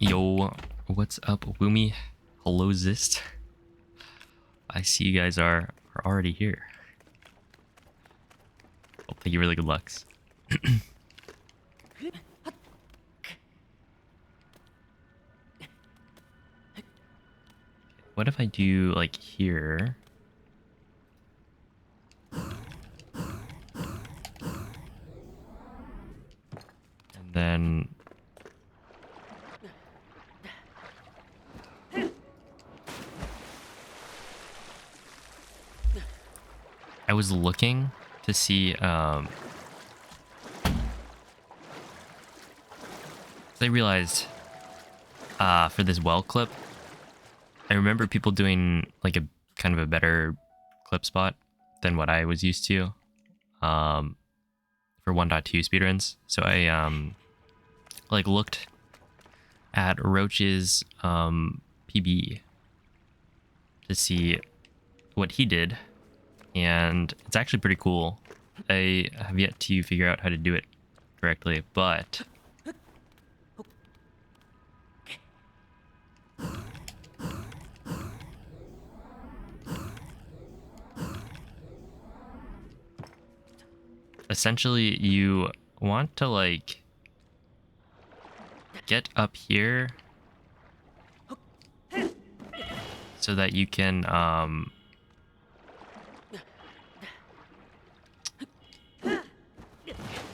Yo, what's up, Woomy? Hello, Zist. I see you guys are already here. Well, thank you for the good lucks. What if I do like here? And then I was looking to see I realized for this well clip, I remember people doing like a kind of a better clip spot than what I was used to for 1.2 speedruns. So I like looked at Roach's PB to see what he did, and it's actually pretty cool. I have yet to figure out how to do it correctly, but essentially you want to like get up here so that you can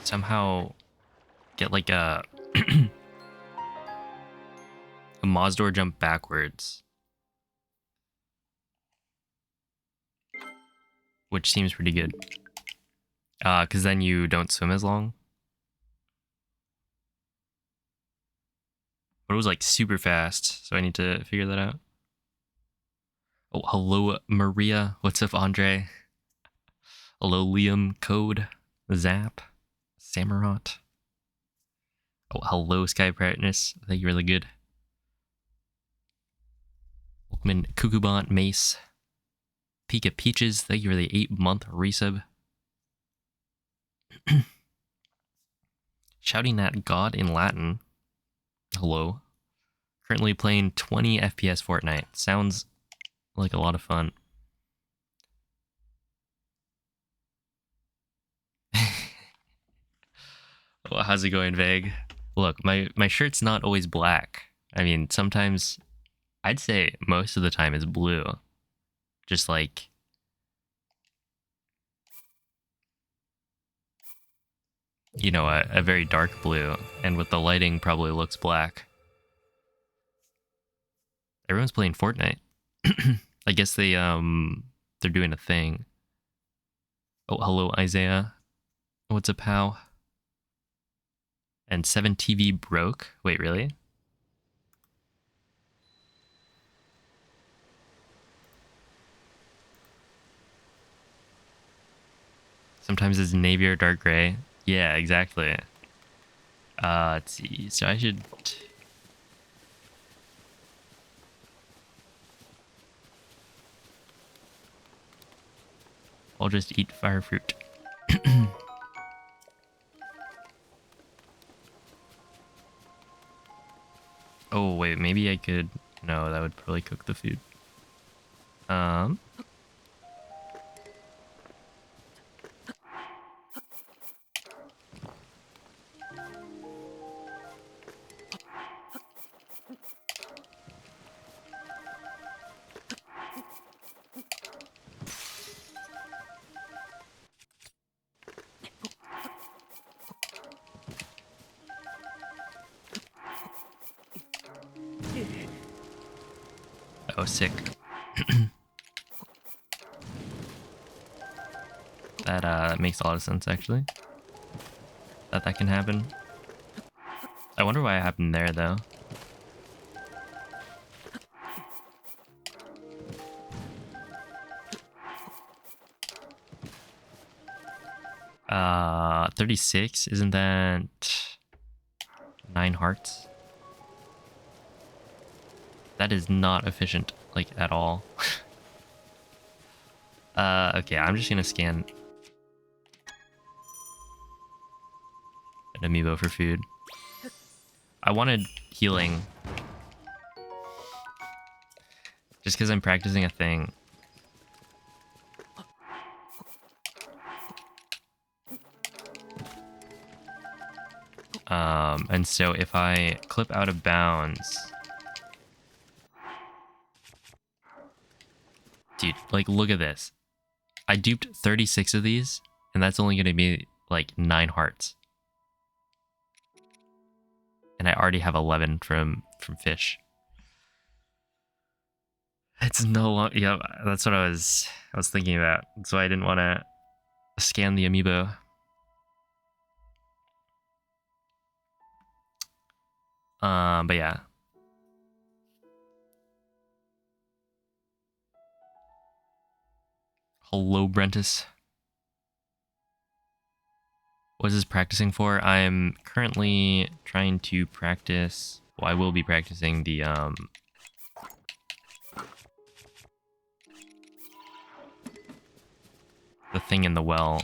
somehow get like a a Mozdor jump backwards, which seems pretty good. Because then you don't swim as long. But it was like super fast, so I need to figure that out. Oh, hello, Maria. What's up, Andre? Hello, Liam, Code, Zap, Samurott. Oh, hello, Sky Brightness. Thank you, really good. Wolfman, Kukubont, Mace, Pika Peaches. Thank you for the 8-month resub. Shouting at God in Latin. Hello. Currently playing 20 FPS Fortnite. Sounds like a lot of fun. Well, how's it going, Vague? Look, my shirt's not always black. I mean, sometimes, I'd say most of the time it's blue. Just like, you know, a very dark blue, and with the lighting probably looks black. Everyone's playing Fortnite. I guess they're doing a thing. Oh, hello, Isaiah. What's up, pal? And 7TV broke? Wait, really? Sometimes it's navy or dark gray. Yeah, exactly. Let's see. So I should... I'll just eat fire fruit. Oh, wait, maybe I could... No, that would probably cook the food. Oh, sick. That makes a lot of sense, actually. That can happen. I wonder why it happened there, though. 36? Isn't that 9 hearts? That is not efficient, like, at all. Okay, I'm just gonna scan an amiibo for food. I wanted healing Just because I'm practicing a thing. And so if I clip out of bounds... Dude, like, look at this. I duped 36 of these, and that's only going to be, like, 9 hearts. And I already have 11 from fish. It's no long... Yeah, that's what I was thinking about. So I didn't want to scan the amiibo. But yeah. Hello, Brentus. What is this practicing for? I'm currently trying to practice... Well, I will be practicing the thing in the well.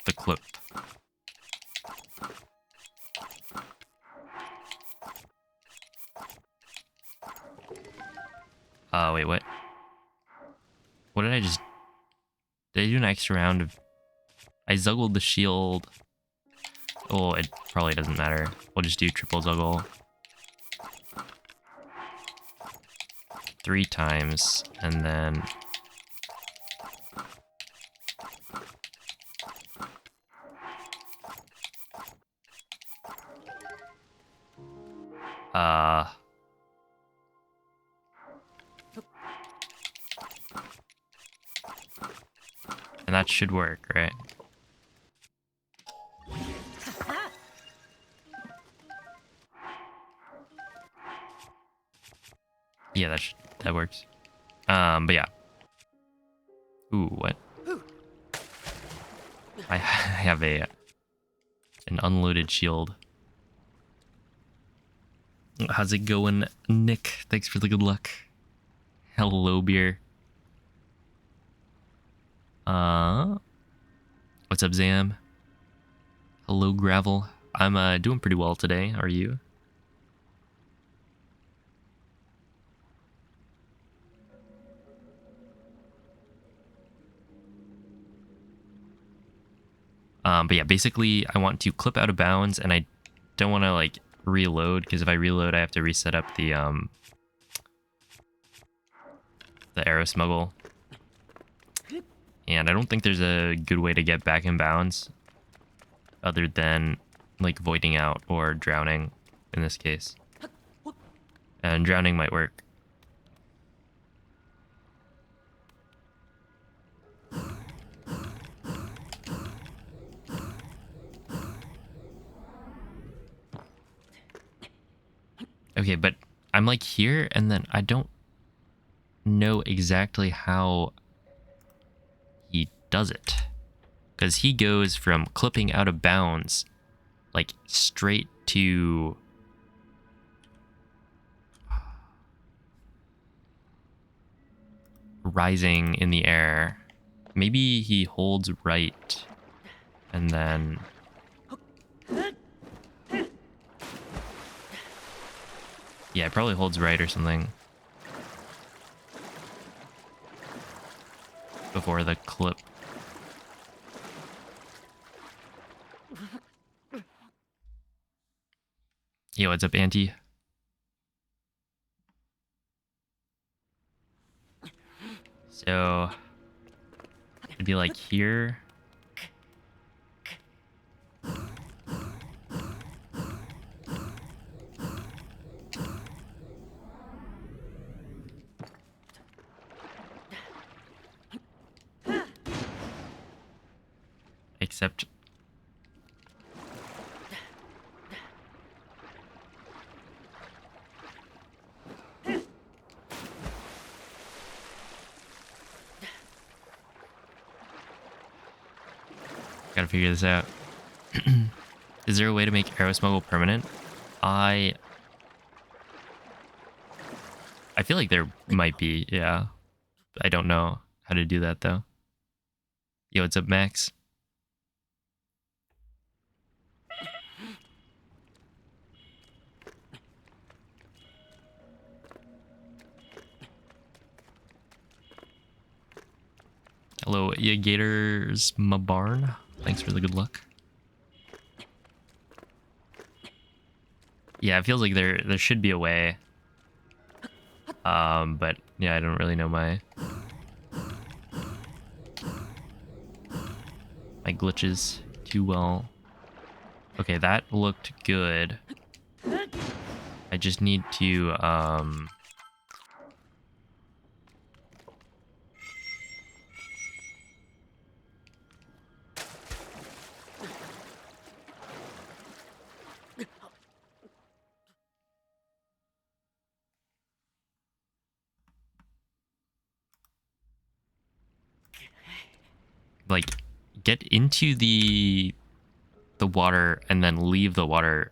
The clip. Wait, what? What did I just... Did I do an extra round of... I zuggled the shield. Oh, it probably doesn't matter. We'll just do triple zuggle. 3 times, and then... And that should work, right? Yeah, that works. But yeah. Ooh, what? I have an unloaded shield. How's it going, Nick? Thanks for the good luck. Hello, beer. What's up, Zam? Hello, Gravel. I'm doing pretty well today. Are you? But yeah, basically, I want to clip out of bounds, and I don't want to like reload, because if I reload, I have to reset up the arrow smuggle. And I don't think there's a good way to get back in bounds other than like voiding out or drowning in this case. And drowning might work. Okay, but I'm like here, and then I don't know exactly how he does it. Because he goes from clipping out of bounds, like, straight to... rising in the air. Maybe he holds right, and then... Yeah, it probably holds right or something. Before the clip. Yo, what's up, Auntie? So... it'd be like here. Except... gotta figure this out. Is there a way to make arrow smuggle permanent? I feel like there might be, yeah. I don't know how to do that, though. Yo, what's up, Max? Hello, ya Gators, my barn. Thanks for the good luck. Yeah, it feels like there should be a way. But yeah, I don't really know my glitches too well. Okay, that looked good. I just need to like get into the water and then leave the water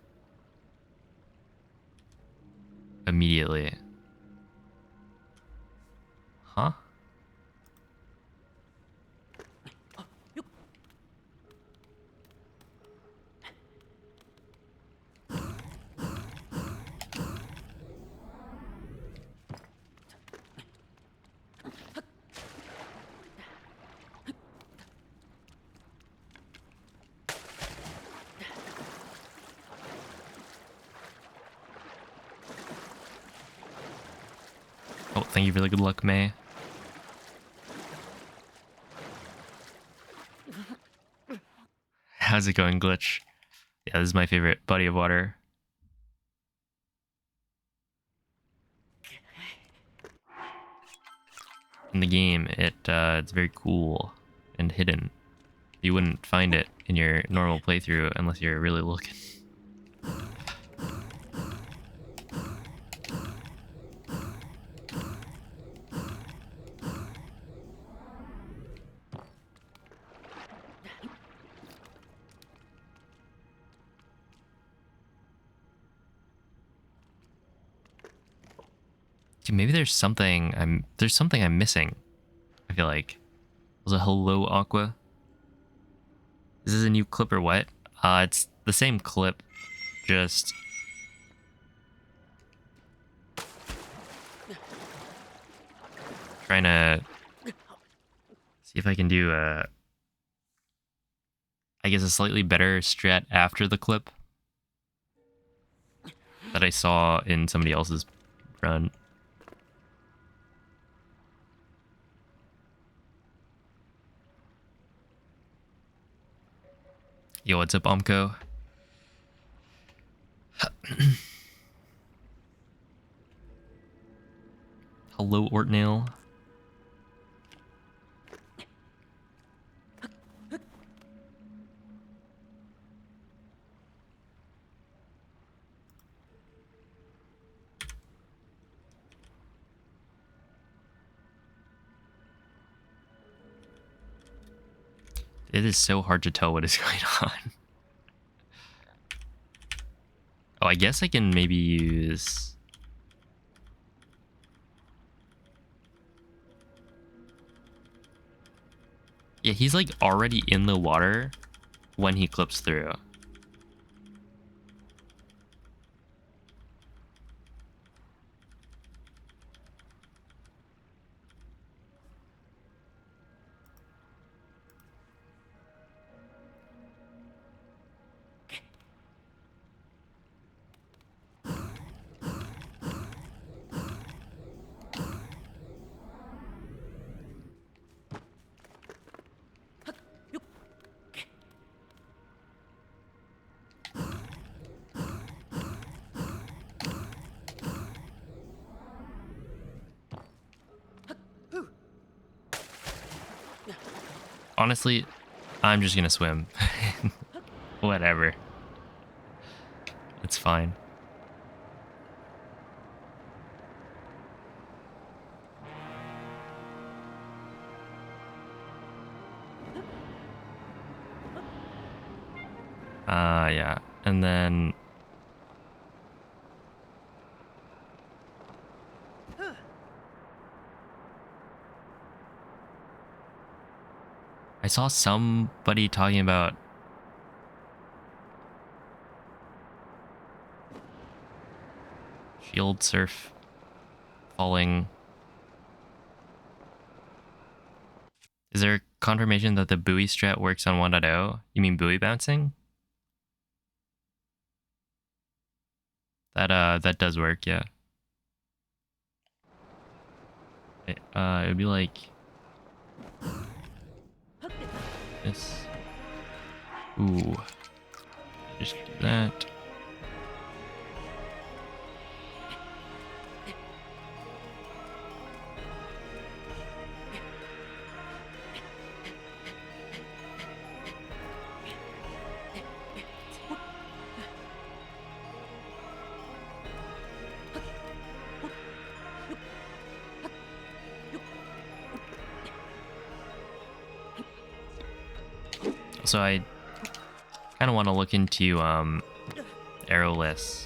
immediately. Huh? Oh, thank you for the good luck, May. How's it going, Glitch? Yeah, this is my favorite body of water. In the game, it's very cool and hidden. You wouldn't find it in your normal playthrough unless you're really looking. Dude, maybe there's something I'm missing. I feel like. Was a hello Aqua. Is this a new clip or what? It's the same clip, just trying to see if I can do I guess a slightly better strat after the clip that I saw in somebody else's run. Yo, what's up, Omco? Hello, Ortnail. It is so hard to tell what is going on. Oh, I guess I can maybe use... Yeah, he's like already in the water when he clips through. Honestly, I'm just gonna swim. Whatever. It's fine. Yeah. And then... I saw somebody talking about... Shield surf falling. Is there confirmation that the buoy strat works on 1.0. You mean buoy bouncing? That does work, yeah. It would be like this. Ooh. Just do that. So I kind of want to look into arrowless.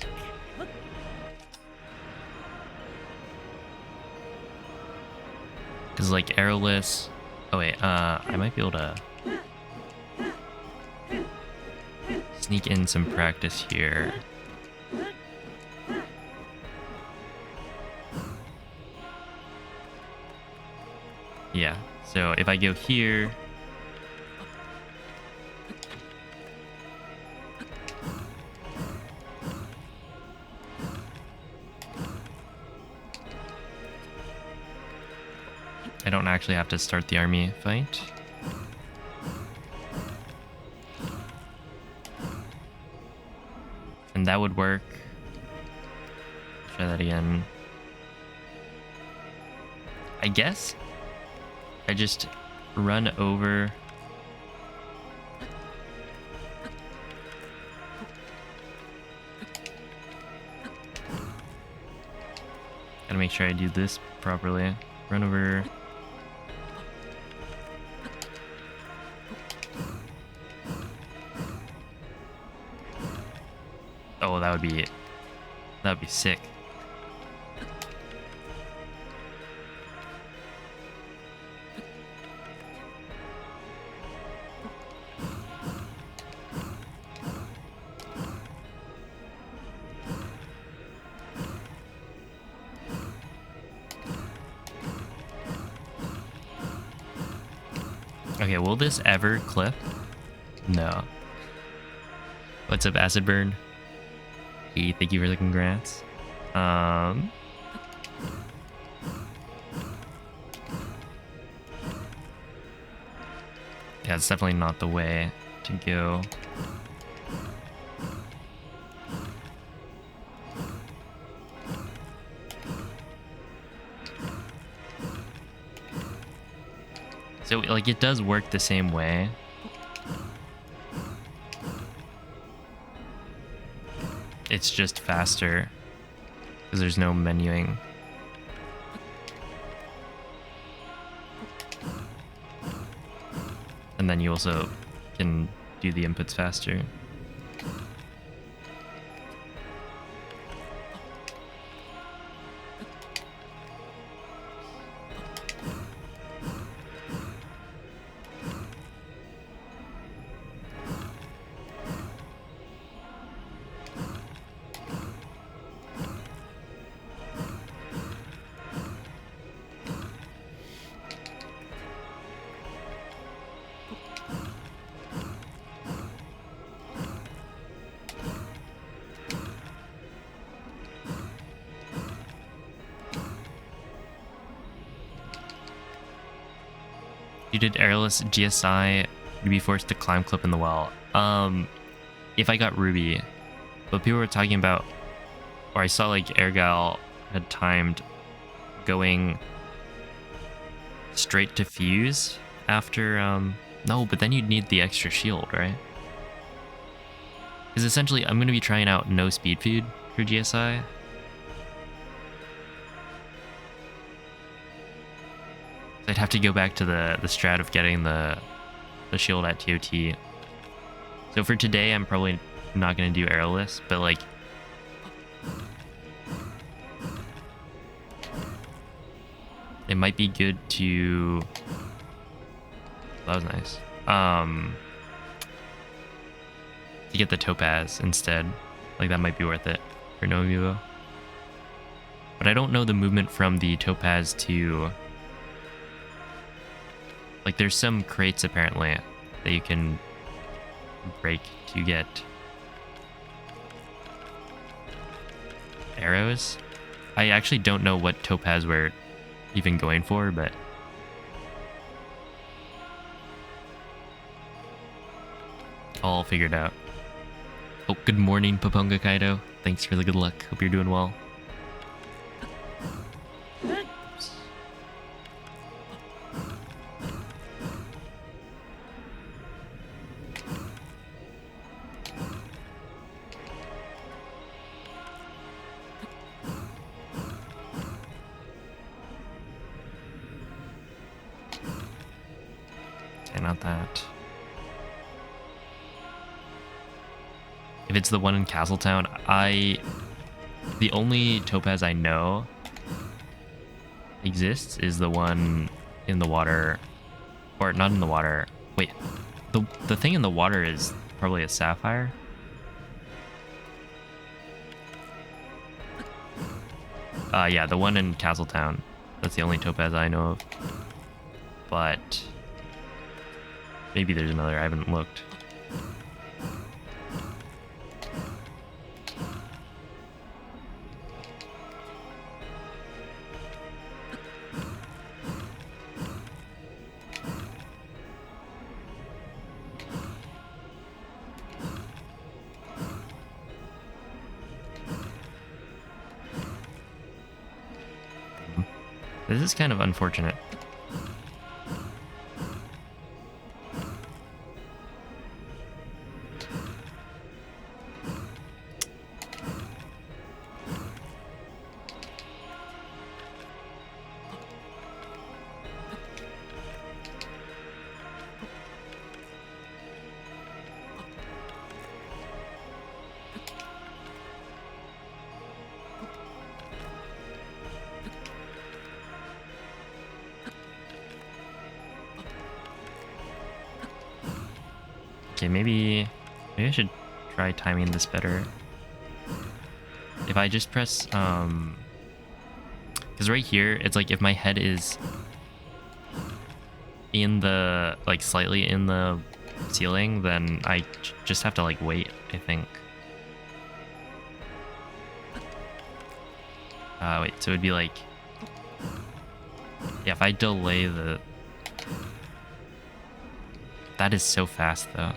Cause like arrowless. Oh wait, I might be able to sneak in some practice here. Yeah. So if I go here. I don't actually have to start the army fight. And that would work. Try that again. I guess I just run over. Gotta make sure I do this properly. Run over. Oh, that would be sick. Okay, will this ever clip? No. What's up, Acid Burn? Hey, thank you for the congrats. Yeah, it's definitely not the way to go. So, like, it does work the same way. It's just faster because there's no menuing. And then you also can do the inputs faster. You did airless GSI, you'd be forced to climb clip in the well. If I got Ruby, but people were talking about, or I saw like Ergal had timed going straight to fuse after, no, but then you'd need the extra shield, right? Because essentially I'm going to be trying out no speed feed for GSI. I'd have to go back to the strat of getting the shield at TOT. So for today, I'm probably not going to do arrowless, but like... it might be good to... that was nice. To get the topaz instead. Like, that might be worth it for no Amiibo. But I don't know the movement from the topaz to... Like there's some crates apparently that you can break to get arrows. I actually don't know what topaz we're even going for, but all figured out. Oh, good morning, Paponga Kaido. Thanks for the good luck. Hope you're doing well. Oops. Okay, not that. If it's the one in Castletown, the only topaz I know exists is the one in the water, or not in the water. Wait, the thing in the water is probably a sapphire. Yeah, the one in Castletown. That's the only topaz I know of. But maybe there's another. I haven't looked. This is kind of unfortunate. Okay, maybe I should try timing this better. If I just press, because right here, it's like if my head is in the, like slightly in the ceiling, then I just have to like wait, I think. Wait, so it'd be like, yeah, if I delay the, that is so fast though.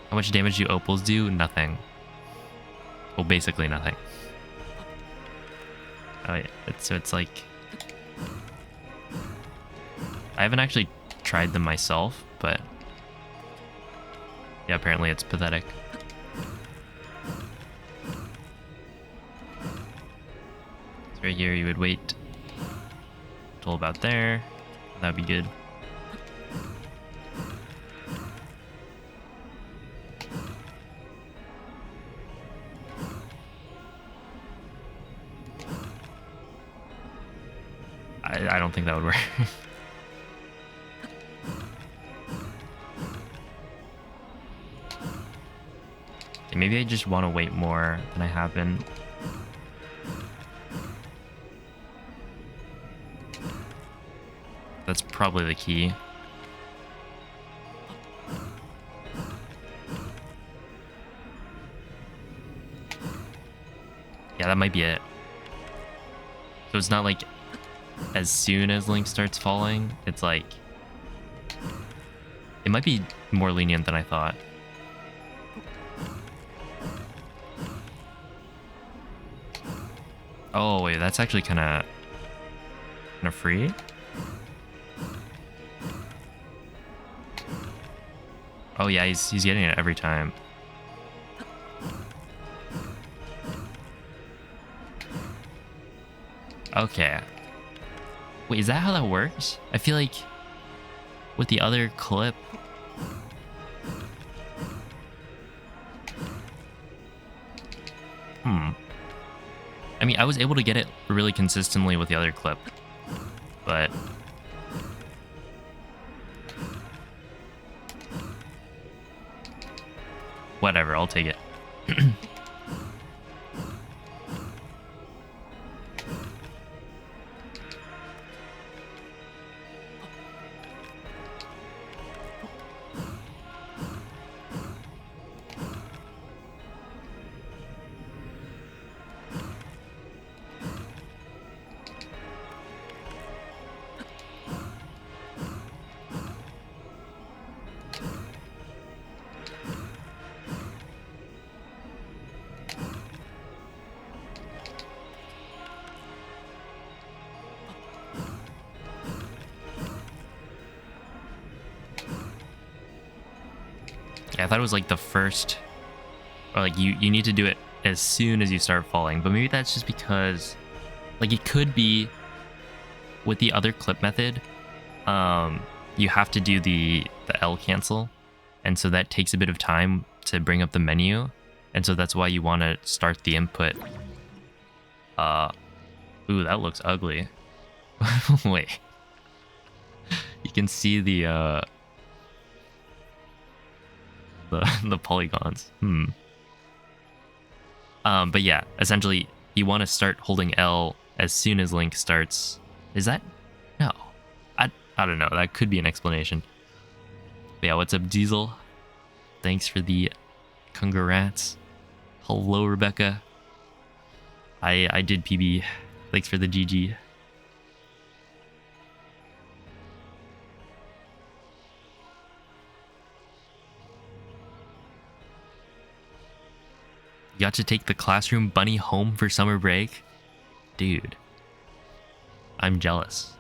How much damage do opals do? Nothing. Well, basically nothing. Oh yeah, so it's like, I haven't actually tried them myself, but yeah, apparently it's pathetic. So right here, you would wait until about there. That'd be good. I don't think that would work. Okay, maybe I just want to wait more than I have been. That's probably the key. Yeah, that might be it. So it's not like as soon as Link starts falling, it's like, it might be more lenient than I thought. Oh wait, that's actually kind of free. Oh yeah, he's getting it every time. Okay. Wait, is that how that works? I feel like with the other clip, I mean, I was able to get it really consistently with the other clip, but whatever, I'll take it. Yeah, I thought it was like the first, or like you need to do it as soon as you start falling, but maybe that's just because, like, it could be with the other clip method, you have to do the L cancel, and so that takes a bit of time to bring up the menu, and so that's why you want to start the input. Ooh, that looks ugly. Wait, you can see the the polygons. But yeah, essentially you want to start holding L as soon as Link starts. Is that? No. I don't know. That could be an explanation. But yeah, what's up, Diesel? Thanks for the congrats. Hello, Rebecca. I did PB. Thanks for the GG. You got to take the classroom bunny home for summer break? Dude. I'm jealous.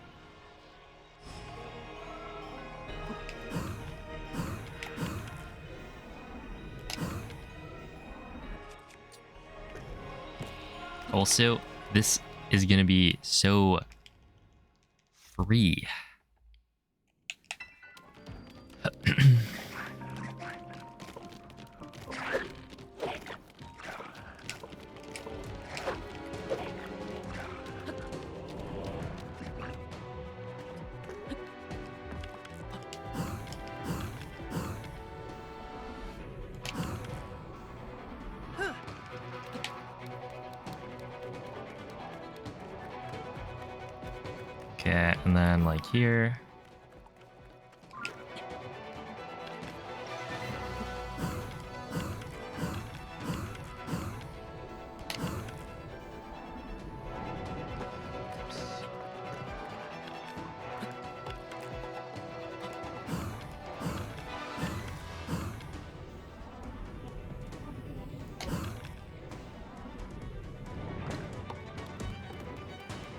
Also, this is gonna be so free. Okay, and then like here.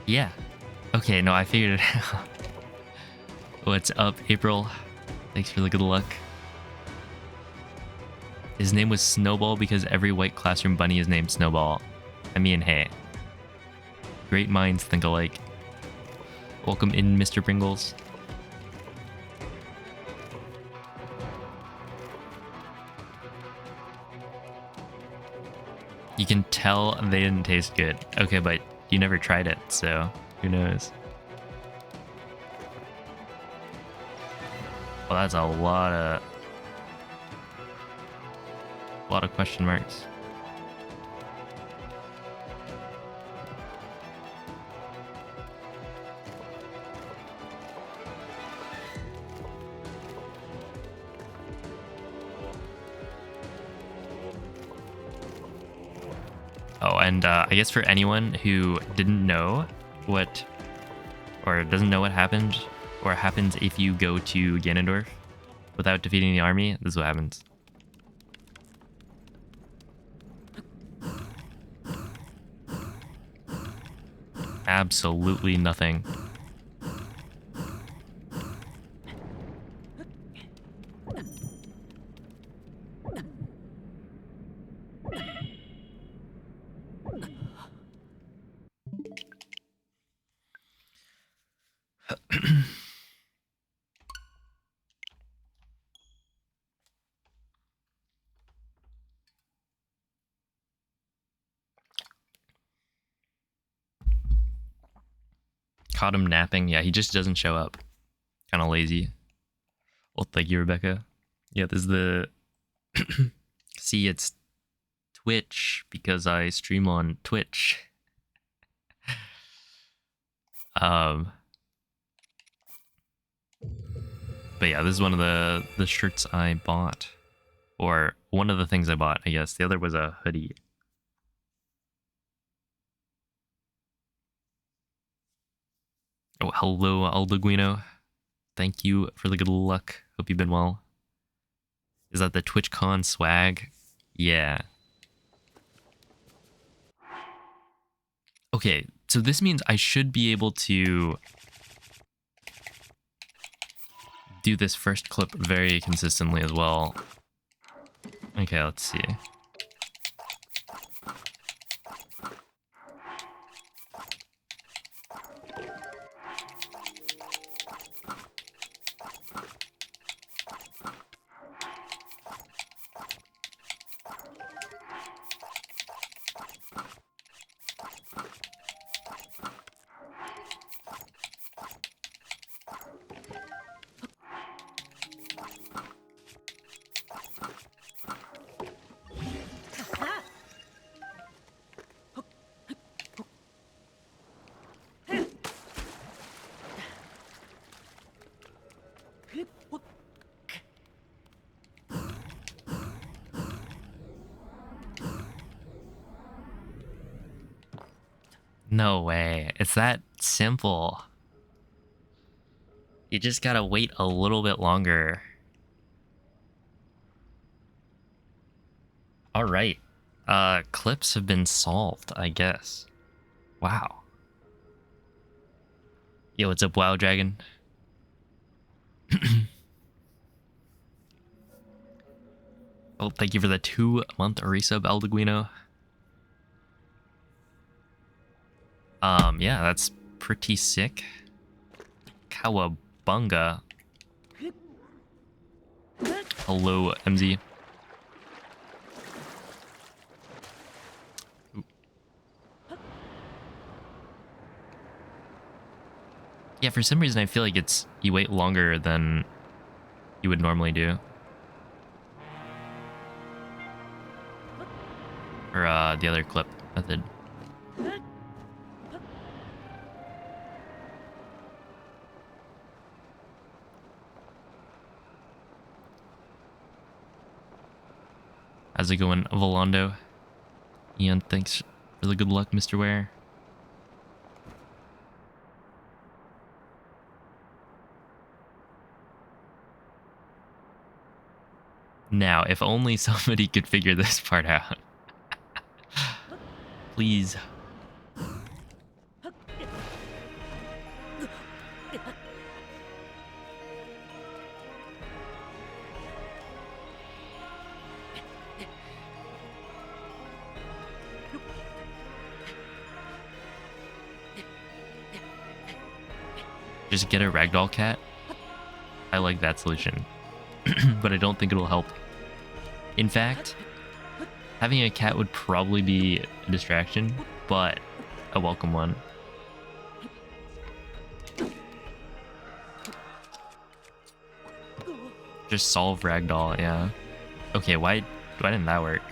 Yeah. Okay, no, I figured it out. What's up, April? Thanks for the good luck. His name was Snowball because every white classroom bunny is named Snowball. I mean, hey. Great minds think alike. Welcome in, Mr. Pringles. You can tell they didn't taste good. Okay, but you never tried it, so who knows? Well, that's a lot of question marks. Oh, and I guess for anyone who didn't know what, or doesn't know what happened, or happens if you go to Ganondorf without defeating the army, this is what happens. Absolutely nothing. Caught him napping. Yeah, he just doesn't show up. Kind of lazy. Well, thank you, Rebecca. Yeah, this is the... See, it's Twitch because I stream on Twitch. But yeah, this is one of the shirts I bought. Or one of the things I bought, I guess. The other was a hoodie. Oh, hello, Aldoguino. Thank you for the good luck. Hope you've been well. Is that the TwitchCon swag? Yeah. Okay, so this means I should be able to do this first clip very consistently as well. Okay, let's see. No way. It's that simple. You just gotta wait a little bit longer. Alright. Clips have been solved, I guess. Wow. Yo, what's up, WoW Dragon? Oh, thank you for the 2-month resub, Eldeguino. Yeah, that's pretty sick. Cowabunga. Hello, MZ. Ooh. Yeah, for some reason I feel like you wait longer than you would normally do. Or the other clip method. How's it going, Volando? Ian, thanks for the good luck, Mr. Ware. Now, if only somebody could figure this part out. Please. Just get a ragdoll cat. I like that solution. But I don't think it'll help. In fact, having a cat would probably be a distraction, but a welcome one. Just solve ragdoll, yeah. Okay, why didn't that work?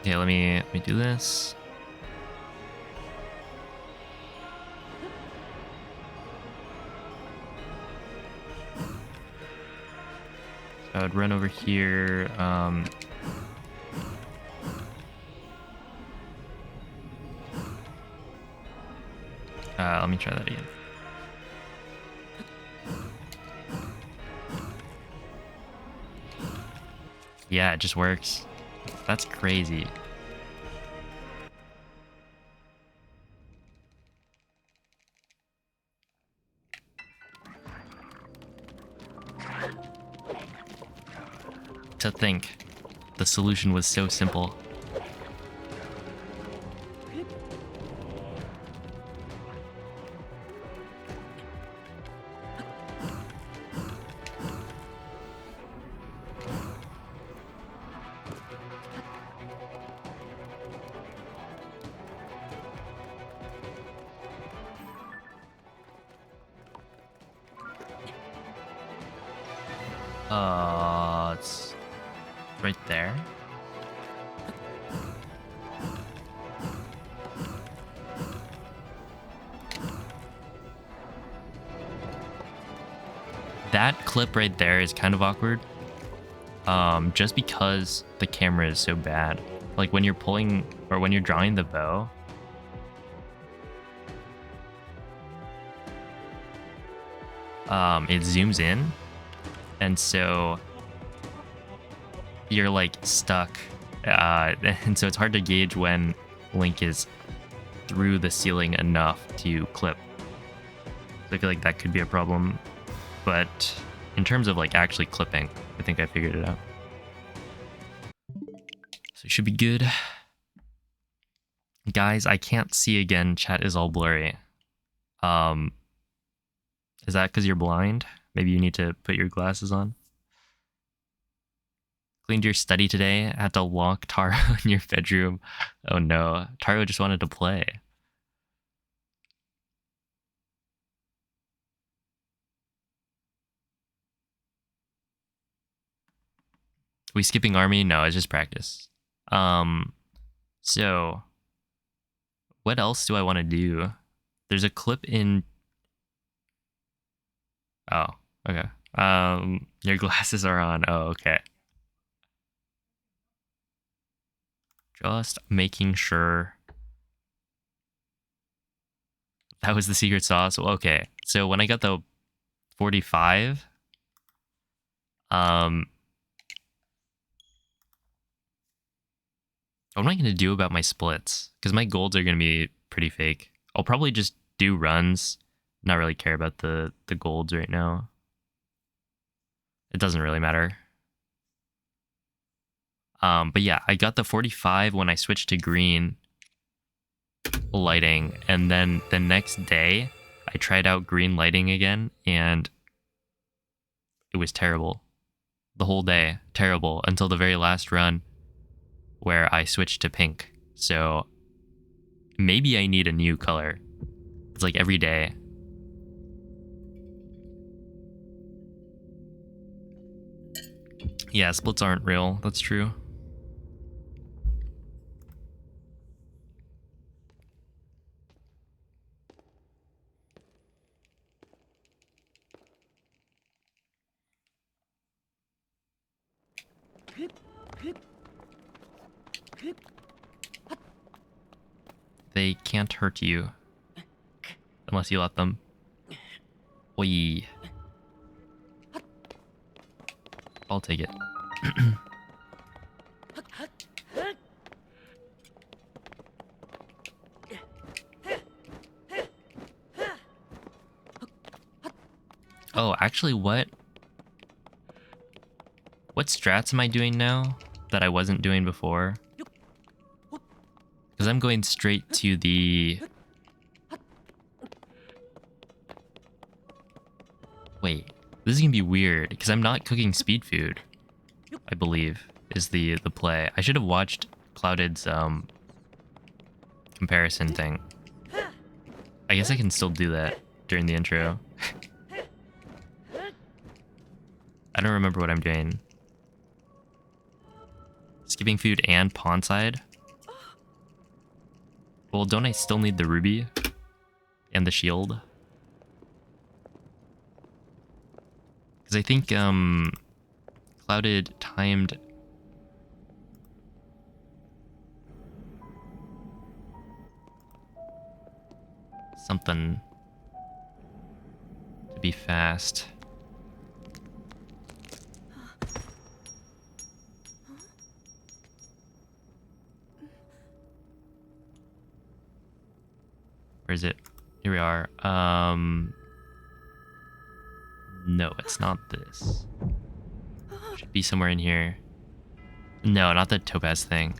Okay, let me do this. So I would run over here. Let me try that again. Yeah, it just works. That's crazy. To think the solution was so simple. It's right there. That clip right there is kind of awkward. Just because the camera is so bad. Like when you're pulling or when you're drawing the bow, it zooms in and so you're like stuck, and so it's hard to gauge when Link is through the ceiling enough to clip. So I feel like that could be a problem, but in terms of like actually clipping, I think I figured it out. So it should be good. Guys, I can't see again. Chat is all blurry. Is that because you're blind? Maybe you need to put your glasses on. Cleaned your study today. Had to lock Taro in your bedroom. Oh no, Taro just wanted to play. We skipping army? No, it's just practice. So what else do I want to do? There's a clip in... Oh, okay. Your glasses are on. Oh, okay. Just making sure. That was the secret sauce. Okay. So when I got the 45, what am I going to do about my splits? Because my golds are going to be pretty fake. I'll probably just do runs. Not really care about the golds right now. It doesn't really matter. But yeah, I got the 45 when I switched to green lighting. And then the next day, I tried out green lighting again. And it was terrible. The whole day, terrible. Until the very last run where I switched to pink. So maybe I need a new color. It's like every day. Yeah, splits aren't real. That's true. They can't hurt you unless you let them. Oi. I'll take it. Oh, actually, what strats am I doing now that I wasn't doing before? Because I'm going straight to the... Wait, this is gonna be weird because I'm not cooking speed food, I believe, is the play. I should have watched Clouded's comparison thing. I guess I can still do that during the intro. I don't remember what I'm doing. Skipping food and pawn side? Well, don't I still need the ruby? And the shield? Because I think, Clouded timed... something to be fast. Where is it? Here we are. No, it's not this. Should be somewhere in here. No, not the topaz thing.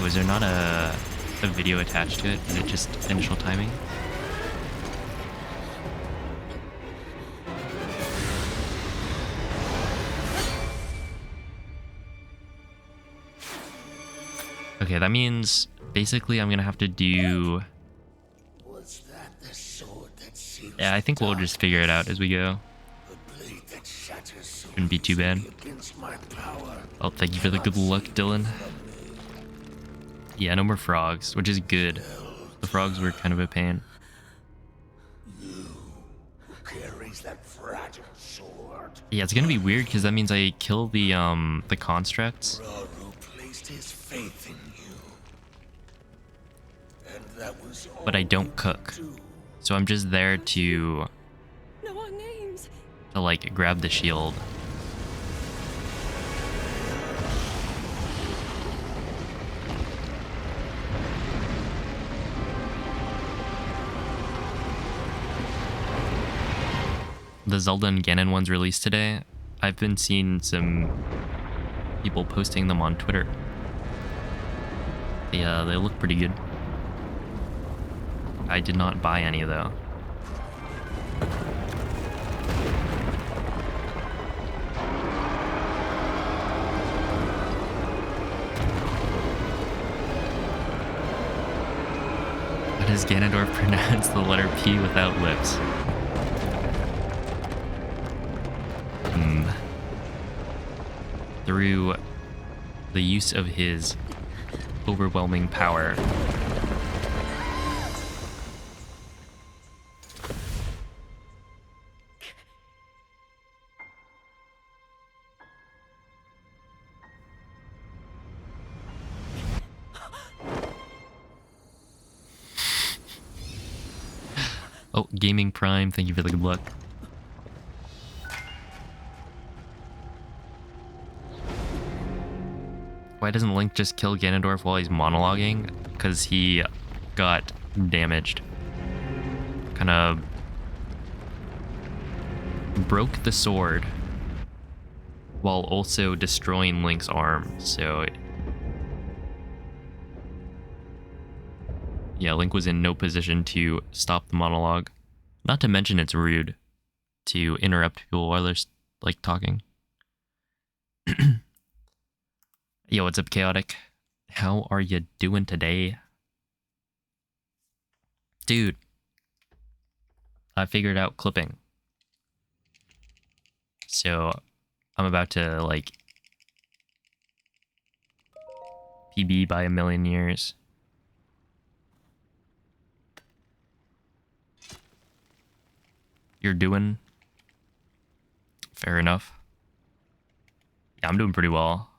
Was there not a video attached to it? Is it just initial timing? Okay, that means basically I'm gonna have to do... Yeah, I think we'll just figure it out as we go. Shouldn't be too bad. Oh, thank you for the good luck, Dylan. Yeah, no more frogs, which is good. The frogs were kind of a pain. You who carries that fragile sword. Yeah, it's gonna be weird because that means I kill the constructs. Raru placed his faith in you. And that was all But I don't cook. So I'm just there to Know our names. like grab the shield. The Zelda and Ganon ones released today. I've been seeing some people posting them on Twitter. They look pretty good. I did not buy any though. How does Ganondorf pronounce the letter P without lips? Through the use of his overwhelming power. Oh, Gaming Prime, thank you for the good luck. Why doesn't Link just kill Ganondorf while he's monologuing? Because he got damaged. Kind of broke the sword while also destroying Link's arm. So yeah, Link was in no position to stop the monologue. Not to mention it's rude to interrupt people while they're like talking. Yo, what's up, Chaotic? How are you doing today? Dude, I figured out clipping. So, I'm about to, like, PB by a million years. You're doing? Fair enough. Yeah, I'm doing pretty well.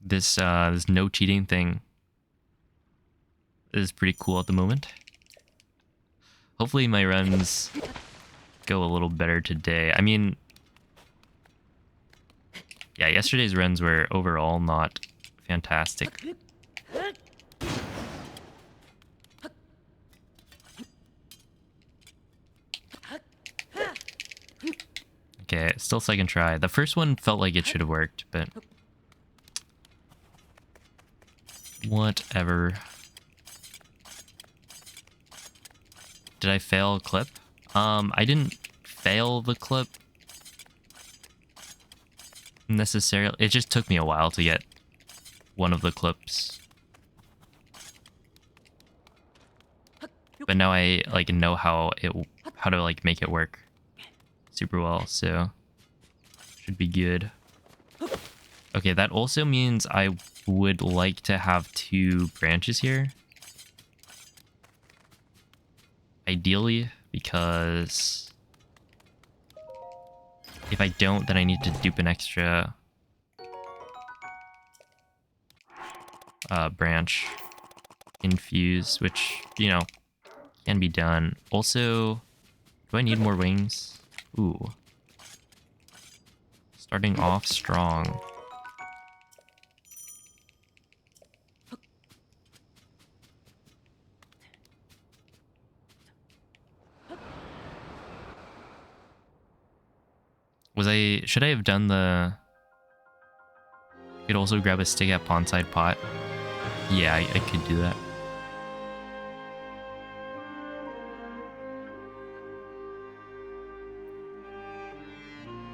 This no cheating thing is pretty cool at the moment. Hopefully my runs go a little better today. I mean, yeah, yesterday's runs were overall not fantastic. Okay, still second try. The first one felt like it should have worked, but whatever. Did I fail a clip? I didn't fail the clip necessarily. It just took me a while to get one of the clips. But now I like know how to like make it work super well, so should be good. Okay, that also means I would like to have 2 branches here. Ideally, because if I don't, then I need to dupe an extra branch infuse, which, you know, can be done. Also, do I need more wings? Ooh. Starting off strong. Should I have done the... Could also grab a stick at Pondside Pot. Yeah, I could do that.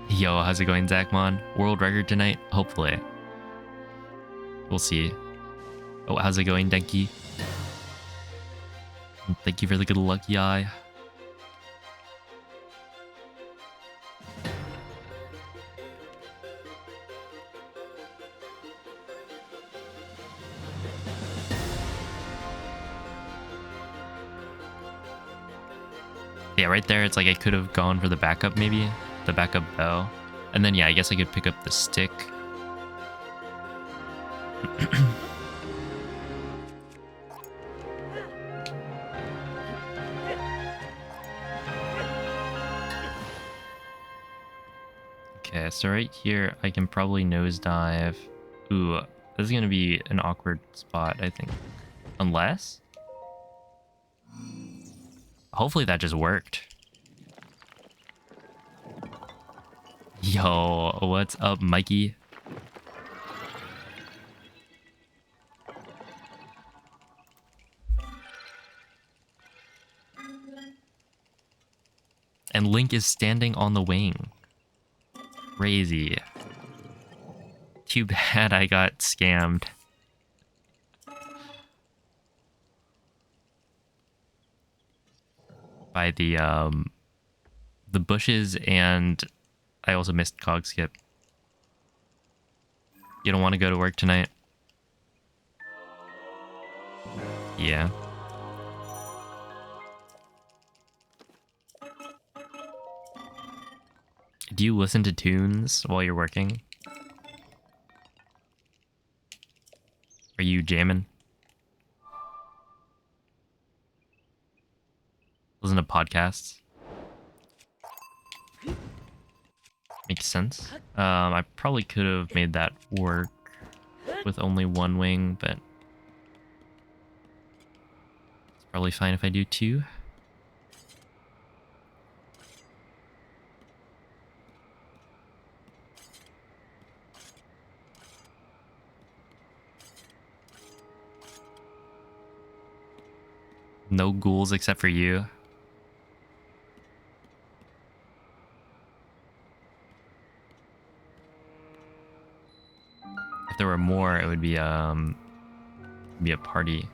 Yo, how's it going, Zachmon? World record tonight? Hopefully. We'll see. Oh, how's it going, Denki? Thank you for the good lucky eye. Yeah, right there, it's like I could have gone for the backup maybe. The backup bow. And then, yeah, I guess I could pick up the stick. Okay, so right here, I can probably nosedive. Ooh, this is going to be an awkward spot, I think. Unless? Hopefully that just worked. Yo, what's up, Mikey? And Link is standing on the wing. Crazy. Too bad I got scammed. By the bushes, and I also missed cog skip. You don't want to go to work tonight? Yeah. Do you listen to tunes while you're working? Are you jamming? Listen to podcasts? Makes sense. I probably could have made that work with only one wing, but it's probably fine if I do two. No ghouls except for you. If there were more, it would be a party.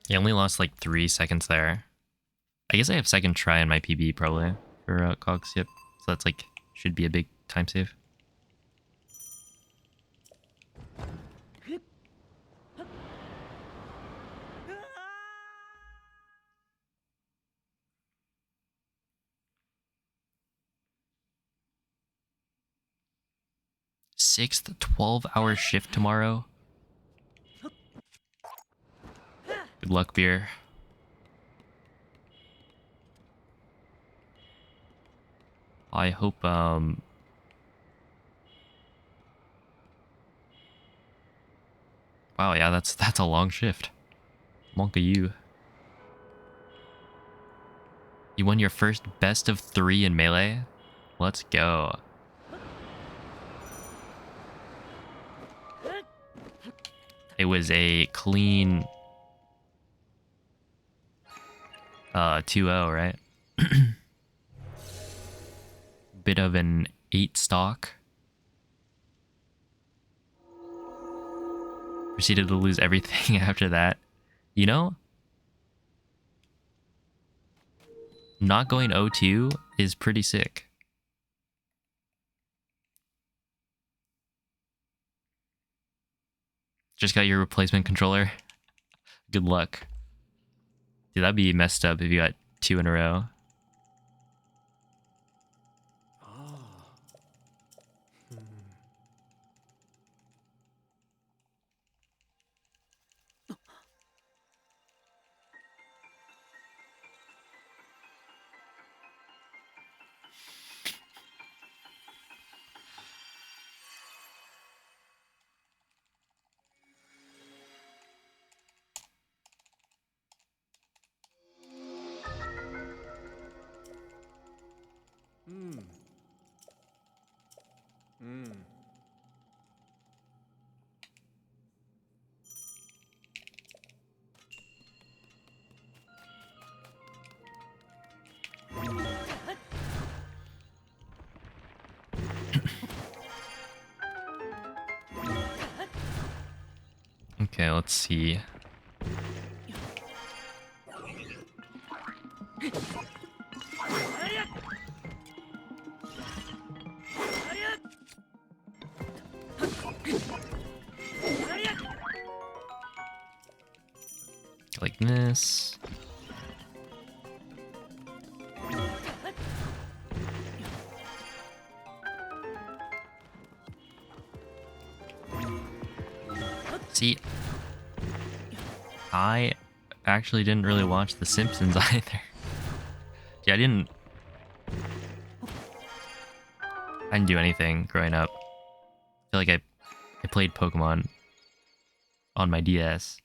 You only lost like 3 seconds there. I guess I have second try in my PB probably for cog skip, so that's like should be a big time save. Sixth 12-hour shift tomorrow. Good luck, beer. I hope wow, yeah, that's a long shift. Monka you. You won your first best of 3 in Melee? Let's go. It was a clean 2-0, right? Bit of an 8 stock. Proceeded to lose everything after that. You know, not going 0-2 is pretty sick. Just got your replacement controller. Good luck. Dude, that'd be messed up if you got 2 in a row. Okay, let's see. like this. See, I actually didn't really watch The Simpsons either. Yeah, I didn't do anything growing up. I feel like I played Pokemon on my DS.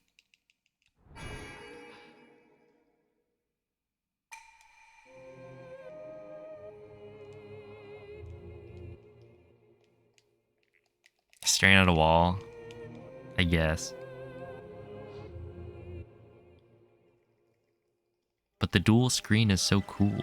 Staring at a wall, I guess. But the dual screen is so cool.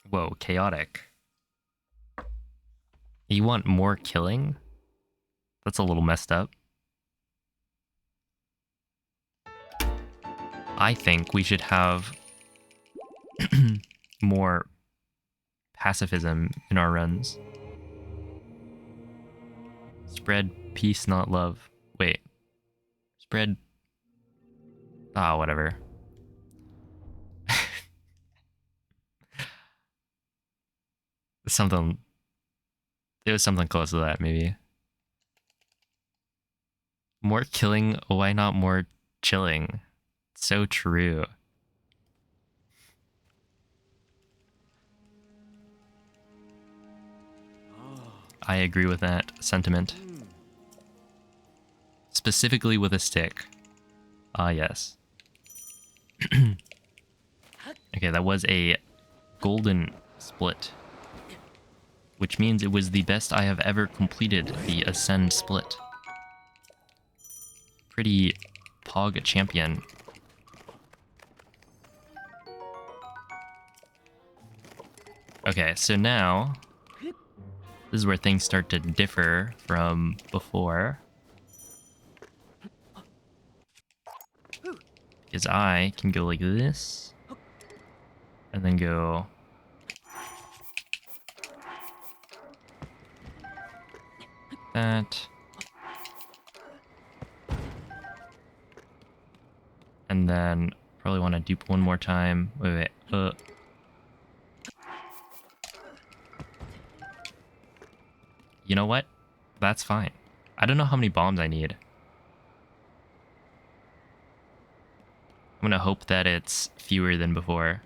Whoa, chaotic. You want more killing? That's a little messed up. I think we should have more pacifism in our runs. Spread peace, not love. Wait. Spread... Ah, whatever. Something... It was something close to that, maybe. More killing, why not more chilling? So true. I agree with that sentiment. Specifically with a stick. Ah, yes. Okay, that was a golden split. Which means it was the best I have ever completed the Ascend split. Pretty pog champion. Okay, so now this is where things start to differ from before. Because I can go like this, and then go that, and then probably want to dupe one more time. Wait, you know what? That's fine. I don't know how many bombs I need. I'm gonna hope that it's fewer than before.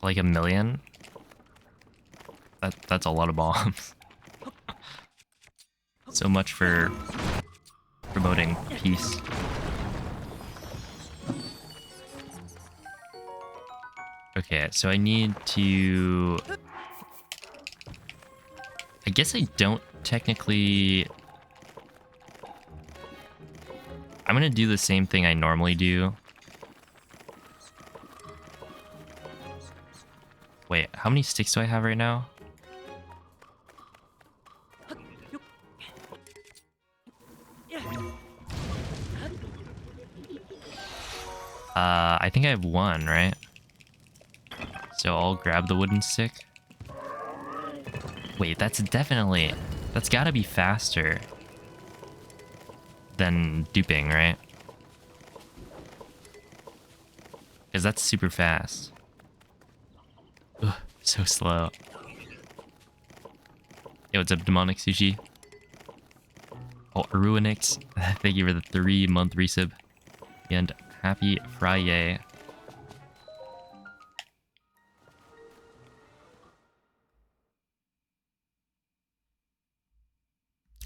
Like 1,000,000? That's a lot of bombs. So much for promoting peace. Okay, so I need to... I guess I don't technically... I'm gonna do the same thing I normally do. Wait, how many sticks do I have right now? I think I have one, right? So I'll grab the wooden stick. Wait, that's gotta be faster than duping, right? Because that's super fast. Ugh, so slow. Yo, what's up, Demonic Sushi? Oh, Ruinix, thank you for the 3-month resub. And happy Friday.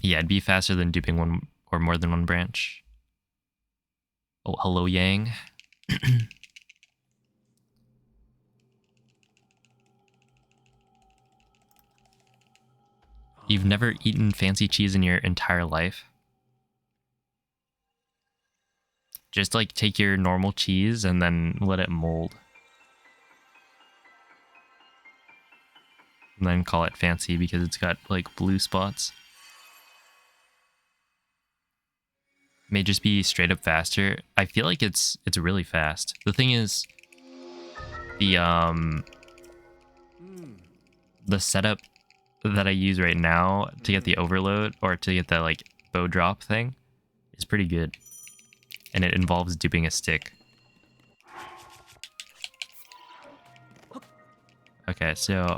Yeah, it'd be faster than duping one or more than one branch. Oh, hello, Yang. You've never eaten fancy cheese in your entire life? Just like take your normal cheese and then let it mold. And then call it fancy because it's got like blue spots. May just be straight up faster. I feel like it's really fast. The thing is, the setup that I use right now to get the overload or to get the like bow drop thing is pretty good. And it involves duping a stick. Okay, so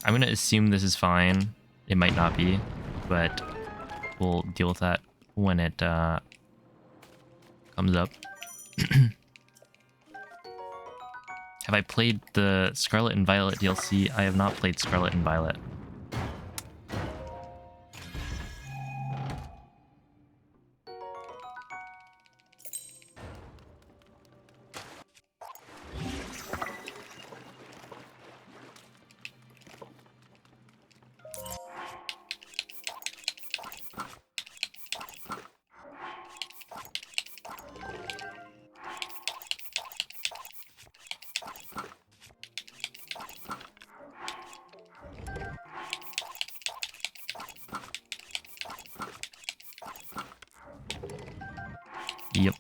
I'm gonna assume this is fine. It might not be, but we'll deal with that when it comes up. Have I played the Scarlet and Violet DLC? I have not played Scarlet and Violet. Yep.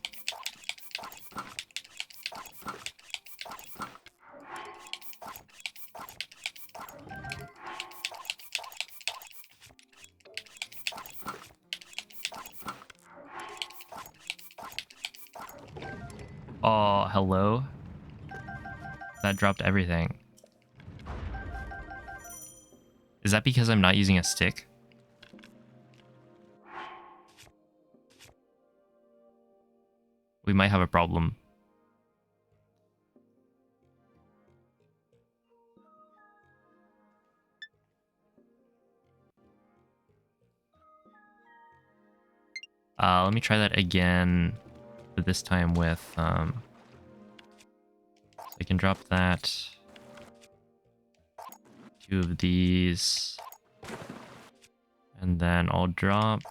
Oh, hello? That dropped everything. Is that because I'm not using a stick? We might have a problem. Let me try that again, but this time with, so I can drop that. 2 of these. And then I'll drop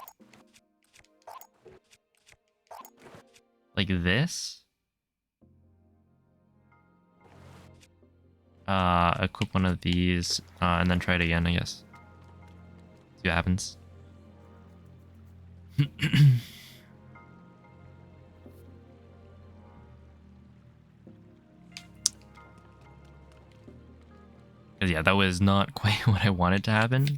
like this. Equip one of these, and then try it again, I guess. See what happens. Because yeah, that was not quite what I wanted to happen.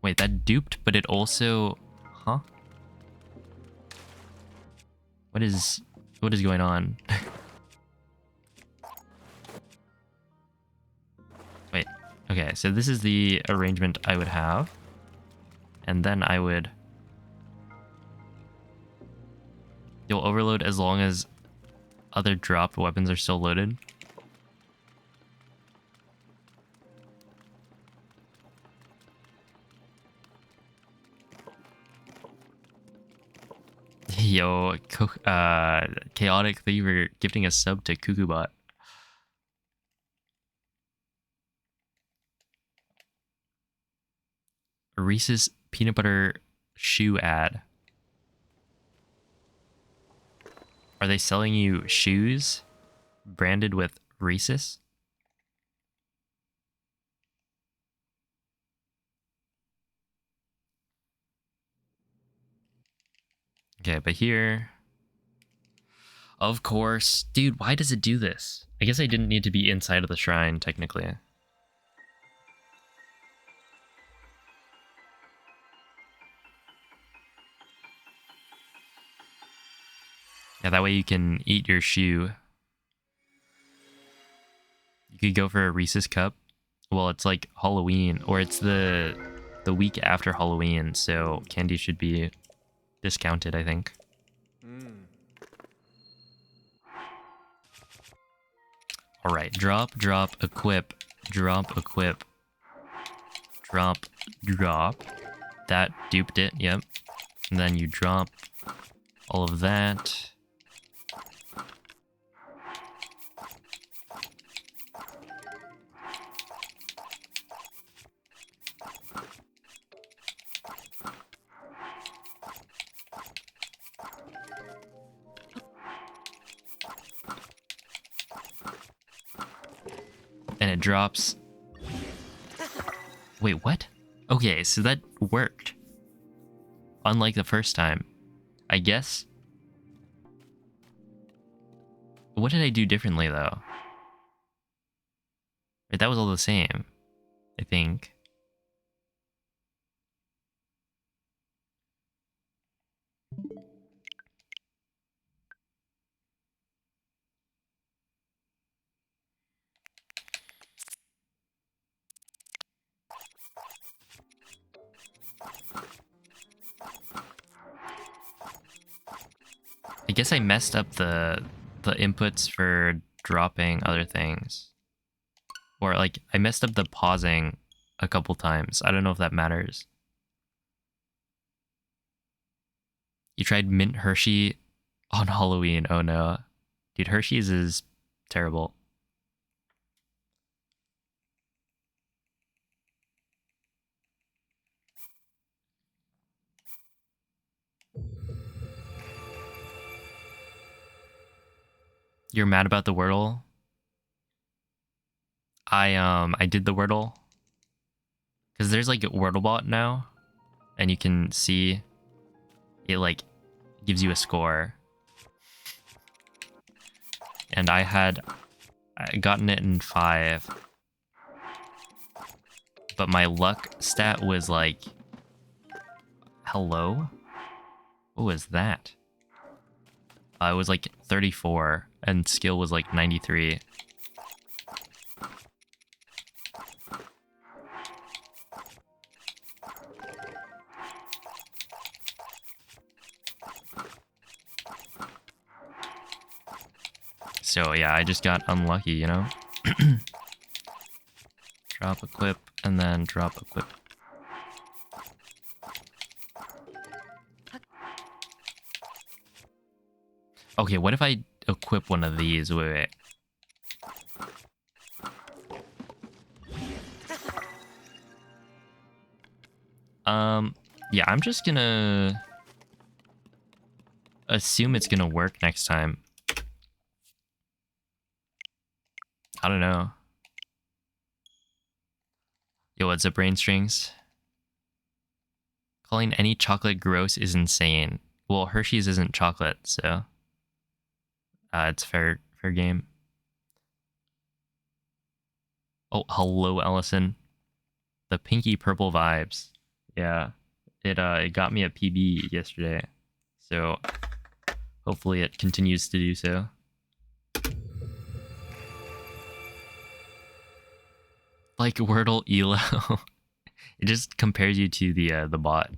Wait, that duped, but it also... Huh? What is going on? Wait, okay, so this is the arrangement I would have. And then I would... You'll overload as long as other dropped weapons are still loaded. Yo, Chaotic, thank you for gifting a sub to Cuckoo A Reese's peanut butter shoe ad. Are they selling you shoes branded with Reese's? Okay, but here... Of course. Dude, why does it do this? I guess I didn't need to be inside of the shrine, technically. Yeah, that way you can eat your shoe. You could go for a Reese's cup. Well, it's like Halloween, or it's the week after Halloween, so candy should be discounted, I think. All right, drop, equip, drop, equip, drop, drop. That duped it, yep. And then you drop all of that. And it drops. Wait, what? Okay, so that worked. Unlike the first time. I guess. What did I do differently, though? Right, that was all the same, I think. I guess I messed up the inputs for dropping other things. Or like I messed up the pausing a couple times. I don't know if that matters. You tried mint Hershey on Halloween. Oh no. Dude, Hershey's is terrible. You're mad about the Wordle? I did the Wordle. Cause there's like a Wordlebot now. And you can see it like gives you a score. And I had gotten it in 5. But my luck stat was like, hello? What was that? It was like 34 and skill was like 93. So yeah, I just got unlucky, you know? Drop equip and then drop equip. Okay, what if I equip one of these? Wait. Yeah, I'm just gonna assume it's gonna work next time. I don't know. Yo, what's up, brain strings? Calling any chocolate gross is insane. Well, Hershey's isn't chocolate, so it's fair game. Oh, hello, Ellison. The pinky purple vibes. Yeah, it got me a PB yesterday, so hopefully it continues to do so. Like Wordle Elo, it just compares you to the bot.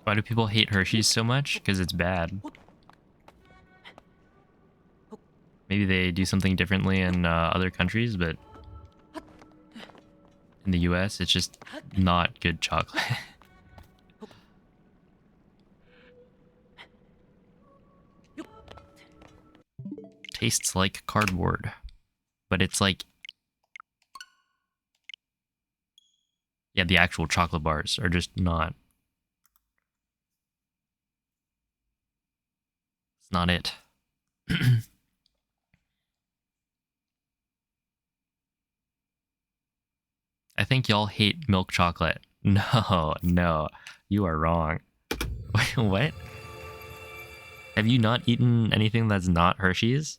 Why do people hate Hershey's so much? Because it's bad. Maybe they do something differently in other countries, but in the US, it's just not good chocolate. Tastes like cardboard, but it's like... Yeah, the actual chocolate bars are just not... It's not it. I think y'all hate milk chocolate. No, you are wrong. Wait, what? Have you not eaten anything that's not Hershey's?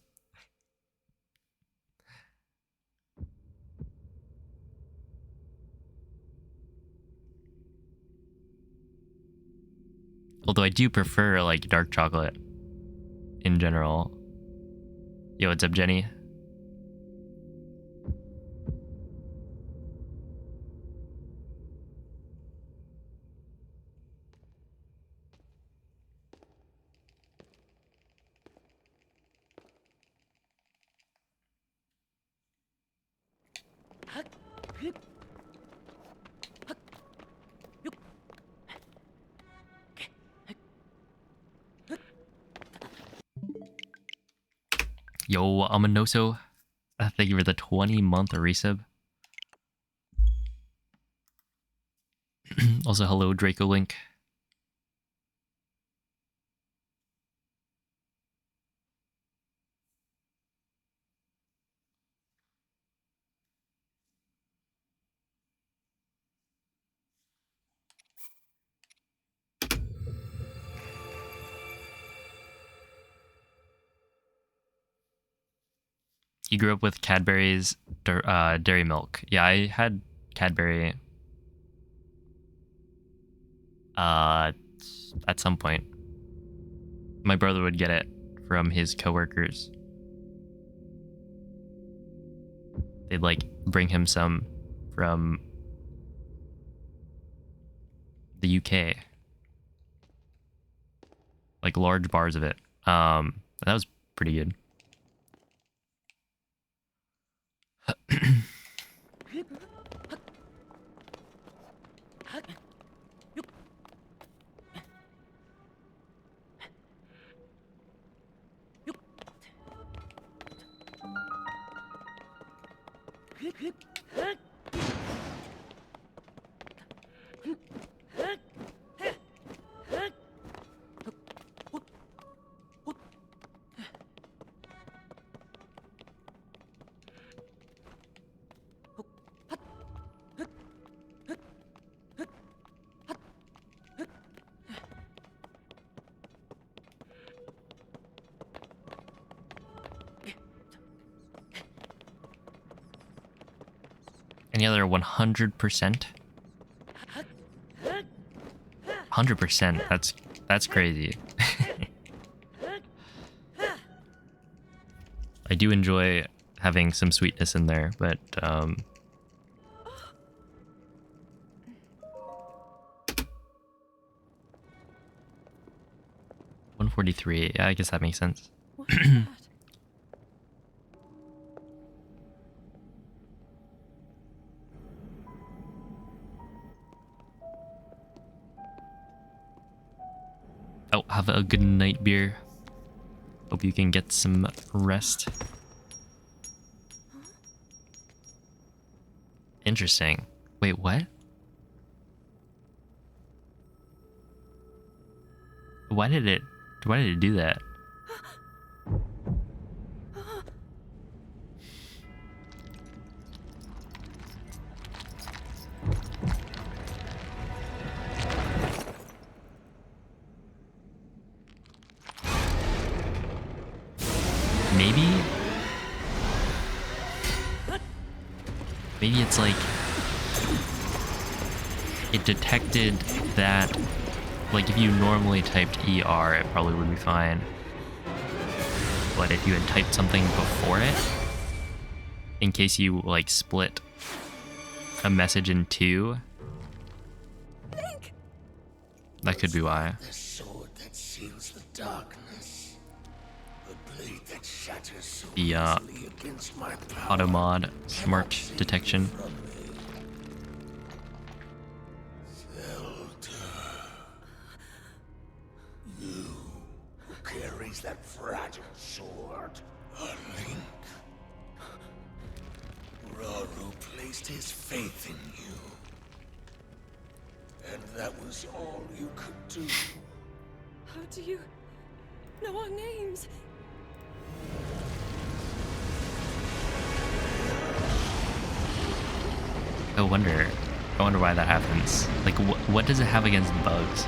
Although I do prefer like dark chocolate in general. Yo, what's up, Jenny? Yo, Amanoso. Thank you for the 20-month resub. Also, hello, Draco Link. You grew up with Cadbury's dairy milk. Yeah, I had Cadbury at some point. My brother would get it from his coworkers. They'd like bring him some from the UK. Like large bars of it. That was pretty good. Any other 100%? 100%. That's crazy. I do enjoy having some sweetness in there, but 143. Yeah, I guess that makes sense. What is that? Oh, have a good night, beer. Hope you can get some rest. Interesting. Wait, what? Why did it do that? Maybe it's like it detected that, like, if you normally typed ER, it probably would be fine. But if you had typed something before it, in case you like split a message in two, that could be why. The sword that seals the darkness. The blade that shatters so The easily against my power. auto mod smart detection. You who carries that fragile sword. A link. Raru placed his faith in you. And that was all you could do. How do you know our names? I wonder why that happens. Like, what does it have against bugs?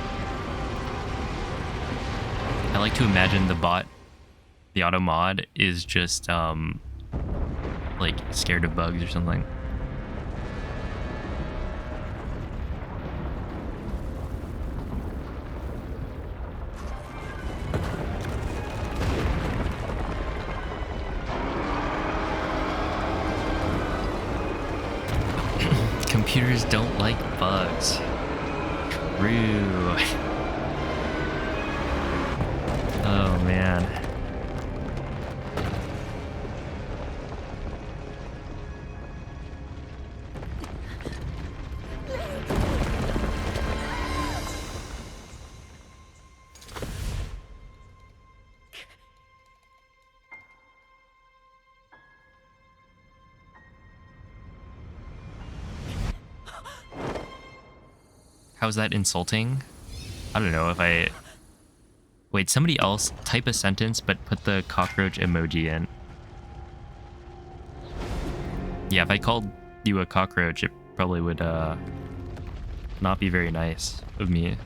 I like to imagine the bot, the auto mod, is just like scared of bugs or something. computers don't like bugs. True. Oh man. How's that insulting? I don't know if I... Wait, somebody else type a sentence but put the cockroach emoji in. Yeah, if I called you a cockroach, it probably would not be very nice of me.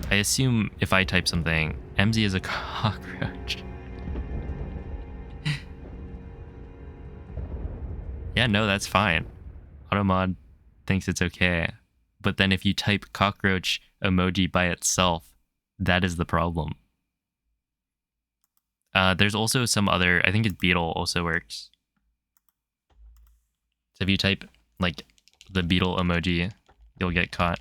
I assume if I type something, MZ is a cockroach. Yeah, no, that's fine. Automod thinks it's okay. But then if you type cockroach emoji by itself, that is the problem. There's also some other, I think it's beetle also works. So if you type like the beetle emoji, you'll get caught.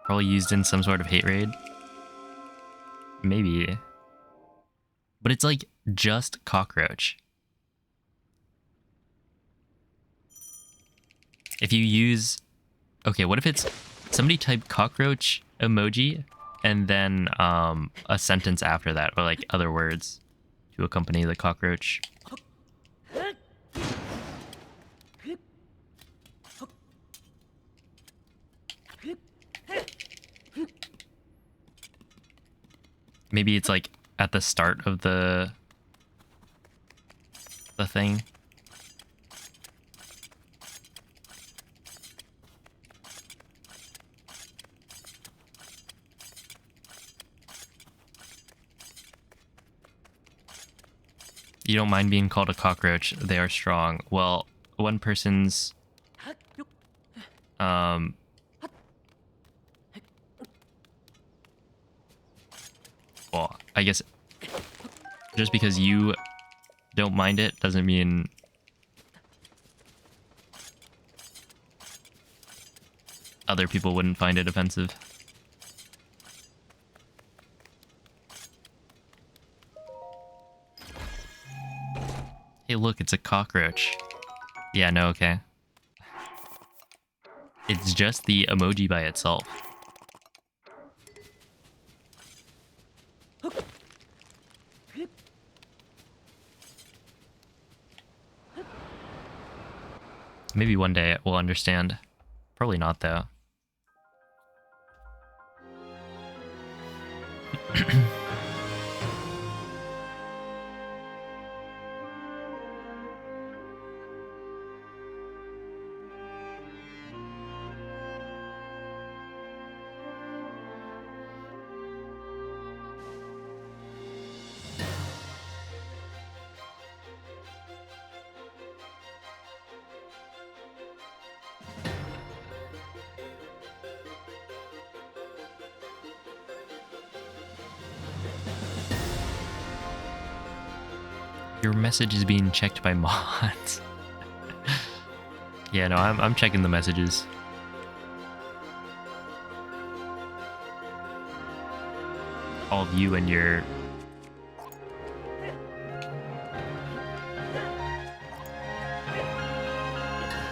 Probably used in some sort of hate raid. Maybe. But it's like just cockroach. If you use... Okay, what if it's... Somebody type cockroach emoji and then a sentence after that, or like other words to accompany the cockroach. Maybe it's like at the start of the thing. You don't mind being called a cockroach. They are strong. Well, one person's well, I guess just because you don't mind it doesn't mean other people wouldn't find it offensive. Hey, look, it's a cockroach. Yeah, no, okay. It's just the emoji by itself. Maybe one day we'll understand. Probably not, though. Your message is being checked by mods. Yeah, no, I'm checking the messages. All of you and your...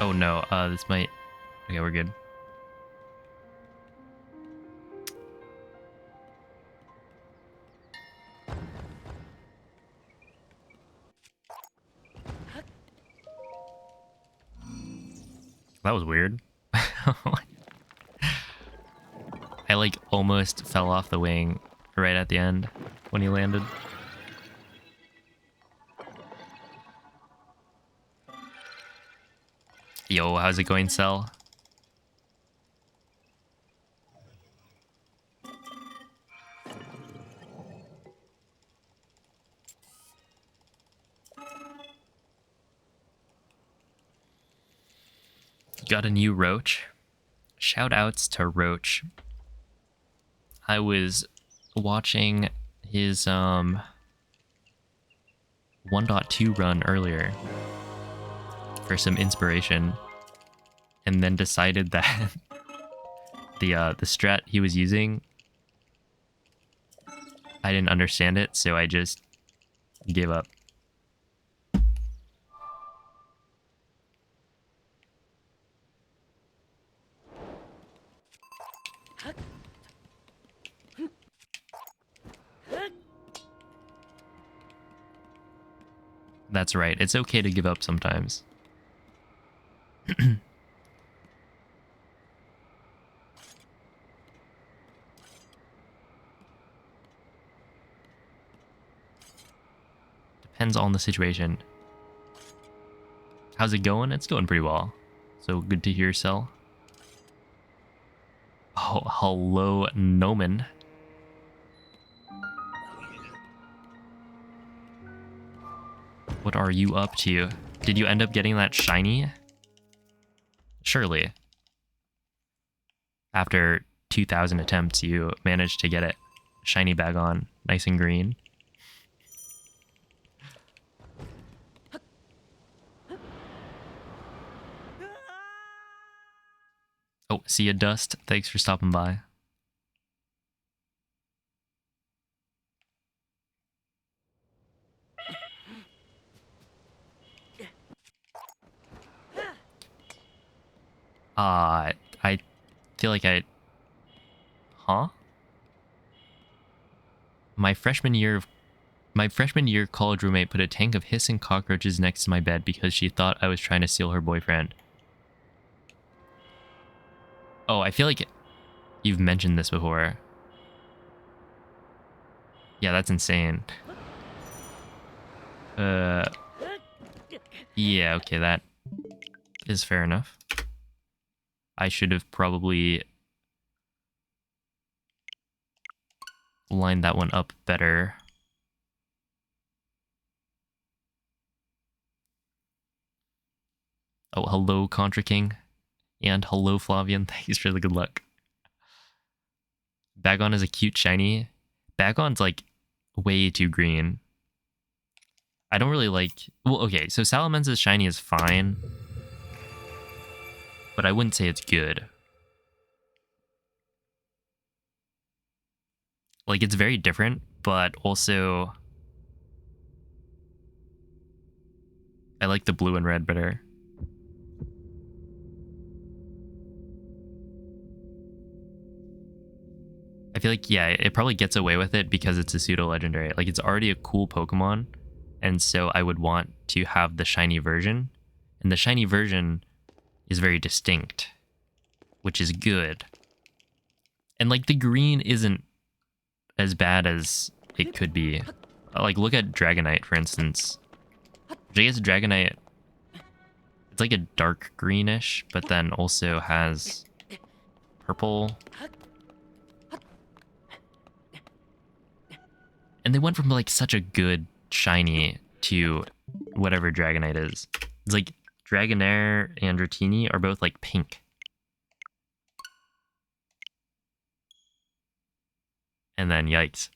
Oh no, this might... Okay, we're good. That was weird. I like almost fell off the wing right at the end when he landed. Yo, how's it going, Cell? Got a new Roach. Shout outs to Roach. I was watching his 1.2 run earlier for some inspiration, and then decided that the strat he was using, I didn't understand it, so I just gave up. That's right, it's okay to give up sometimes. Depends on the situation. How's it going? It's going pretty well. So good to hear, Cell. Oh, hello, Noman. What are you up to? Did you end up getting that shiny? Surely. After 2,000 attempts, you managed to get it. Shiny bag on, nice and green. Oh, see ya, Dust. Thanks for stopping by. I feel like Huh? My freshman year college roommate put a tank of hissing cockroaches next to my bed because she thought I was trying to steal her boyfriend. Oh, I feel like you've mentioned this before. Yeah, that's insane. Yeah, okay, that is fair enough. I should have probably lined that one up better. Oh, hello, Contra King. And hello, Flavian. Thanks for the good luck. Bagon is a cute shiny. Bagon's like way too green. I don't really like... Well, okay, so Salamence's shiny is fine, but I wouldn't say it's good. Like, it's very different, but also... I like the blue and red better. I feel like, yeah, it probably gets away with it because it's a pseudo-legendary. Like, it's already a cool Pokemon, and so I would want to have the shiny version. And the shiny version is very distinct, which is good. And, like, the green isn't as bad as it could be. Like, look at Dragonite, for instance. Which I guess Dragonite, it's like a dark greenish, but then also has purple. And they went from like such a good shiny to whatever Dragonite is. It's like Dragonair and Dratini are both like pink. And then yikes.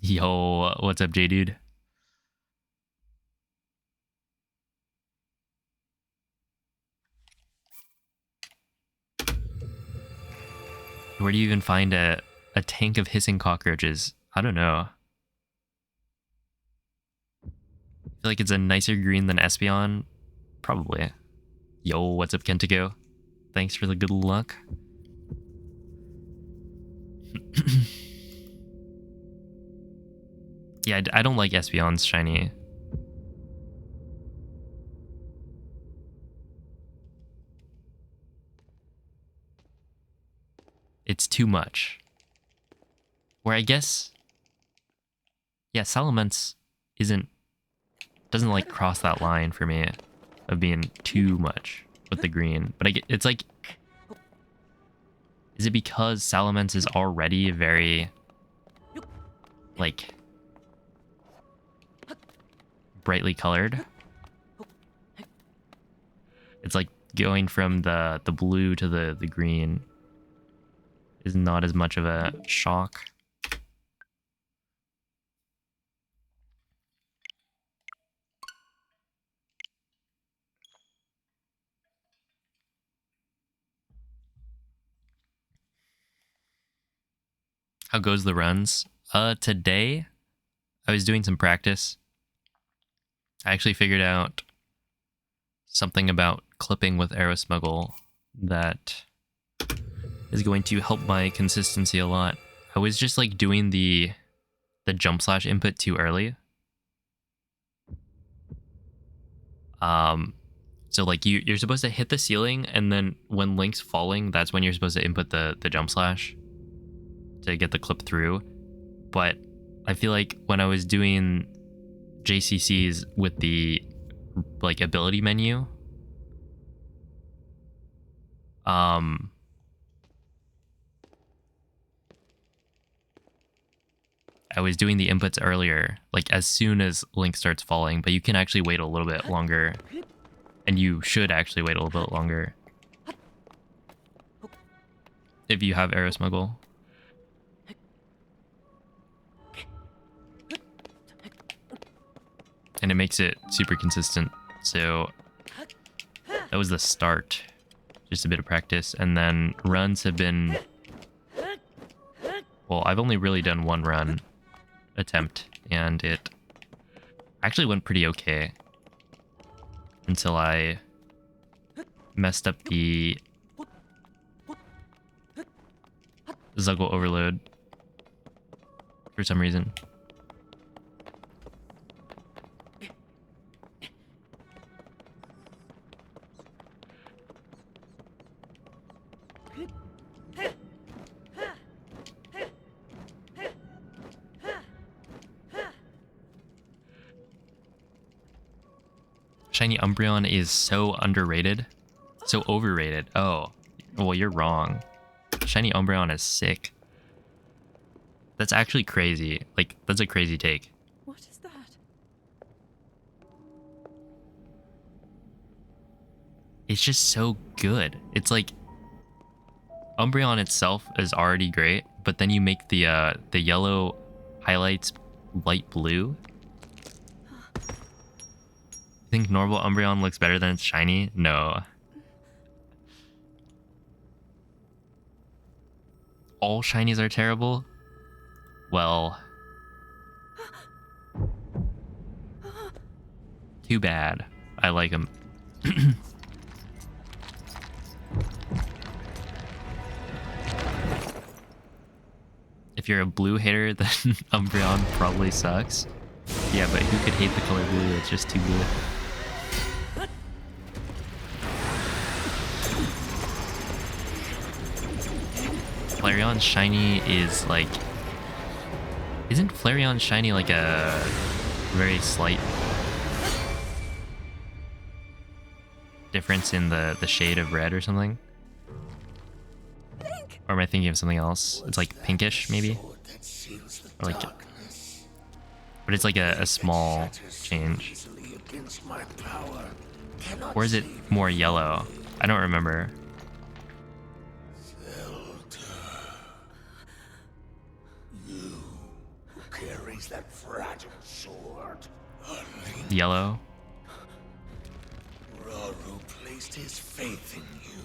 Yo, what's up, J-Dude? Where do you even find a tank of hissing cockroaches? I don't know. I feel like it's a nicer green than Espeon. Probably. Yo, what's up, Kentigo? Thanks for the good luck. Yeah, I don't like Espeon's shiny. It's too much. Where I guess... Yeah, Salamence doesn't like cross that line for me of being too much with the green. But it's like... Is it because Salamence is already very... like... brightly colored. It's like going from the blue to the green is not as much of a shock. How goes the runs? Today I was doing some practice. I actually figured out something about clipping with Aerosmuggle that is going to help my consistency a lot. I was just like doing the jump slash input too early. So like you're supposed to hit the ceiling, and then when Link's falling, that's when you're supposed to input the jump slash to get the clip through. But I feel like when I was doing JCCs with the like ability menu, I was doing the inputs earlier, like as soon as Link starts falling, but you can actually wait a little bit longer, and you should actually wait a little bit longer if you have Aerosmuggle. And it makes it super consistent. So that was the start, just a bit of practice, and then runs have been, well, I've only really done one run attempt, and it actually went pretty okay until I messed up the Zuggle overload for some reason. Shiny Umbreon is so underrated. So overrated. Oh, well, you're wrong. Shiny Umbreon is sick. That's actually crazy. Like, that's a crazy take. What is that? It's just so good. It's like Umbreon itself is already great, but then you make the yellow highlights light blue. Think normal Umbreon looks better than its shiny? No. All shinies are terrible? Well, too bad. I like them. If you're a blue hater, then Umbreon probably sucks. Yeah, but who could hate the color blue? It's just too blue. Flareon's shiny is like... Isn't Flareon shiny like a very slight difference in the shade of red or something? Or am I thinking of something else? It's like pinkish, maybe? Or like... But it's like a small change. Or is it more yellow? I don't remember. That fragile sword. Yellow. Rauru placed his faith in you.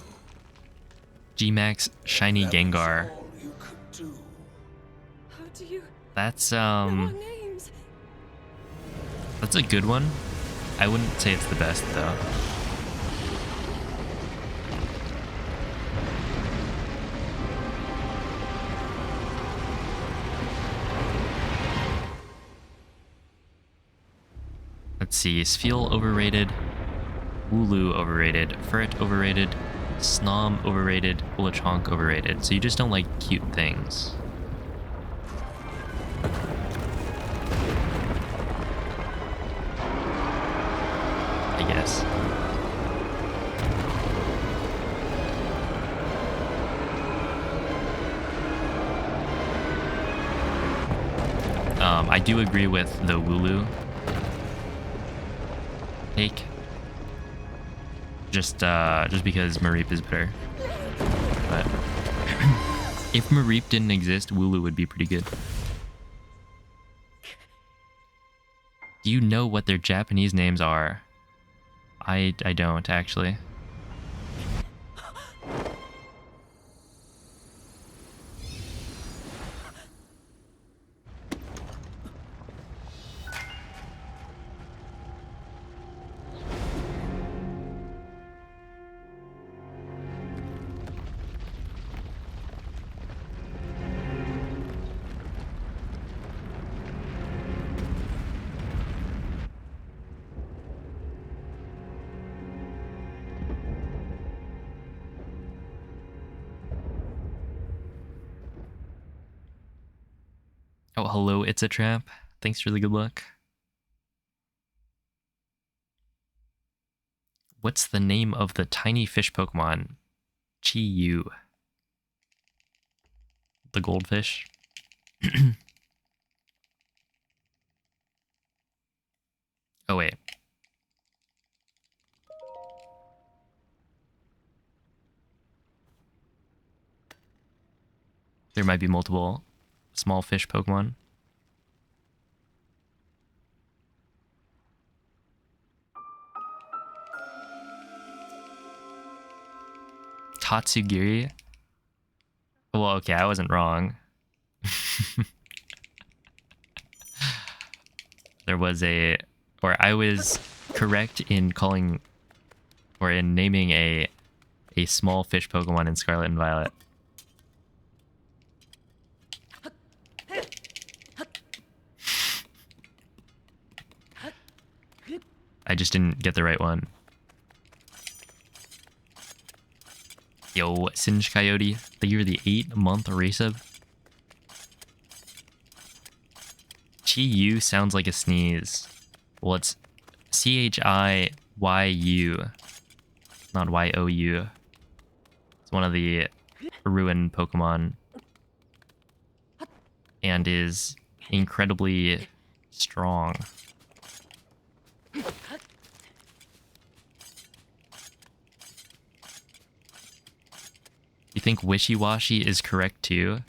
G-Max shiny Gengar. All you could do. How do you That's know our names? that's a good one. I wouldn't say it's the best though. Let's see, Spheal overrated, Wooloo overrated, Furret overrated, Snom overrated, Bulachonk overrated. So you just don't like cute things. I guess. I do agree with the Wooloo. take. Just because Mareep is better. But if Mareep didn't exist, Wooloo would be pretty good. Do you know what their Japanese names are? I don't, actually. Oh, hello, it's a trap. Thanks for the good luck. What's the name of the tiny fish Pokemon? Chi-Yu. The goldfish. Oh, wait. There might be multiple small fish Pokemon. Tatsugiri? Well, okay, I wasn't wrong. There was I was correct in calling, or in naming a small fish Pokemon in Scarlet and Violet. I just didn't get the right one. Yo, Singe Coyote, thank you for the 8-month resub. Chi-Yu sounds like a sneeze. Well, it's C-H-I-Y-U, not Y-O-U. It's one of the ruined Pokemon and is incredibly strong. You think Wishy-Washy is correct too?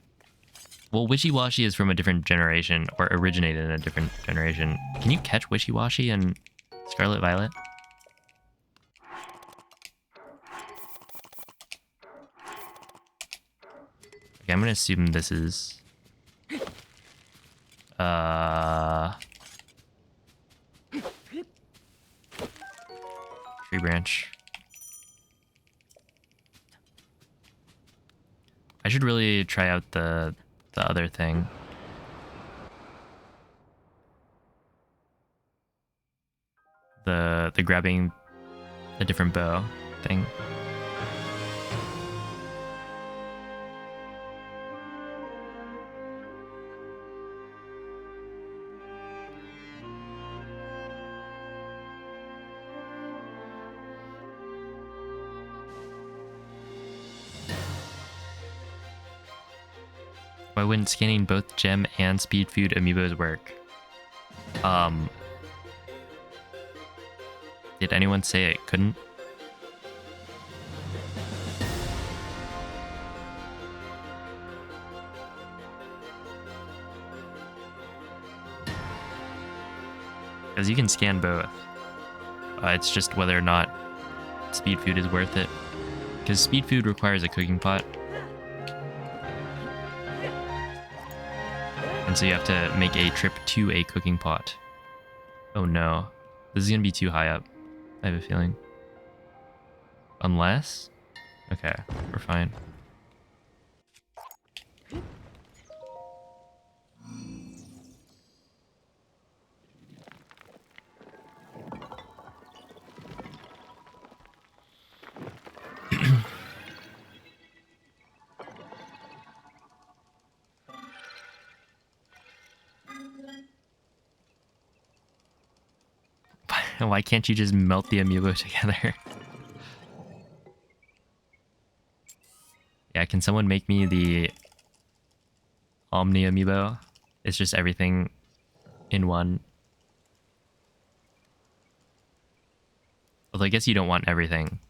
Well, Wishy-Washy is from a different generation, or originated in a different generation. Can you catch Wishy-Washy in Scarlet Violet? Okay, I'm gonna assume this is... Tree branch. I should really try out the other thing. The grabbing a different bow thing. Why wouldn't scanning both gem and speed food amiibos work? Did anyone say it couldn't? Because you can scan both. It's just whether or not speed food is worth it. Because speed food requires a cooking pot. And so you have to make a trip to a cooking pot. Oh no. This is going to be too high up. I have a feeling. Unless? Okay, we're fine. Why can't you just melt the amiibo together? Yeah, can someone make me the Omni amiibo? It's just everything in one. Although I guess you don't want everything.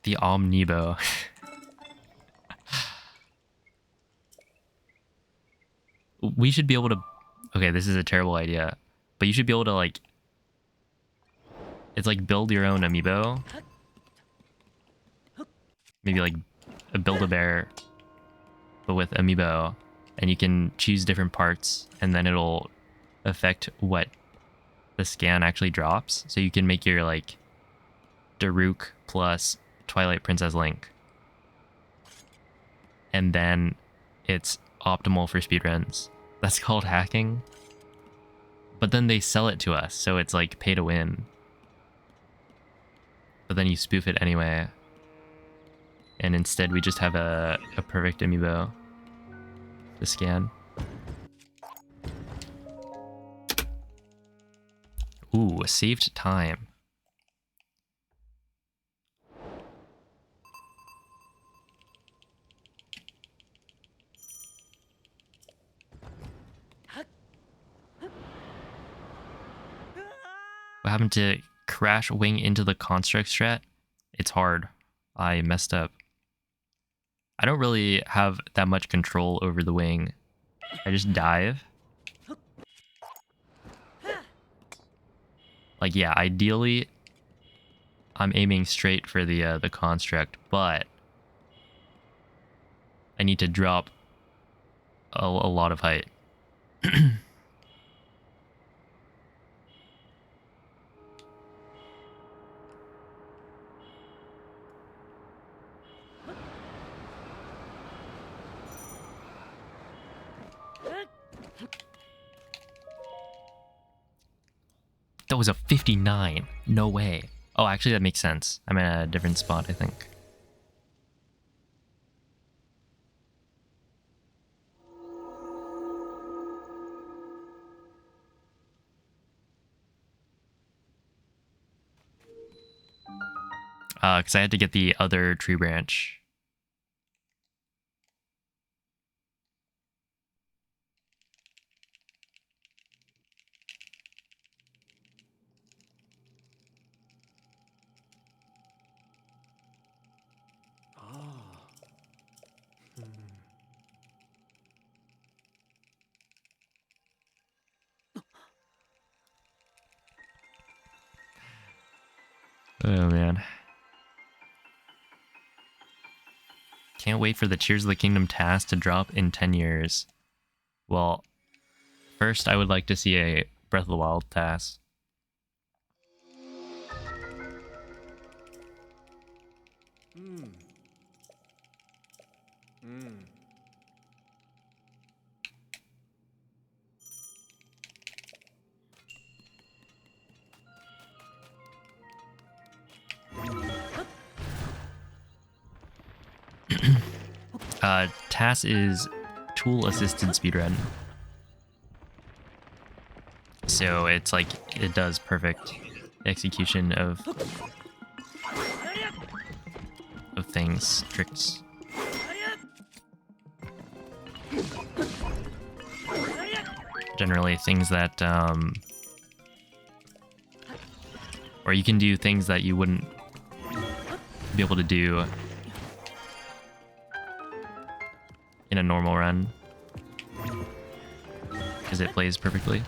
The Amiibo. We should be able to... Okay, this is a terrible idea. But you should be able to, like... It's like build your own Amiibo. Maybe like a Build-A-Bear, but with Amiibo. And you can choose different parts, and then it'll affect what the scan actually drops. So you can make your, like, Daruk plus Twilight Princess Link. And then it's optimal for speedruns. That's called hacking. But then they sell it to us, so it's like pay to win. But then you spoof it anyway. And instead we just have a perfect Amiibo to scan. Ooh, saved time. What happened to crash wing into the construct strat? It's hard. I messed up. I don't really have that much control over the wing. I just dive. Like, yeah, ideally, I'm aiming straight for the construct, but I need to drop a lot of height. That was a 59. No way. Oh, actually, that makes sense. I'm in a different spot, I think. Because I had to get the other tree branch. Oh, man. Can't wait for the Tears of the Kingdom task to drop in 10 years. Well, first I would like to see a Breath of the Wild task. TAS is tool-assisted speedrun. So it's like, it does perfect execution of things, tricks. Generally things that, or you can do things that you wouldn't be able to do in a normal run, because it plays perfectly.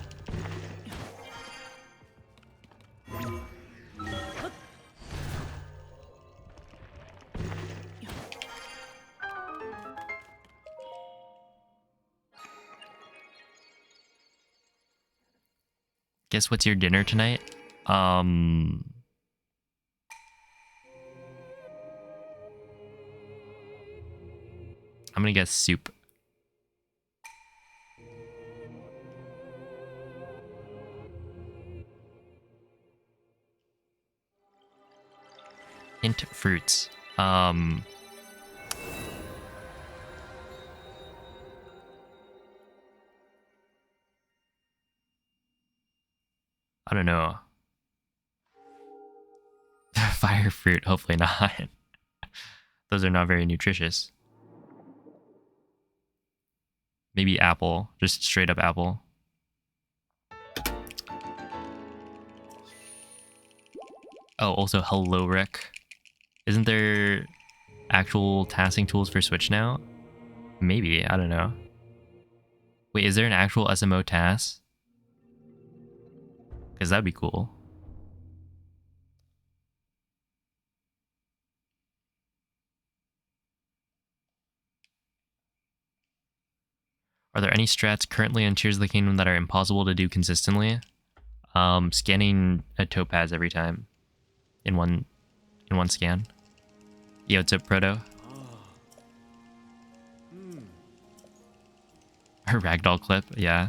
Guess what's your dinner tonight? I'm gonna guess soup. Hint fruits. I don't know. Fire fruit, hopefully not. Those are not very nutritious. Maybe apple, just straight up apple. Oh, also hello Rick. Isn't there actual tasking tools for Switch now? Maybe, I don't know. Wait, is there an actual SMO task? Because that'd be cool. Are there any strats currently on Tears of the Kingdom that are impossible to do consistently? Scanning a topaz every time in one scan. Yo, what's up, Proto? Her ragdoll clip, yeah.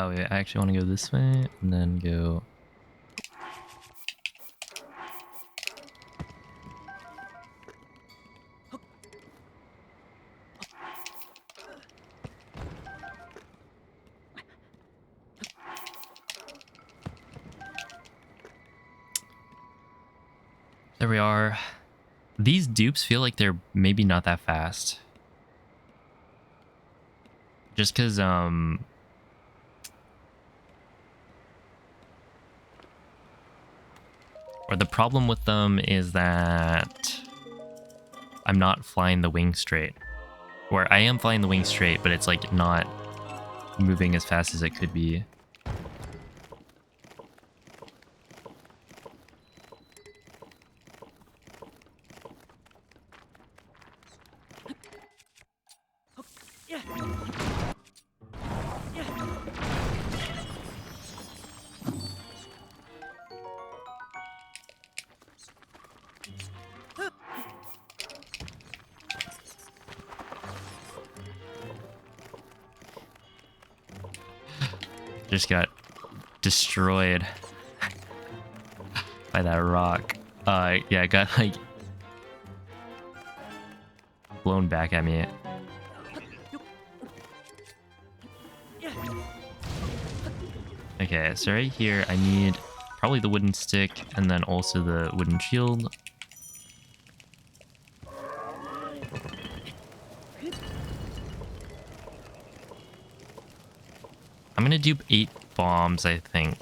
Wait, I actually want to go this way and then go. There we are. These dupes feel like they're maybe not that fast. Just because, or the problem with them is that I'm not flying the wing straight. Or I am flying the wing straight, but it's like not moving as fast as it could be. Just got destroyed by that rock. Yeah, it got like blown back at me. Okay, so right here I need probably the wooden stick and then also the wooden shield. I'm gonna dupe 8 bombs, I think.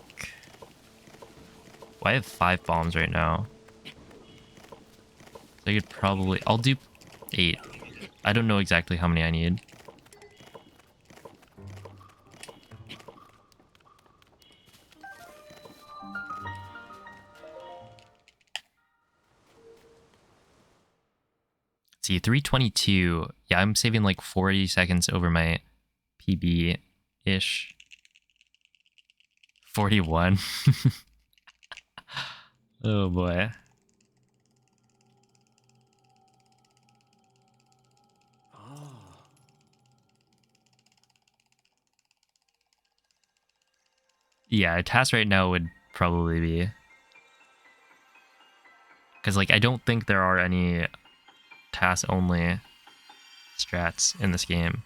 Well, I have 5 bombs right now. So I could probably... I'll dupe 8. I don't know exactly how many I need. Let's see, 322. Yeah, I'm saving like 40 seconds over my PB-ish. 41. Oh boy. Yeah, a task right now would probably be... Because, like, I don't think there are any task-only strats in this game.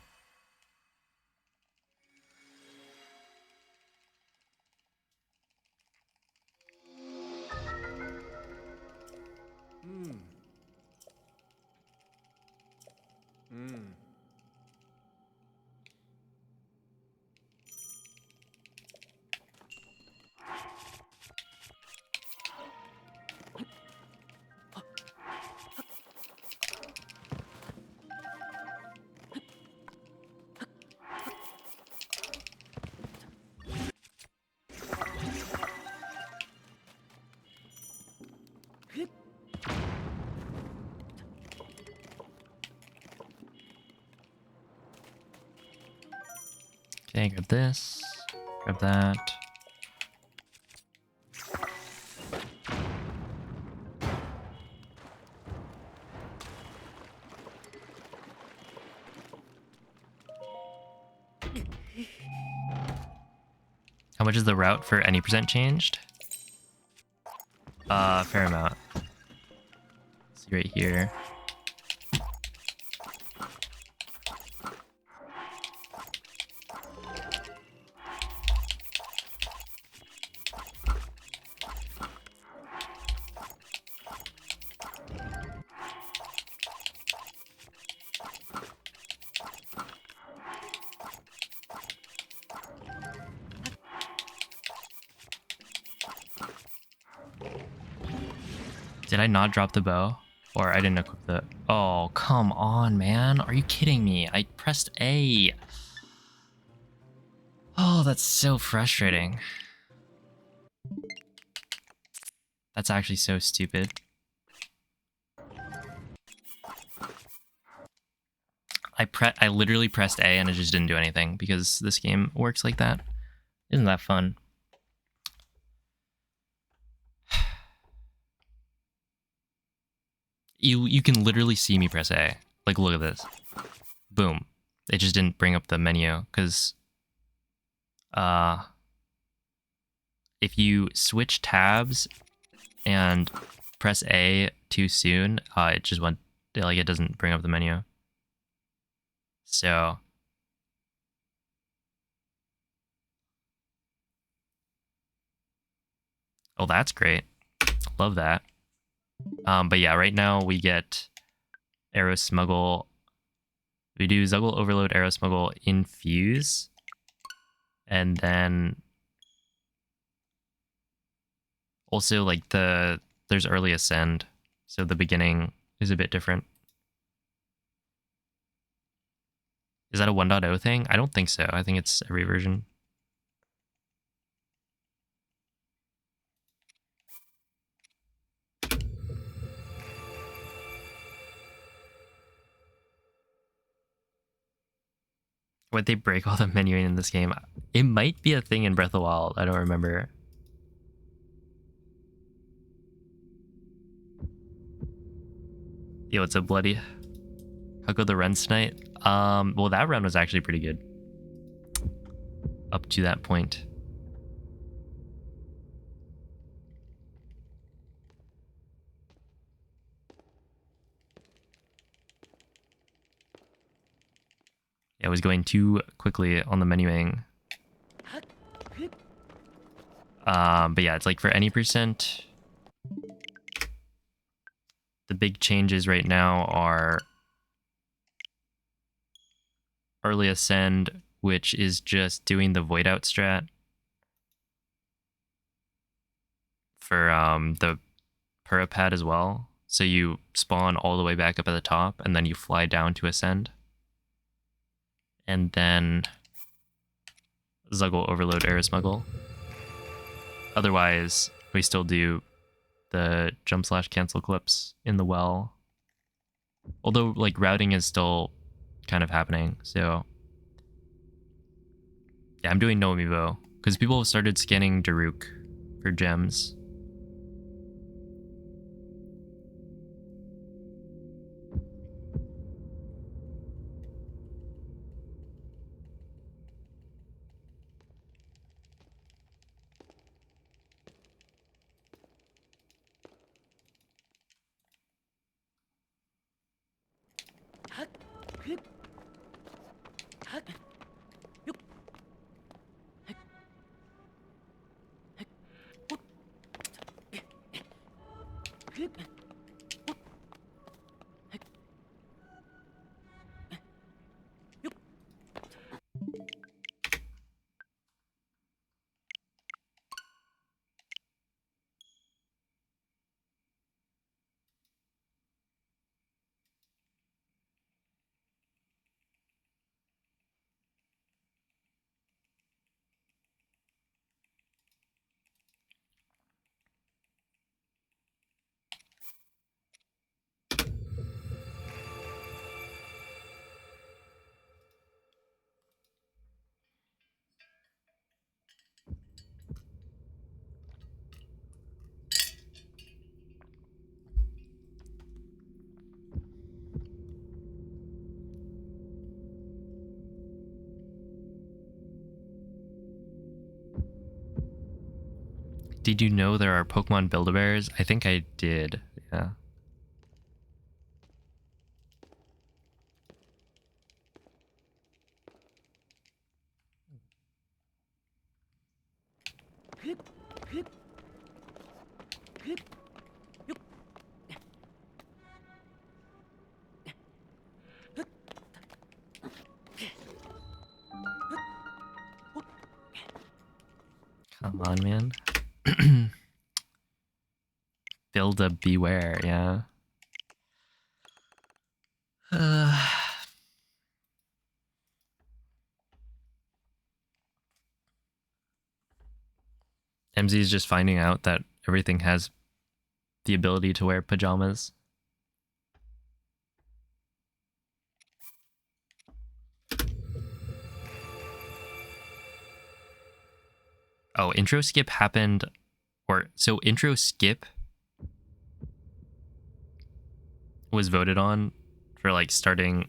Okay, grab this. Grab that. How much is the route for any percent changed? Fair amount. See right here. Did I not drop the bow? Or I didn't equip the... Oh, come on, man. Are you kidding me? I pressed A. Oh, that's so frustrating. That's actually so stupid. I literally pressed A and it just didn't do anything because this game works like that. Isn't that fun? You can literally see me press A. Like, look at this. Boom. It just didn't bring up the menu because if you switch tabs and press A too soon, it just went, like, it doesn't bring up the menu. So oh, that's great. Love that. But yeah, right now we get Arrow Smuggle. We do Zuggle Overload, Arrow Smuggle, Infuse, and then also like there's Early Ascend, so the beginning is a bit different. Is that a 1.0 thing? I don't think so. I think it's every version. Would they break all the menuing in this game? It might be a thing in Breath of the Wild. I don't remember. Yo, what's up, Bloody? How go the runs tonight? Well, that run was actually pretty good. Up to that point. Yeah, I was going too quickly on the menuing. But yeah, it's like for any percent. The big changes right now are Early Ascend, which is just doing the Void Out strat for the Purapad as well. So you spawn all the way back up at the top, and then you fly down to Ascend. And then Zuggle Overload Arrow Smuggle. Otherwise, we still do the jump slash cancel clips in the well. Although, like, routing is still kind of happening, so... Yeah, I'm doing no Amiibo, because people have started scanning Daruk for gems. Did you know there are Pokemon Build-A-Bears? I think I did. Yeah. Come on, man. Build a beware, yeah. MZ is just finding out that everything has the ability to wear pajamas. Oh, intro skip happened, so intro skip was voted on for like starting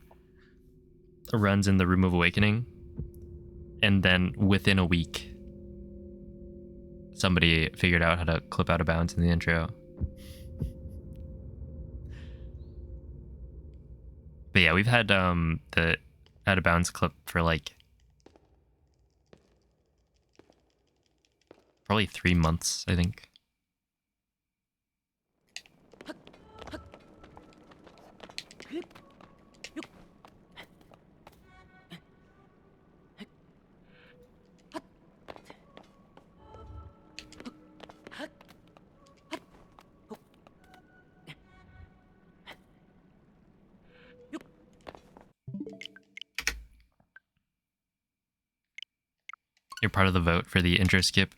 runs in the Room of Awakening, and then within a week somebody figured out how to clip out of bounds in the intro. But yeah, we've had the out of bounds clip for like probably 3 months, I think. You're part of the vote for the intro skip.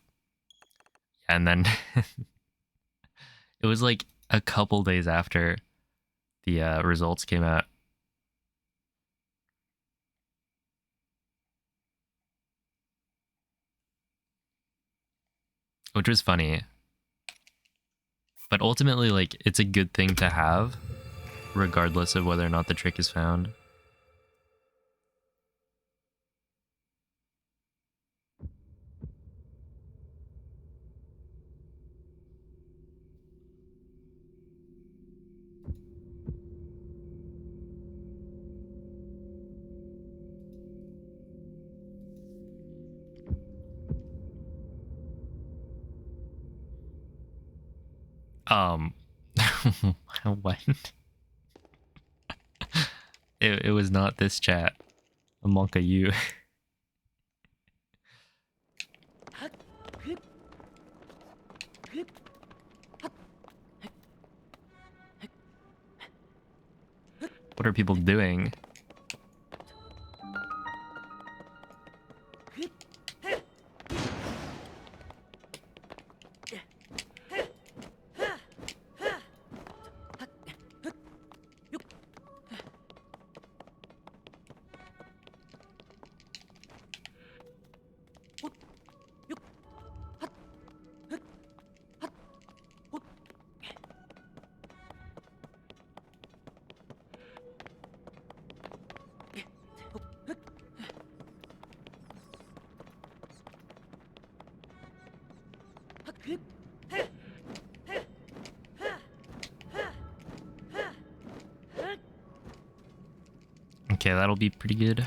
And then it was like a couple days after the results came out. Which was funny. But ultimately, like, it's a good thing to have, regardless of whether or not the trick is found. What? It was not this chat. Amonka, you. What are people doing? Okay, that'll be pretty good.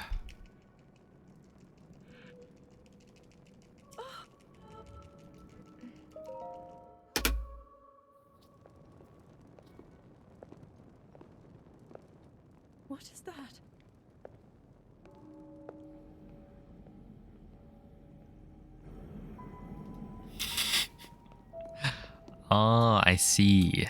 What is that? Oh, I see.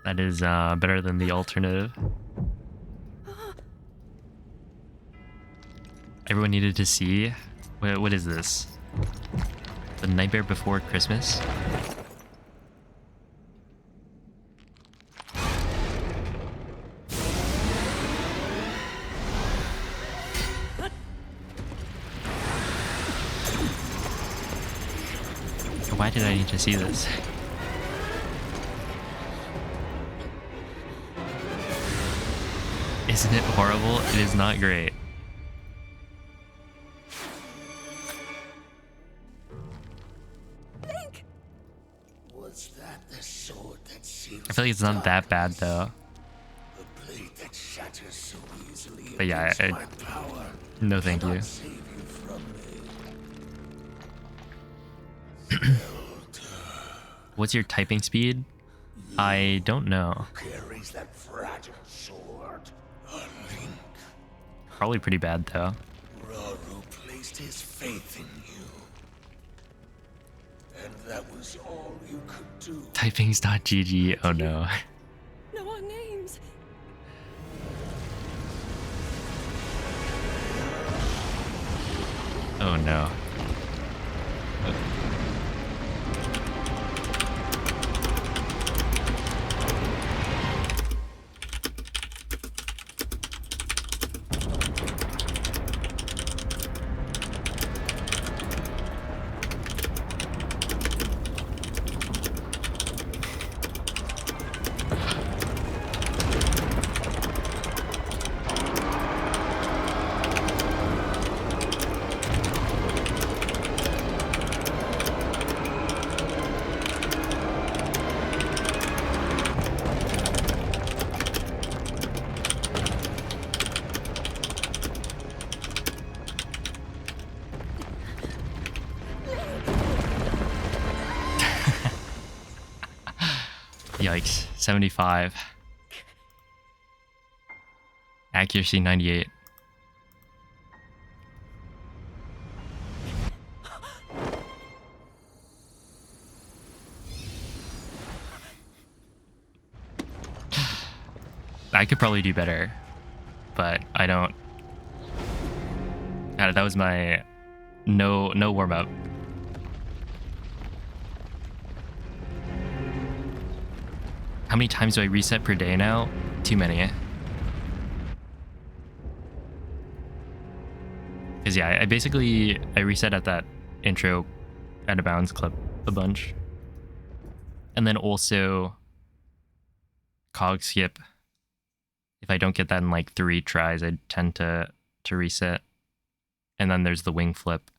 That is better than the alternative. Everyone needed to see. What is this? The Nightmare Before Christmas? Why did I need to see this? Isn't it horrible? It is not great. Link! Was that the sword that seals I feel like it's not that bad though. the blade that shatters so easily But yeah, against my power? No thank you. Cannot save you from me. What's your typing speed? I don't know. Carries that fragile sword. A Link. Probably pretty bad though. Raru placed his faith in you. And that was all you could do. Typings.gg. Oh no. Know our names. Oh no. Yikes. 75. Accuracy 98. I could probably do better, but I don't. That was my no warm up. How many times do I reset per day now? Too many. Because yeah, I reset at that intro out of bounds clip a bunch. And then also cog skip. If I don't get that in like 3 tries, I tend to reset. And then there's the wing flip.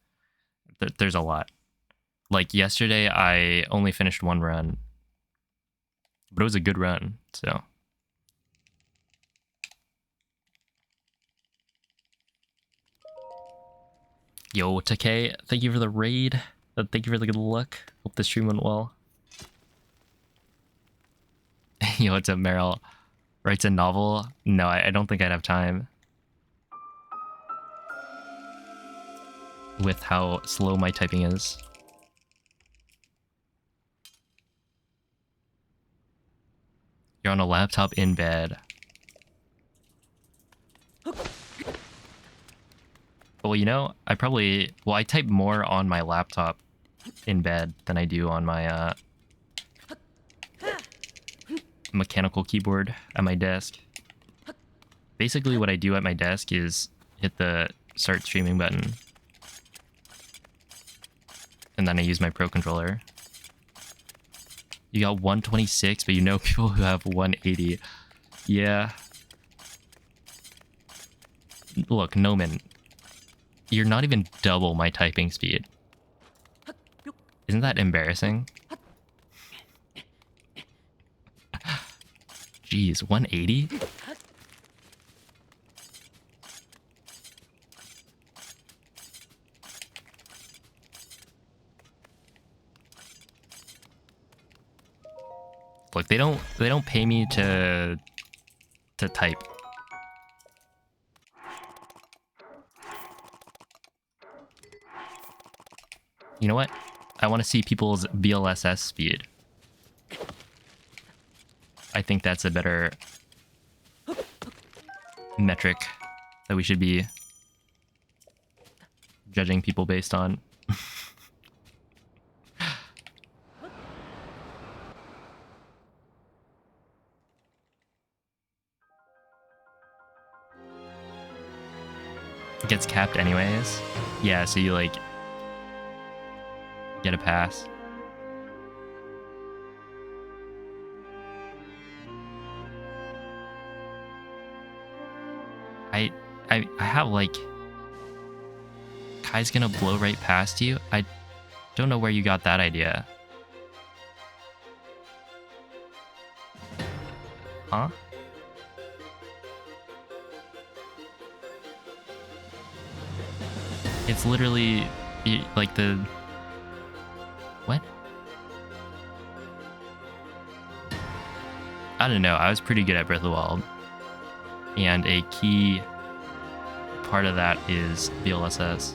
There's a lot. Like yesterday, I only finished 1 run. But it was a good run, so. Yo, Takei, thank you for the raid. Thank you for the good luck. Hope the stream went well. Yo, what's up, Meryl? Writes a novel? No, I don't think I'd have time. With how slow my typing is. You're on a laptop in bed. Well, you know, I type more on my laptop in bed than I do on my mechanical keyboard at my desk. Basically, what I do at my desk is hit the start streaming button. And then I use my Pro Controller. You got 126, but you know people who have 180. Yeah. Look, Noman, you're not even double my typing speed. Isn't that embarrassing? Jeez, 180? Look, they don't pay me to type. You know what? I want to see people's BLSS speed. I think that's a better metric that we should be judging people based on. It gets capped anyways. Yeah, so you like get a pass. I have like Kai's gonna blow right past you. I don't know where you got that idea. Huh? It's literally like the... What? I don't know. I was pretty good at Breath of the Wild. And a key part of that is BLSS.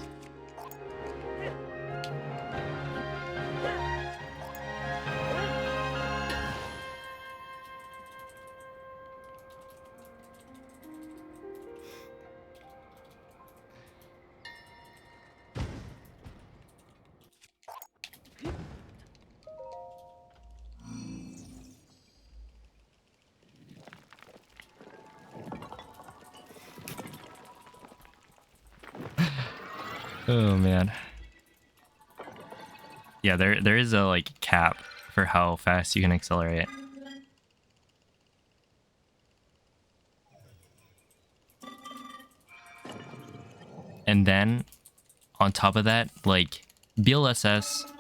Oh man. Yeah, there is a like cap for how fast you can accelerate. And then on top of that, like BLSS,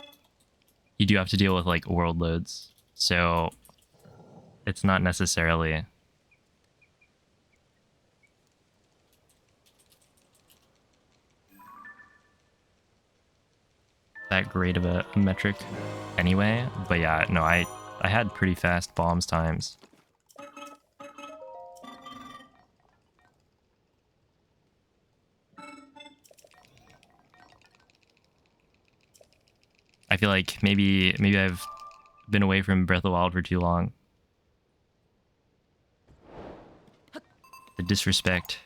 you do have to deal with like world loads. So it's not necessarily that great of a metric anyway. But yeah, no, I had pretty fast bombs times. I feel like maybe I've been away from Breath of the Wild for too long. The disrespect.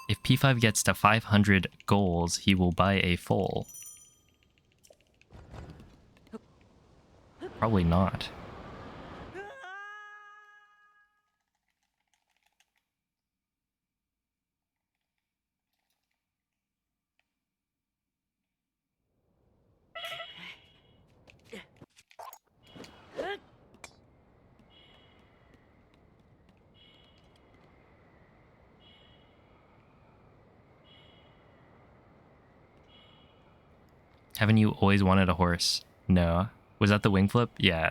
If P5 gets to 500 goals, he will buy a full. Probably not. Haven't you always wanted a horse? No. Was that the wing flip? Yeah.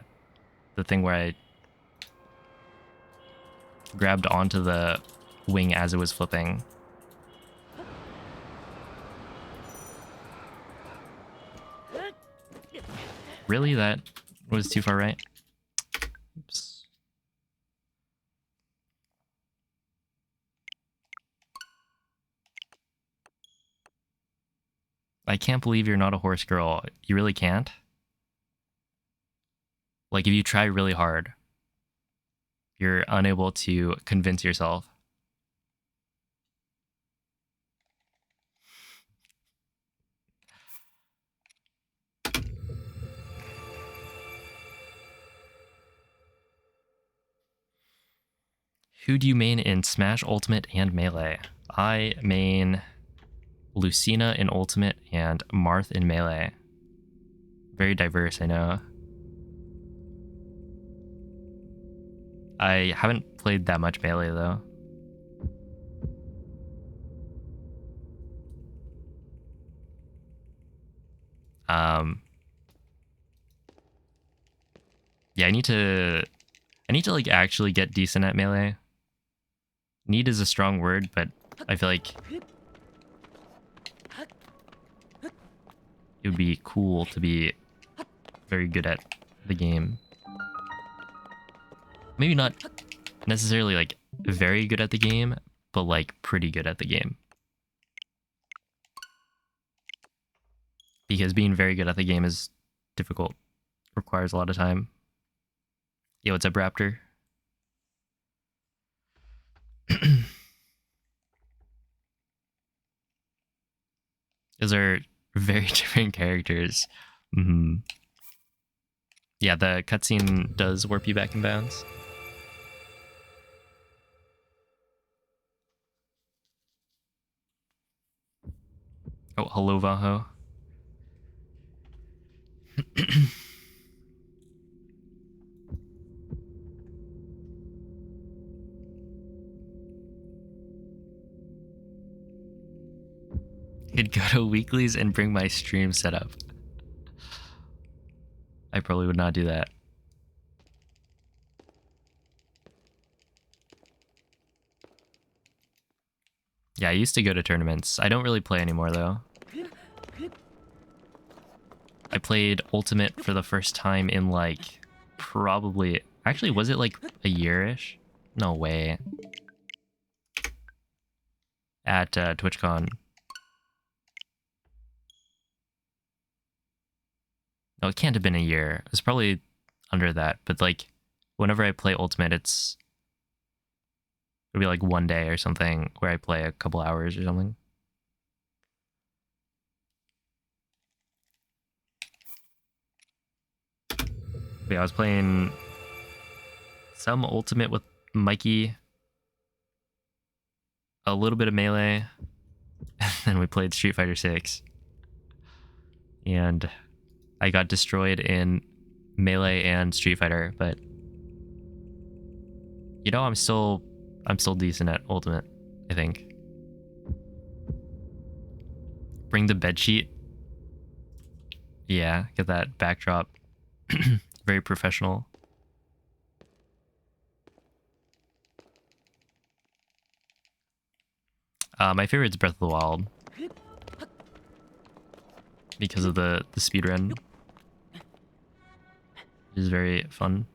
The thing where I grabbed onto the wing as it was flipping. Really? That was too far right? Oops. I can't believe you're not a horse girl. You really can't? Like, if you try really hard, you're unable to convince yourself. Who do you main in Smash Ultimate and Melee? I main Lucina in Ultimate and Marth in Melee. Very diverse, I know. I haven't played that much Melee though. Yeah, I need to like actually get decent at Melee. Need is a strong word, but I feel like it would be cool to be very good at the game. Maybe not necessarily like very good at the game, but like pretty good at the game. Because being very good at the game is difficult, requires a lot of time. Yo, what's up, Raptor? Those are very different characters. Yeah, the cutscene does warp you back in bounds. Oh, hello, Vaho. Could go to weeklies and bring my stream setup. I probably would not do that. Yeah, I used to go to tournaments. I don't really play anymore, though. I played Ultimate for the first time in, like, probably... Actually, was it, like, a year-ish? No way. At TwitchCon. No, it can't have been a year. It was probably under that. But, like, whenever I play Ultimate, it'll be like one day or something where I play a couple hours or something. But yeah, I was playing some Ultimate with Mikey, a little bit of Melee, and then we played Street Fighter 6. And I got destroyed in Melee and Street Fighter, but you know, I'm still decent at Ultimate, I think. Bring the bedsheet. Yeah, get that backdrop. Very professional. My favorite is Breath of the Wild because of the speedrun. It is very fun.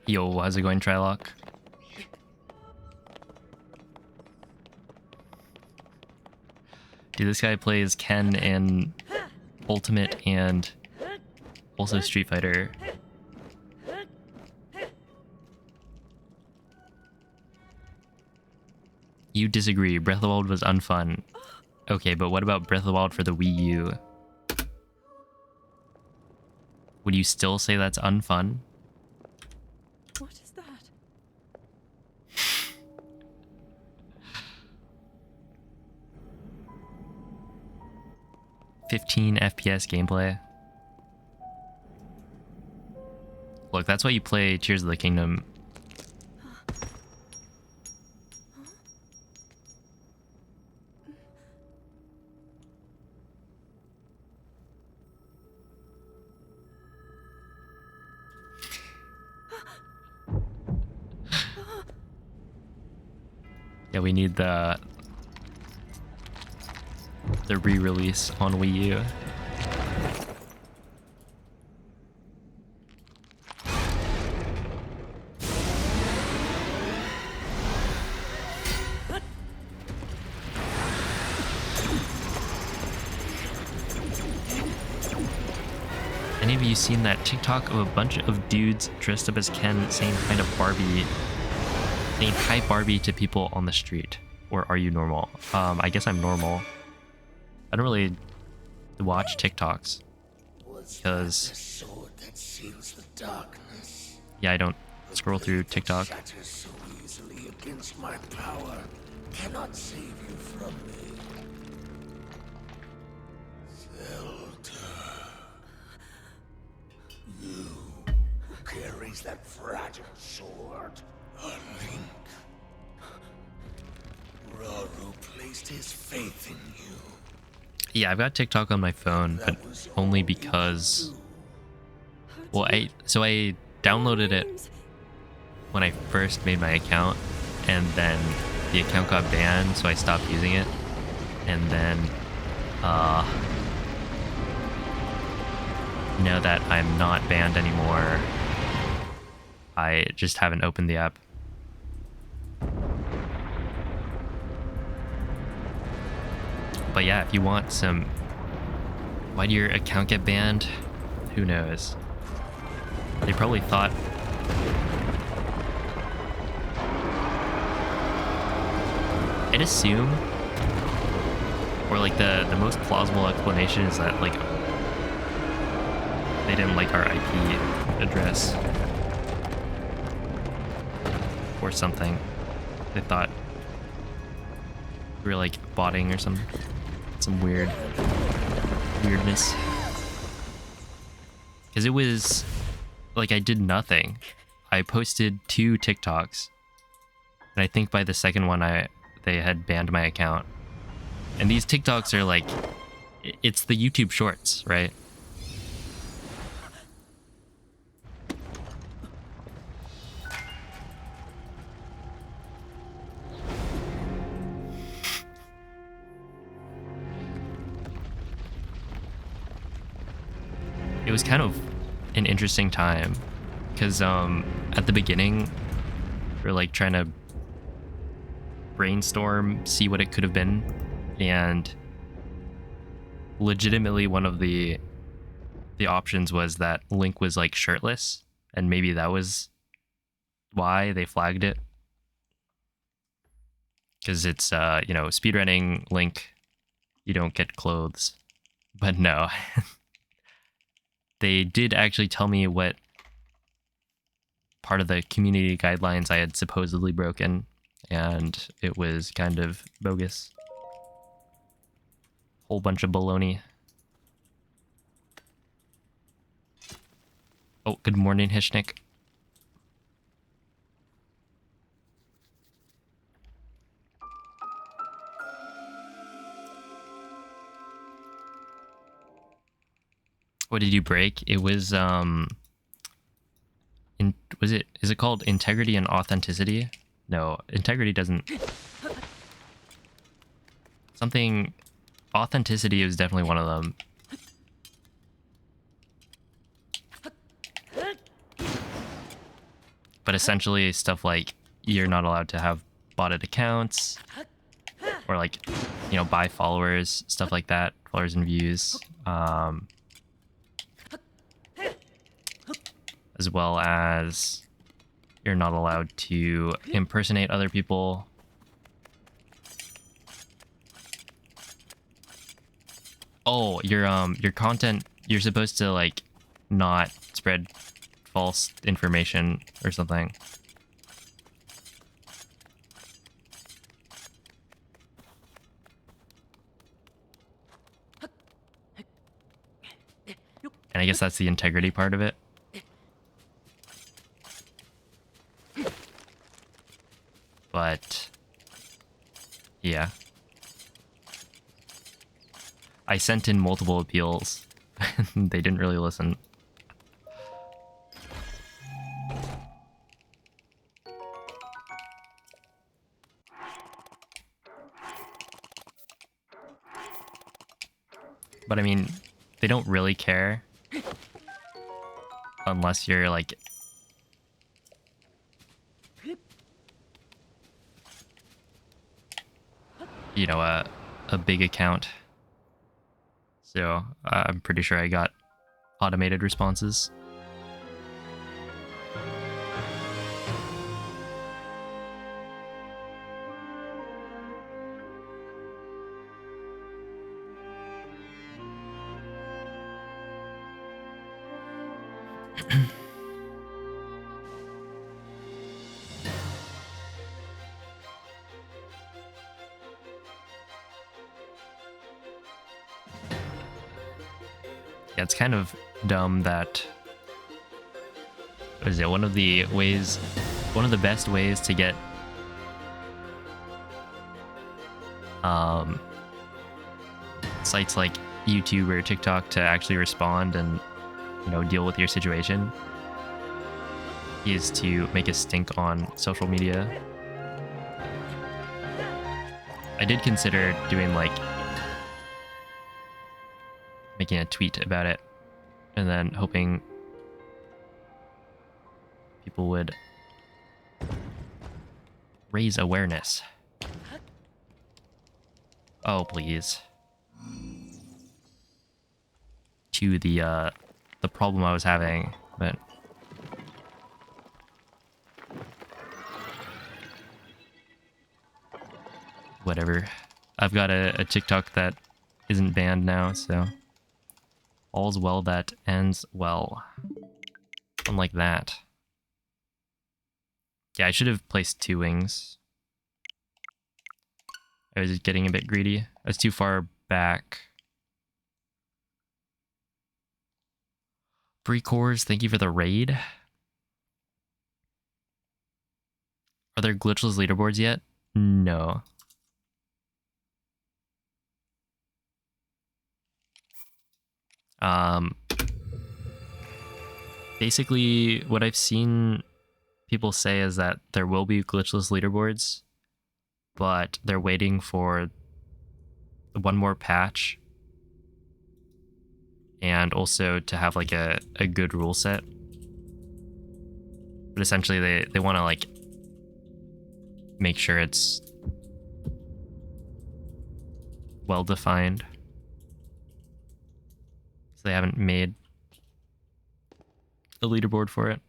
Yo, how's it going, Trilock? Dude, this guy plays Ken in Ultimate and also Street Fighter. You disagree. Breath of the Wild was unfun. Okay, but what about Breath of the Wild for the Wii U? Would you still say that's unfun? What is that? 15 FPS gameplay. Look, that's why you play Tears of the Kingdom. Yeah, we need the re-release on Wii U. Any of you seen that TikTok of a bunch of dudes dressed up as Ken saying hi to Barbie? Saying hi Barbie to people on the street? Or are you normal? I guess I'm normal. I don't really watch TikToks because yeah, I don't scroll through TikTok. Shatters so easily against my power cannot save you from me. Zelda, you who carries that fragile sword, unlink Raru placed his faith in you. Yeah, I've got TikTok on my phone, but That was only all because, you well, I downloaded it when I first made my account, and then the account got banned, so I stopped using it. And then, now that I'm not banned anymore, I just haven't opened the app. But yeah, if you want some... Why did your account get banned? Who knows? They probably thought... I'd assume... Or like the most plausible explanation is that like... They didn't like our IP address. Or something. They thought we were like botting or some weirdness. Because it was like I did nothing. I posted 2 TikToks, and I think by the second one they had banned my account. And these TikToks are like, it's the YouTube Shorts, right? It was kind of an interesting time because at the beginning we were like trying to brainstorm, see what it could have been, and legitimately one of the options was that Link was like shirtless, and maybe that was why they flagged it, because it's you know, speedrunning Link, you don't get clothes. But no. They did actually tell me what part of the community guidelines I had supposedly broken, and it was kind of bogus. Whole bunch of baloney. Oh, good morning, Hishnik. What did you break? It was is it called integrity and authenticity? No, integrity doesn't. Something, authenticity is definitely one of them. But essentially stuff like you're not allowed to have botted accounts, or like, you know, buy followers, stuff like that, followers and views. As well as you're not allowed to impersonate other people. Oh, your content, you're supposed to like not spread false information or something. And I guess that's the integrity part of it. But yeah, I sent in multiple appeals and they didn't really listen. But I mean, they don't really care unless you're like, you know, a big account. So I'm pretty sure I got automated responses. Yeah, it's kind of dumb that, what is it, one of the best ways to get um, sites like YouTube or TikTok to actually respond and, you know, deal with your situation is to make a stink on social media. I did consider doing like making a tweet about it and then hoping people would raise awareness. Oh, please. To the problem I was having, but whatever. I've got a TikTok that isn't banned now, so all's well that ends well. Unlike that. Yeah, I should have placed 2 wings. I was just getting a bit greedy. I was too far back. 3 cores, thank you for the raid. Are there glitchless leaderboards yet? No. Basically, what I've seen people say is that there will be glitchless leaderboards, but they're waiting for one more patch and also to have like a good rule set. But essentially they want to like make sure it's well defined. So they haven't made a leaderboard for it.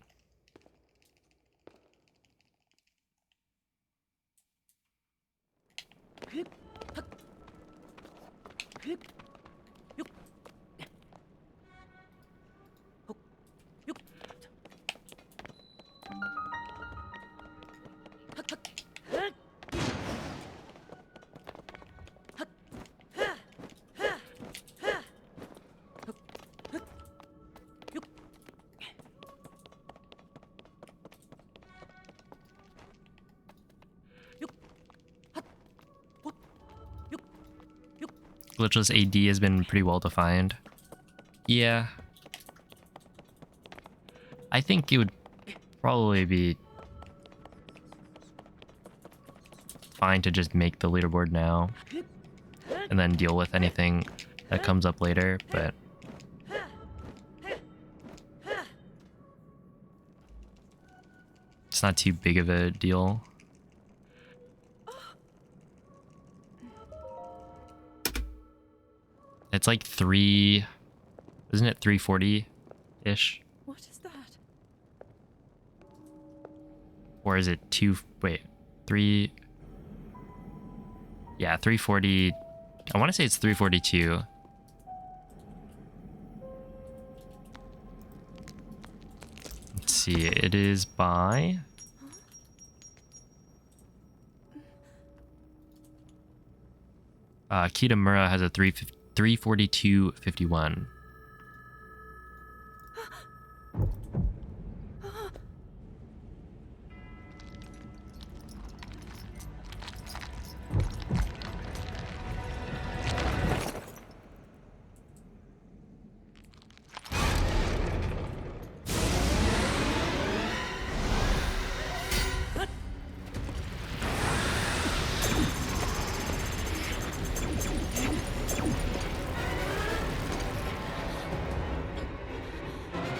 Glitchless AD has been pretty well defined. Yeah. I think it would probably be fine to just make the leaderboard now and then deal with anything that comes up later, but it's not too big of a deal. It's like 3, isn't it 340-ish? What is that? Or is it 3, yeah, 340, I want to say it's 342. Let's see, it is by... Kitamura has a 342.51.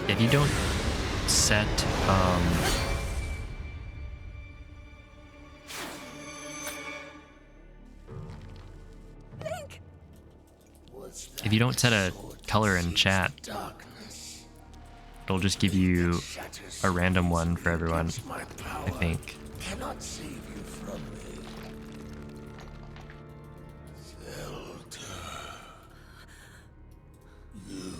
If you don't set if you don't set a color in chat, it'll just give you a random one for everyone, I think. Cannot save you from me. Zelda. You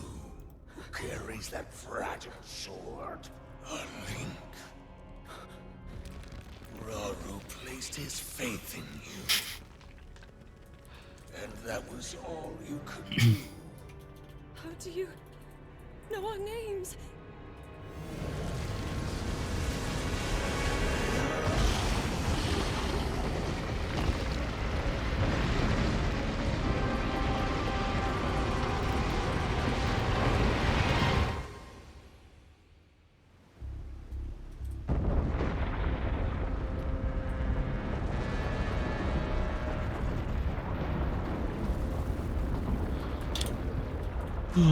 who carries that fragile sword. A link. Raru placed his faith in you. And that was all you could do. How do you know our names? Okay,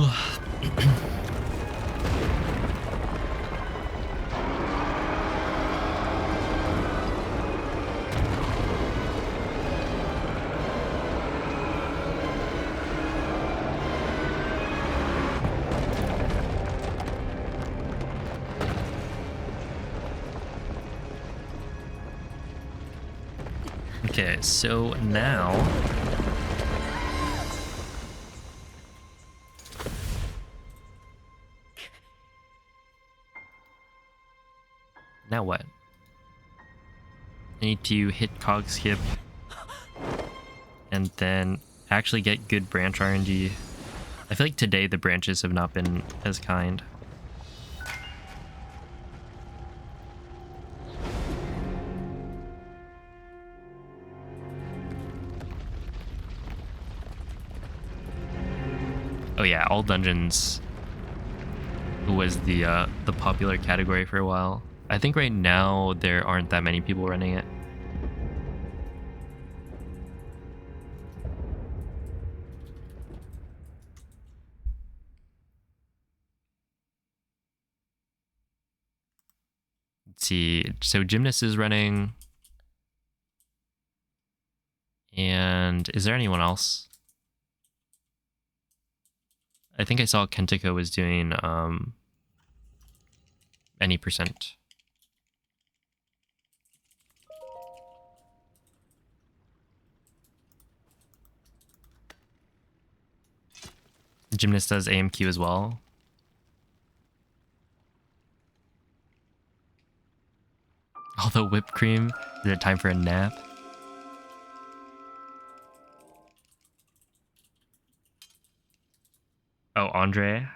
so now what? I need to hit cog skip and then actually get good branch RNG. I feel like today the branches have not been as kind. Oh yeah, all dungeons was the popular category for a while. I think right now there aren't that many people running it. Let's see. So Gymnast is running. And is there anyone else? I think I saw Kentiko was doing any percent. Gymnast does AMQ as well. Although whipped cream, is it time for a nap? Oh, Andre?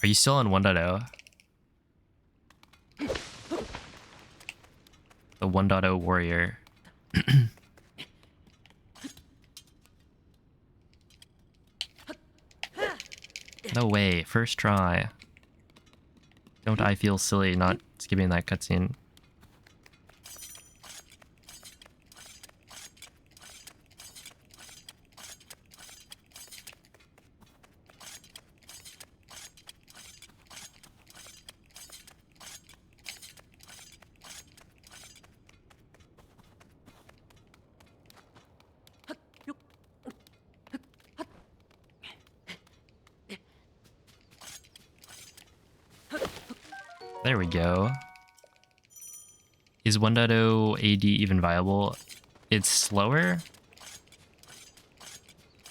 Are you still on 1.0? The 1.0 warrior. No way, first try. Don't I feel silly not skipping that cutscene? There we go. Is 1.0 AD even viable? It's slower,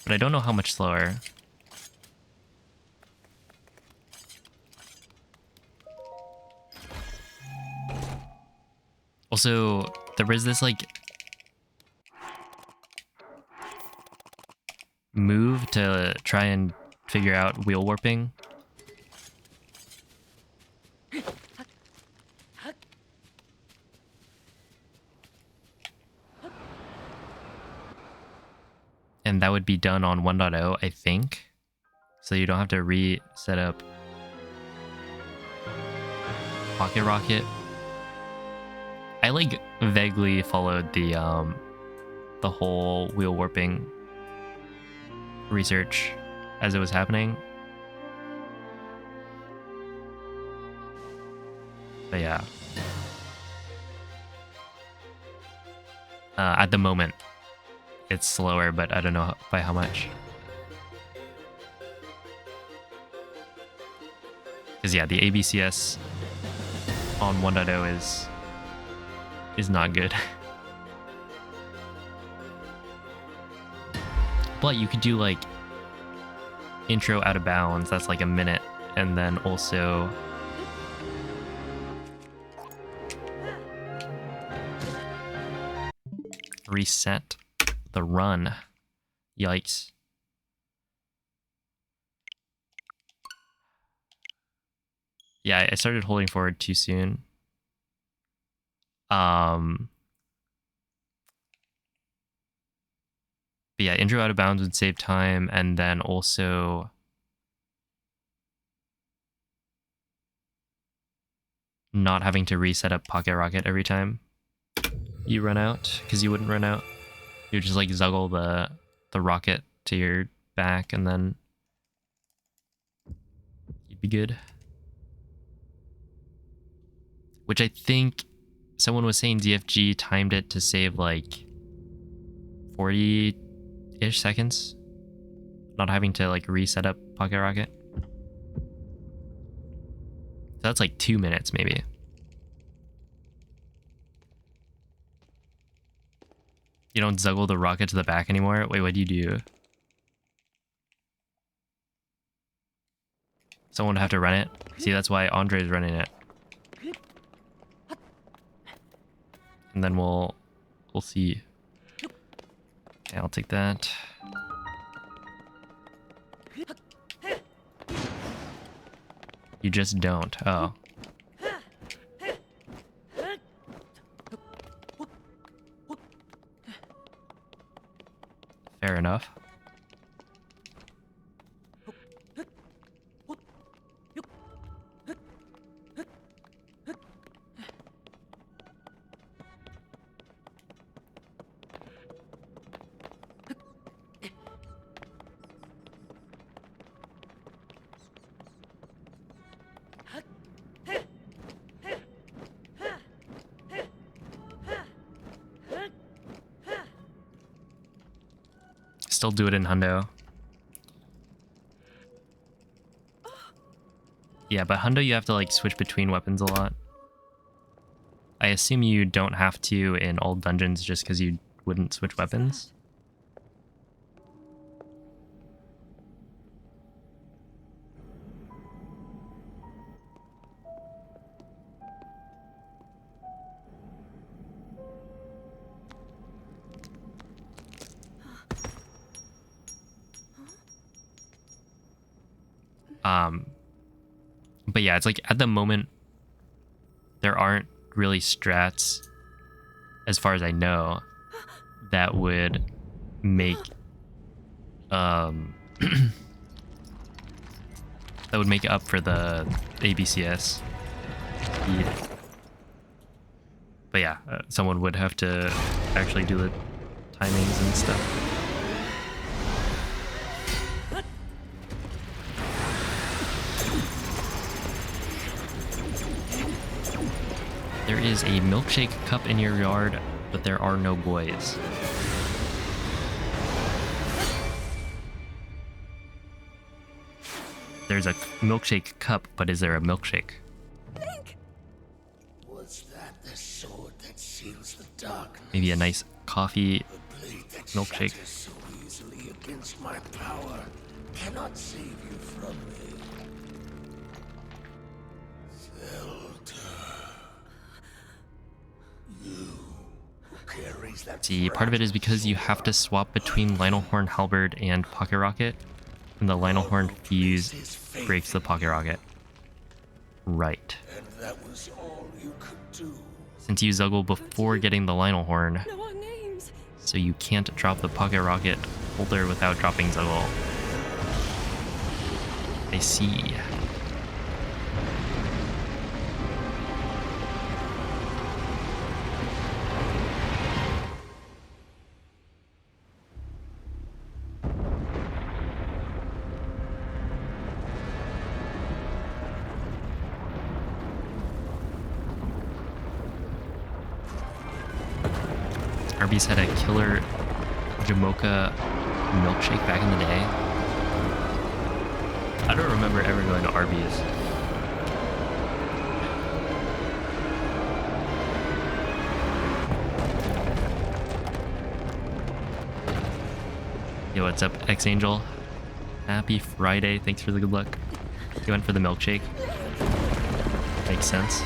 but I don't know how much slower. Also, there was this like move to try and figure out wheel warping. And that would be done on 1.0, I think. So you don't have to reset up Pocket Rocket. I like vaguely followed the whole wheel warping research as it was happening. But yeah. At the moment, it's slower, but I don't know by how much. Because yeah, the ABCS on 1.0 is not good. But you could do like intro out of bounds, that's like a minute, and then also reset the run. Yikes. Yeah, I started holding forward too soon. But yeah, intro out of bounds would save time, and then also not having to reset up Pocket Rocket every time you run out, because you wouldn't run out. You would just like zuggle the rocket to your back and then You'd be good. Which I think someone was saying DFG timed it to save like 40-ish seconds. Not having to like reset up Pocket Rocket. So that's like 2 minutes maybe. You don't juggle the rocket to the back anymore? Wait, what do you do? Someone would have to run it? See, that's why Andre's running it. And then we'll see. Okay, I'll take that. You just don't. Oh. Fair enough. Still do it in Hundo. Yeah, but Hundo you have to like switch between weapons a lot. I assume you don't have to in all dungeons just because you wouldn't switch weapons. But yeah, it's like at the moment there aren't really strats, as far as I know, that would make that would make up for the ABCS speed. But yeah, someone would have to actually do the timings and stuff. There is a milkshake cup in your yard, but there are no boys. There's a milkshake cup, but is there a milkshake? Was that the sword that seals the darkness? Maybe a nice coffee The blade that milkshake. shatters so easily against my power cannot save you from me. See, part of it is because you have to swap between Lionel Horn Halberd and Pocket Rocket, and the Lionel Horn fuse breaks the Pocket Rocket. Right. And that was all you could do. Since you juggle before getting the Lionel Horn, Know our names. so you can't drop the Pocket Rocket holder without dropping Zuggle. I see. Arby's had a killer Jamocha milkshake back in the day. I don't remember ever going to Arby's. Yo, what's up, X-Angel? Happy Friday. Thanks for the good luck. You went for the milkshake. Makes sense.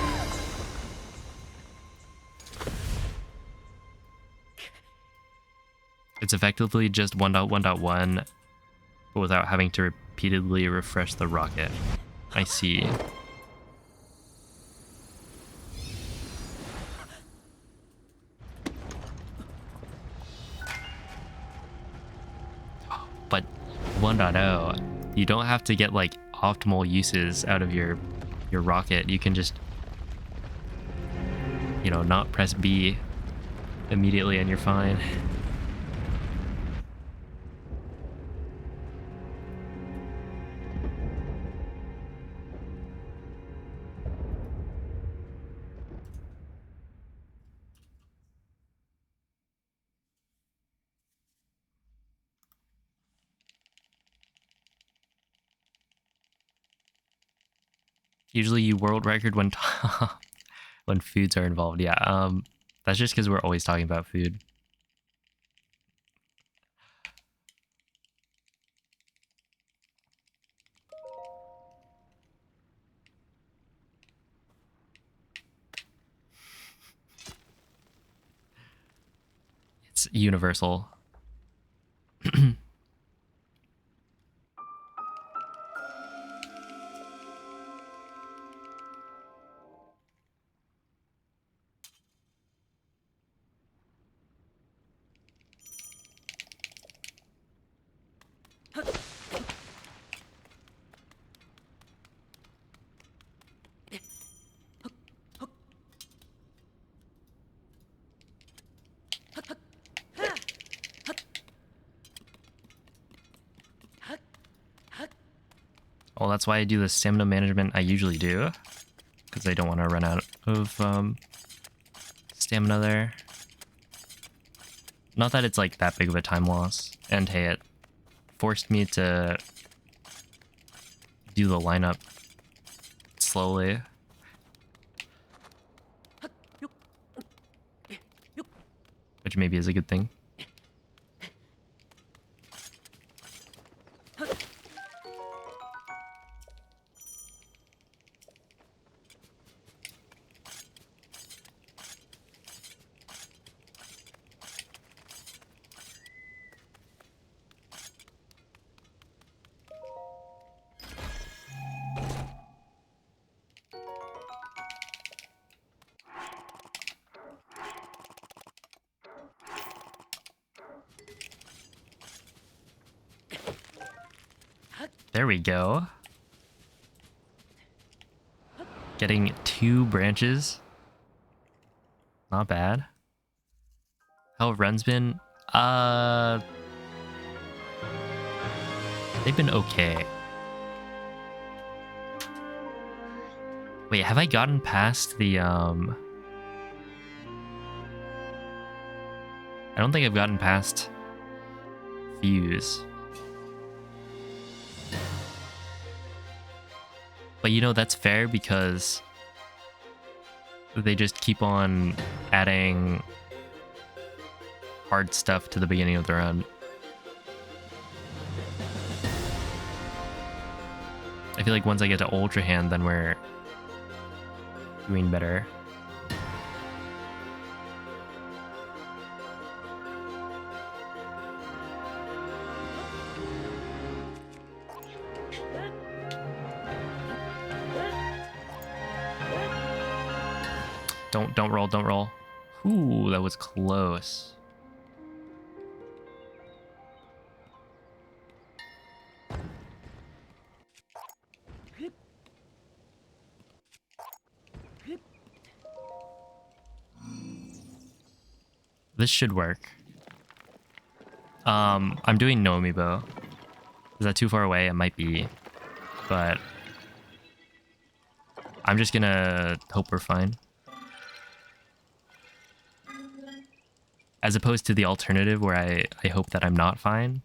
It's effectively just 1.1.1, but without having to repeatedly refresh the rocket. I see. But 1.0, you don't have to get like optimal uses out of your rocket. You can just, you know, not press B immediately and you're fine. Usually you world record when when foods are involved. Yeah, that's just because we're always talking about food. It's universal. Well, that's why I do the stamina management I usually do, because I don't want to run out of stamina there. Not that it's like that big of a time loss, and hey, it forced me to do the lineup slowly. Which maybe is a good thing. There we go. Getting 2 branches. Not bad. How have runs been? They've been okay. Wait, have I gotten past the I don't think I've gotten past Fuse. But you know, that's fair because they just keep on adding hard stuff to the beginning of the run. I feel like once I get to Ultra Hand, then we're doing better. Don't roll, don't roll. Ooh, that was close. This should work. I'm doing no Amiibo. Is that too far away? It might be. But I'm just gonna hope we're fine. As opposed to the alternative where I hope that I'm not fine.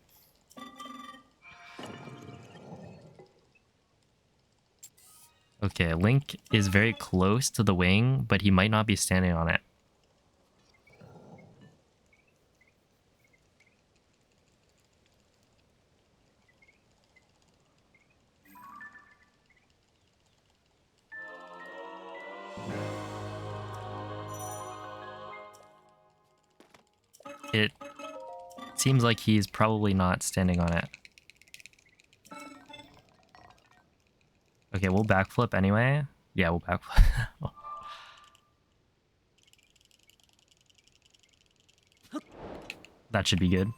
Okay, Link is very close to the wing, but he might not be standing on it. It seems like he's probably not standing on it. Okay, we'll backflip anyway. Yeah, we'll backflip. That should be good.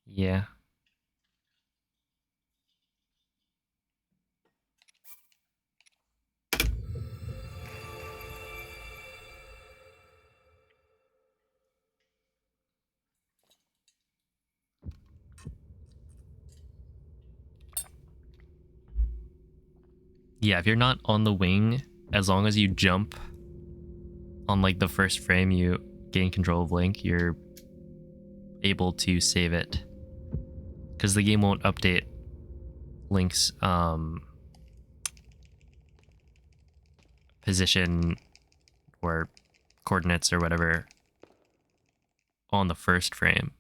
Yeah. Yeah, if you're not on the wing, as long as you jump on like the first frame you gain control of Link, you're able to save it. Because the game won't update Link's position or coordinates or whatever on the first frame.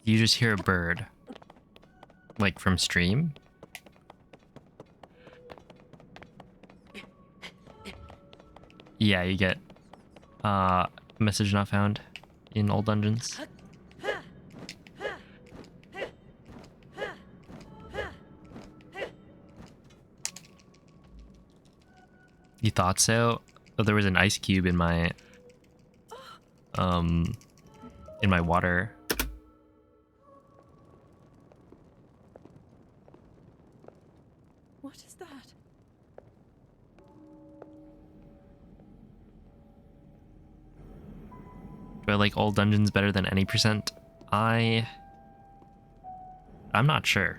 You just hear a bird, like from stream. Yeah, you get message not found in all dungeons. You thought so? Oh, there was an ice cube in my water. What is that? Do I like all dungeons better than any percent? I'm not sure.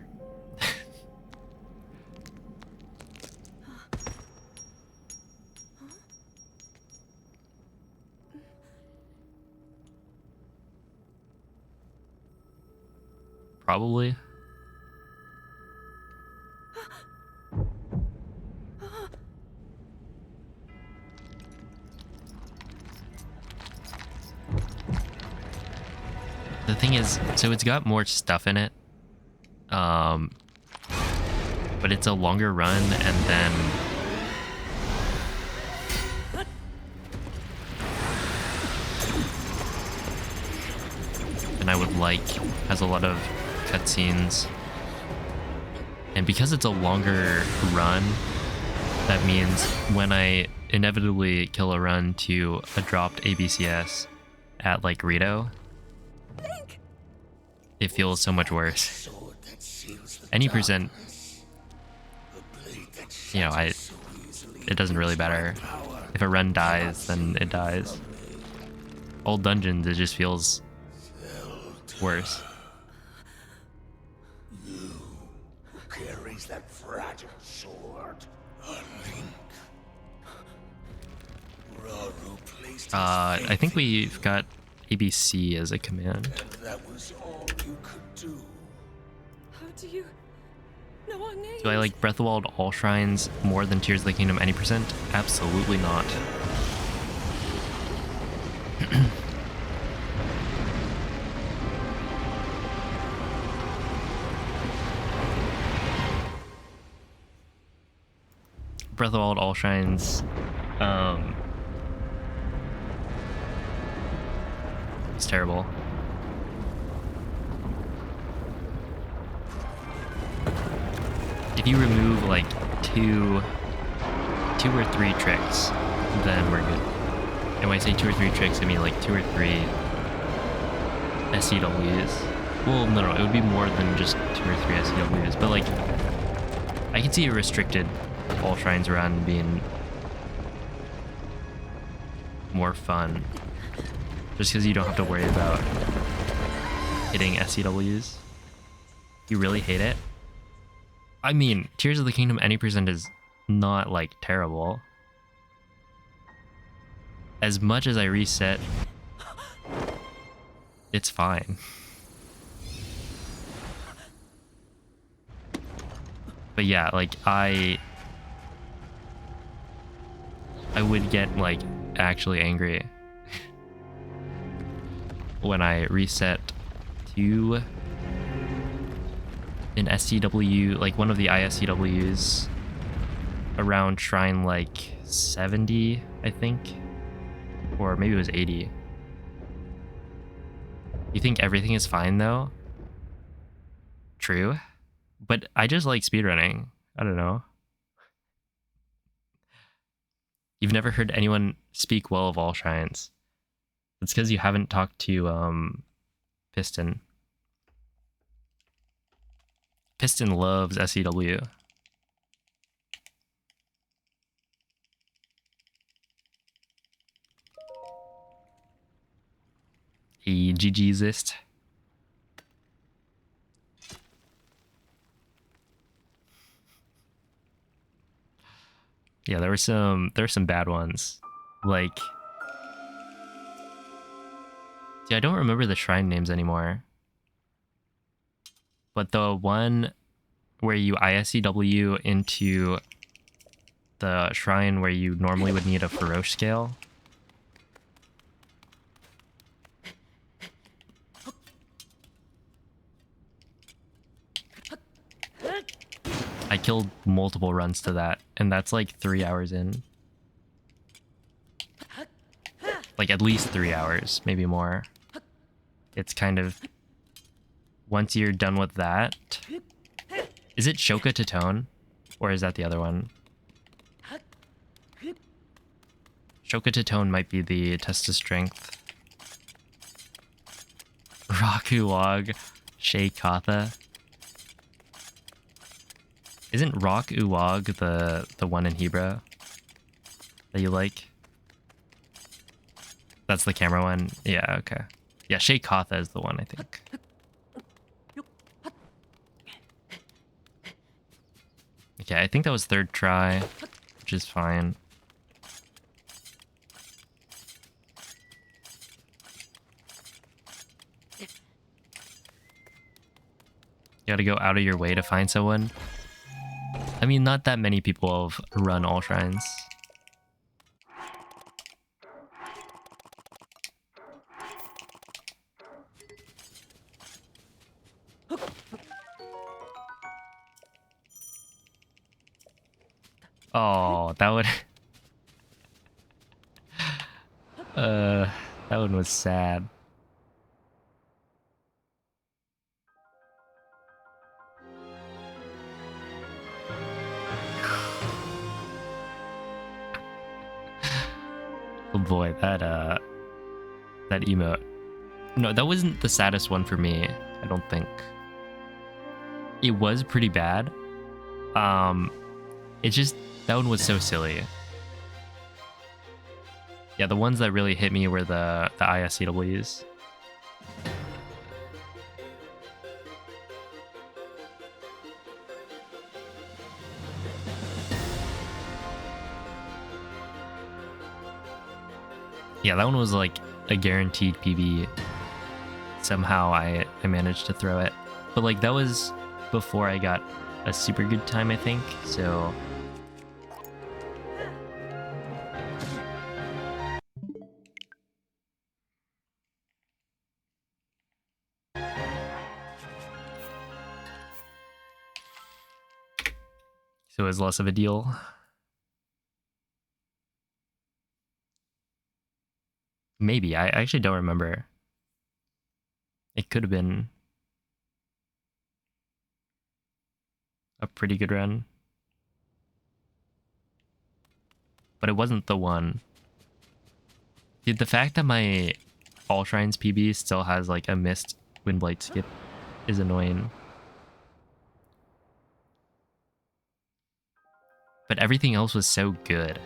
Probably. The thing is, so it's got more stuff in it, but it's a longer run, and then I would like, has a lot of cutscenes, and because it's a longer run, that means when I inevitably kill a run to a dropped ABCS at like Rito, it feels so much worse. Any percent, you know, it doesn't really matter. If a run dies, then it dies. Old dungeons, it just feels worse. You carries that fragile sword. A Link. Raru placed I think we've got ABC as a command. and that was all you could do. How do you know our names? Do I like Breath of the Wild all shrines more than Tears of the Kingdom any percent? Absolutely not. Breath of the Wild all shrines, it's terrible. If you remove like two or three tricks, then we're good. And when I say 2 or 3 tricks, I mean like 2 or 3 SCWs. Well, no, it would be more than just 2 or 3 SCWs, but like, I can see a restricted all shrines around being more fun, just because you don't have to worry about hitting SCWs. You really hate it? I mean, Tears of the Kingdom any percent is not like terrible. As much as I reset, it's fine. But yeah, like I would get like actually angry when I reset to an SCW, like one of the ISCWs around shrine like 70, I think, or maybe it was 80. You think everything is fine though? true, but I just like speedrunning. I don't know. You've never heard anyone speak well of all shrines. It's because you haven't talked to Piston. Piston loves SEW. He GG'sist. Yeah, there were some bad ones. Like, see, I don't remember the shrine names anymore. But the one where you ISEW into the shrine where you normally would need a Feroce scale. I killed multiple runs to that, and that's like 3 hours in. Like at least 3 hours, maybe more. It's kind of... Once you're done with that... Is it Shoka to Tone? Or is that the other one? Shoka to Tone might be the test of strength. Raku Log, Shay Katha. Isn't Rock Uwag the one in Hebra that you like? That's the camera one? Yeah, okay. Yeah, Shay Katha is the one, I think. Okay, I think that was third try, which is fine. You gotta go out of your way to find someone. I mean, not that many people have run all shrines. Oh, that would... that one was sad. Oh boy, that emote. No, that wasn't the saddest one for me, I don't think. It was pretty bad. It just, that one was so silly. Yeah, the ones that really hit me were the ISCWs. Yeah, that one was like a guaranteed PB. Somehow I managed to throw it. But like that was before I got a super good time, I think, so... So it was less of a deal. Maybe, I actually don't remember. It could have been a pretty good run. But it wasn't the one. Dude, the fact that my All Shrines PB still has like a missed Windblight skip is annoying. But everything else was so good.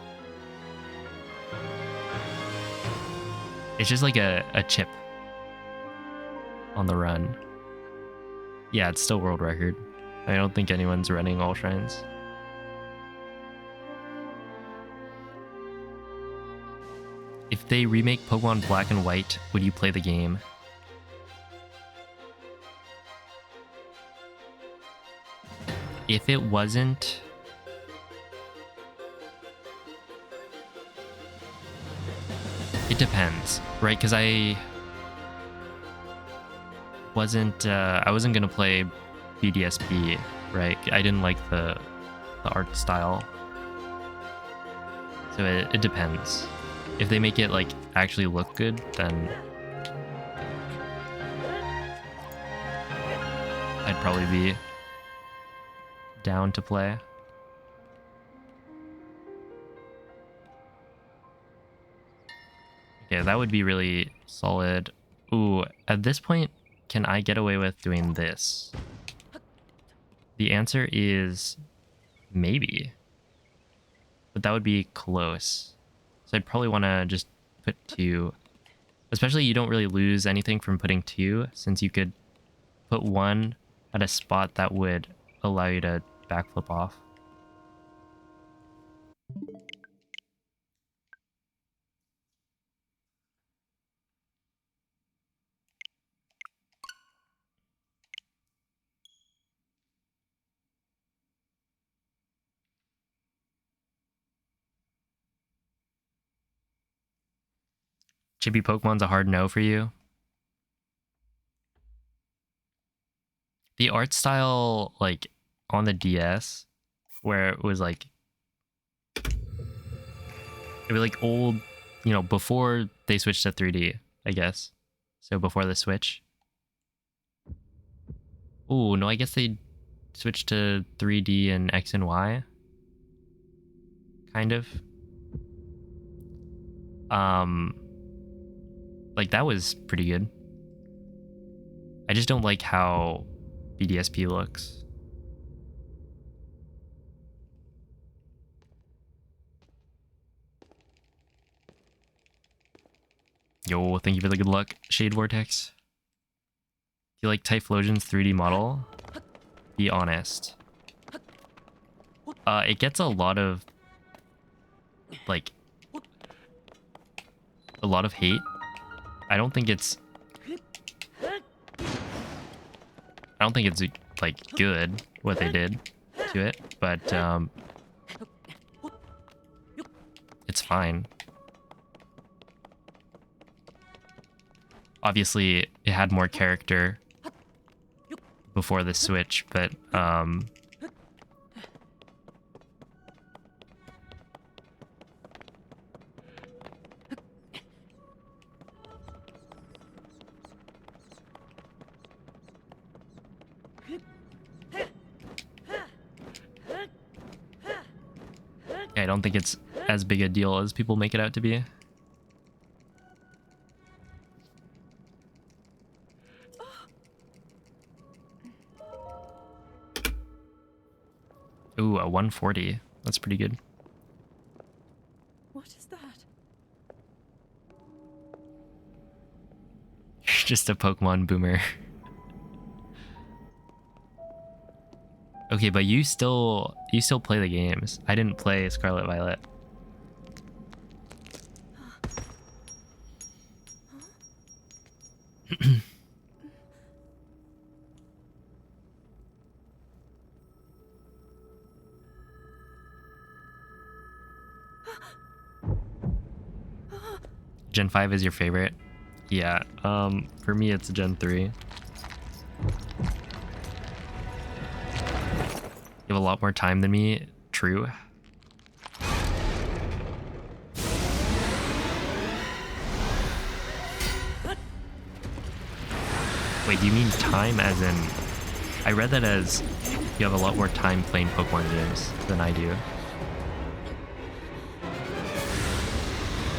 It's just like a chip on the run. Yeah, it's still world record. I don't think anyone's running all shrines. If they remake Pokemon Black and White, would you play the game? If it wasn't... It depends, right? Because I wasn't gonna play BDSP, right? I didn't like the art style, so it depends. If they make it like actually look good, then I'd probably be down to play. Okay, that would be really solid. Ooh, at this point, can I get away with doing this? The answer is maybe. But that would be close. So I'd probably want to just put 2. Especially you don't really lose anything from putting 2, since you could put 1 at a spot that would allow you to backflip off. Chibi Pokemon's a hard no for you. The art style, like, on the DS, where it was like old, you know, before they switched to 3D, I guess. So before the Switch. Ooh, no, I guess they switched to 3D and X and Y. Kind of. Like, that was pretty good. I just don't like how BDSP looks. Yo, thank you for the good luck, Shade Vortex. Do you like Typhlosion's 3D model? Be honest. It gets a lot of, like, a lot of hate. I don't think it's like good what they did to it, but it's fine. Obviously, it had more character before the Switch, but I don't think it's as big a deal as people make it out to be. Ooh, a 140. That's pretty good. What is that? You're just a Pokemon boomer. Okay, but you still play the games. I didn't play Scarlet Violet. Gen 5 is your favorite? Yeah, for me it's Gen 3. You have a lot more time than me. True. Wait, do you mean time as in... I read that as you have a lot more time playing Pokemon games than I do.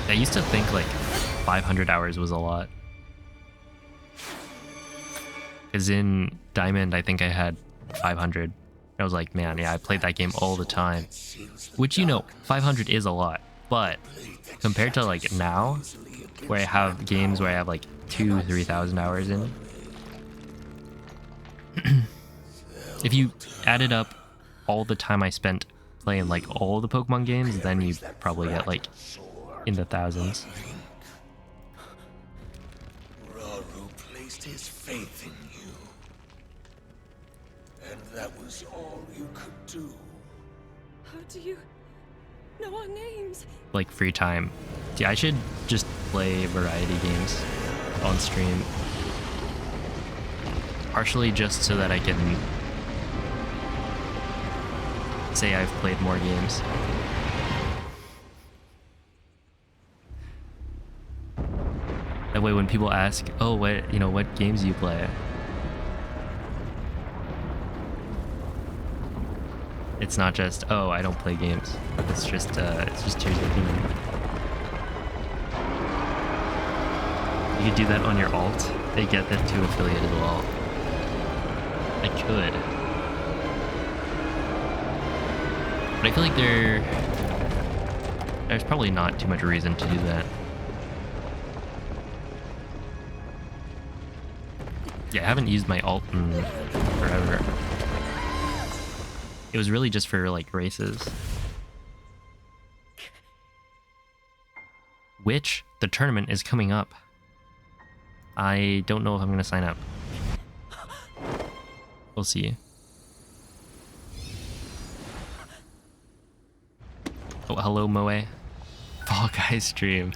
I used to think like 500 hours was a lot. Because in Diamond, I think I had 500. I was like, man, yeah, I played that game all the time. Which, you know, 500 is a lot. But compared to like now, where I have games where I have like 2,000-3,000 hours in. If you added up all the time I spent playing like all the Pokemon games, then you probably get like in the thousands. Raru placed his faith in you. And that was all you could do. How do you know our names? Like free time. Yeah, I should just play variety games on stream. Partially just so that I can say I've played more games. That way when people ask, oh, what games do you play? It's not just, oh, I don't play games. It's just here's the opinion. You could do that on your alt. They get that to affiliate as well. I could. But I feel like there's probably not too much reason to do that. Yeah, I haven't used my alt in forever. It was really just for like races. Which the tournament is coming up. I don't know if I'm gonna sign up. We'll see. Oh, hello, Moe. Fall Guys stream.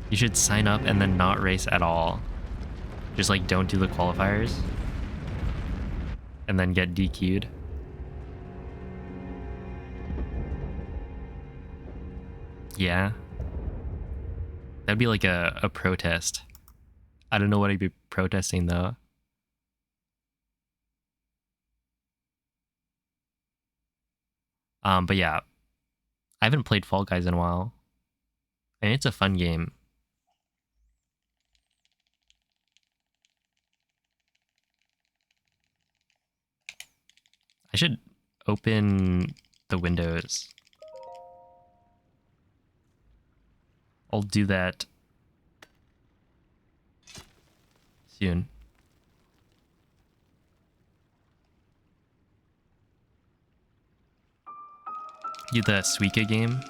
You should sign up and then not race at all. Just like don't do the qualifiers. And then get DQ'd. Yeah. That'd be like a protest. I don't know what I'd be protesting though. But yeah. I haven't played Fall Guys in a while. And it's a fun game. I should open the windows. I'll do that soon. Do the Suika game.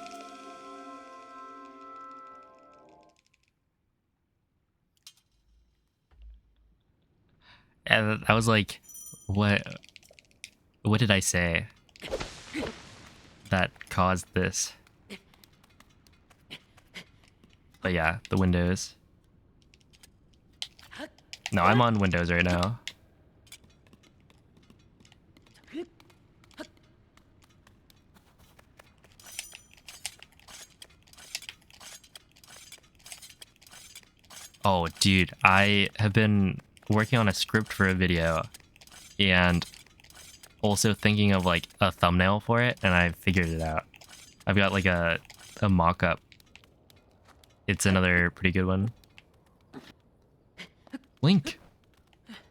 And I was like, what did I say that caused this? But yeah, the Windows. No, I'm on Windows right now. Oh, dude, I have been working on a script for a video and also thinking of like a thumbnail for it, and I figured it out. I've got like a mock-up. It's another pretty good one. Link,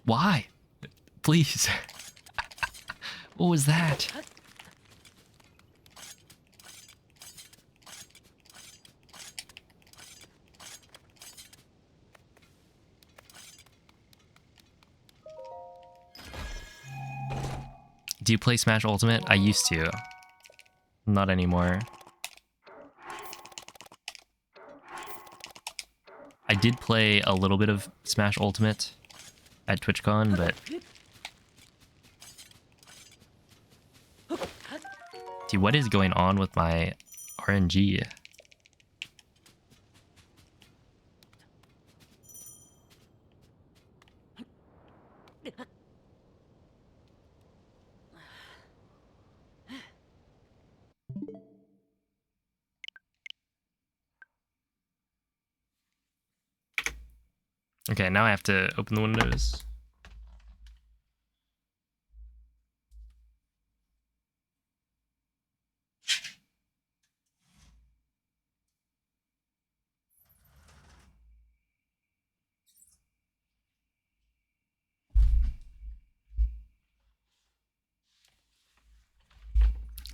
why? Please. What was that? Do you play Smash Ultimate? I used to. Not anymore. I did play a little bit of Smash Ultimate at TwitchCon, but... Dude, what is going on with my RNG? Okay, now I have to open the windows.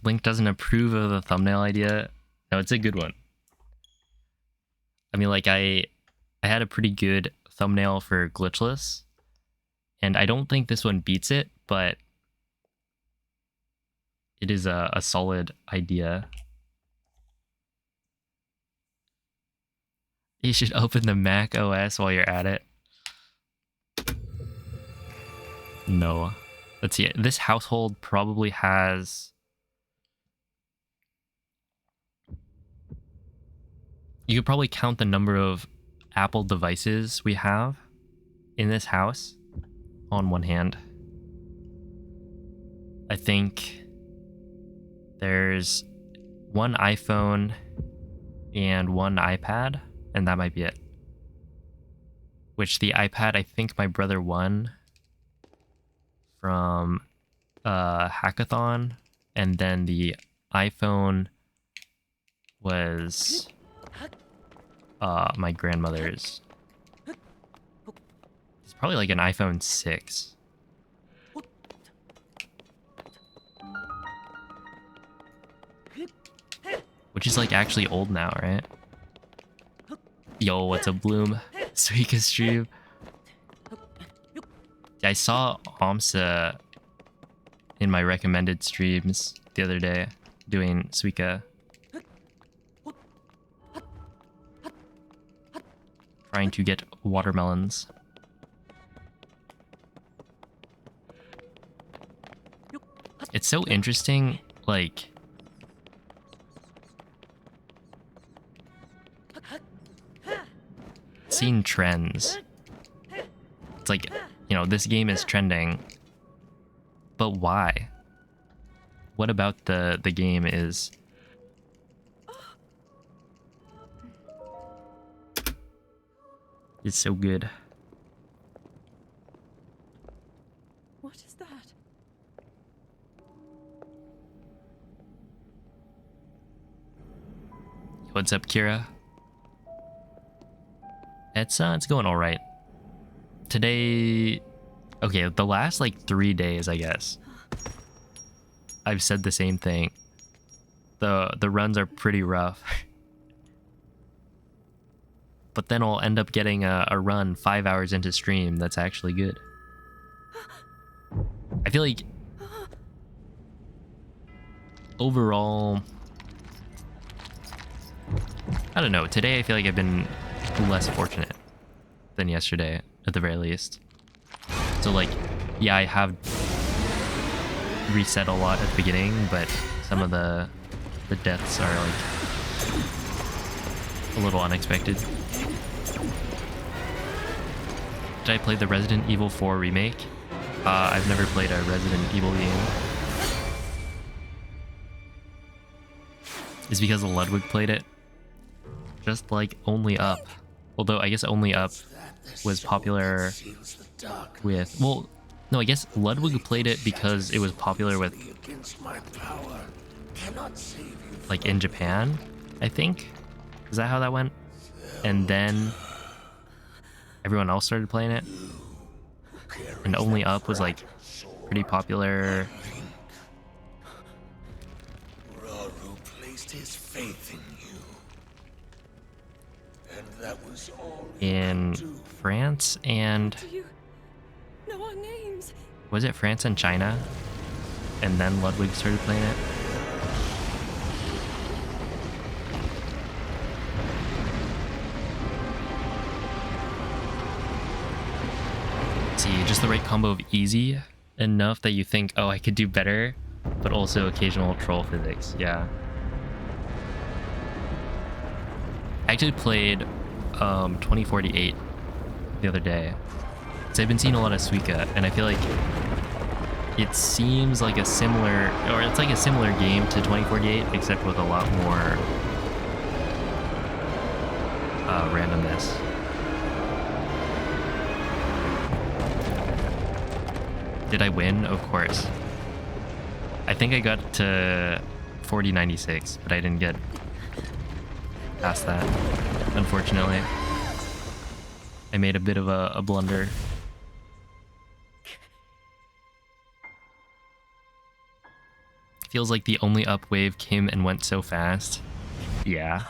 Link doesn't approve of the thumbnail idea. No, it's a good one. I mean, like, I had a pretty good thumbnail for Glitchless, and I don't think this one beats it, but it is a solid idea. You should open the Mac OS while you're at it. No. Let's see. This household probably has... You could probably count the number of Apple devices we have in this house on one hand. I think there's one iPhone and one iPad, and that might be it. which the iPad I think my brother won from a hackathon, and then the iPhone was my grandmother's. It's probably like an iPhone 6. Which is like actually old now, right? Yo, what's up, Bloom? Suika stream. Yeah, I saw Amsa in my recommended streams the other day doing Suika. Trying to get watermelons. It's so interesting, like... seeing trends. It's like, you know, this game is trending, but why? What about the game is... it's so good. What is that? What's up, Kira? It's going all right. Today, okay, the last like 3 days, I guess, I've said the same thing. The runs are pretty rough. But then I'll end up getting a run 5 hours into stream that's actually good. I feel like overall, I don't know, today I feel like I've been less fortunate than yesterday, at the very least. So like, yeah, I have reset a lot at the beginning, but some of the deaths are like a little unexpected. Did I play the Resident Evil 4 remake? I've never played a Resident Evil game. It's because Ludwig played it. Just like Only Up. Although I guess Only Up was popular with... well, no, I guess Ludwig played it because it was popular with... like in Japan, I think? Is that how that went? And then everyone else started playing it. And Only Up was like pretty popular. Raru placed his faith in you. And that was all In France and... Do you know our names? was it France and China? And then Ludwig started playing it? See, just the right combo of easy enough that you think, oh, I could do better, but also occasional troll physics. Yeah. I actually played 2048 the other day. So I've been seeing a lot of Suika, and I feel like it seems like a similar, or it's like a similar game to 2048, except with a lot more randomness. Did I win? Of course. I think I got to 4096, but I didn't get past that, unfortunately. I made a bit of a blunder. Feels like the Only Up wave came and went so fast. Yeah.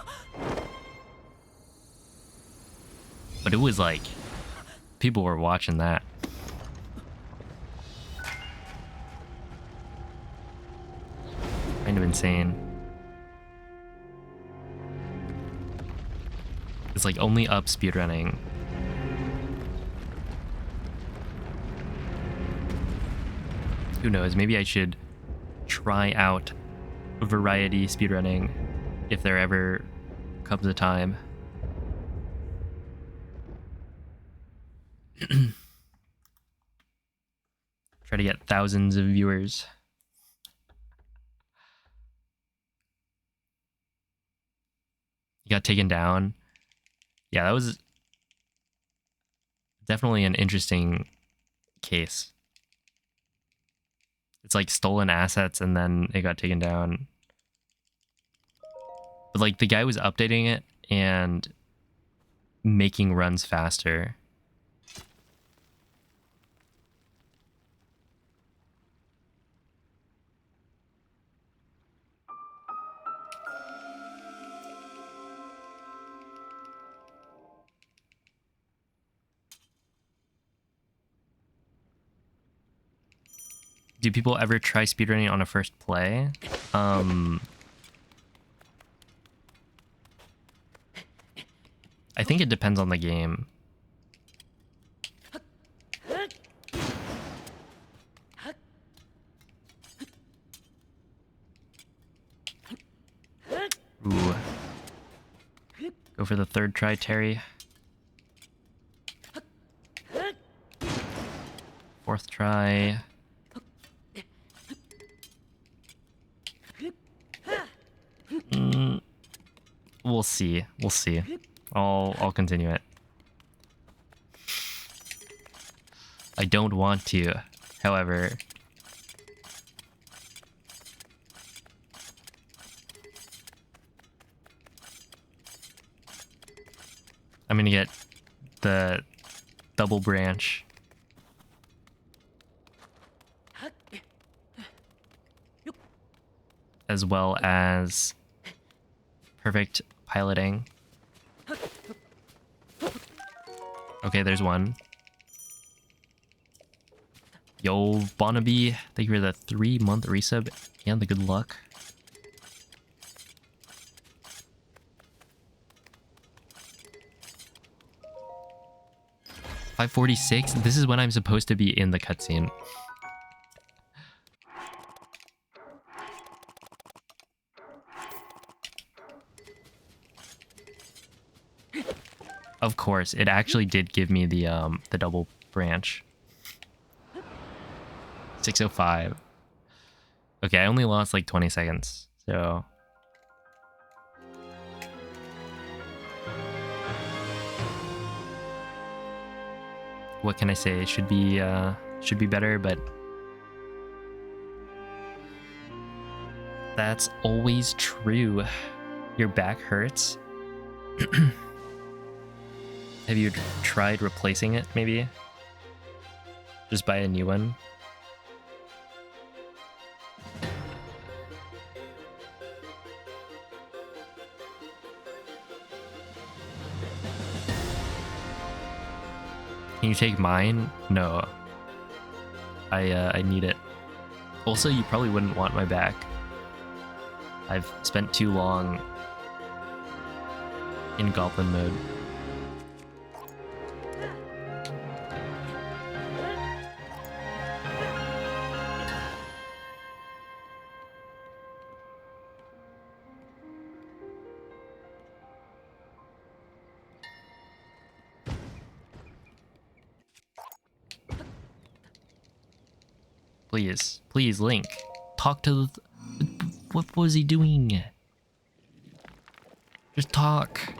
But it was like, people were watching that. Kind of insane. It's like Only Up speedrunning. Who knows, maybe I should try out variety speedrunning if there ever comes a time. Try to get thousands of viewers. You got taken down. Yeah, that was... Definitely an interesting case. It's like stolen assets and then it got taken down. But like the guy was updating it and making runs faster. Do people ever try speedrunning on a first play? I think it depends on the game. Ooh. Go for the third try, Terry. Fourth try. We'll see. We'll see. I'll continue it. I don't want to, however. I'm gonna get the double branch. As well as perfect piloting. Okay, there's one. Yo, Bonnaby, thank you for the 3-month resub and the good luck. $546. This is when I'm supposed to be in the cutscene. Of course, it actually did give me the double branch. 605. Okay, I only lost like 20 seconds, so what can I say? It should be better, but that's always true. Your back hurts. Have you tried replacing it, maybe? Just buy a new one? Can you take mine? No. I need it. Also, you probably wouldn't want my back. I've spent too long in goblin mode. Please, please, Link, talk to the... What was he doing? Just talk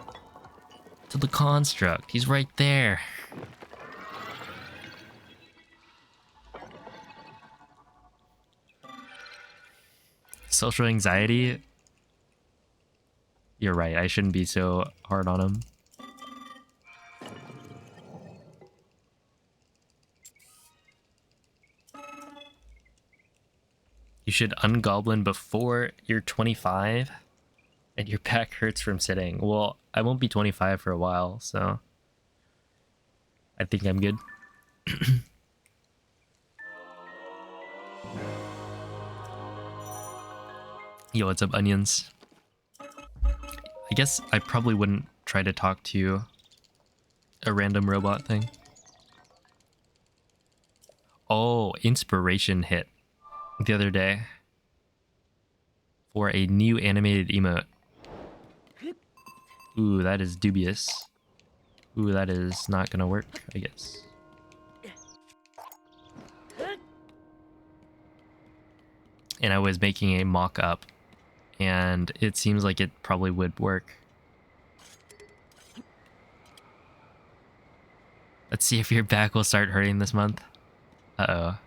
to the construct. He's right there. Social anxiety? You're right, I shouldn't be so hard on him. You should ungoblin before you're 25 and your back hurts from sitting. Well, I won't be 25 for a while, so I think I'm good. Yo, what's up, onions? I guess I probably wouldn't try to talk to a random robot thing. Oh, inspiration hit the other day for a new animated emote. Ooh, that is dubious. Ooh, that is not gonna work, I guess. And I was making a mock-up, and it seems like it probably would work. Let's see if your back will start hurting this month. Uh-oh.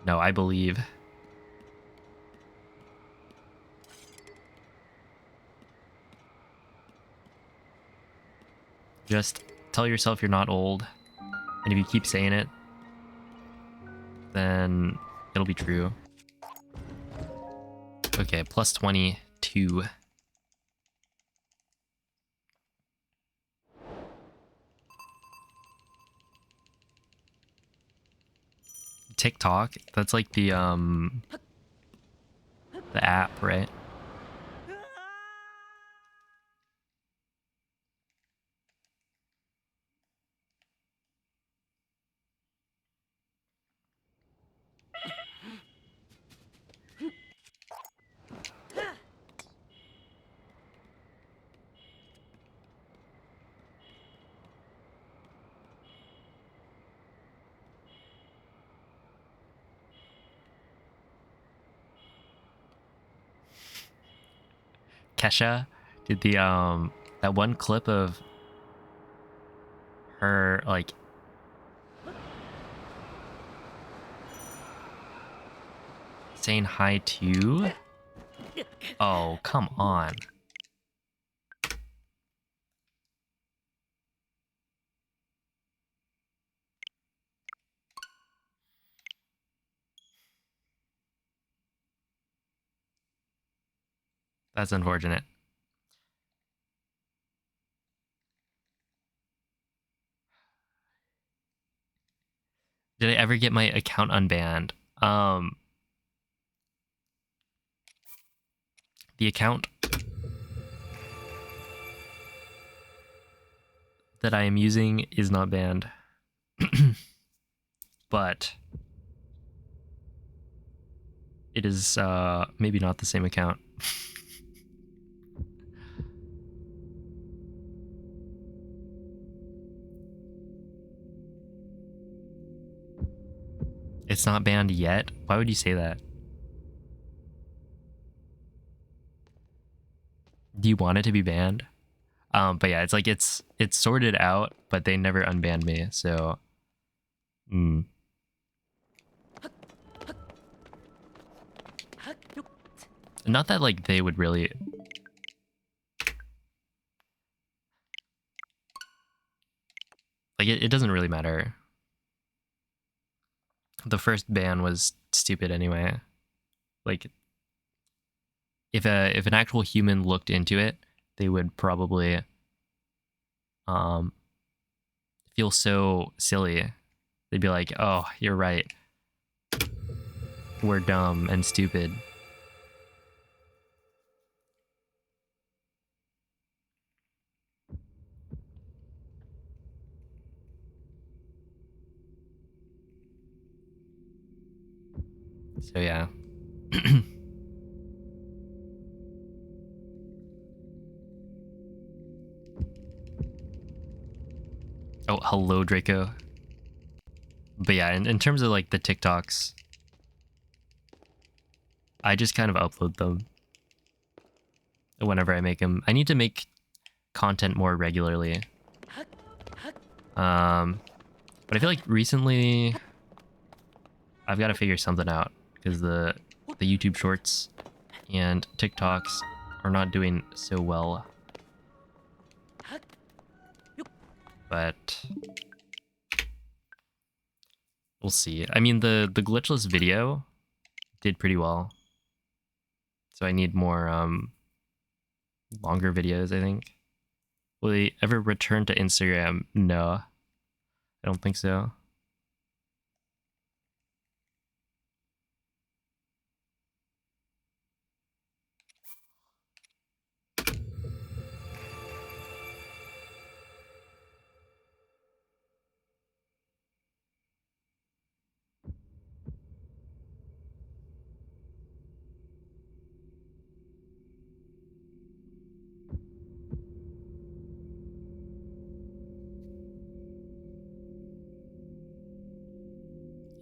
No, I believe. Just tell yourself you're not old. And if you keep saying it, then it'll be true. Okay, plus 22. TikTok, that's like the app, right? Kesha did the that one clip of her like saying hi to. Oh, come on. That's unfortunate. Did I ever get my account unbanned? The account that I am using is not banned. But it is maybe not the same account. It's not banned yet? Why would you say that? Do you want it to be banned? But yeah, it's like it's sorted out, but they never unbanned me, so not that like they would really like it doesn't really matter. The first ban was stupid anyway. Like if an actual human looked into it, they would probably feel so silly. They'd be like, "Oh, you're right. We're dumb and stupid." So yeah. Oh, hello, Draco. But yeah, in terms of like the TikToks, I just kind of upload them whenever I make them. I need to make content more regularly. But I feel like recently I've got to figure something out because the YouTube Shorts and TikToks are not doing so well. But we'll see. I mean, the glitchless video did pretty well. So I need more longer videos, I think. Will they ever return to Instagram? No. I don't think so.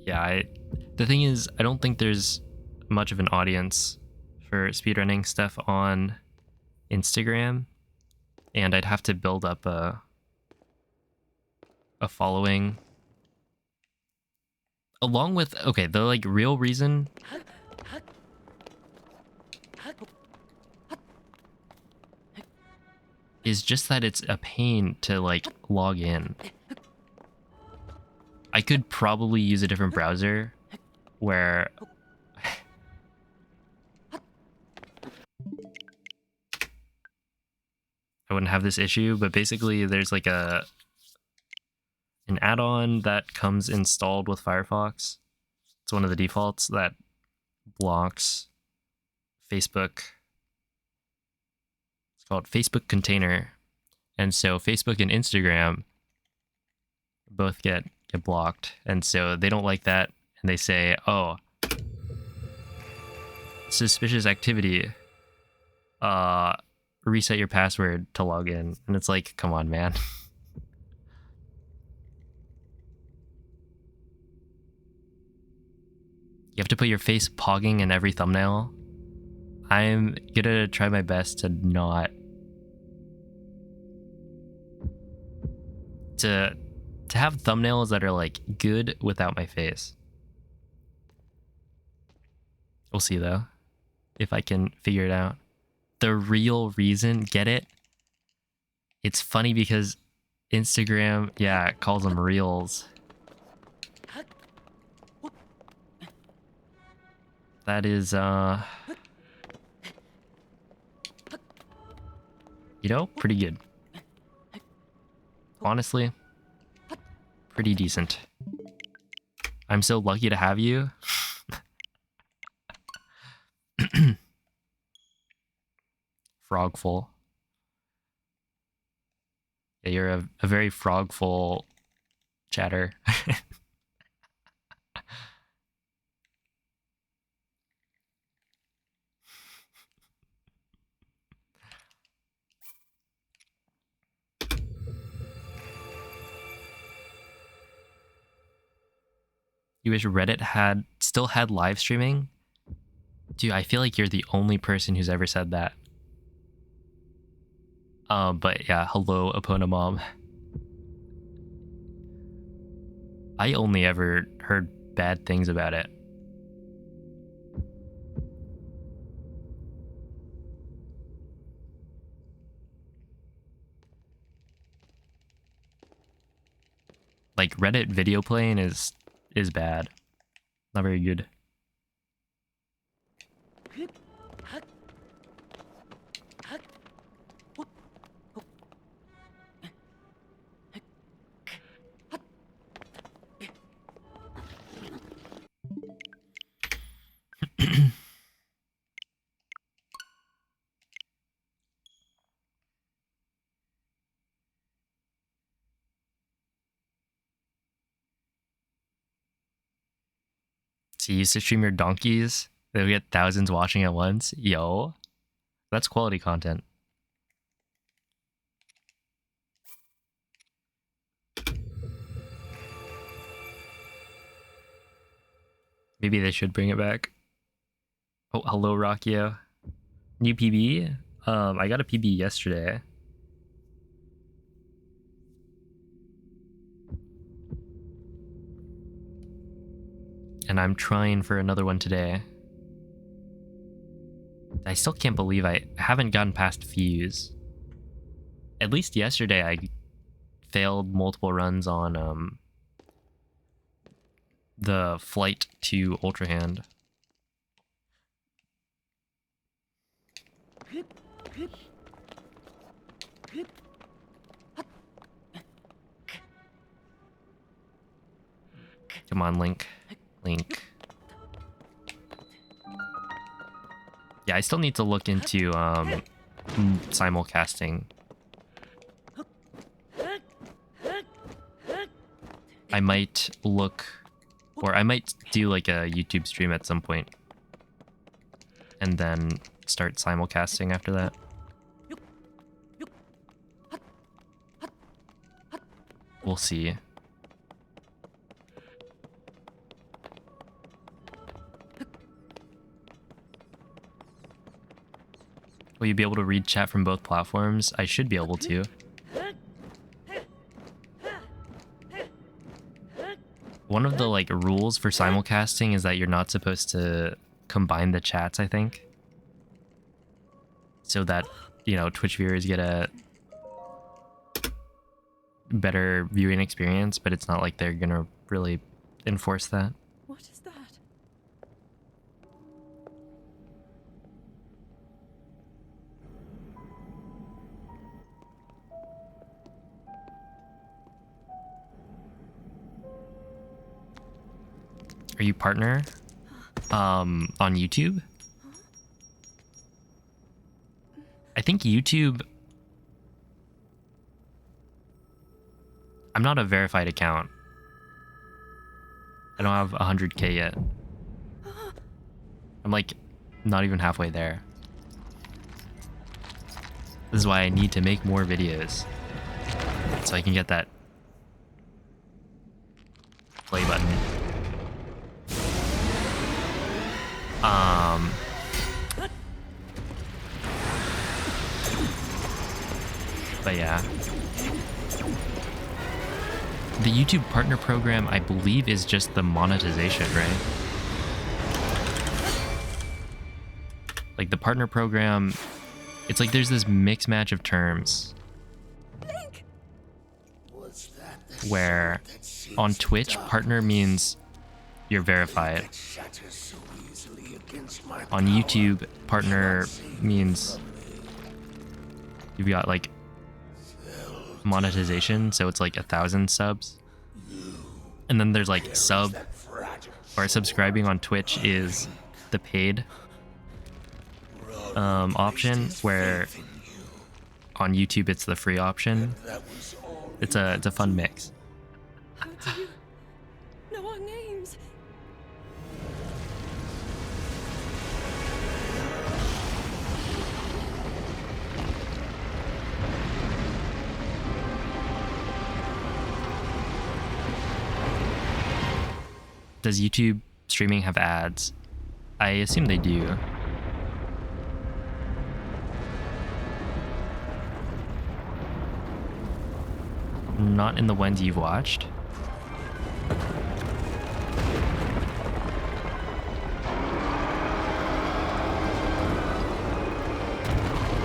Yeah, the thing is, I don't think there's much of an audience for speedrunning stuff on Instagram, and I'd have to build up a a following. Along with, okay, the like real reason is just that it's a pain to like log in. I could probably use a different browser where I wouldn't have this issue, but basically there's like an add-on that comes installed with Firefox. It's one of the defaults that blocks Facebook. It's called Facebook Container. And so Facebook and Instagram both get blocked. And so they don't like that. And they say, oh, suspicious activity. Reset your password to log in. And it's like, come on, man. You have to put your face pogging in every thumbnail. I'm gonna try my best to not to have thumbnails that are like good without my face. We'll see though, if I can figure it out. The real reason, get it? It's funny because Instagram, yeah, it calls them reels. That is, you know, pretty good. Honestly, pretty decent. I'm so lucky to have you. Frogful. Yeah, you're a very frogful chatter. You wish Reddit still had live streaming? Dude, I feel like you're the only person who's ever said that. But yeah, hello, Epona Mom. I only ever heard bad things about it. Like Reddit video playing is bad. Not very good. So you used to stream your donkeys? They'll get thousands watching at once? Yo. That's quality content. Maybe they should bring it back. Oh, hello, Rockio. New PB? I got a PB yesterday. And I'm trying for another one today. I still can't believe I haven't gotten past Fuse. At least yesterday I failed multiple runs on the flight to Ultra Hand. Come on, Link. Link. Yeah, I still need to look into simulcasting. I might look, or I might do like a YouTube stream at some point and then start simulcasting after that. We'll see. Will you be able to read chat from both platforms? I should be able to. One of the like rules for simulcasting is that you're not supposed to combine the chats, I think. So that, you know, Twitch viewers get a better viewing experience, but it's not like they're gonna really enforce that. What is that? Are you partner on YouTube? I think YouTube, I'm not a verified account. I don't have 100K yet. I'm like not even halfway there. This is why I need to make more videos so I can get that play button. But yeah. The YouTube partner program, I believe, is just the monetization, right? Like the partner program, it's like there's this mix match of terms where on Twitch, partner means you're verified. On YouTube, partner means you've got like monetization, so it's like 1,000 subs. And then there's like sub or subscribing on Twitch is the paid option, where on YouTube it's the free option. It's a fun mix. How do you know our names? Does YouTube streaming have ads? I assume they do. Not in the ones you've watched.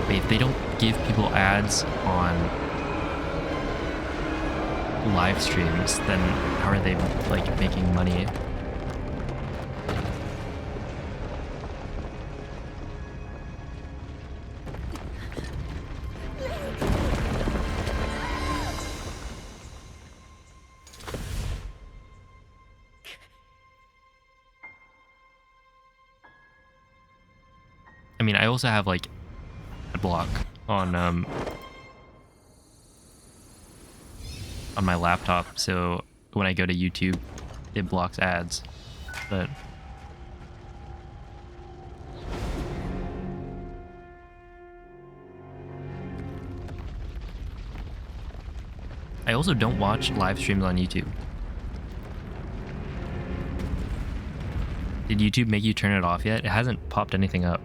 Wait, if they don't give people ads on live streams, then how are they like making money? I mean, I also have like a block on my laptop, so when I go to YouTube, it blocks ads. But I also don't watch live streams on YouTube. Did YouTube make you turn it off yet? It hasn't popped anything up.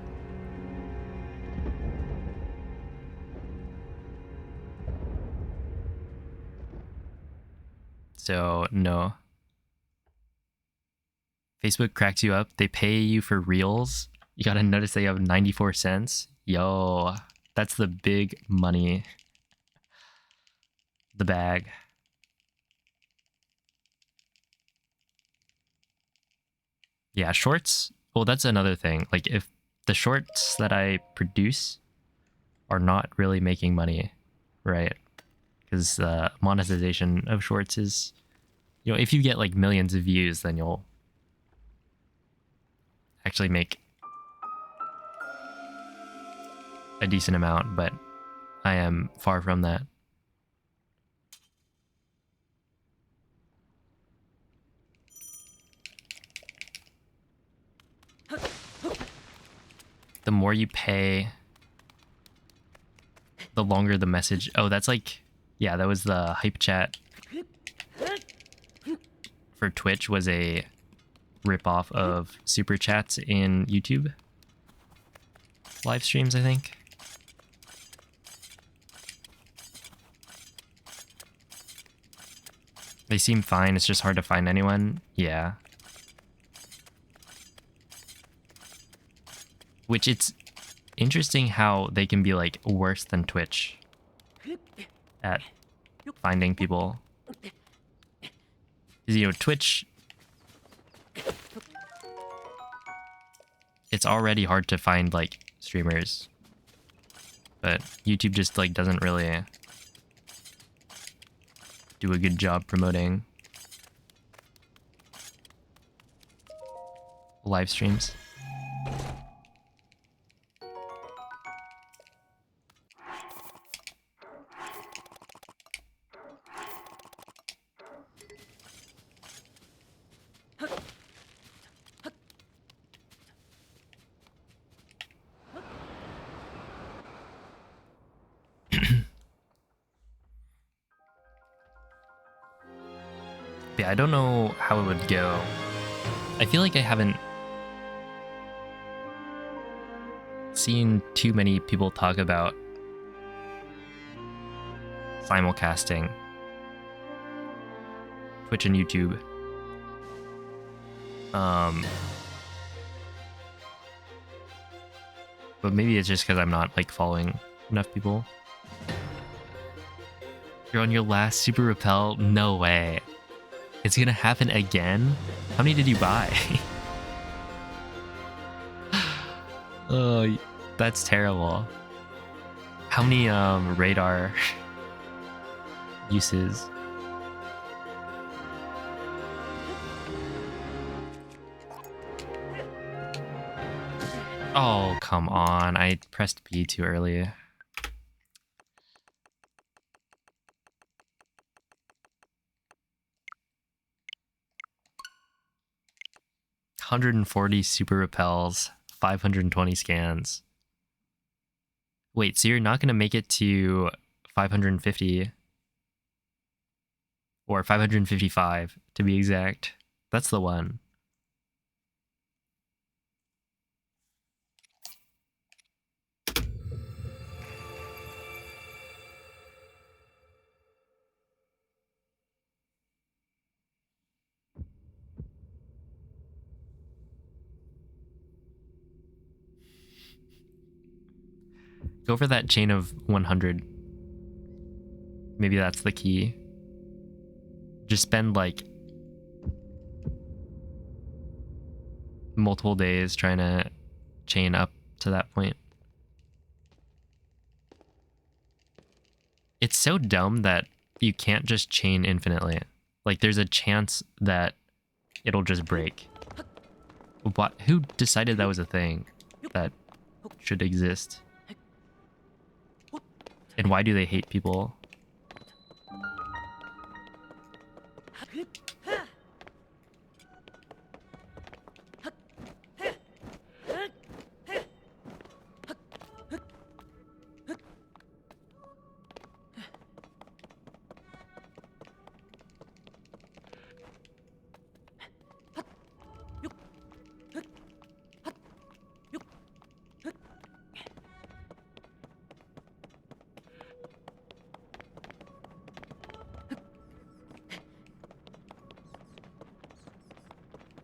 So, no. Facebook cracks you up. They pay you for reels. You gotta notice they have 94 cents. Yo, that's the big money. The bag. Yeah, shorts. Well, that's another thing. Like, if the shorts that I produce are not really making money, right? Because monetization of shorts is, you know, if you get like millions of views, then you'll actually make a decent amount, but I am far from that. The more you pay, the longer the message. Oh, that's like, yeah, that was the hype chat for Twitch, was a ripoff of super chats in YouTube live streams, I think. They seem fine, it's just hard to find anyone. Yeah. Which it's interesting how they can be like worse than Twitch at finding people. Because, you know, Twitch, it's already hard to find like streamers, but YouTube just like doesn't really do a good job promoting live streams. Yeah, I don't know how it would go. I feel like I haven't seen too many people talk about simulcasting Twitch and YouTube. But maybe it's just because I'm not like following enough people. You're on your last Super Repel? No way. It's gonna happen again? How many did you buy? Oh, that's terrible. How many radar uses? Oh, come on. I pressed B too early. $140 super repels, 520 scans. Wait, so you're not going to make it to 550 or 555 to be exact. That's the one. Go for that chain of 100. Maybe that's the key. Just spend like multiple days trying to chain up to that point. It's so dumb that you can't just chain infinitely. Like there's a chance that it'll just break. What? Who decided that was a thing that should exist? And why do they hate people?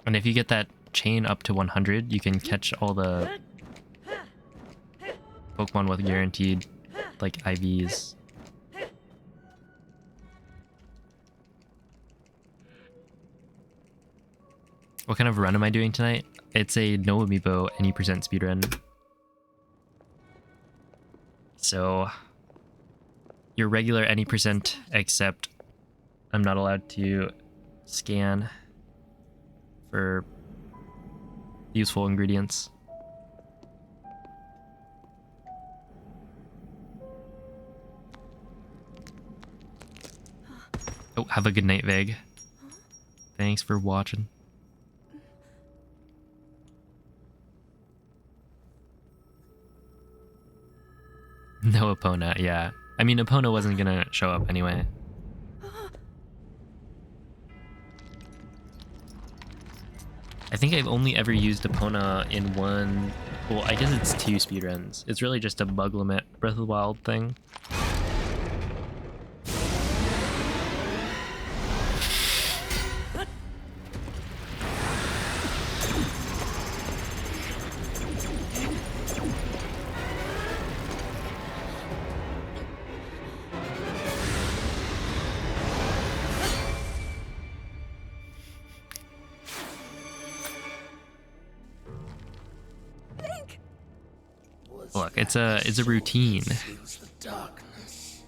And if you get that chain up to 100, you can catch all the Pokemon with guaranteed, like, IVs. What kind of run am I doing tonight? It's a no Amiibo any percent speedrun. So, your regular any percent, except I'm not allowed to scan for useful ingredients. Oh, have a good night, Veg. Thanks for watching. No Epona, yeah. I mean, Epona wasn't gonna show up anyway. I think I've only ever used Epona in one... Well, I guess it's 2 speedruns. It's really just a bug limit Breath of the Wild thing. Look, it's a routine. Since the darkness,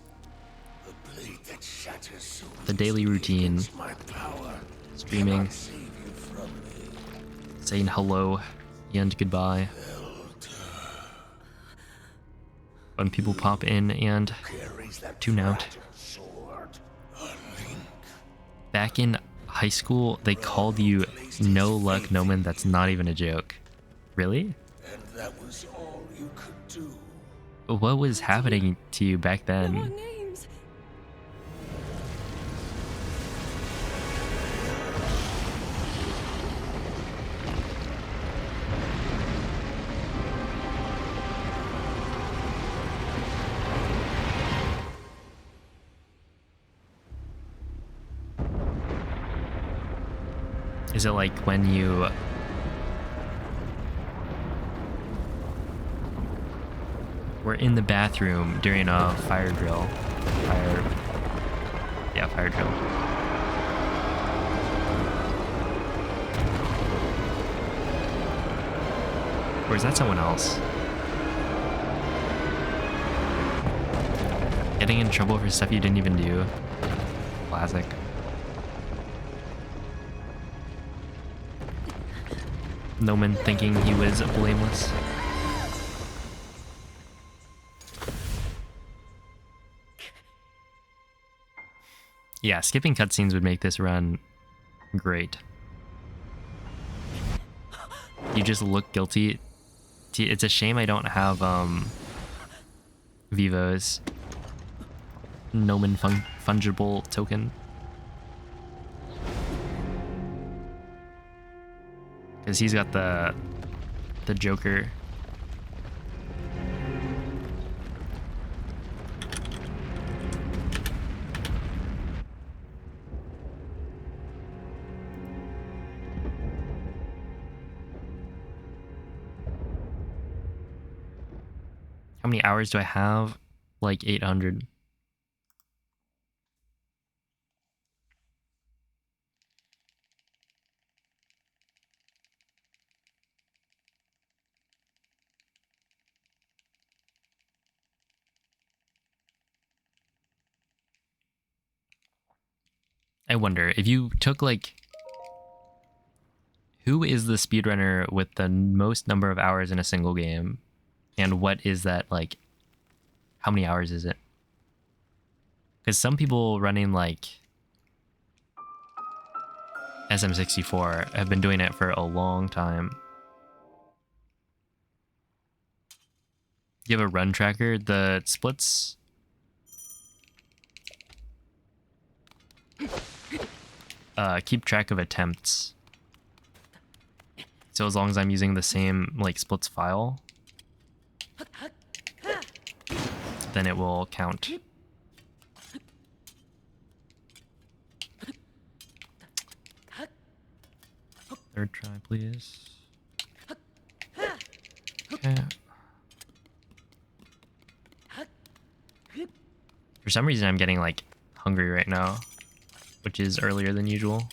the blade that shatters so The daily routine. my power Streaming, cannot save you from me. saying hello and goodbye. When people pop in and Carries that tune out. fragile sword. A link. Back in high school, they called you No Luck Noman. That's not even a joke. Really? And that was all you could do. What was happening to you back Know our then? names. Is it like when you were in the bathroom during a fire drill? Fire drill. Or is that someone else? Getting in trouble for stuff you didn't even do. Classic. Noman thinking he was blameless. Yeah, skipping cutscenes would make this run great. You just look guilty. It's a shame I don't have Vivo's Noman fungible token. Because he's got the Joker. How many hours do I have? Like 800. I wonder if you took like, who is the speedrunner with the most number of hours in a single game? And what is that like, how many hours is it? Because some people running like SM64 have been doing it for a long time. You have a run tracker, the splits. Keep track of attempts. So as long as I'm using the same like splits file, then it will count. Third try, please. Okay. For some reason, I'm getting like hungry right now, which is earlier than usual.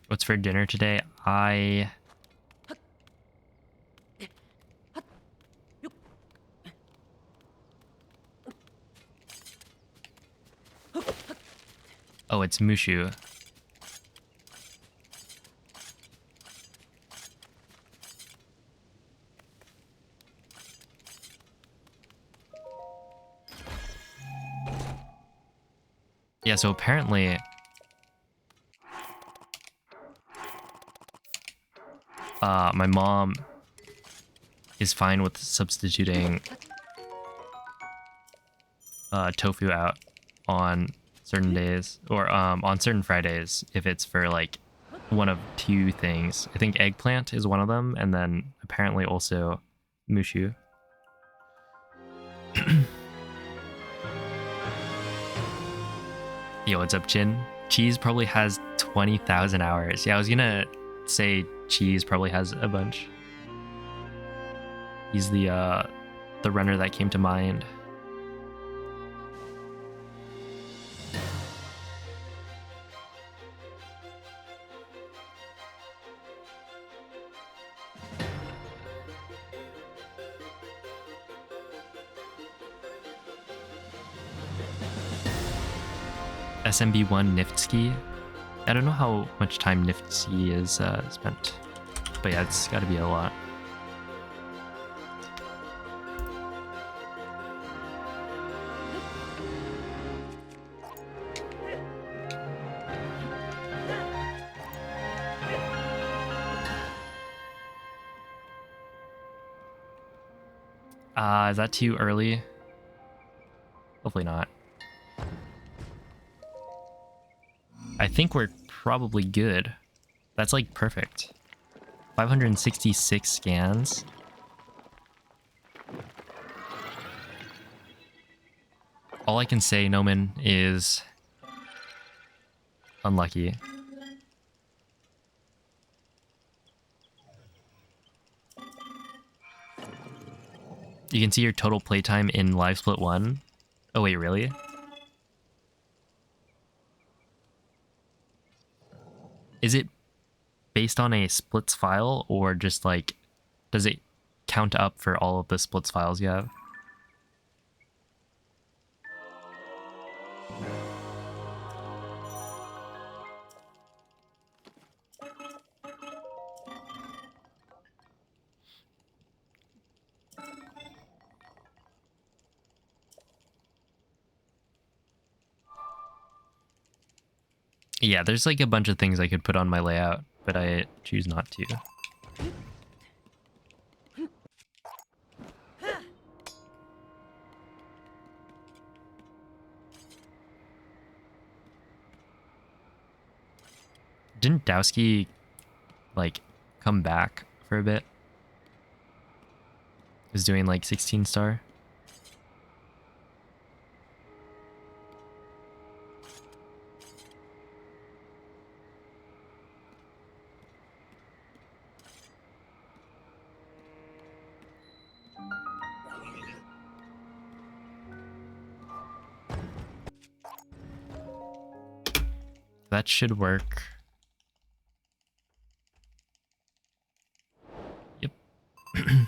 What's for dinner today? Oh, it's Mushu. Yeah, so apparently my mom is fine with substituting tofu out on certain days, or on certain Fridays if it's for like one of two things. I think eggplant is one of them, and then apparently also mushu. Yo, what's up, Chin? Cheese probably has 20,000 hours. Yeah, I was gonna say Cheese probably has a bunch. He's the runner that came to mind. SMB1 Niftski. I don't know how much time Niftski is spent, but yeah, it's got to be a lot. Is that too early? Hopefully not. I think we're probably good. That's like perfect. 566 scans. All I can say, Noman, is unlucky. You can see your total playtime in Live Split 1. Oh wait, really? Is it based on a splits file, or just like, does it count up for all of the splits files you have? Yeah, there's like a bunch of things I could put on my layout, but I choose not to. Didn't Dowski like come back for a bit? He was doing like 16 star. That should work. Yep. I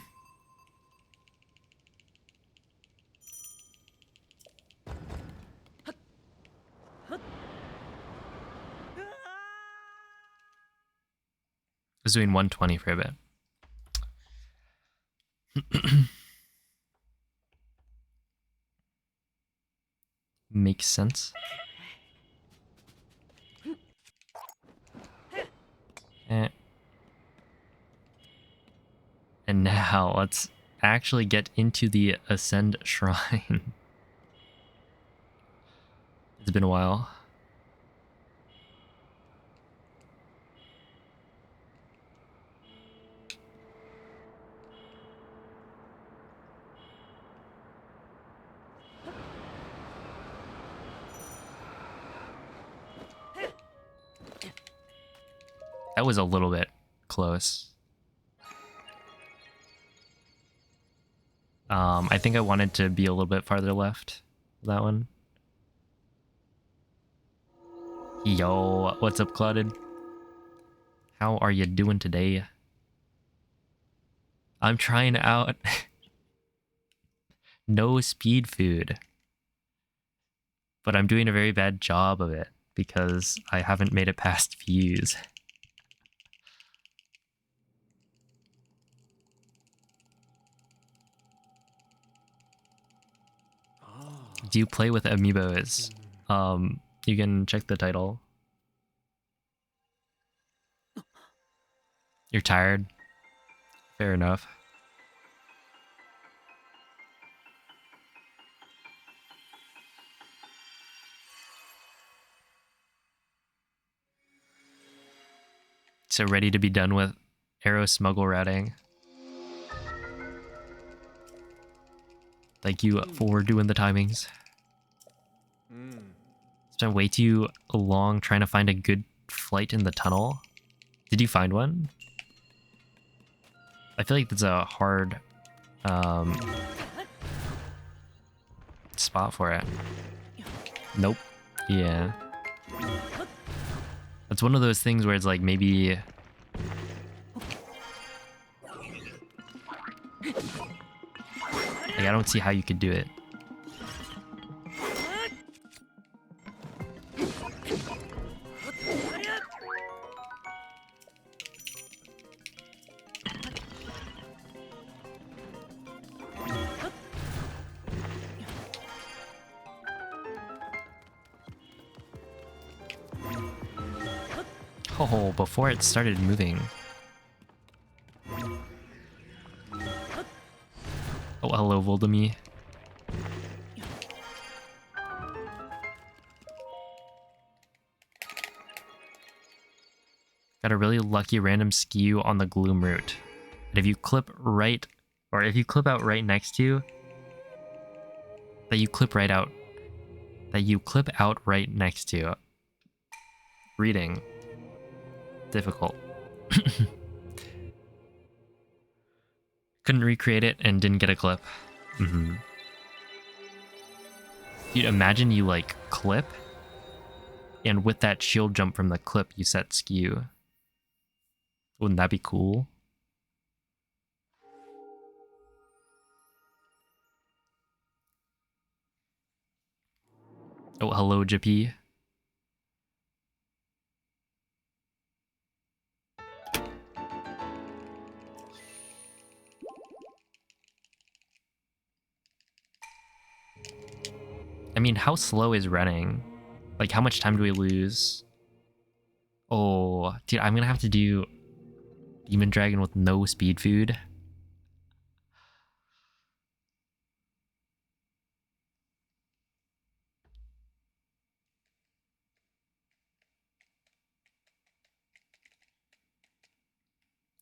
was doing 120 for a bit. Makes sense. And now let's actually get into the Ascend Shrine. It's been a while. That was a little bit close. I think I wanted to be a little bit farther left. That one. Yo, what's up, Clouded? How are you doing today? I'm trying out no speed food, but I'm doing a very bad job of it because I haven't made it past views. Do you play with Amiibos? You can check the title. You're tired? Fair enough. So ready to be done with arrow smuggle routing. Thank you for doing the timings. Spent way too long trying to find a good flight in the tunnel. Did you find one? I feel like that's a hard spot for it. Nope. Yeah. That's one of those things where it's like maybe... Like, I don't see how you could do it. Oh, before it started moving. Oh, hello, Voldemort. Got a really lucky random skew on the gloom route. And if you clip right, or if you clip out right next to, that you clip out right next to. Reading. Difficult. Couldn't recreate it and didn't get a clip. Dude, imagine you like clip, and with that shield jump from the clip, you set skew. Wouldn't that be cool? Oh, hello, JP. I mean, how slow is running? Like, how much time do we lose? Oh, dude, I'm gonna have to do Demon Dragon with no speed food.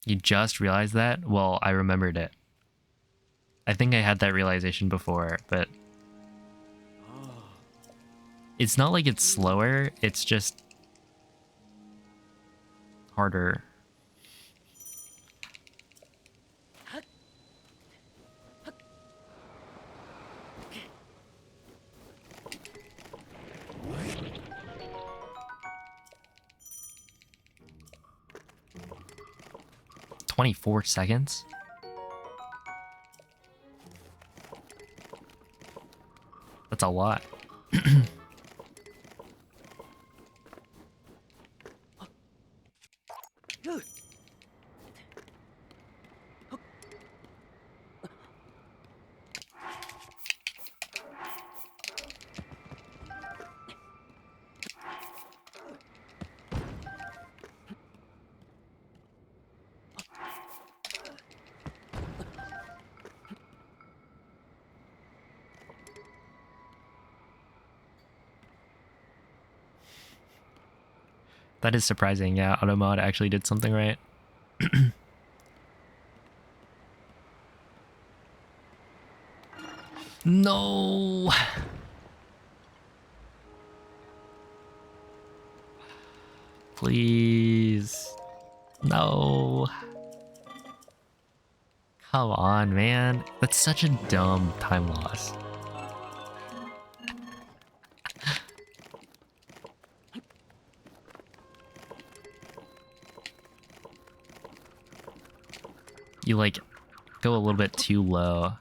You just realized that? Well, I remembered it. I think I had that realization before, but it's not like it's slower, it's just harder. $24? That's a lot. 'That is surprising. Yeah, Automod actually did something right. No! Please. No. Come on, man. That's such a dumb time loss. You like go a little bit too low.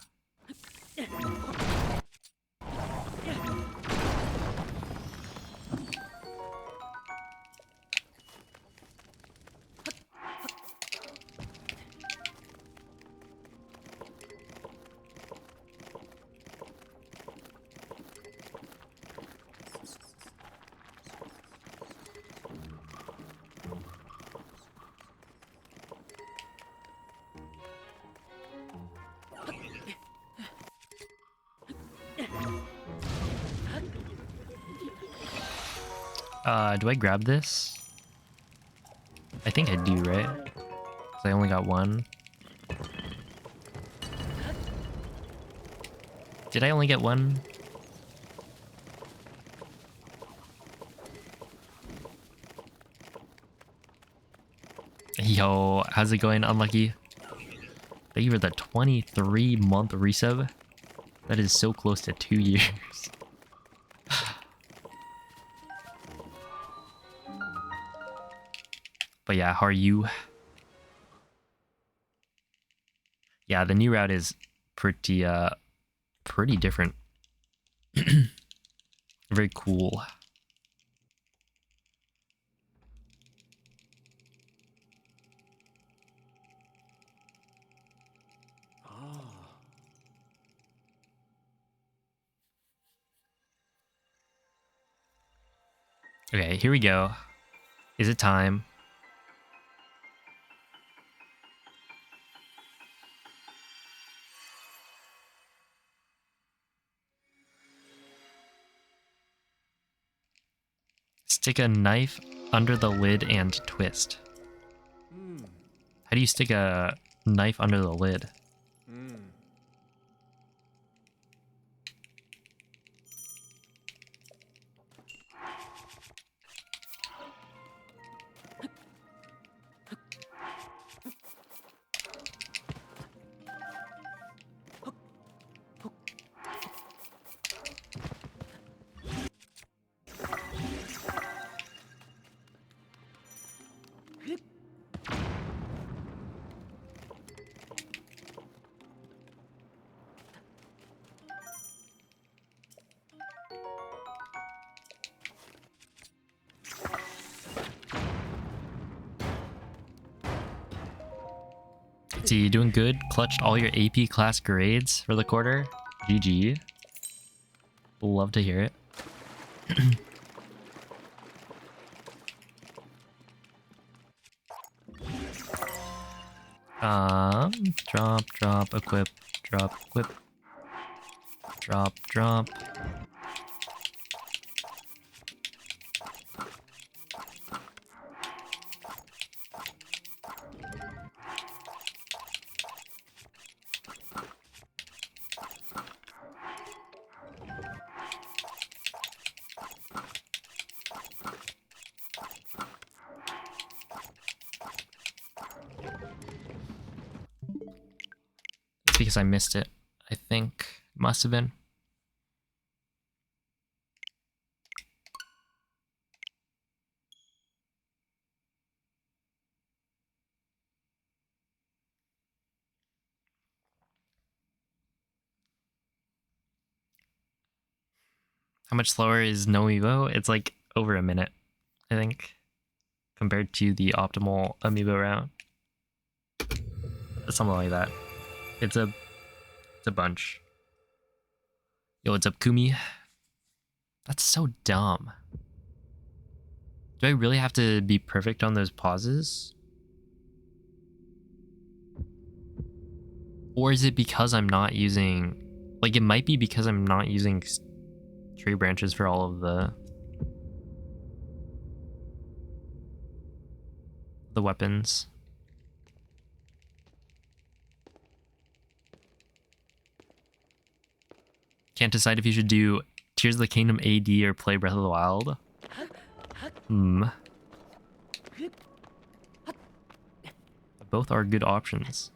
Do I grab this? I think I do, right? 'Cause I only got one. Did I only get one? Yo, how's it going, Unlucky? Thank you for the 23-month resub. That is so close to 2 years. But yeah, how are you? Yeah, the new route is pretty different. Very cool. Okay, here we go. Is it time? Stick a knife under the lid and twist. How do you stick a knife under the lid? See, you doing good? Clutched all your AP class grades for the quarter? GG. Love to hear it. Drop, equip, drop, equip. Drop. It's because I missed it, I think. Must have been. How much slower is no Amiibo? It's like over a minute, I think, compared to the optimal Amiibo route. Something like that. It's a bunch. Yo, what's up, Kumi? That's so dumb. Do I really have to be perfect on those pauses? Or is it because I'm not using... Like, it might be because I'm not using tree branches for all of the weapons. Can't decide if you should do Tears of the Kingdom AD or play Breath of the Wild. Both are good options.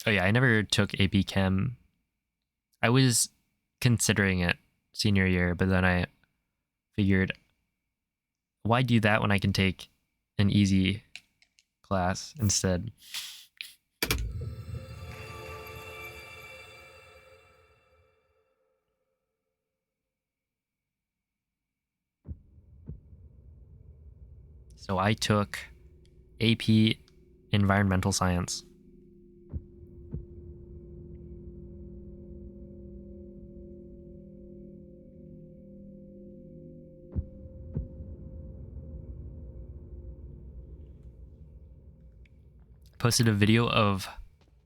Oh yeah, I never took AP Chem. I was considering it senior year, but then I figured, why do that when I can take an easy class instead? So I took AP Environmental Science. Posted a video of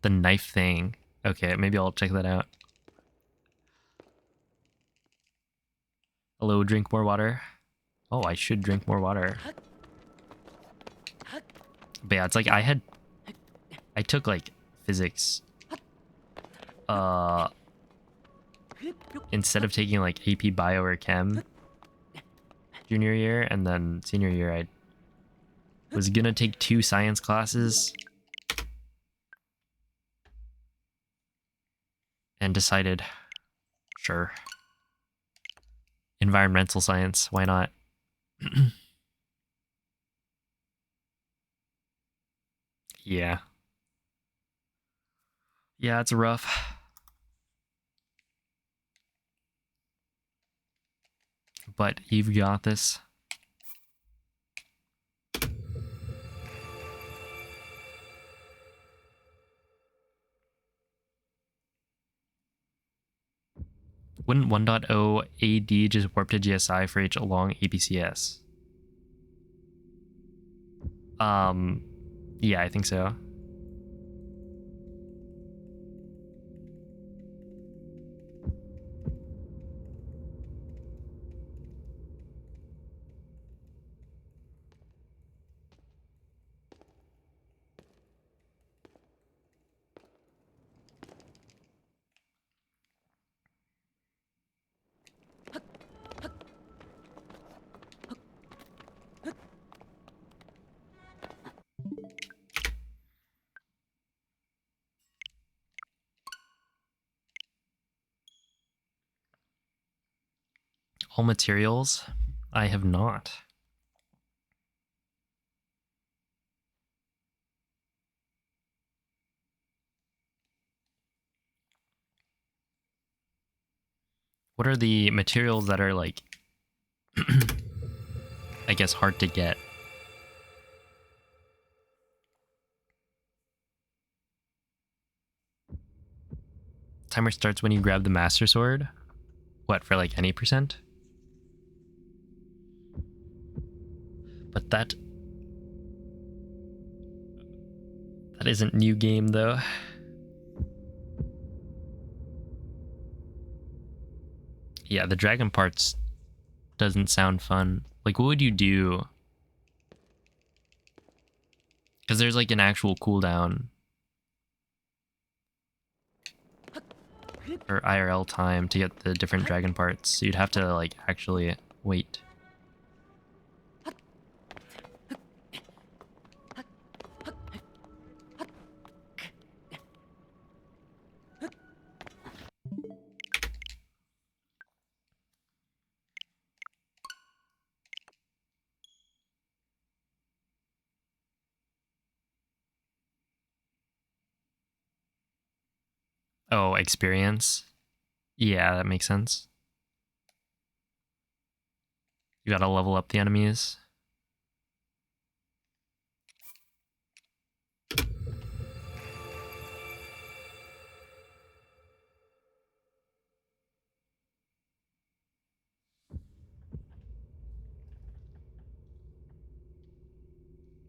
the knife thing. Okay, maybe I'll check that out. Hello, drink more water. Oh, I should drink more water. But yeah, it's like I took like physics. Instead of taking like AP Bio or Chem junior year, and then senior year I was gonna take 2 science classes and decided, sure, environmental science, why not? Yeah, it's rough, but you've got this. Wouldn't 1.0 AD just warp to GSI for each long ABCS? Yeah, I think so. All materials? I have not. What are the materials that are like, I guess, hard to get? Timer starts when you grab the Master Sword. What, for like any percent? But that isn't new game though. Yeah, the dragon parts doesn't sound fun. Like, what would you do? Because there's like an actual cooldown or IRL time to get the different dragon parts. So you'd have to like actually wait. Oh, experience. Yeah, that makes sense. You gotta level up the enemies.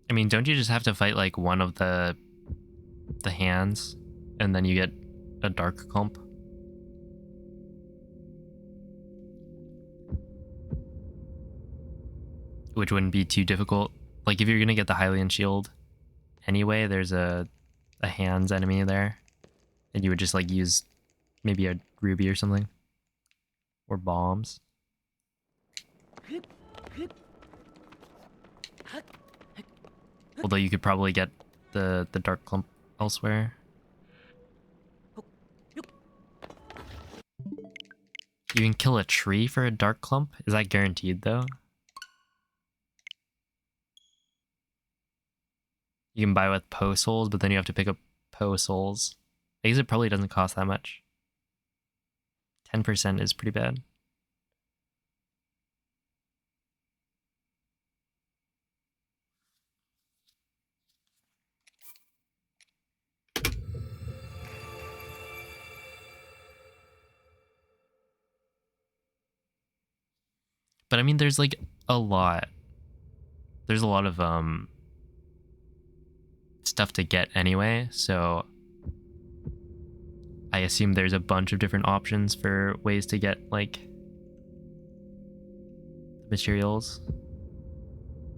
I mean, don't you just have to fight like one of the hands and then you get a dark clump? Which wouldn't be too difficult. Like if you're gonna get the Hylian shield anyway, there's a hands enemy there. And you would just like use maybe a ruby or something. Or bombs. Although you could probably get the dark clump elsewhere. You can kill a tree for a dark clump? Is that guaranteed though? You can buy with Poe souls, but then you have to pick up Poe souls. I guess it probably doesn't cost that much. 10% is pretty bad. But I mean, there's like a lot. There's a lot of stuff to get anyway, so I assume there's a bunch of different options for ways to get like materials.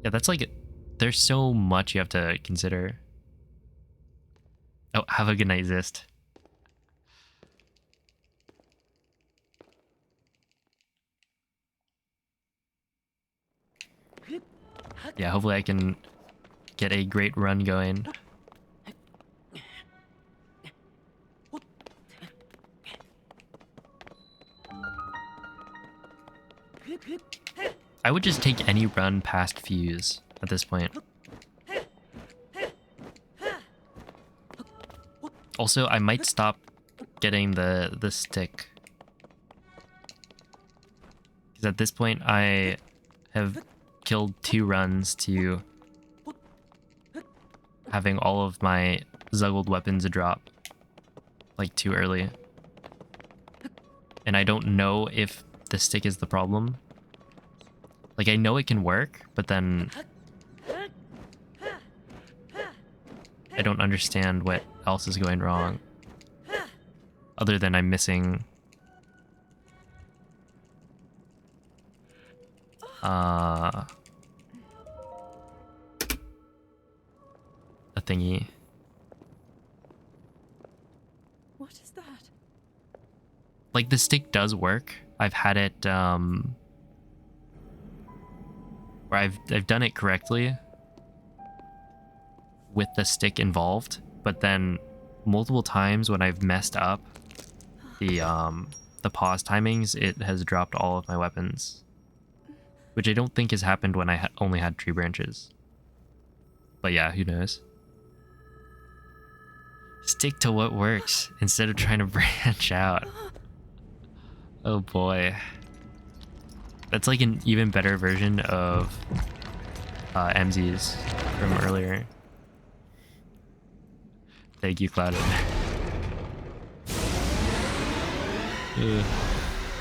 Yeah, that's like, there's so much you have to consider. Oh, have a good night, Zist. Yeah, hopefully I can get a great run going. I would just take any run past Fuse at this point. Also, I might stop getting the stick. Because at this point, I have killed 2 runs to having all of my Zuggled weapons drop like too early. and I don't know if the stick is the problem. Like, I know it can work, but then I don't understand what else is going wrong. Other than I'm missing a thingy. What is that? Like, the stick does work. I've had it where I've done it correctly with the stick involved, but then multiple times when I've messed up the pause timings, it has dropped all of my weapons, which I don't think has happened when I only had tree branches. But yeah, who knows? Stick to what works instead of trying to branch out. Oh boy. That's like an even better version of MZ's from earlier. Thank you, Clouded.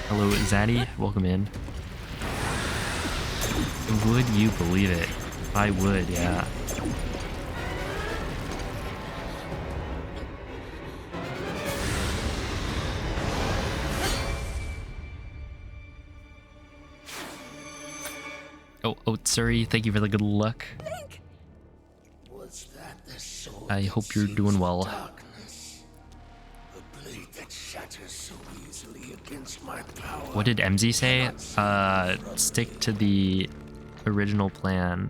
Hello, Zaddy. Welcome in. Would you believe it? I would, yeah. Oh, sorry. Thank you for the good luck. Was that the sword I that hope you're seals doing the well. darkness? The blade that shatters so easily against my power. What did MZ say? Stick to the original plan.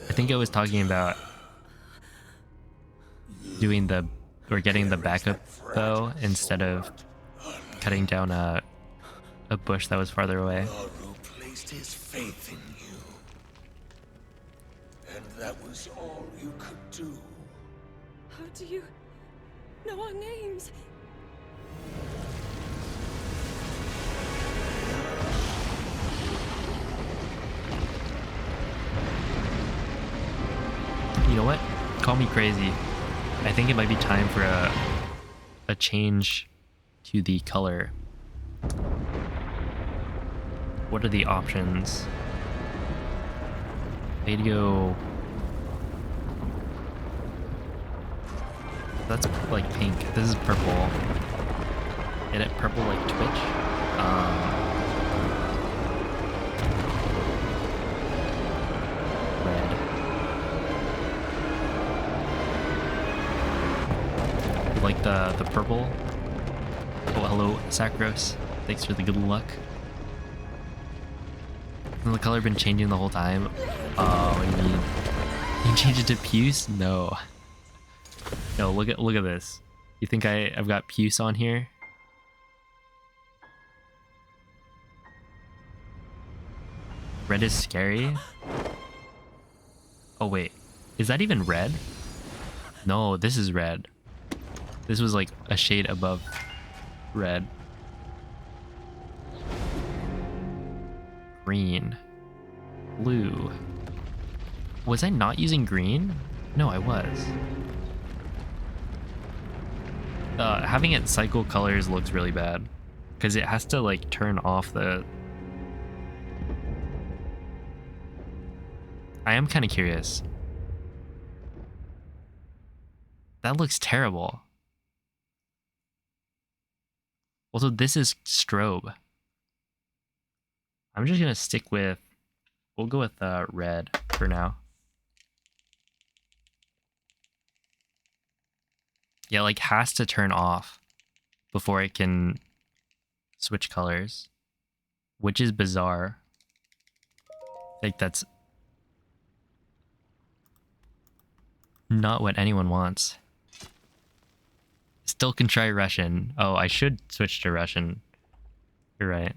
I think I was talking about doing getting the backup bow instead of cutting down a bush that was farther away. Who placed his faith in you. And that was all you could do. How do you know our names? You know what? Call me crazy. I think it might be time for a change to the color. What are the options? Maybe go. That's like pink. This is purple. Get it? Purple like Twitch. Red. Like the purple. Oh, hello, Sacros. Thanks for the good luck. Hasn't the color been changing the whole time? Oh, you mean you change it to puce? No. No, look at this. You think I've got puce on here? Red is scary? Oh wait, is that even red? No, this is red. This was like a shade above red. Green. Blue. Was I not using green? No, I was. Having it cycle colors looks really bad because it has to like turn off the... I am kind of curious. That looks terrible. Also, this is strobe. I'm just gonna stick with... We'll go with red for now. Yeah, like has to turn off before it can switch colors, which is bizarre. Like that's not what anyone wants. Still can try Russian. Oh, I should switch to Russian. You're right.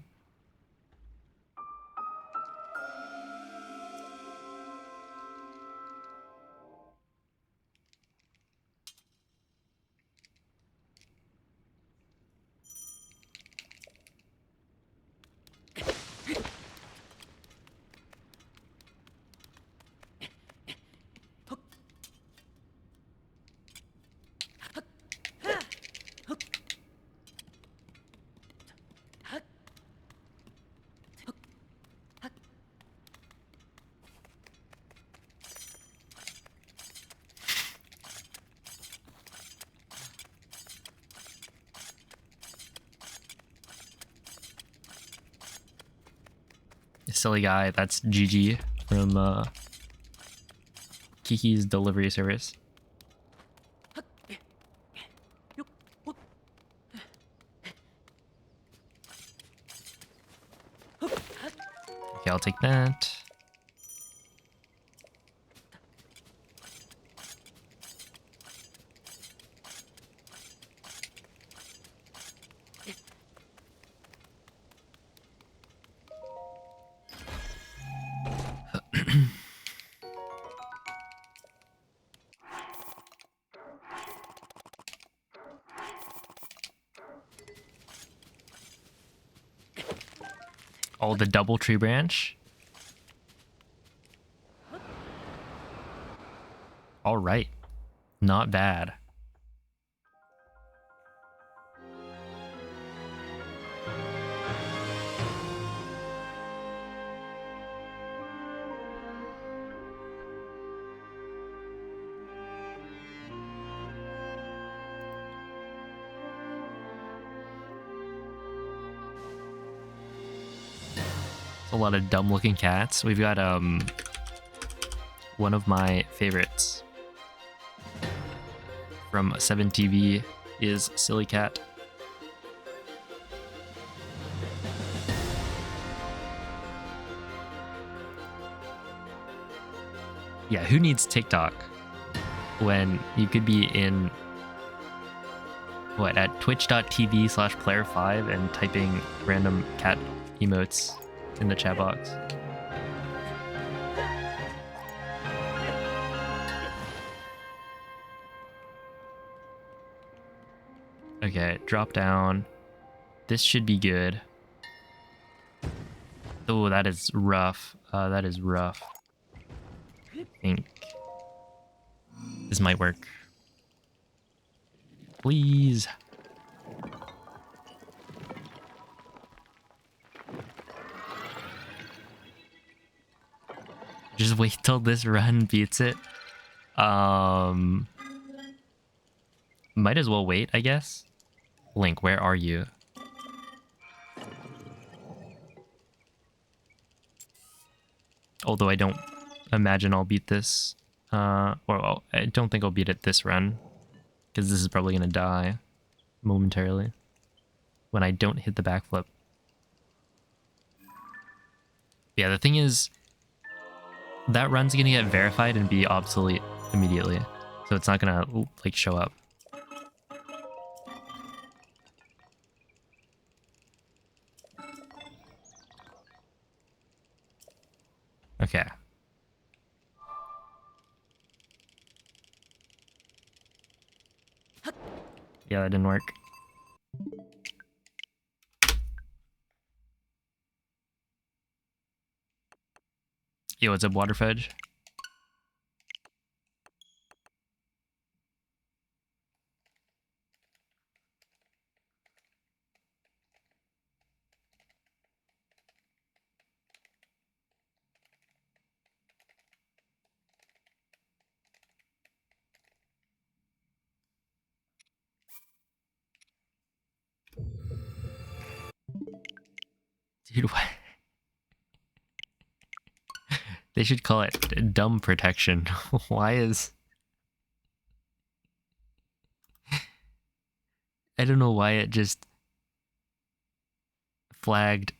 Silly guy, that's GG from Kiki's delivery service. Okay, I'll take that. Oh, the double tree branch. All right. Not bad. A lot of dumb looking cats. We've got one of my favorites from 7TV is Silly Cat. Yeah, who needs TikTok when you could be in what, at twitch.tv/player5 and typing random cat emotes in the chat box. Okay, drop down. This should be good. Oh, that is rough. That is rough. I think this might work. Please. Just wait till this run beats it. Might as well wait, I guess. Link, where are you? Although I don't imagine I'll beat this. Well, I don't think I'll beat it this run. Because this is probably going to die momentarily. When I don't hit the backflip. Yeah, the thing is, that run's going to get verified and be obsolete immediately. So it's not going to, like, show up. Okay. Yeah, that didn't work. Yo, what's up, Water Fudge? Dude, what? They should call it dumb protection. Why is... I don't know why it just flagged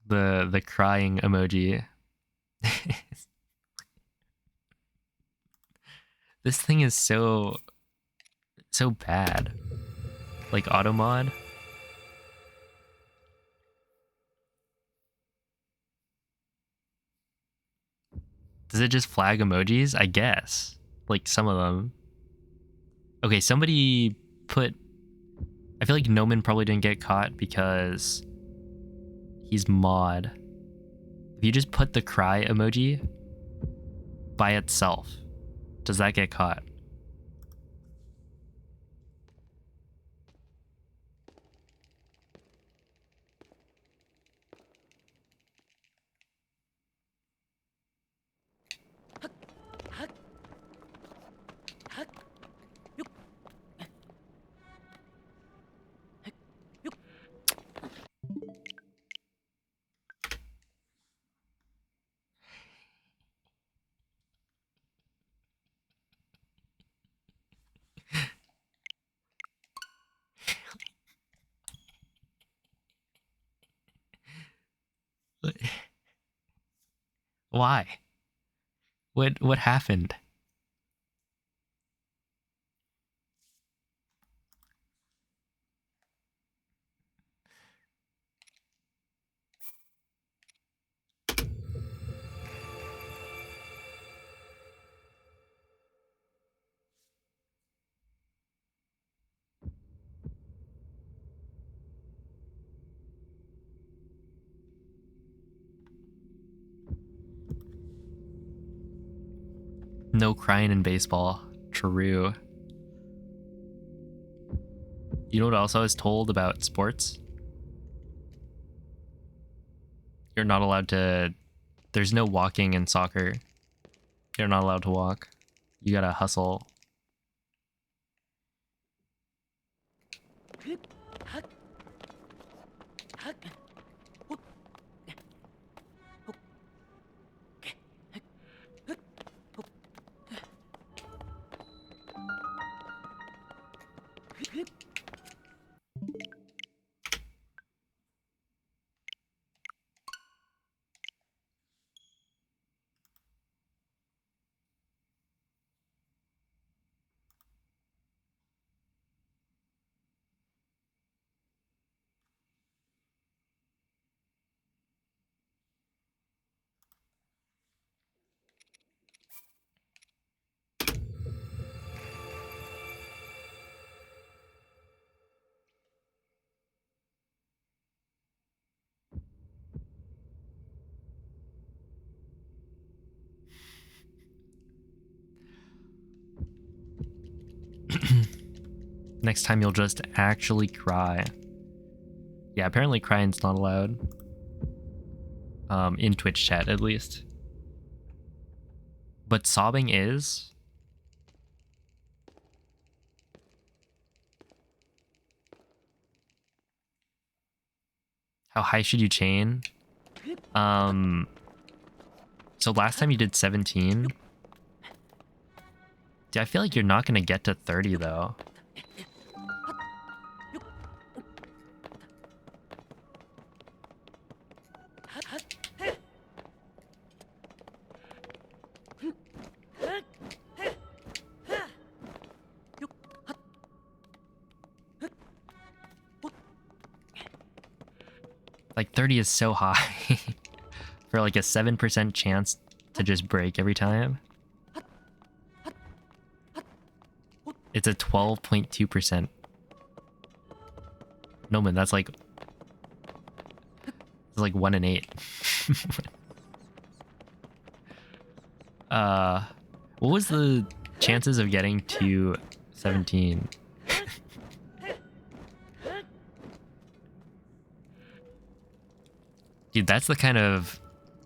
the crying emoji. This thing is so bad. Like auto mod. Does it just flag emojis? I guess. Like some of them. Okay, somebody put... I feel like Noman probably didn't get caught because he's mod. If you just put the cry emoji by itself, does that get caught? Why? What happened? No crying in baseball. True. You know what else I was told about sports? You're not allowed to... There's no walking in soccer. You're not allowed to walk. You gotta hustle. Next time you'll just actually cry. Yeah, apparently crying's not allowed. In Twitch chat, at least. But sobbing is? How high should you chain? So last time you did 17. Dude, I feel like you're not gonna get to 30 though. Like 30 is so high for like a 7% chance to just break every time. It's a 12.2%. No man, that's like... It's like 1 in 8. What was the chances of getting to 17? Dude, that's the kind of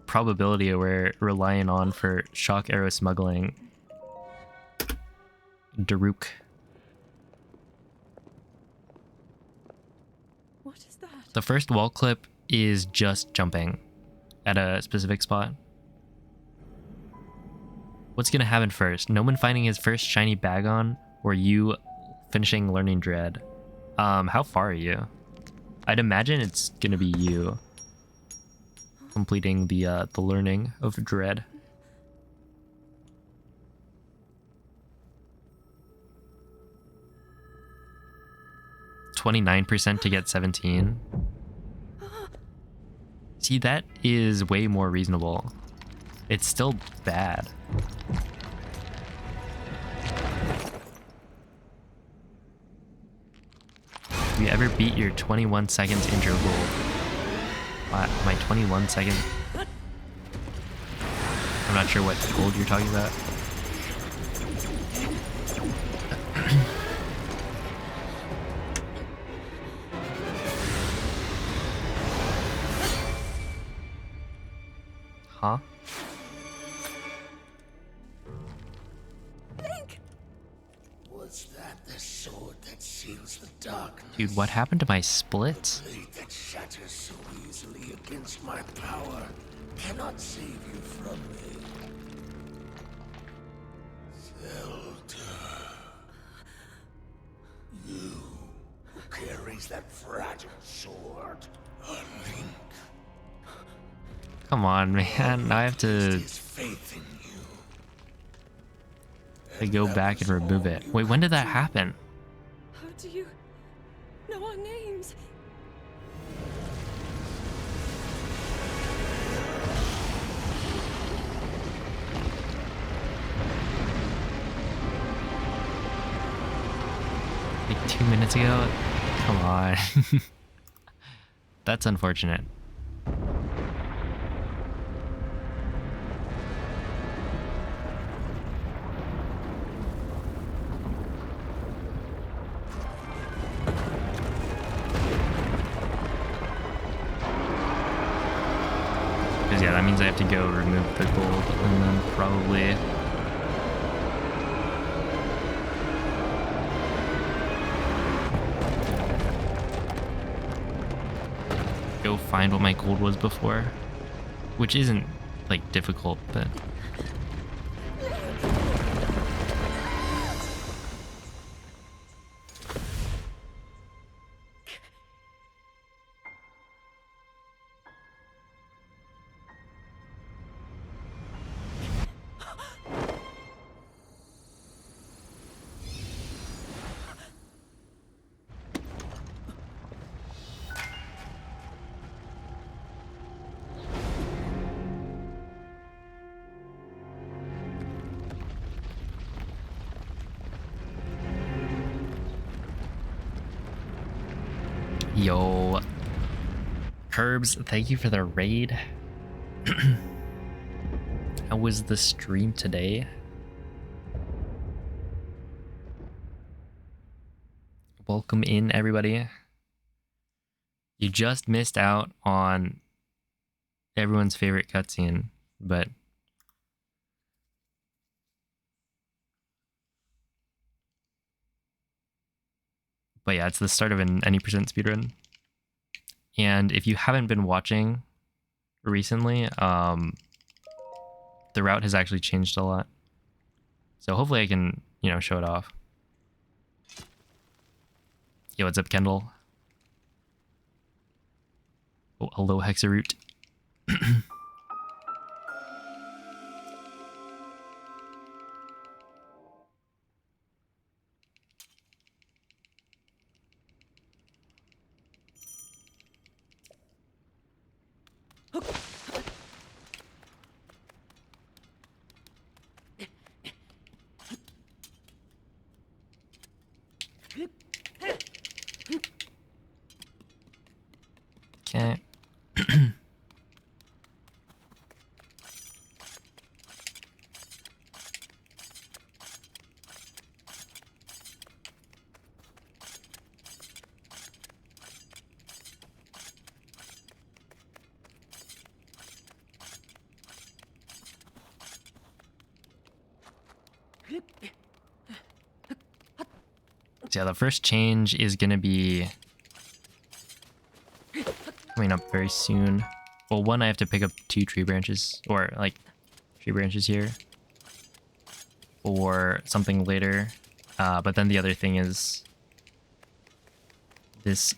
probability we're relying on for shock arrow smuggling. Daruk. What is that? The first wall clip is just jumping at a specific spot. What's gonna happen first? Noman finding his first shiny Bagon, or you finishing learning Dread? How far are you? I'd imagine it's gonna be you completing the learning of Dread. %29 to get 17. See, that is way more reasonable. It's still bad. Have you ever beat your 21 seconds interval? My 21 second... I'm not sure what gold you're talking about. Huh? Was that the sword that seals the darkness? Dude, what happened to my splits? The blade that shatters so easily against my power cannot save you from me. Zelda. You who carries that fragile sword. A link. Come on, man. Now I have to His faith in you. go back and remove it. Wait, when did that happen? How do you know our names? Like 2 minutes ago? Come on. That's unfortunate. Because yeah, that means I have to go remove the gold and then probably go find what my gold was before, which isn't like difficult, but yo, Curbs, thank you for the raid. How was the stream today? Welcome in, everybody. You just missed out on everyone's favorite cutscene, but yeah, it's the start of an any percent speedrun. And if you haven't been watching recently, the route has actually changed a lot. So hopefully I can, you know, show it off. Yo, what's up, Kendall? Oh, hello, Hexaroot. Okay. So yeah, the first change is gonna be coming up very soon. Well, one, I have to pick up 2 tree branches, or like tree branches here, or something later. But then the other thing is this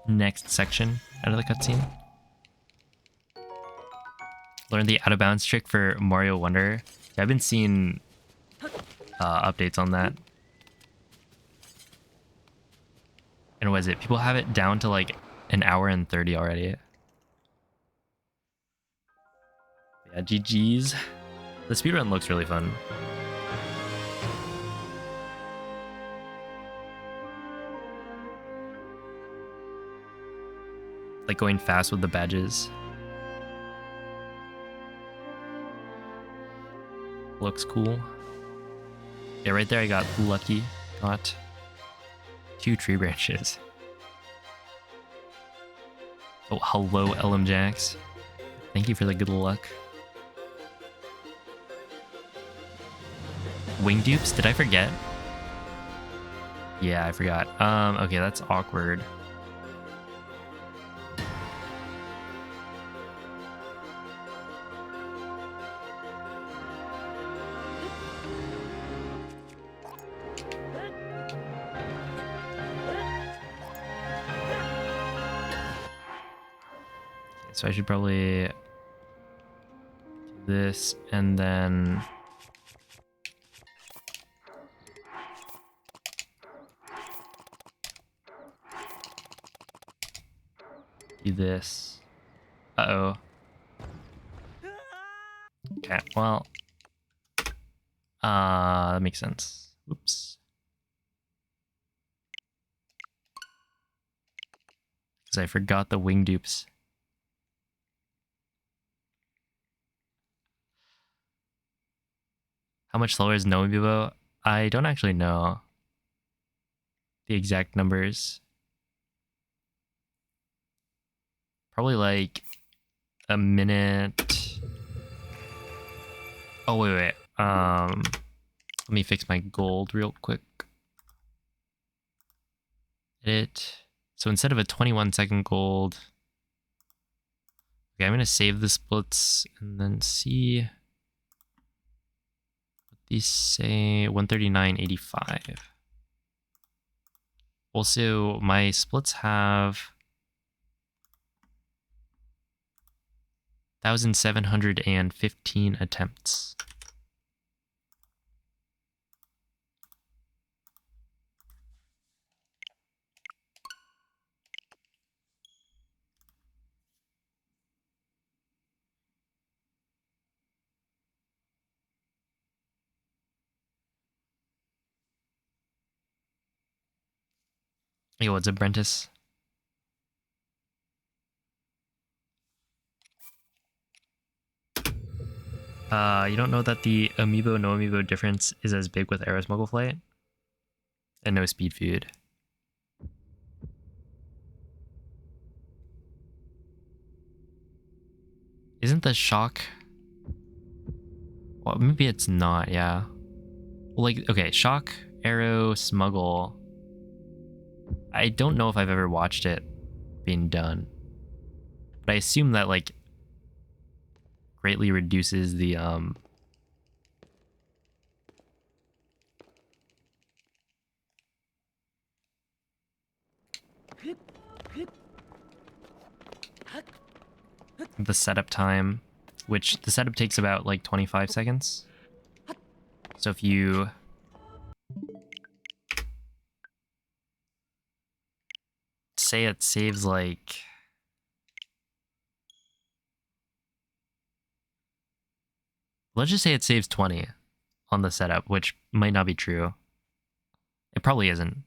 next section out of the cutscene. Learn the out of bounds trick for Mario Wonder. Yeah, I've been seeing updates on that. And what is it? People have it down to like an hour and 30 already. Yeah, GG's. The speedrun looks really fun. Like going fast with the badges. Looks cool. Yeah, right there I got lucky. Got 2 tree branches. Oh, hello, LM Jax. Thank you for the good luck. Wing dupes? Did I forget? Yeah, I forgot. Okay, that's awkward. So I should probably do this and then do this. Uh-oh. Okay, well, that makes sense. Oops. Because I forgot the wing dupes. How much slower is no Amiibo? I don't actually know the exact numbers. Probably like a minute. Oh, wait. Let me fix my gold real quick. Edit. So instead of a 21-second gold, okay, I'm gonna save the splits and then see what these say. 139.85. Also, my splits have 1,715 attempts. Hey, what's up, Brentus? You don't know that the Amiibo no Amiibo difference is as big with Arrow Smuggle Flight? And no speed food. Isn't the shock... Well, maybe it's not, yeah. Well, like, okay, shock, arrow, smuggle. I don't know if I've ever watched it being done. But I assume that, like, greatly reduces the, the setup time, which the setup takes about like 25 seconds. So if you say it saves like, let's just say it saves 20 on the setup, which might not be true. It probably isn't.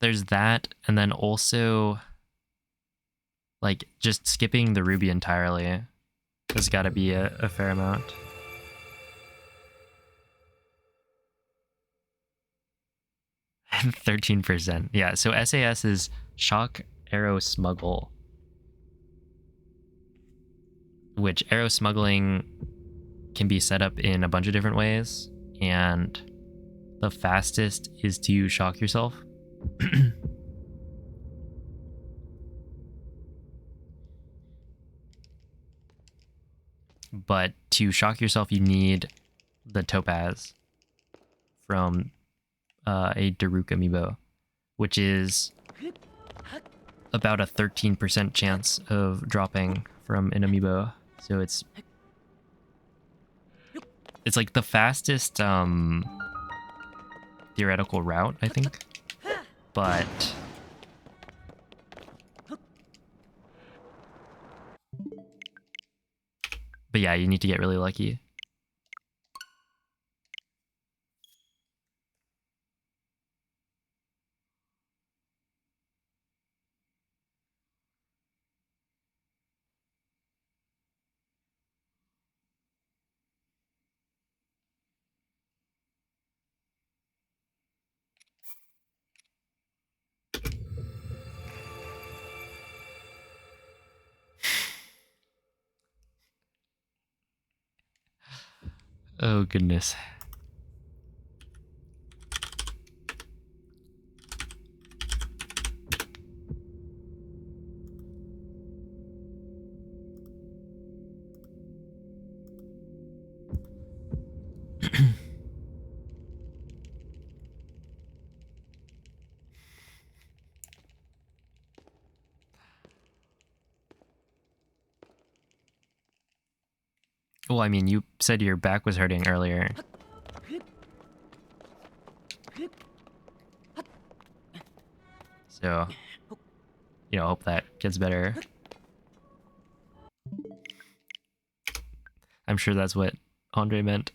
There's that, and then also like just skipping the ruby entirely. There's got to be a fair amount. And 13%. Yeah, so SAS is shock, arrow, smuggle. Which arrow smuggling can be set up in a bunch of different ways. And the fastest is to shock yourself. But to shock yourself, you need the topaz from a Daruk amiibo, which is about a 13% chance of dropping from an amiibo. So it's like the fastest theoretical route, I think. But yeah, you need to get really lucky. Oh, goodness. Well, I mean, you said your back was hurting earlier. So, you know, hope that gets better. I'm sure that's what Andre meant.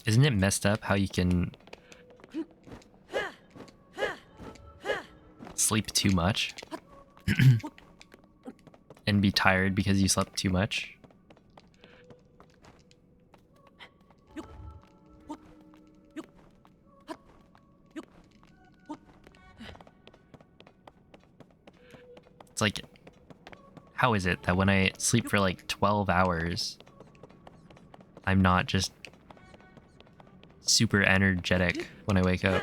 Isn't it messed up how you can sleep too much and be tired because you slept too much? It's like, how is it that when I sleep for like 12 hours, I'm not just super energetic when I wake up?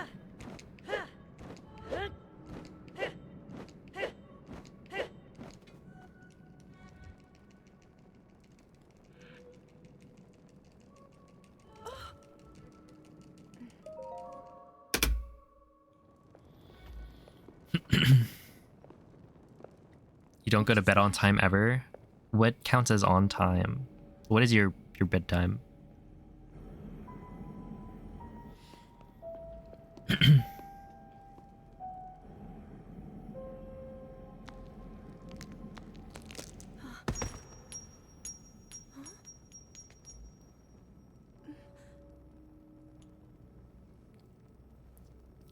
You don't go to bed on time ever? What counts as on time? What is your bedtime?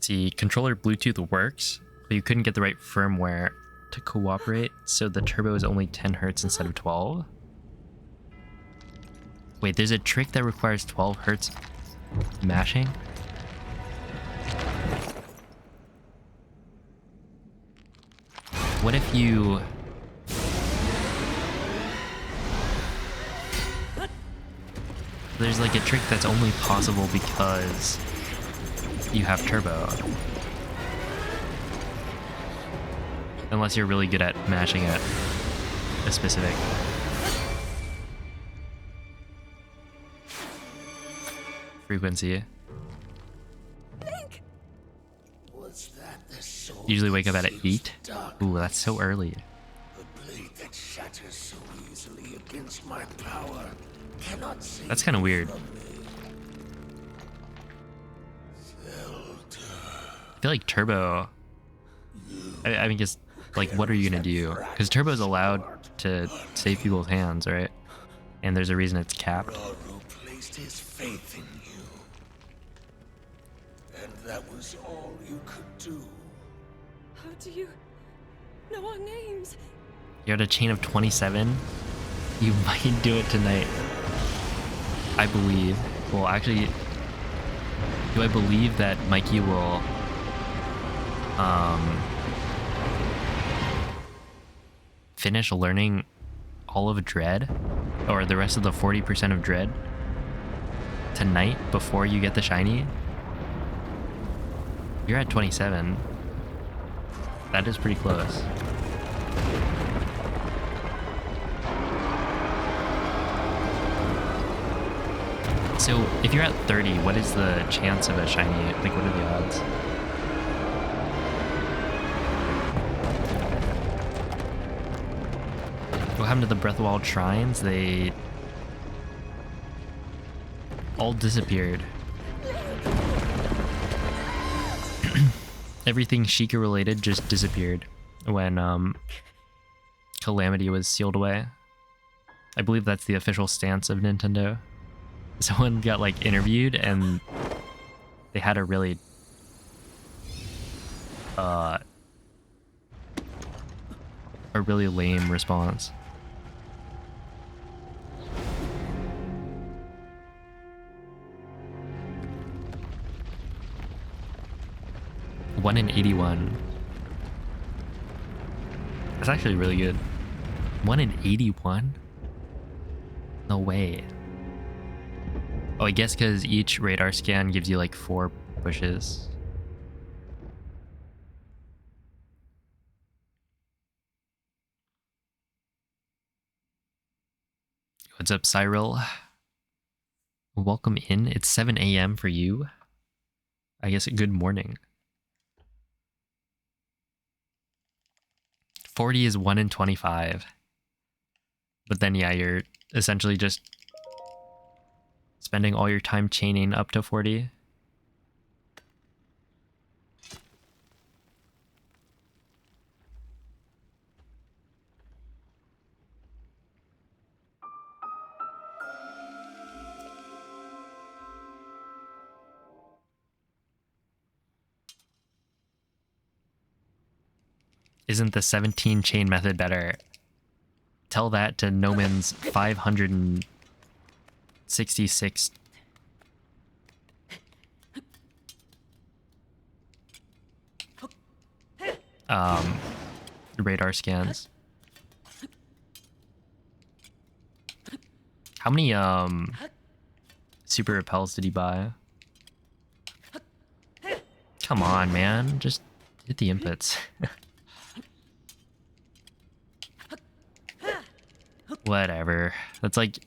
See, controller Bluetooth works, but you couldn't get the right firmware to cooperate, so the turbo is only 10 hertz instead of 12. Wait, there's a trick that requires 12 hertz mashing? What if you... There's like a trick that's only possible because you have turbo. Unless you're really good at mashing at a specific frequency. Was that the sword Usually wake up at that 8. seals the darkness? Ooh, that's so early. The blade that shatters so easily against my power cannot save That's kind of weird. from me. Zelda, I feel like turbo... I mean, just, like, what are you gonna do? Because turbo's allowed to save people's hands, right? And there's a reason it's capped. Raru placed his faith in you. And that was all you could do. How do you know our names? You're at a chain of 27. You might do it tonight. I believe. Well, actually, do I believe that Mikey will finish learning all of Dread, or the rest of the 40% of Dread tonight before you get the shiny? You're at 27. That is pretty close. So if you're at 30, what is the chance of a shiny? Like, what are the odds? What happened to the Breath of Wild shrines? They all disappeared. Everything Sheikah related just disappeared when Calamity was sealed away. I believe that's the official stance of Nintendo. Someone got like interviewed and they had a really lame response. One in 81. That's actually really good. 1 in 81? No way. Oh, I guess because each radar scan gives you like 4 pushes. What's up, Cyril? Welcome in. It's 7 a.m. for you. I guess good morning. 40 is 1 in 25. But then, yeah, you're essentially just spending all your time chaining up to 40. Isn't the 17 chain method better? Tell that to Noman's 566 radar scans. How many super repels did he buy? Come on, man, just hit the inputs. Whatever. That's like,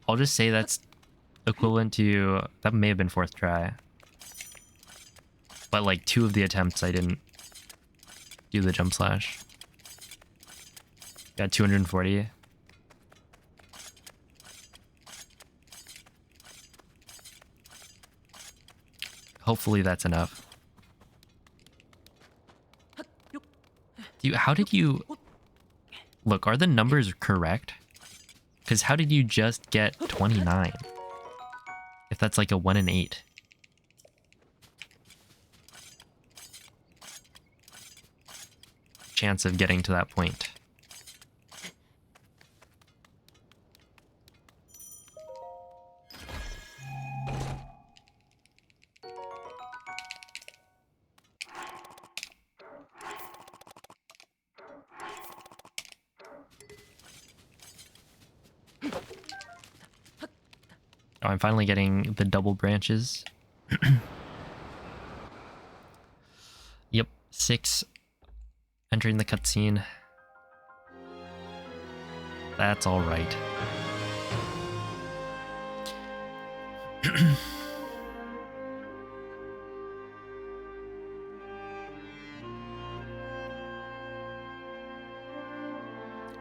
I'll just say that's equivalent to, that may have been 4th try. But like 2 of the attempts I didn't do the jump slash. Got 240. Hopefully that's enough. How did you... Look, are the numbers correct? Because how did you just get 29? If that's like a 1 in 8. Chance of getting to that point. Oh, I'm finally getting the double branches. Yep, 6 entering the cutscene. That's all right.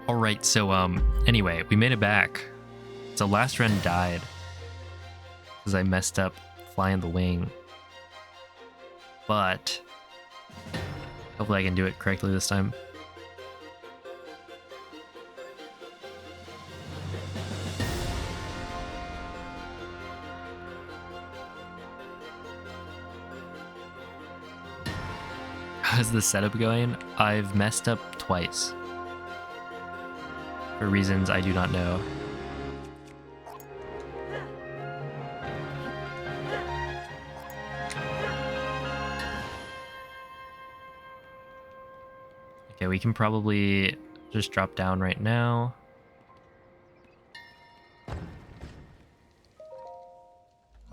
All right, so anyway, we made it back. So last run died because I messed up flying the wing. But hopefully I can do it correctly this time. How's the setup going? I've messed up twice. For reasons I do not know. Okay, we can probably just drop down right now.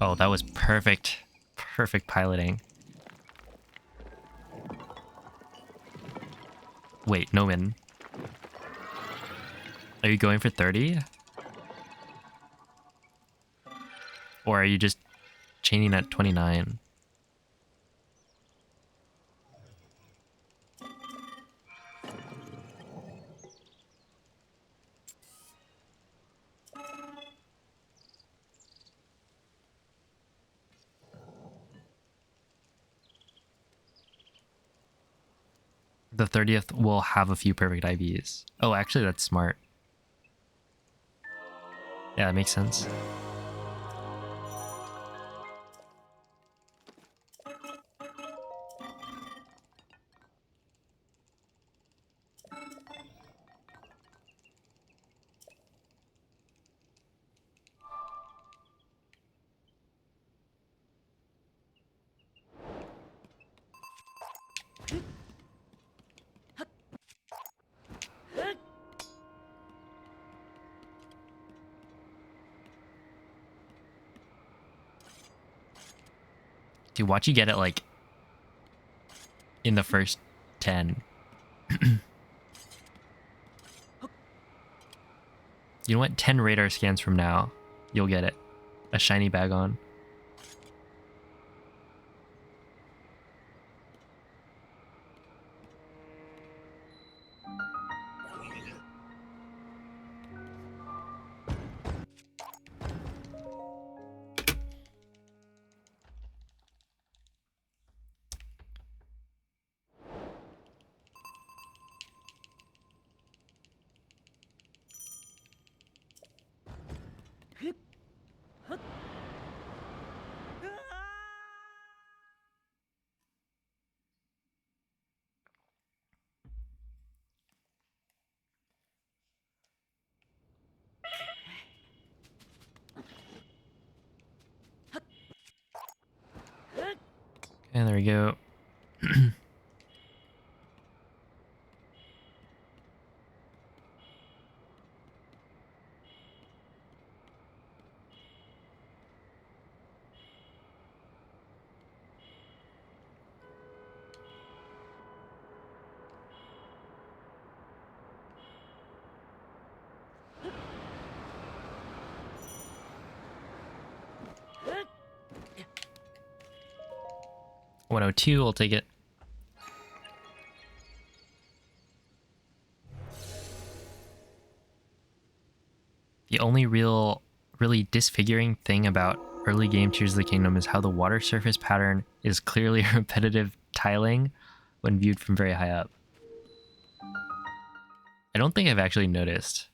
Oh, that was perfect. Perfect piloting. Wait, Noman. Are you going for 30? Or are you just chaining at 29? the 30th will have a few perfect IVs. Oh, actually, that's smart. Yeah, that makes sense. Dude, watch you get it like in the first 10. You know what? 10 radar scans from now, you'll get it. A shiny bag on. And there we go. $102, I'll take it. The only really disfiguring thing about early game Tears of the Kingdom is how the water surface pattern is clearly repetitive tiling when viewed from very high up. I don't think I've actually noticed,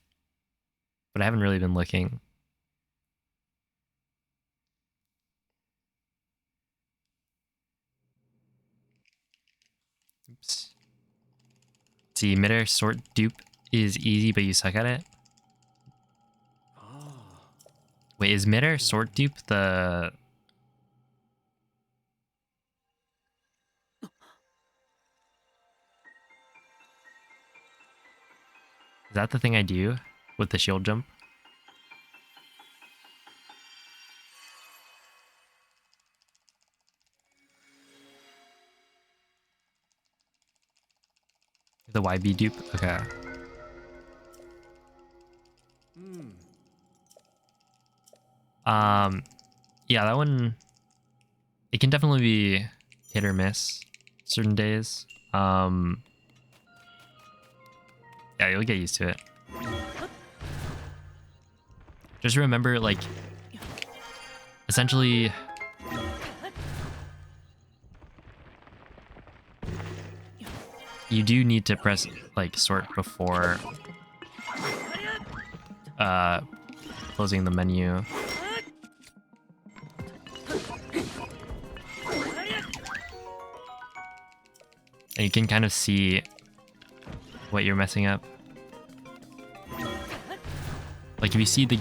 but I haven't really been looking. Oops. See, midair sort dupe is easy, but you suck at it. Wait, is midair sort dupe the... Is that the thing I do with the shield jump? The YB dupe? Okay. Yeah, that one, it can definitely be hit or miss certain days. Yeah, you'll get used to it. Just remember, like, essentially, you do need to press, like, sort before closing the menu. And you can kind of see what you're messing up. Like if you see the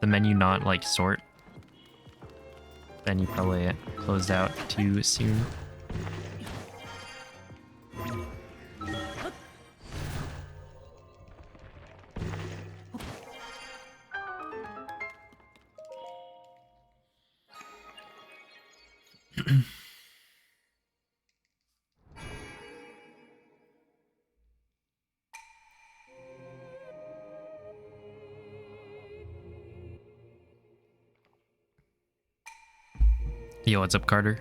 menu not like sort, then you probably closed out too soon. Yo, what's up, Carter?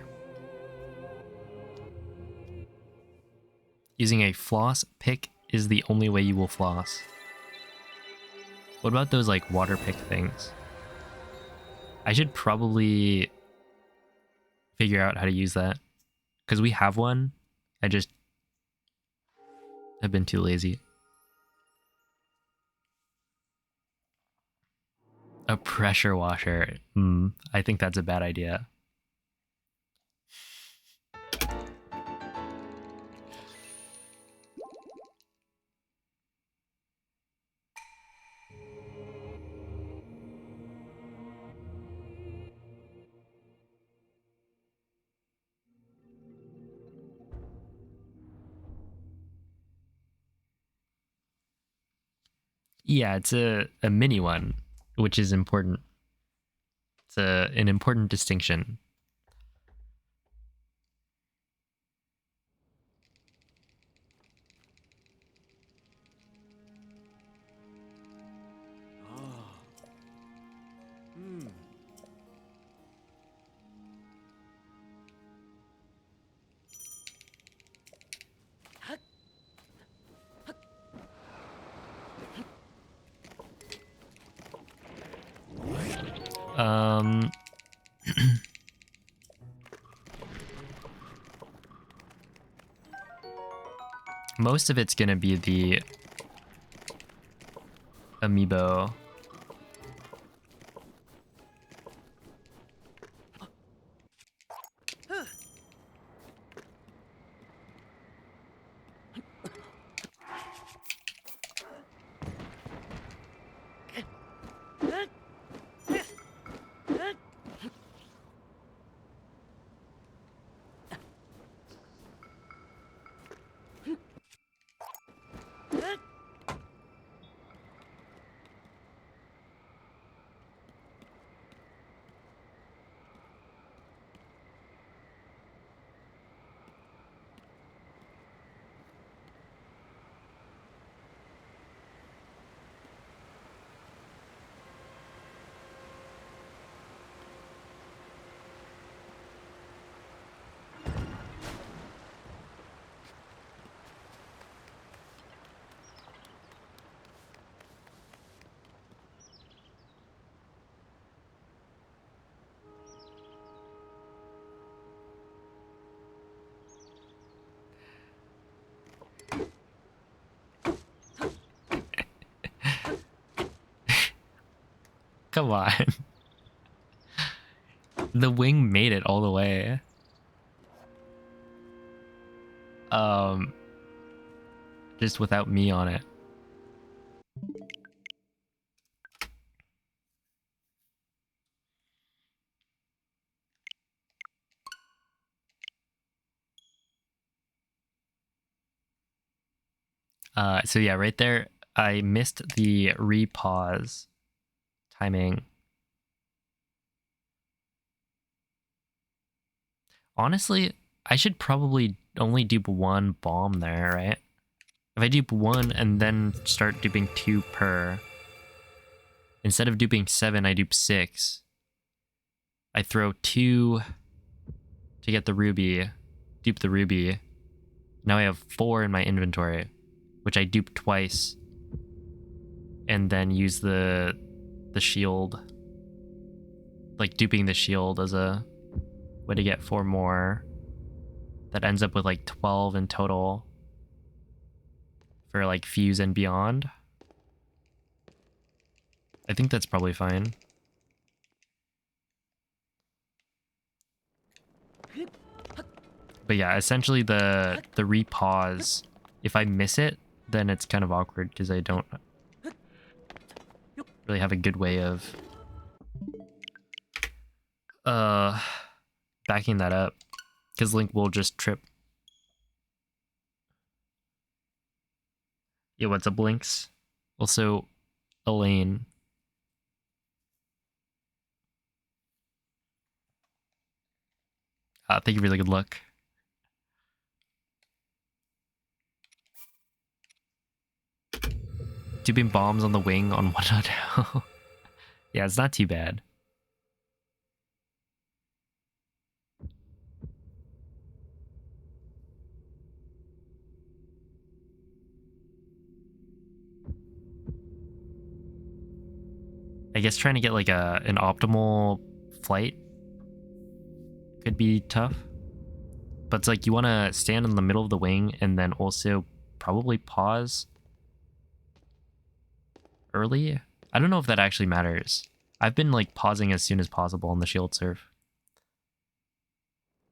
Using a floss pick is the only way you will floss. What about those like water pick things? I should probably figure out how to use that because we have one. I just I've been too lazy. A pressure washer. I think that's a bad idea. Yeah, it's a mini one, which is important. It's an important distinction. Most of it's gonna be the Amiibo. Come on. The wing made it all the way. Just without me on it. So yeah, right there, I missed the repause timing. Honestly, I should probably only dupe one bomb there, right? If I dupe one and then start duping 2 per, instead of duping 7, I dupe 6. I throw 2 to get the ruby, dupe the ruby. Now I have 4 in my inventory, which I dupe twice, and then use the shield, like duping the shield as a way to get 4 more. That ends up with like 12 in total for like fuse and beyond. I think that's probably fine. But yeah, essentially the repause, if I miss it, then it's kind of awkward because I don't really have a good way of backing that up, because Link will just trip. Yeah, what's up, Blinks? Also, Elaine. Thank you for the good luck. Duping bombs on the wing on 1.0. Yeah, it's not too bad. I guess trying to get like an optimal flight could be tough. But it's like you want to stand in the middle of the wing and then also probably pause early. I don't know if that actually matters. I've been like pausing as soon as possible on the shield surf.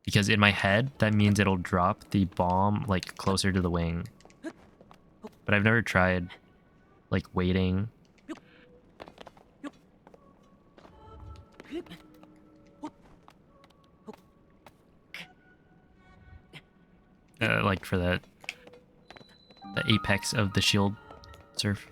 Because in my head, that means it'll drop the bomb like closer to the wing. But I've never tried like waiting. Like for the apex of the shield surf.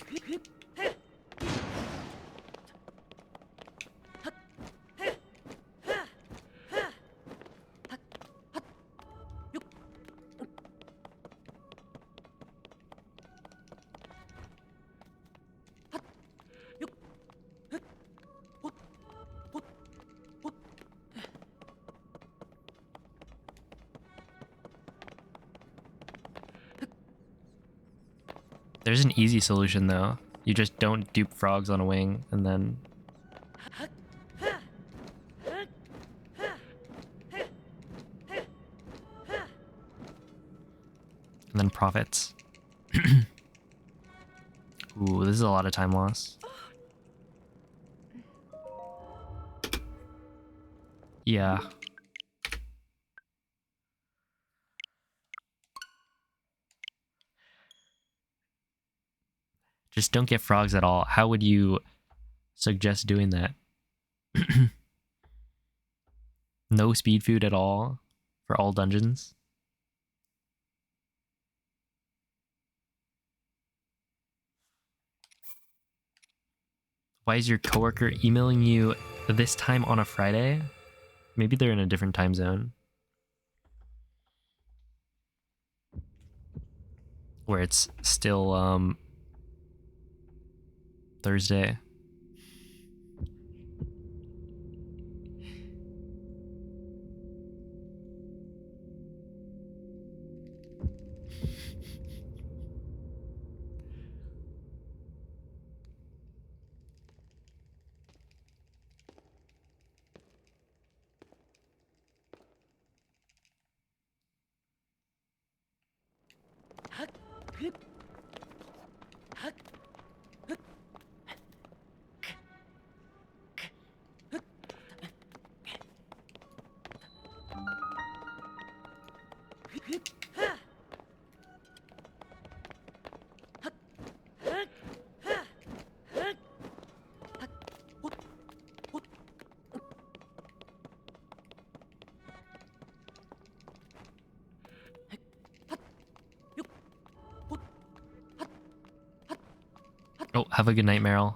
There's an easy solution though. You just don't dupe frogs on a wing and then profits. Ooh, this is a lot of time loss. Yeah. Just don't get frogs at all. How would you suggest doing that? No speed food at all for all dungeons? Why is your coworker emailing you this time on a Friday? Maybe they're in a different time zone. Where it's still Thursday. Oh, have a good night, Meryl.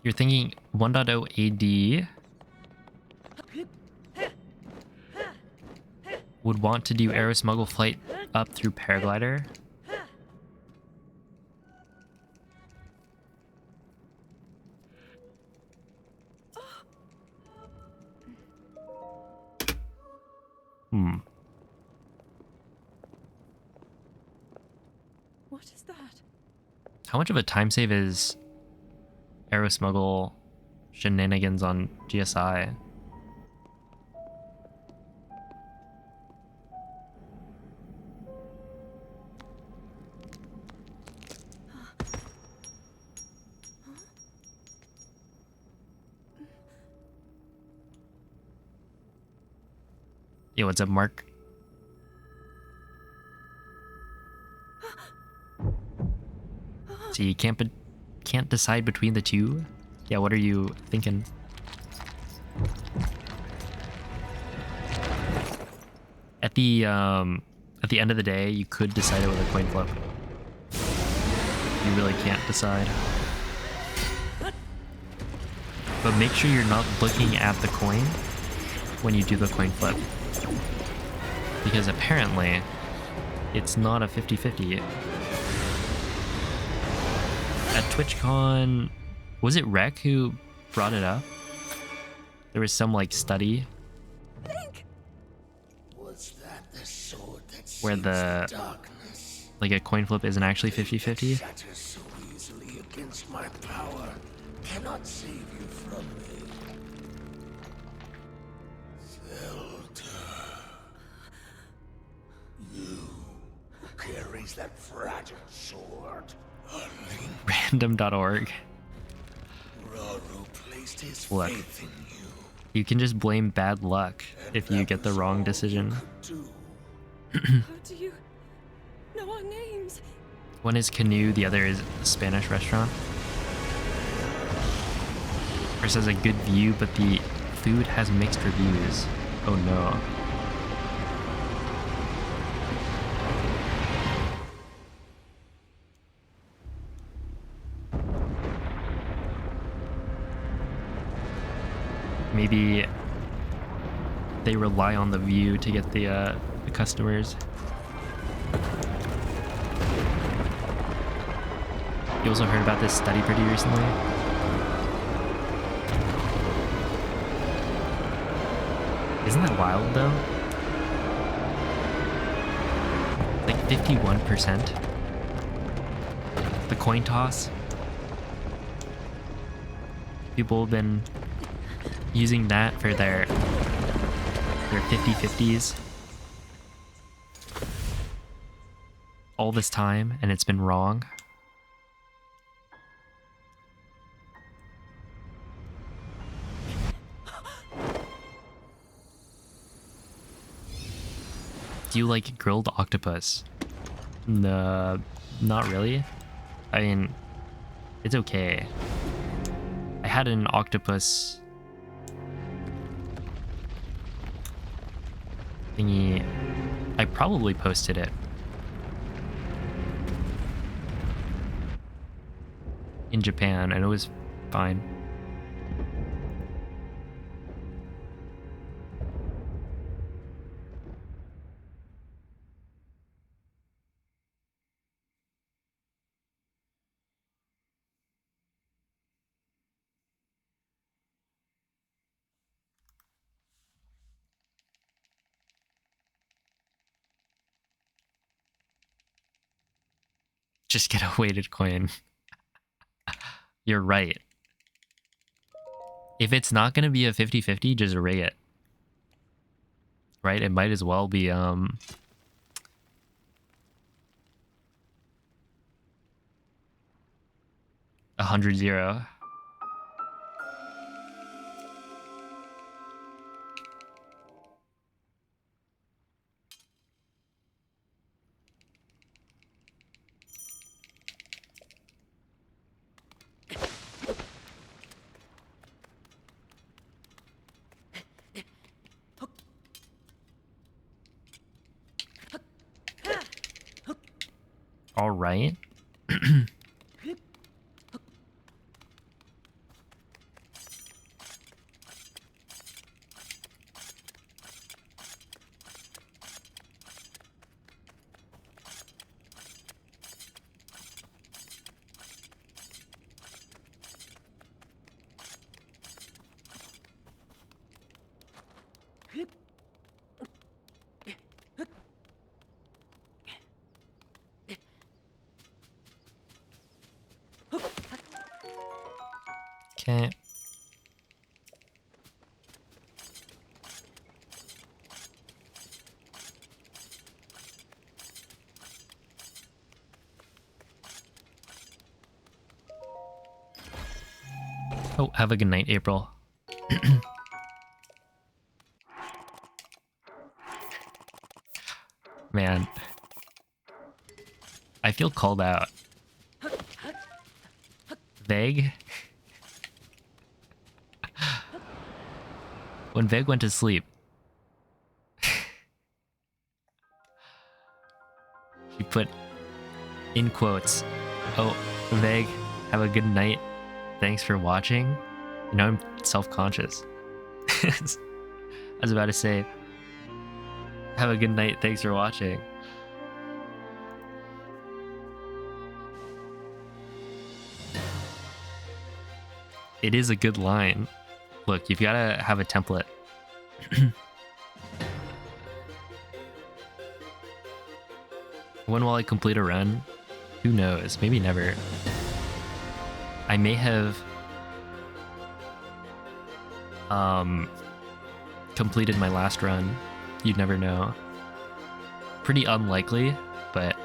You're thinking 1.0 AD would want to do Aero Smuggle flight up through Paraglider? What is that? How much of a time save is Aero Smuggle shenanigans on GSI? Yo, what's up, Mark? So you can't decide between the two? Yeah, what are you thinking? At the end of the day, you could decide it with a coin flip. You really can't decide. But make sure you're not looking at the coin when you do the coin flip. Because apparently, it's not a 50-50. At TwitchCon, was it Rec who brought it up? There was some like study Was that the sword that where sees the darkness? like a coin flip isn't actually 50-50. Shatters so easily against my power cannot save you from me. that fragile sword? Random.org. Raru placed his Look. faith in you. You can just blame bad luck And if you that get the was wrong all decision. you could do. How do you know our names? One is Canoe, the other is a Spanish restaurant. First has a good view, but the food has mixed reviews. Oh no. Maybe they rely on the view to get the customers. You also heard about this study pretty recently? Isn't that wild though? Like 51%. The coin toss. People have been using that for their 50-50s all this time, and it's been wrong. Do you like grilled octopus? No, not really. I mean, it's okay. I had an octopus thingy. I probably posted it in Japan, and it was fine. Just get a weighted coin. You're right. If it's not going to be a 50-50, just array it. Right? It might as well be 100-0. All right. Okay. Oh, have a good night, April. Man. I feel called out. Vague? When Veg went to sleep, she put in quotes, "Oh, Veg, have a good night. Thanks for watching." And now I'm self-conscious. I was about to say, "Have a good night. Thanks for watching." It is a good line. Look, you've got to have a template. When will I complete a run? Who knows? Maybe never. I may have completed my last run. You'd never know. Pretty unlikely, but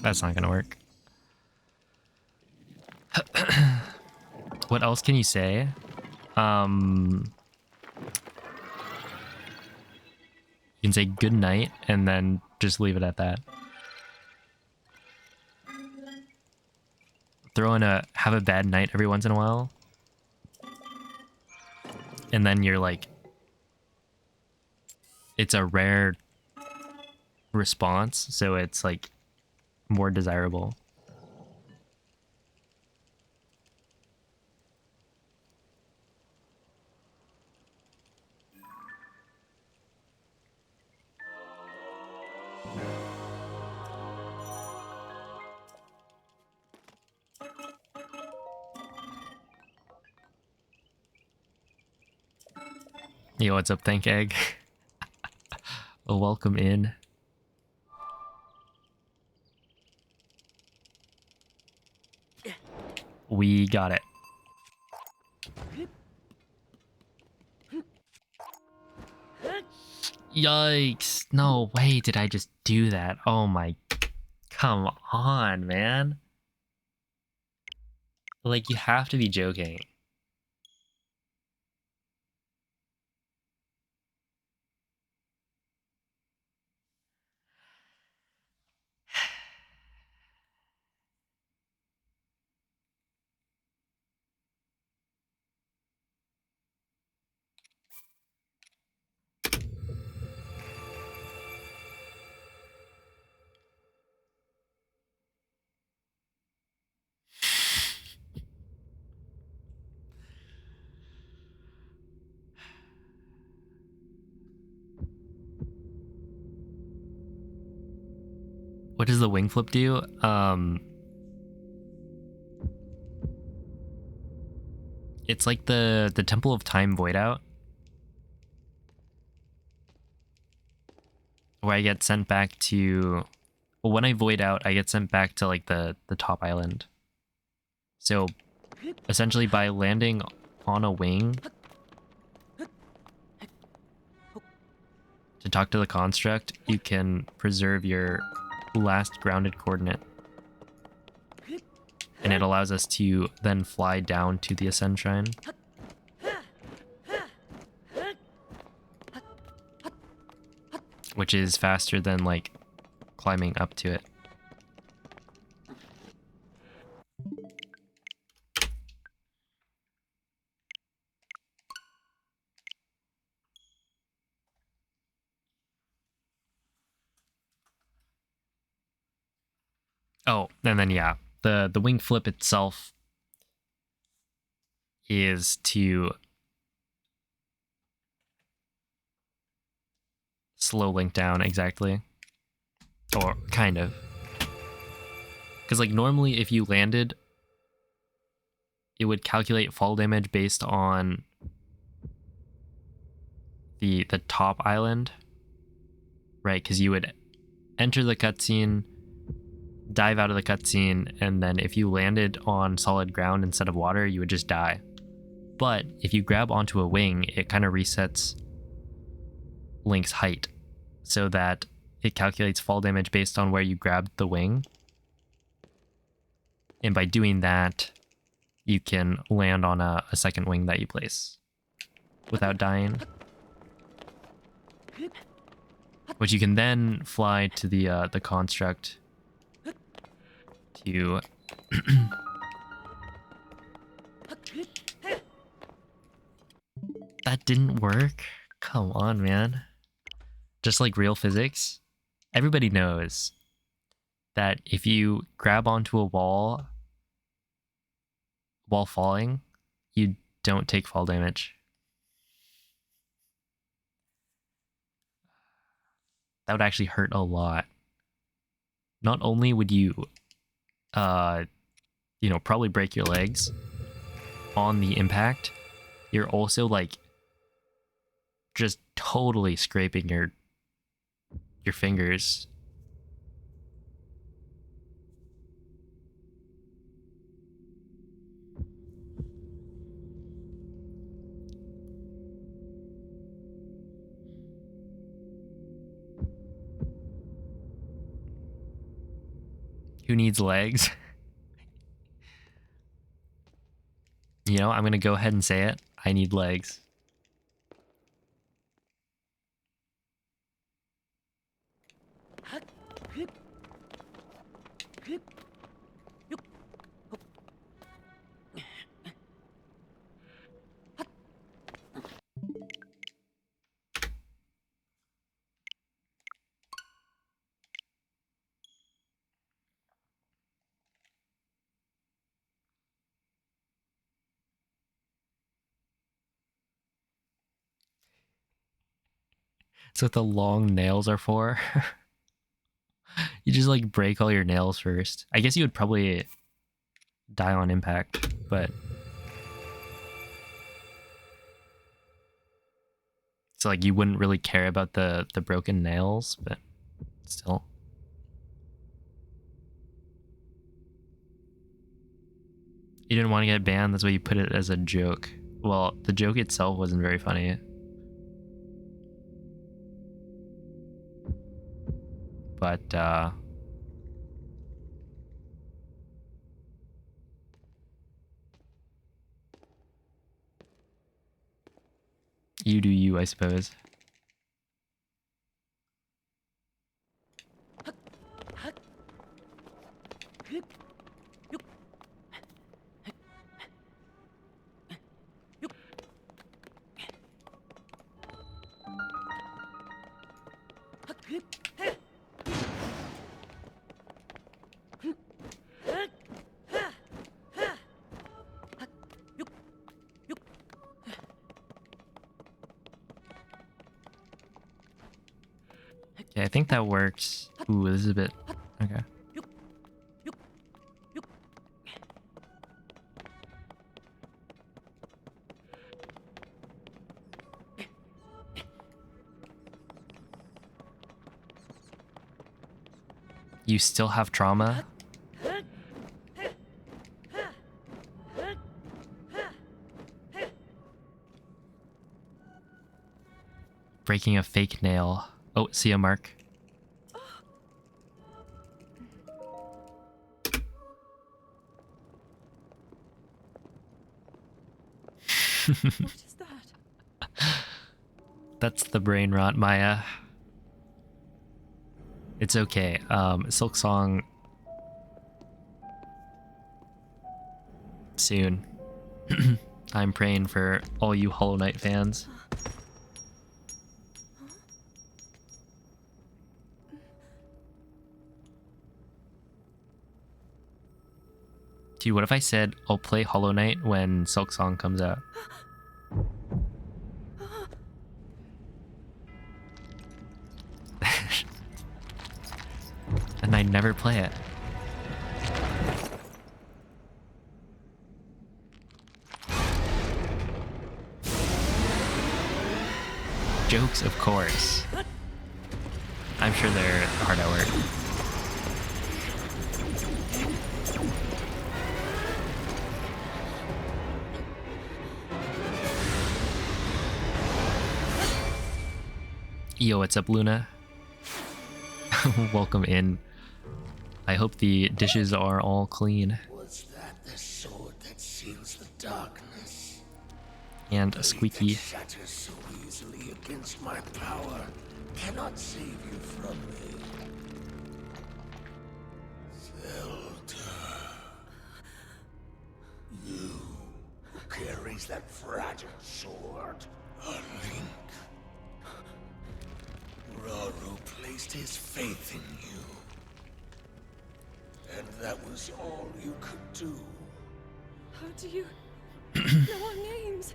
That's not gonna work. What else can you say? You can say good night and then just leave it at that. Throw in a have a bad night every once in a while. And then you're like, it's a rare response, so it's like more desirable. Yo, what's up, Thank Egg? Well, welcome in. We got it. Yikes. No way did I just do that. Oh my... Come on, man. Like, you have to be joking. What does the wing flip do? It's like the Temple of Time Void Out, where I get sent back to... Well, when I void out, I get sent back to like the top island. So essentially by landing on a wing to talk to the construct, you can preserve your last grounded coordinate. And it allows us to then fly down to the Ascend Shrine. Which is faster than like climbing up to it. Oh, and then yeah, the wing flip itself is to slow Link down, exactly. Or kind of. Because like normally if you landed, it would calculate fall damage based on the top island, right? Because you would enter the cutscene, dive out of the cutscene, and then if you landed on solid ground instead of water, you would just die. But if you grab onto a wing, it kind of resets Link's height so that it calculates fall damage based on where you grabbed the wing. And by doing that, you can land on a second wing that you place without dying. Which you can then fly to the construct to That didn't work? Come on, man. Just like real physics, everybody knows that if you grab onto a wall while falling, you don't take fall damage. That would actually hurt a lot. Not only would you, probably break your legs on the impact, you're also like just totally scraping your fingers. Who needs legs? You know, I'm gonna go ahead and say it. I need legs. That's what the long nails are for. You just like break all your nails first. I guess you would probably die on impact, but so like you wouldn't really care about the broken nails, but still. You didn't want to get banned, that's why you put it as a joke. Well, the joke itself wasn't very funny. But you do you, I suppose. Okay, I think that works. Ooh, this is a bit... Okay. You still have trauma? Breaking a fake nail. Oh, see a mark. What is that? That's the brain rot, Maya. It's okay. Silk Song soon. I'm praying for all you Hollow Knight fans. Dude, what if I said I'll play Hollow Knight when Silk Song comes out? And I never play it. Jokes, of course. I'm sure they're hard at work. Yo, what's up, Luna? Welcome in. I hope the dishes are all clean. Was that the sword that seals the darkness? And squeaky. That shatters so easily against my power cannot save you from me. Zelda. You who carries that fragile sword. A link. Raru placed his faith in you. And that was all you could do. How do you know our names?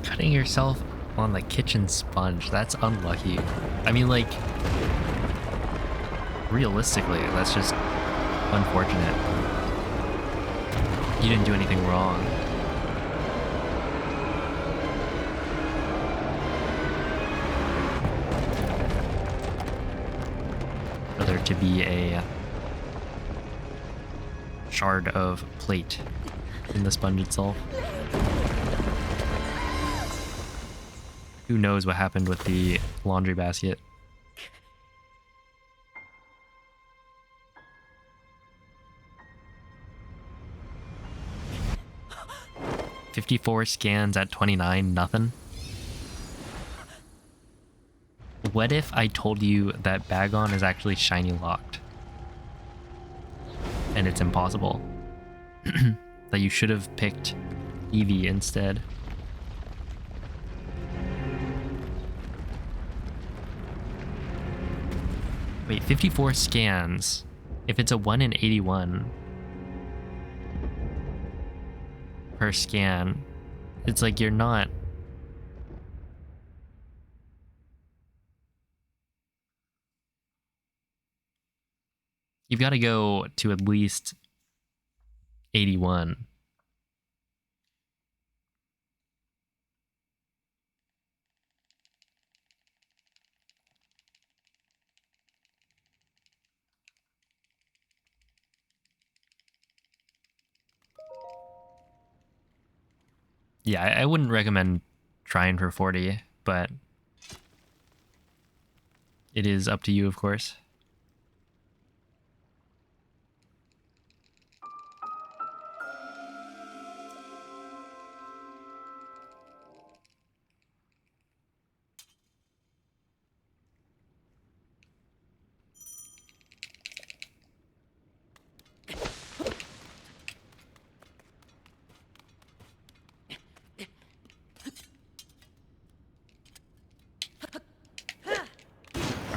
Cutting yourself on the kitchen sponge, that's unlucky. I mean, like, realistically, that's just unfortunate. You didn't do anything wrong. to be a shard of plate in the sponge itself. Who knows what happened with the laundry basket? $54 scans at 29, nothing. What if I told you that Bagon is actually shiny locked? And it's impossible. That you should have picked Eevee instead. Wait, 54 scans. If it's a 1 in 81 per scan, it's like you're not... You've got to go to at least 81. Yeah, I wouldn't recommend trying for 40, but it is up to you, of course.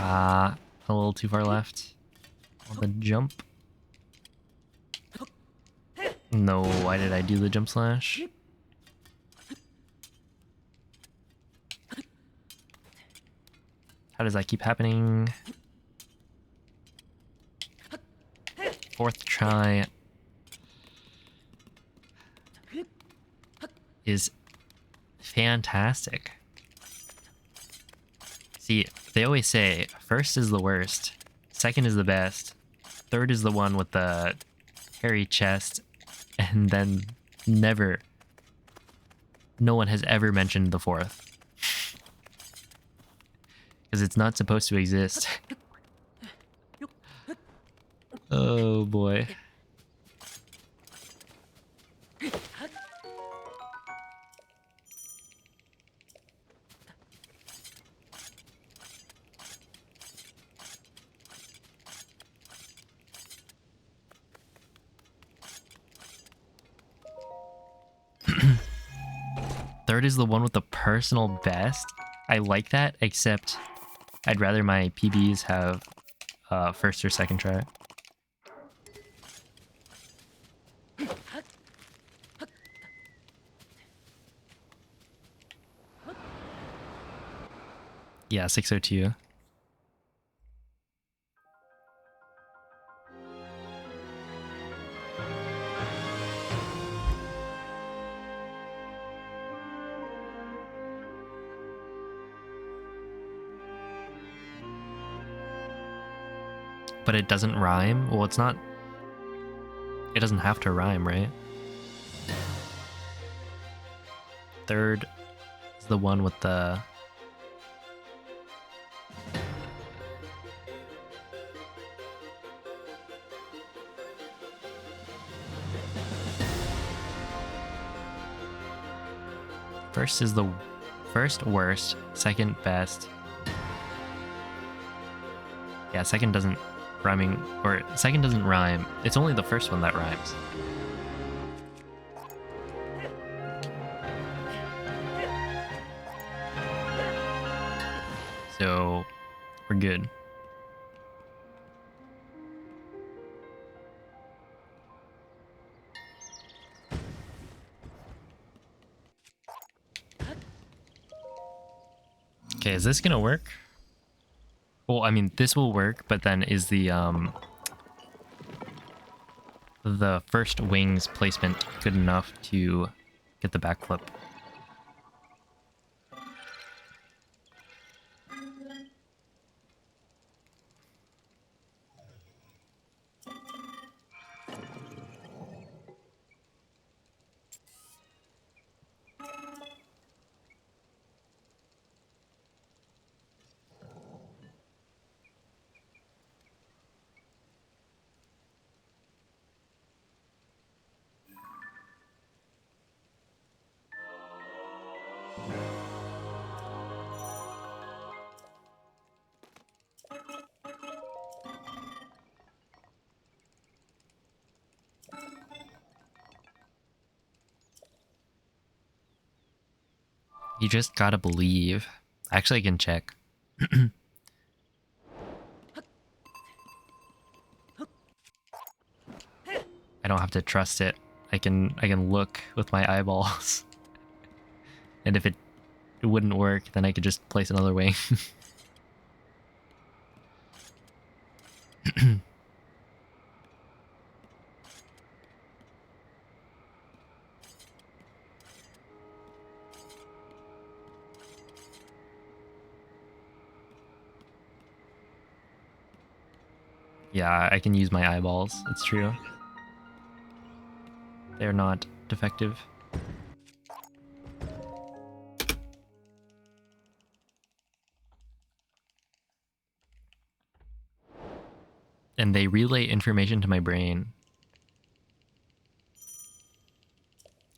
A little too far left on the jump. No, why did I do the jump slash? How does that keep happening? Fourth try is fantastic. See, they always say first is the worst, second is the best, third is the one with the hairy chest, and then no one has ever mentioned the fourth. Because it's not supposed to exist. Oh boy. Third is the one with the personal best. I like that, except I'd rather my PBs have first or second try. Yeah, 602. But it doesn't rhyme? Well, it's not... It doesn't have to rhyme, right? Third is the one with the... First is the first worst, second best. Yeah, second doesn't rhyming, or second doesn't rhyme. It's only the first one that rhymes. So, we're good. Okay, is this gonna work? Well, I mean, this will work, but then is the first wings placement good enough to get the backflip? You just gotta believe. Actually, I can check. I don't have to trust it. I can look with my eyeballs. And if it wouldn't work, then I could just place another wing. Yeah, I can use my eyeballs. It's true. They're not defective. And they relay information to my brain.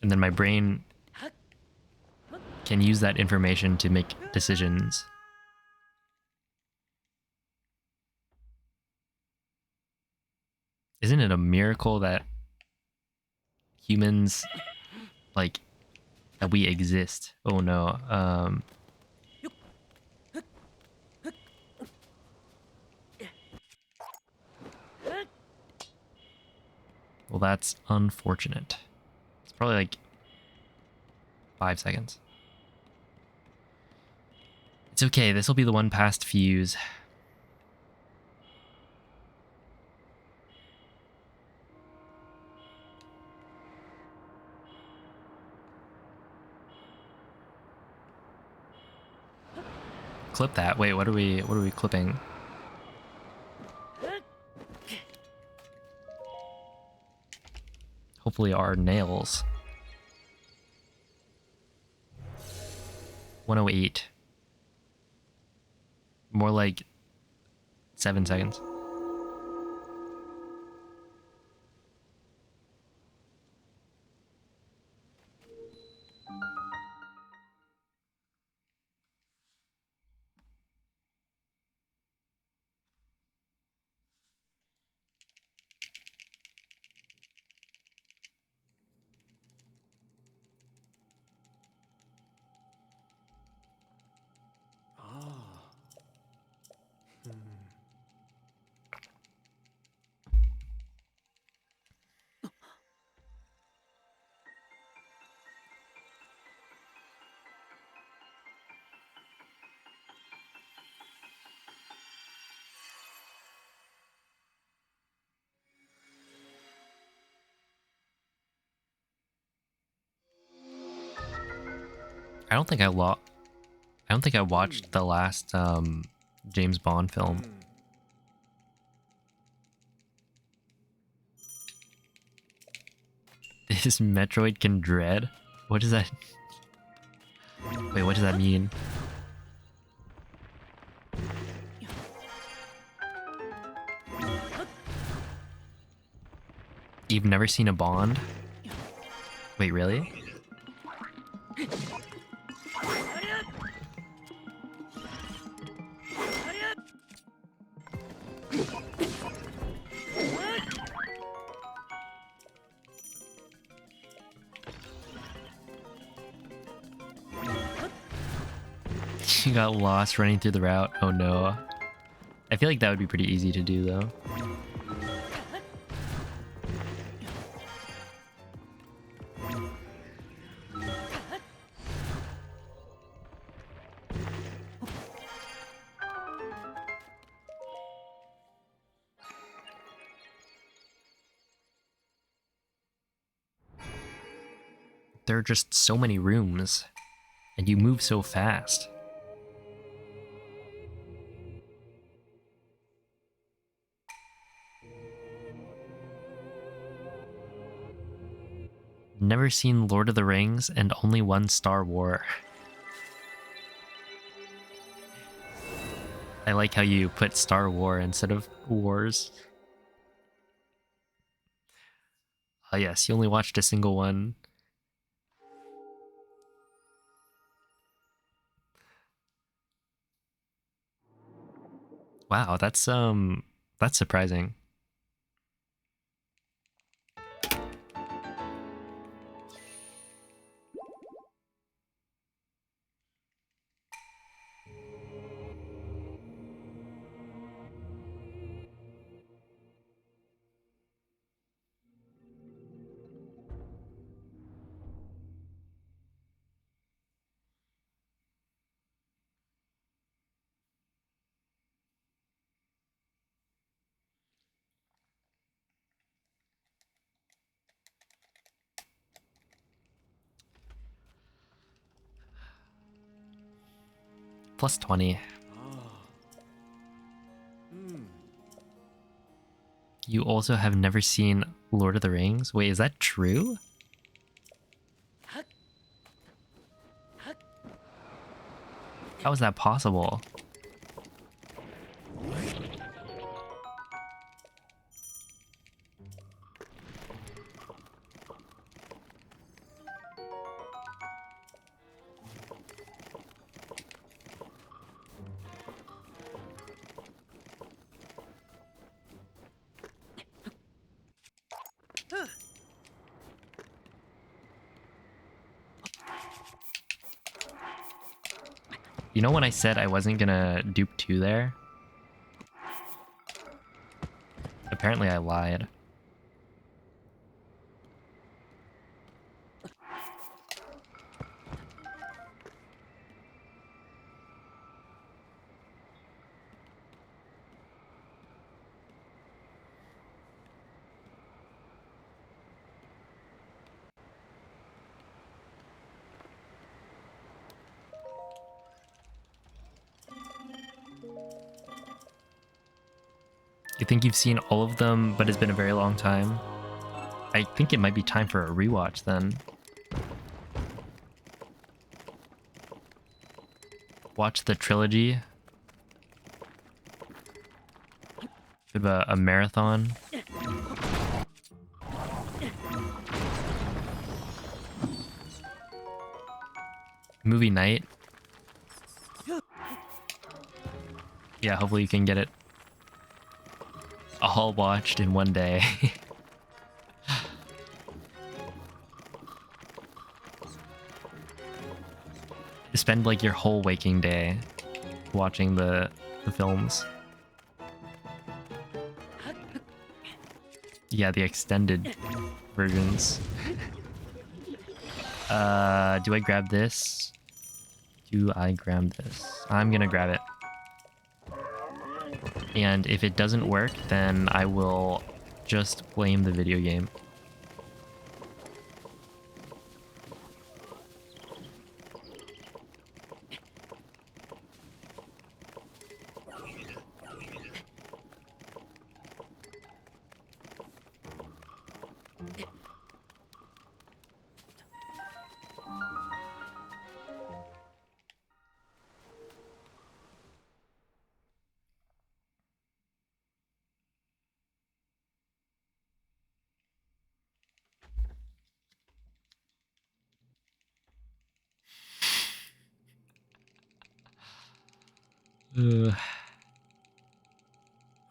And then my brain can use that information to make decisions. Isn't it a miracle that humans, like, that we exist? Oh no. Well, that's unfortunate. It's probably like 5 seconds. It's okay, this will be the one past fuse. Clip that. Wait, what are we clipping? Hopefully our nails. 108. More like 7 seconds. I don't think I watched the last James Bond film. This Metroid can dread? What does that... Wait, what does that mean? You've never seen a Bond? Wait, really? You got lost running through the route? Oh no. I feel like that would be pretty easy to do though. There are just so many rooms, and you move so fast. Never seen Lord of the Rings and only one Star War. I like how you put Star War instead of Wars. Oh yes, you only watched a single one. Wow, that's surprising. plus 20. You also have never seen Lord of the Rings? Wait, is that true? How is that possible? You know when I said I wasn't gonna dupe 2 there? Apparently I lied. You think you've seen all of them, but it's been a very long time? I think it might be time for a rewatch then. Watch the trilogy. Bit of a marathon. Movie night. Yeah, hopefully you can get it all watched in one day. Spend like your whole waking day watching the films. Yeah, the extended versions. Do I grab this? Do I grab this? I'm gonna grab it. And if it doesn't work, then I will just blame the video game.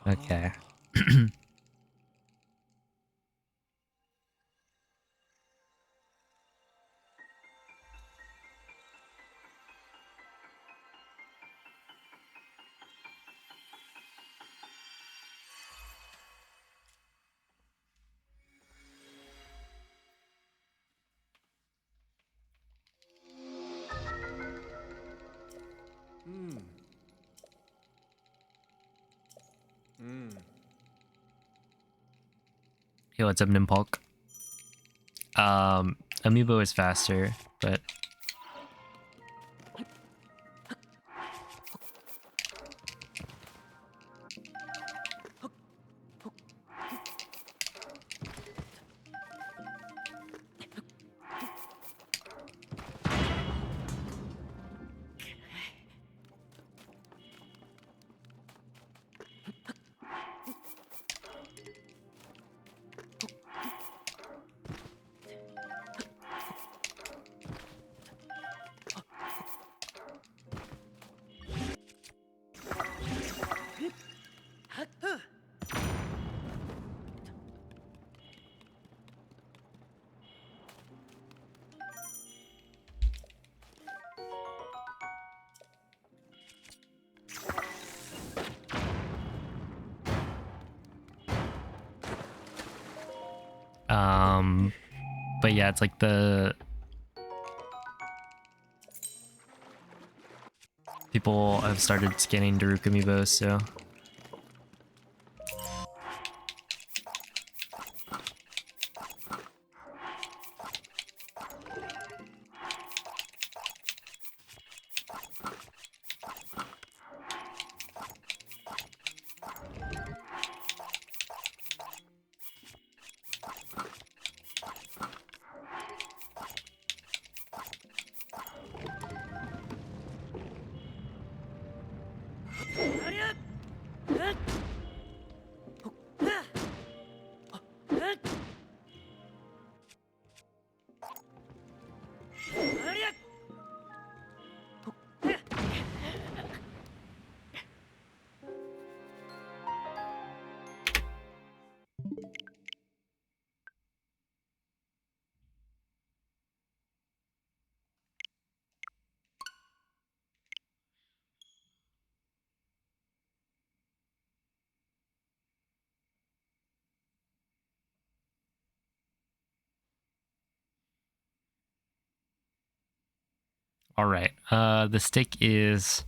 Okay. Hey, what's up, Nimpulk? Amiibo is faster, but but yeah, it's like the people have started scanning Daruk Amiibos, so All right. The stick is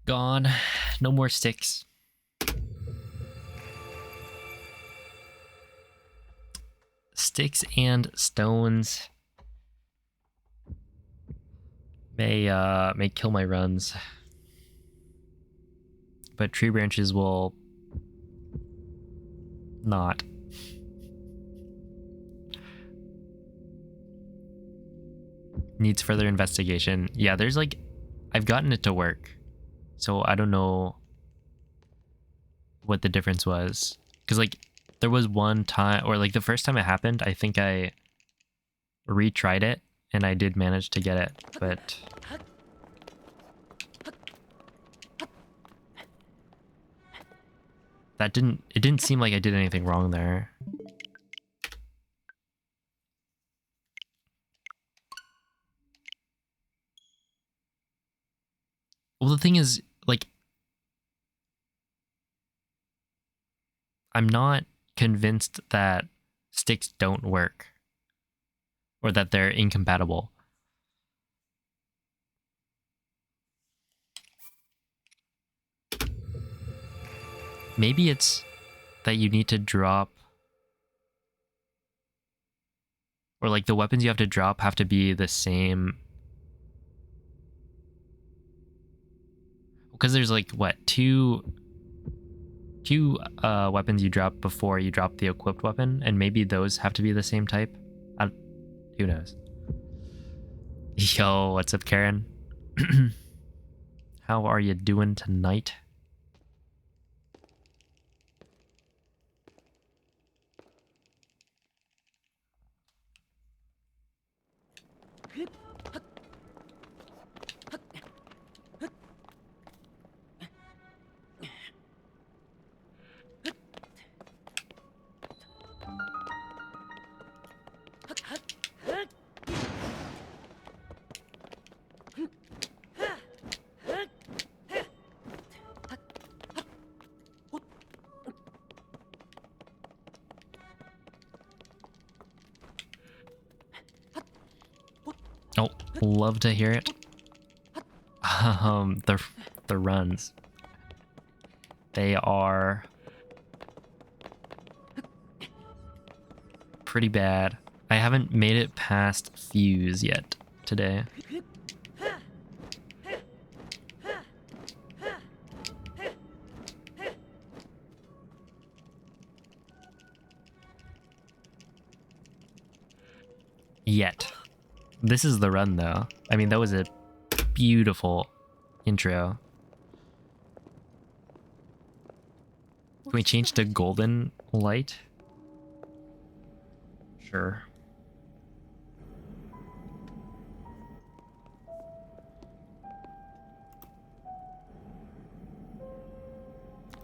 gone. No more sticks. Sticks and stones may kill my runs, but tree branches will not. Needs further investigation. Yeah, there's like, I've gotten it to work, so I don't know what the difference was. Because like, there was one time, or like the first time it happened, I think I retried it and I did manage to get it, but it didn't seem like I did anything wrong there. Well, the thing is, like, I'm not convinced that sticks don't work or that they're incompatible. Maybe it's that you need to drop, or like the weapons you have to drop have to be the same. Because there's like, what, two weapons you drop before you drop the equipped weapon, and maybe those have to be the same type. Who knows? Yo, what's up, Karen? How are you doing tonight? Oh, love to hear it. The runs. They are pretty bad. I haven't made it past Fuse yet today. Yet. This is the run, though. I mean, that was a beautiful intro. Can we change to golden light? Sure.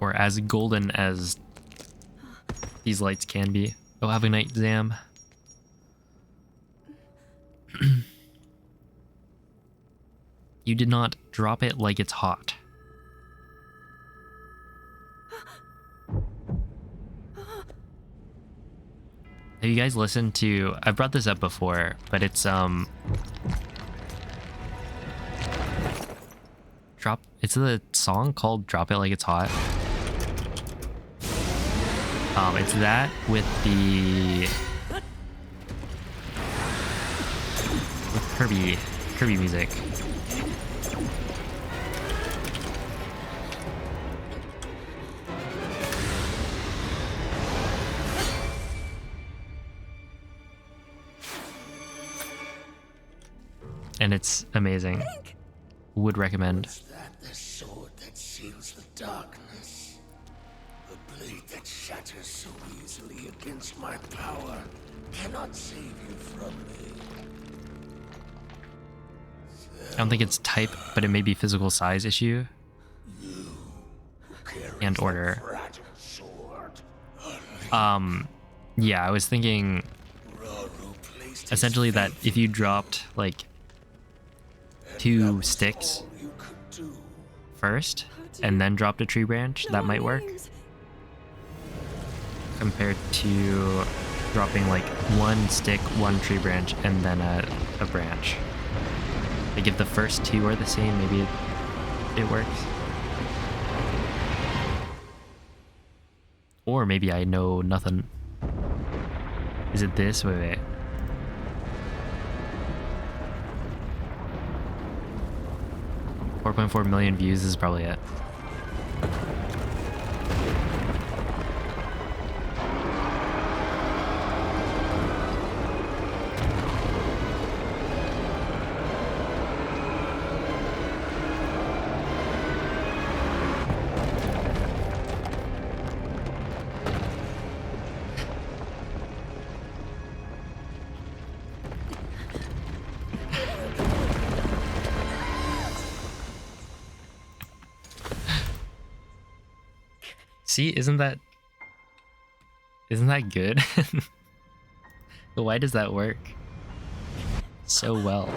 Or as golden as these lights can be. Oh, have a night, Zam. You did not drop it like it's hot. Have you guys listened to... I've brought this up before, but it's it's the song called Drop It Like It's Hot. It's that with Kirby music. And it's amazing. Would recommend. Was that the sword that seals the darkness? The blade that shatters so easily against my power cannot save you from me. I don't think it's type, but it may be physical size issue. And order. Yeah, I was thinking essentially that if you dropped like 2 sticks first and then dropped a tree branch, that might work. Compared to dropping like 1 stick, 1 tree branch, and then a branch. Like if the first two are the same, maybe it works. Or maybe I know nothing. Is it this? Wait, wait. .4 million views is probably it. See, isn't that good? But why does that work so well?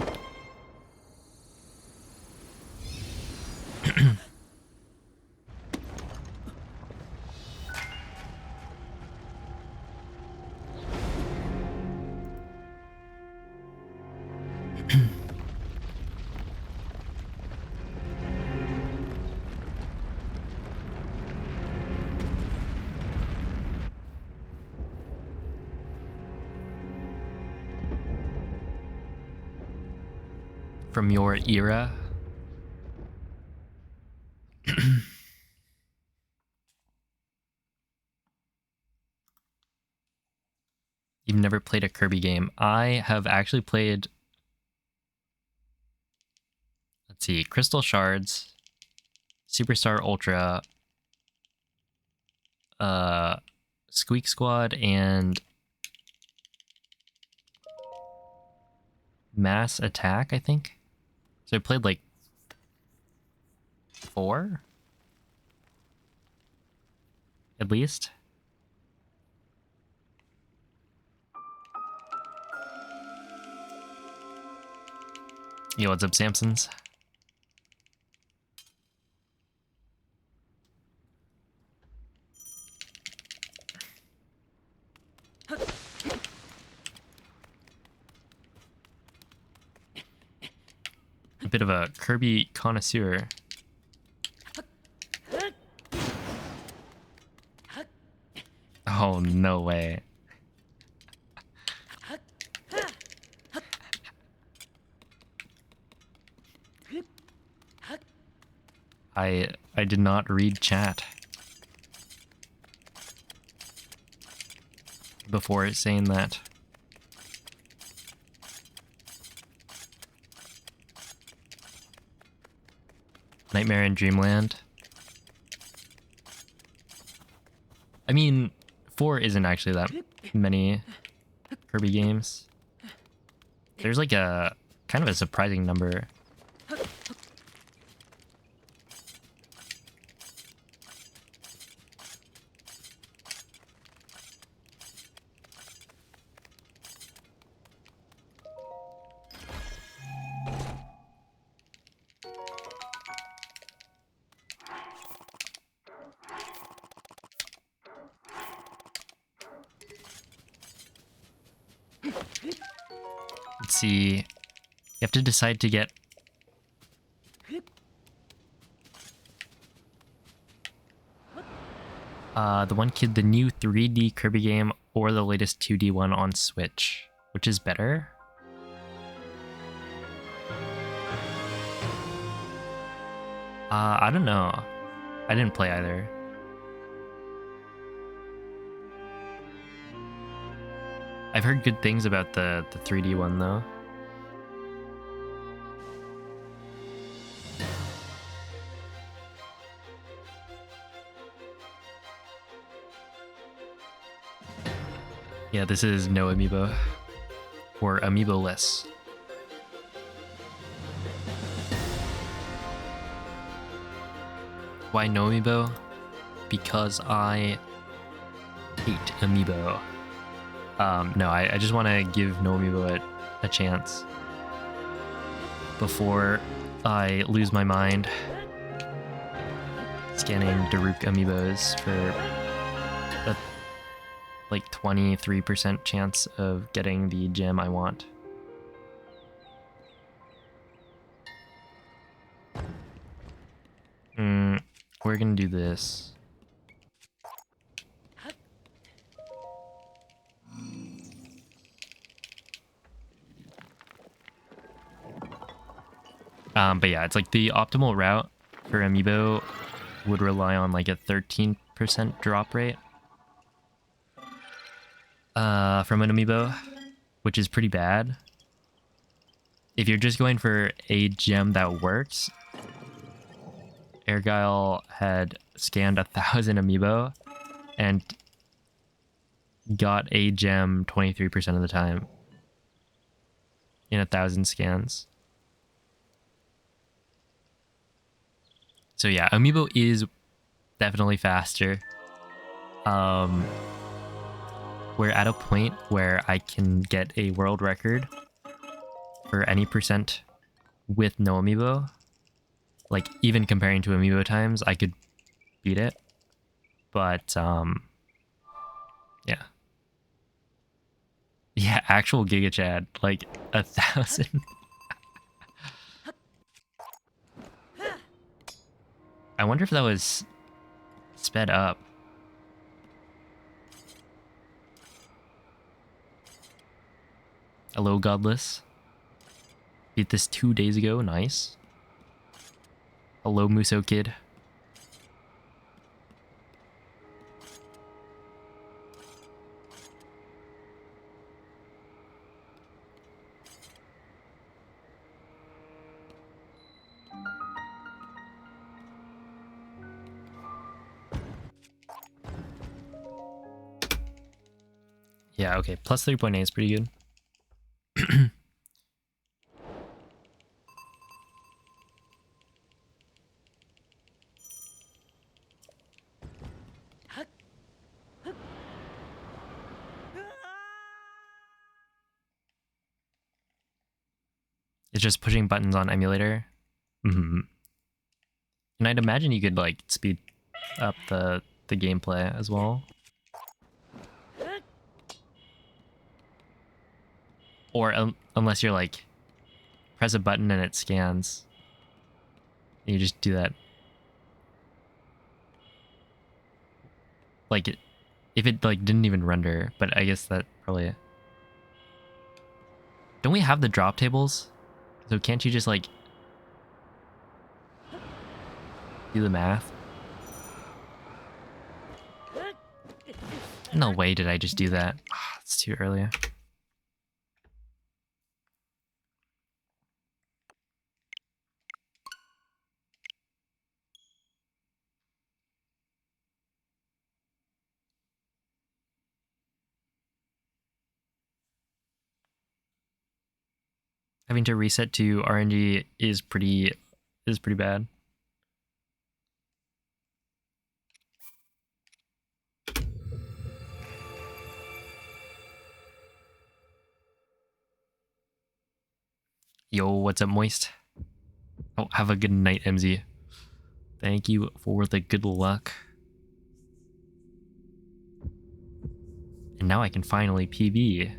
From your era? You've never played a Kirby game. I have actually played, let's see, Crystal Shards, Superstar Ultra, Squeak Squad, and Mass Attack, I think. So I played like 4? At least. Yo, what's up, Samsons? A bit of a Kirby connoisseur. Oh, no way. I did not read chat before saying that. Nightmare in Dreamland. I mean, 4 isn't actually that many Kirby games. There's like a kind of a surprising number. Let's see. You have to decide to get the new 3D Kirby game or the latest 2D one on Switch. Which is better? I don't know. I didn't play either. I've heard good things about the 3D one though. Yeah, this is no Amiibo. Or Amiibo-less. Why no Amiibo? Because I hate Amiibo. No, I just want to give no Amiibo a chance before I lose my mind scanning Daruk Amiibos for a like 23% chance of getting the gem I want. we're gonna do this. But yeah, it's like the optimal route for Amiibo would rely on like a 13% drop rate from an Amiibo, which is pretty bad. If you're just going for a gem that works, Argyle had scanned 1,000 Amiibo and got a gem 23% of the time in 1,000 scans. So yeah, Amiibo is definitely faster. We're at a point where I can get a world record for any percent with no Amiibo. Like, even comparing to Amiibo times, I could beat it. But, yeah. Yeah, actual Giga Chad, like 1,000. I wonder if that was sped up. Hello, Godless. Beat this 2 days ago, nice. Hello, Muso Kid. Yeah, okay, plus 3.8 is pretty good. It's just pushing buttons on emulator. And I'd imagine you could like speed up the gameplay as well. Or unless you're like press a button and it scans. You just do that. Like if it like didn't even render, but I guess that probably. Don't we have the drop tables? So can't you just like do the math? No way did I just do that. Oh, it's too early. Having to reset to RNG is pretty bad. Yo, what's up, Moist? Oh, have a good night, MZ. Thank you for the good luck. And now I can finally PB.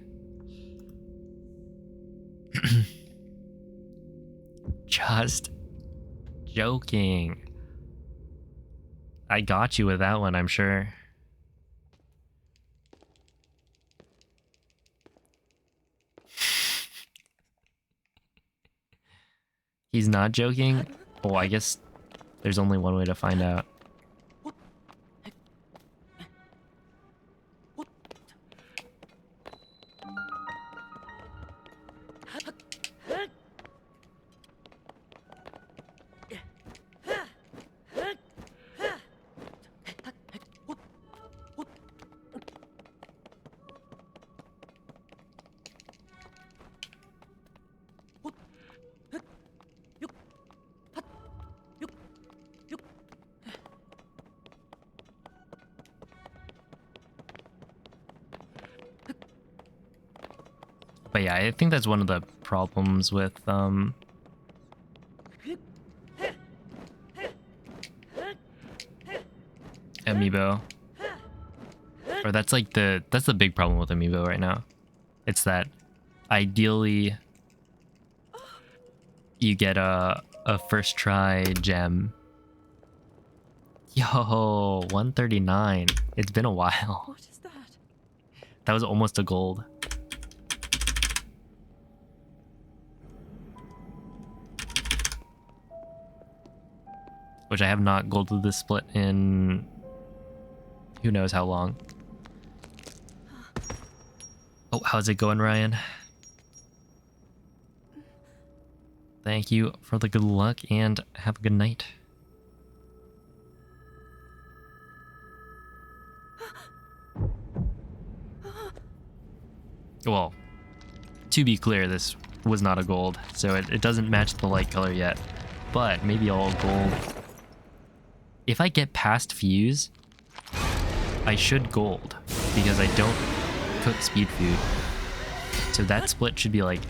Just joking. I got you with that one, I'm sure. He's not joking? Oh, I guess there's only one way to find out. But yeah, I think that's one of the problems with Amiibo. Or that's like that's the big problem with Amiibo right now. It's that ideally you get a first try gem. Yo, 139. It's been a while. What is that? That was almost a gold. Which I have not golded this split in who knows how long. Oh, how's it going, Ryan? Thank you for the good luck and have a good night. Well, to be clear, this was not a gold, so it doesn't match the light color yet, but maybe all gold. If I get past fuse, I should gold because I don't cook speed food. So that split should be like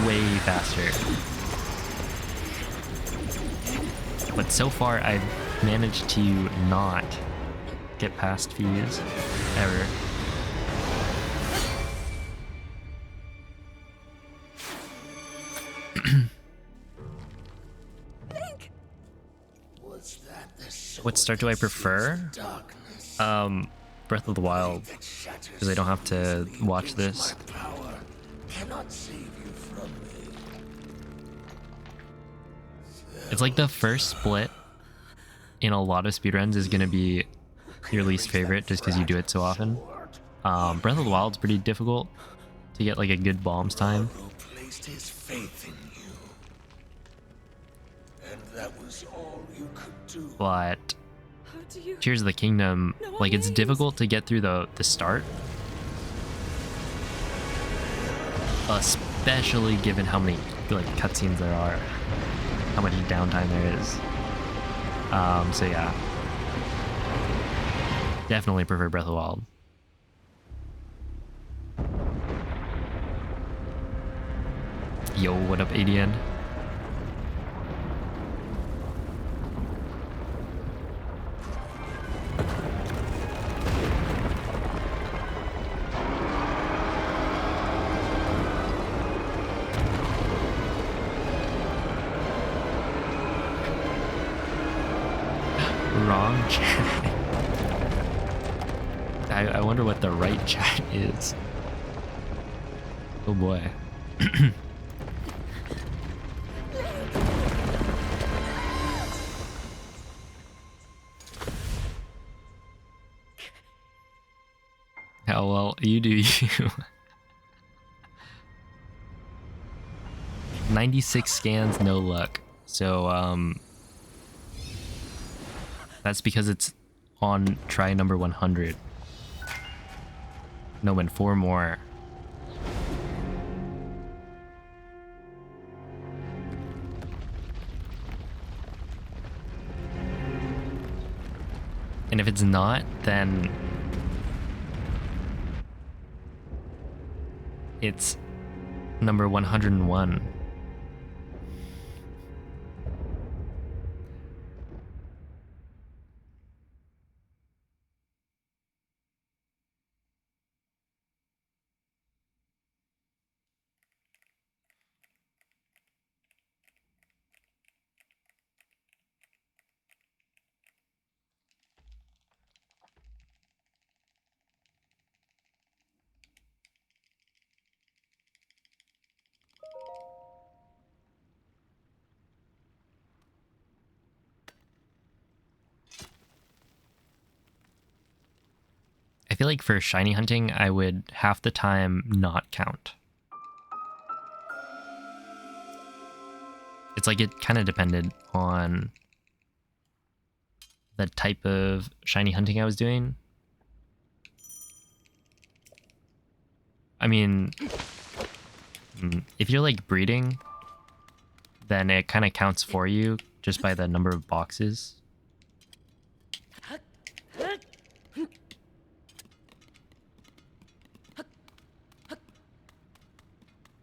way faster. But so far I've managed to not get past fuse ever. What start do I prefer? Breath of the Wild, because I don't have to watch this. It's like the first split in a lot of speedruns is going to be your least favorite just because you do it so often. Breath of the Wild is pretty difficult to get like a good bombs time. But Tears of the Kingdom, like it's difficult to get through the start, especially given how many like cutscenes there are, how much downtime there is. So yeah, definitely prefer Breath of the Wild. Yo, what up, ADN? Wrong chat. I wonder what the right chat is. Oh boy. How well you do you. 96 scans, no luck. So that's because it's on try number 100. No, and 4 more. And if it's not, then it's number 101. I feel like for shiny hunting, I would half the time not count. It's like it kind of depended on the type of shiny hunting I was doing. I mean, if you're like breeding, then it kind of counts for you just by the number of boxes.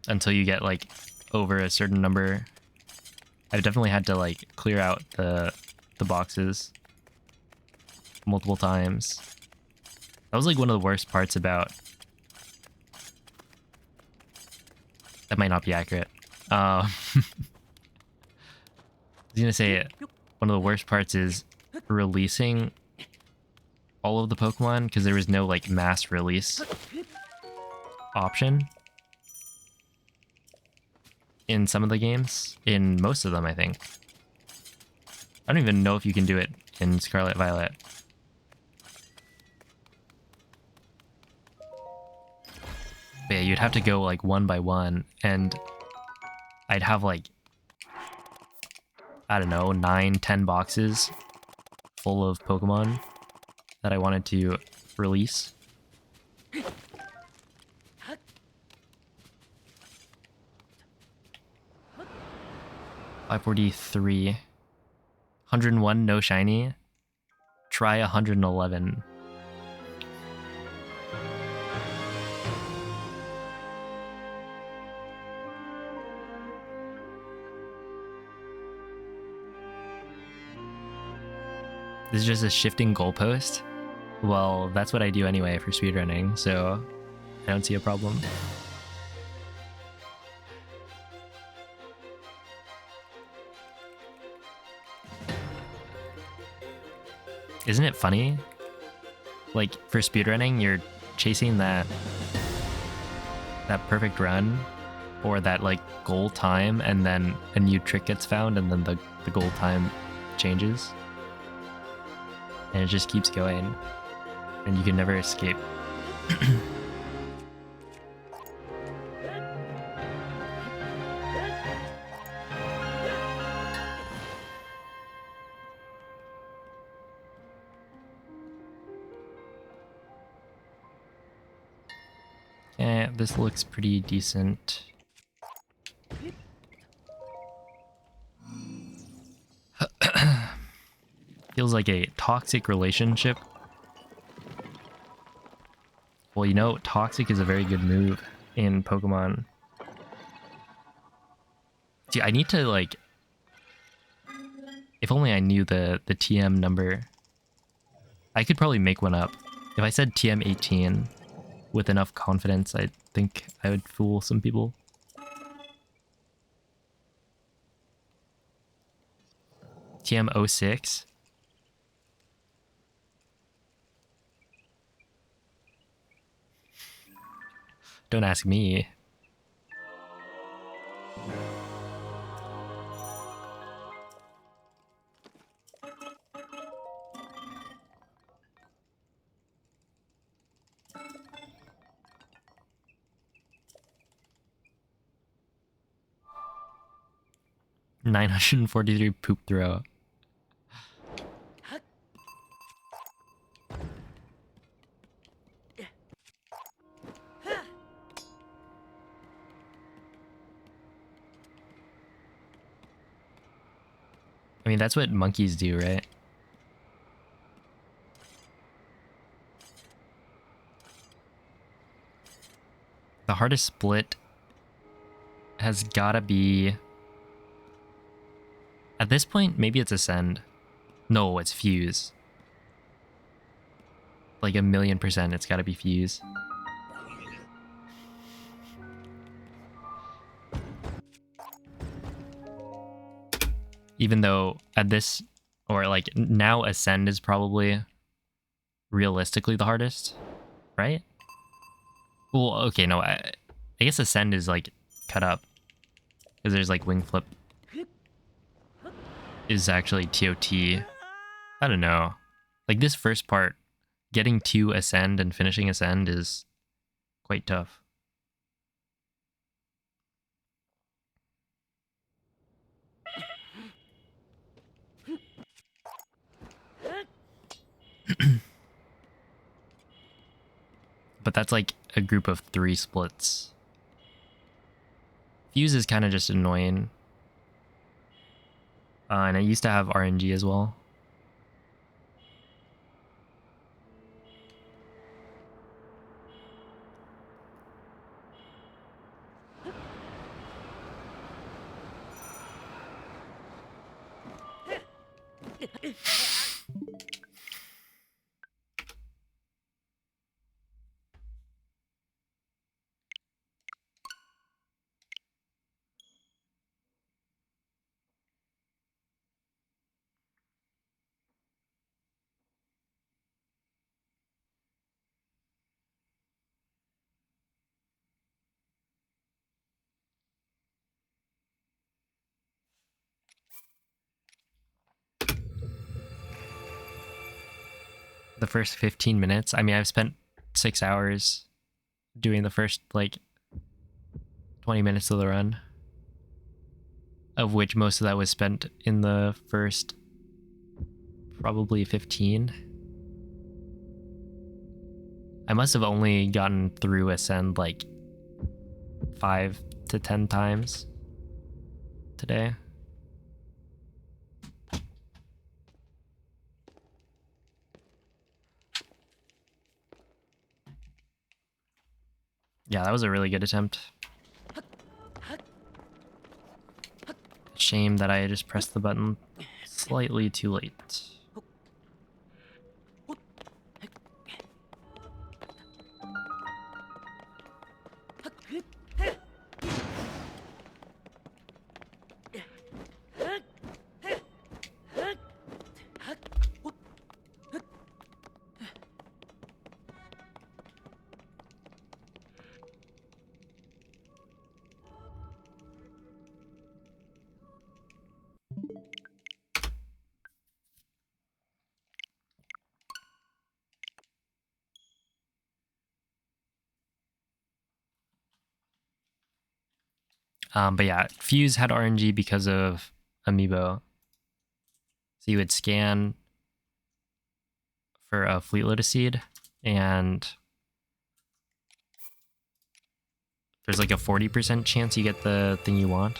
Until you get like over a certain number. I've definitely had to like clear out the boxes multiple times. That was like one of the worst parts about... That might not be accurate. I was gonna say one of the worst parts is releasing all of the Pokemon because there was no like mass release option in some of the games. In most of them, I think. I don't even know if you can do it in Scarlet Violet. But yeah, you'd have to go like one by one, and I'd have like, I don't know, 9, 10 boxes full of Pokemon that I wanted to release. 543. 101 no shiny. Try 111. This is just a shifting goalpost? Well, that's what I do anyway for speedrunning, so I don't see a problem. Isn't it funny? Like, for speedrunning, you're chasing that perfect run or that like goal time, and then a new trick gets found, and then the goal time changes. And it just keeps going, and you can never escape. Yeah, this looks pretty decent. Feels like a toxic relationship. Well, you know, toxic is a very good move in Pokemon. See, I need to like... If only I knew the TM number. I could probably make one up. If I said TM 18 with enough confidence, I think I would fool some people. TM 06? Don't ask me. $943 poop throw. I mean, that's what monkeys do, right? The hardest split has gotta be... At this point, maybe it's Ascend. No, it's Fuse. Like 1,000,000% it's gotta be Fuse. Even though at this, or like now Ascend is probably realistically the hardest, right? Well, okay, no, I guess Ascend is like cut up. Because there's like Wing Flip is actually TOT. I don't know. Like this first part, getting to Ascend and finishing Ascend is quite tough. But that's like a group of 3 splits. Fuse is kind of just annoying. And I used to have RNG as well. the first 15 minutes. I mean, I've spent 6 hours doing the first like 20 minutes of the run, of which most of that was spent in the first probably 15. I must have only gotten through Ascend like 5 to 10 times today. Yeah, that was a really good attempt. Shame that I just pressed the button slightly too late. But yeah, Fuse had RNG because of Amiibo. So you would scan for a Fleet Lotus Seed, and there's like a 40% chance you get the thing you want.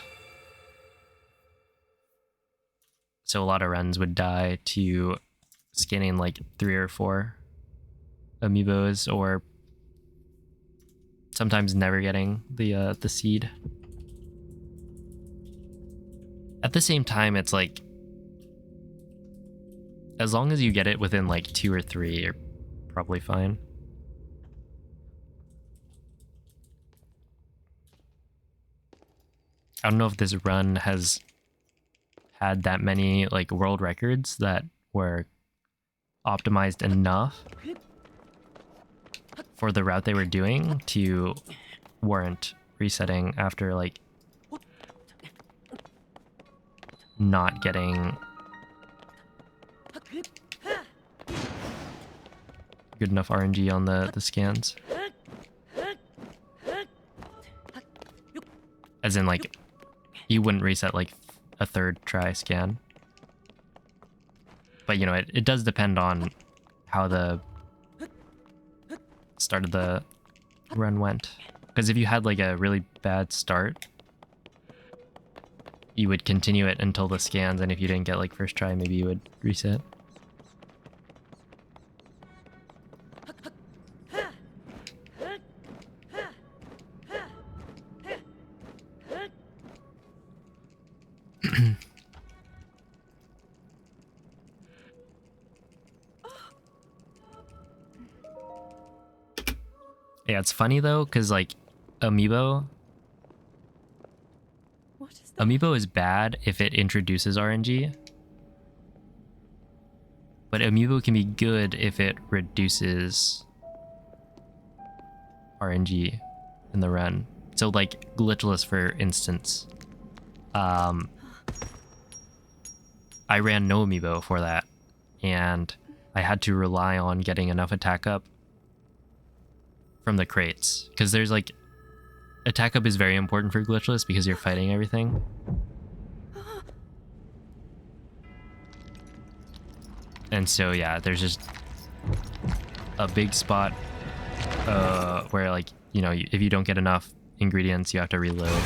So a lot of runs would die to scanning like 3 or 4 Amiibos, or sometimes never getting the seed. At the same time, it's like, as long as you get it within like 2 or 3, you're probably fine. I don't know if this run has had that many like world records that were optimized enough for the route they were doing to warrant resetting after like not getting good enough RNG on the scans. As in, like, you wouldn't reset like a 3rd try scan. But you know, it does depend on how the start of the run went. Because if you had like a really bad start, you would continue it until the scans, and if you didn't get like first try, maybe you would reset. Yeah, it's funny though, because like Amiibo is bad if it introduces RNG, but Amiibo can be good if it reduces RNG in the run. So like glitchless, for instance, I ran no Amiibo for that, and I had to rely on getting enough attack up from the crates, because there's like attack up is very important for glitchless because you're fighting everything. And so yeah, there's just a big spot where, like, you know, if you don't get enough ingredients, you have to reload.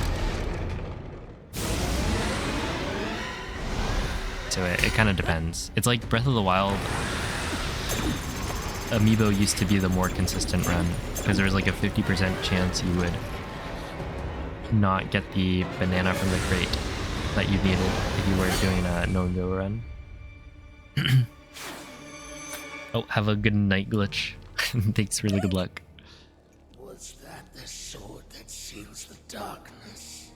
So it kind of depends. It's like Breath of the Wild. Amiibo used to be the more consistent run, because there was like a 50% chance you would not get the banana from the crate that you needed if you were doing a no-go run. Oh, have a good night, Glitch. Thanks for the good luck. Was that the sword that seals the darkness?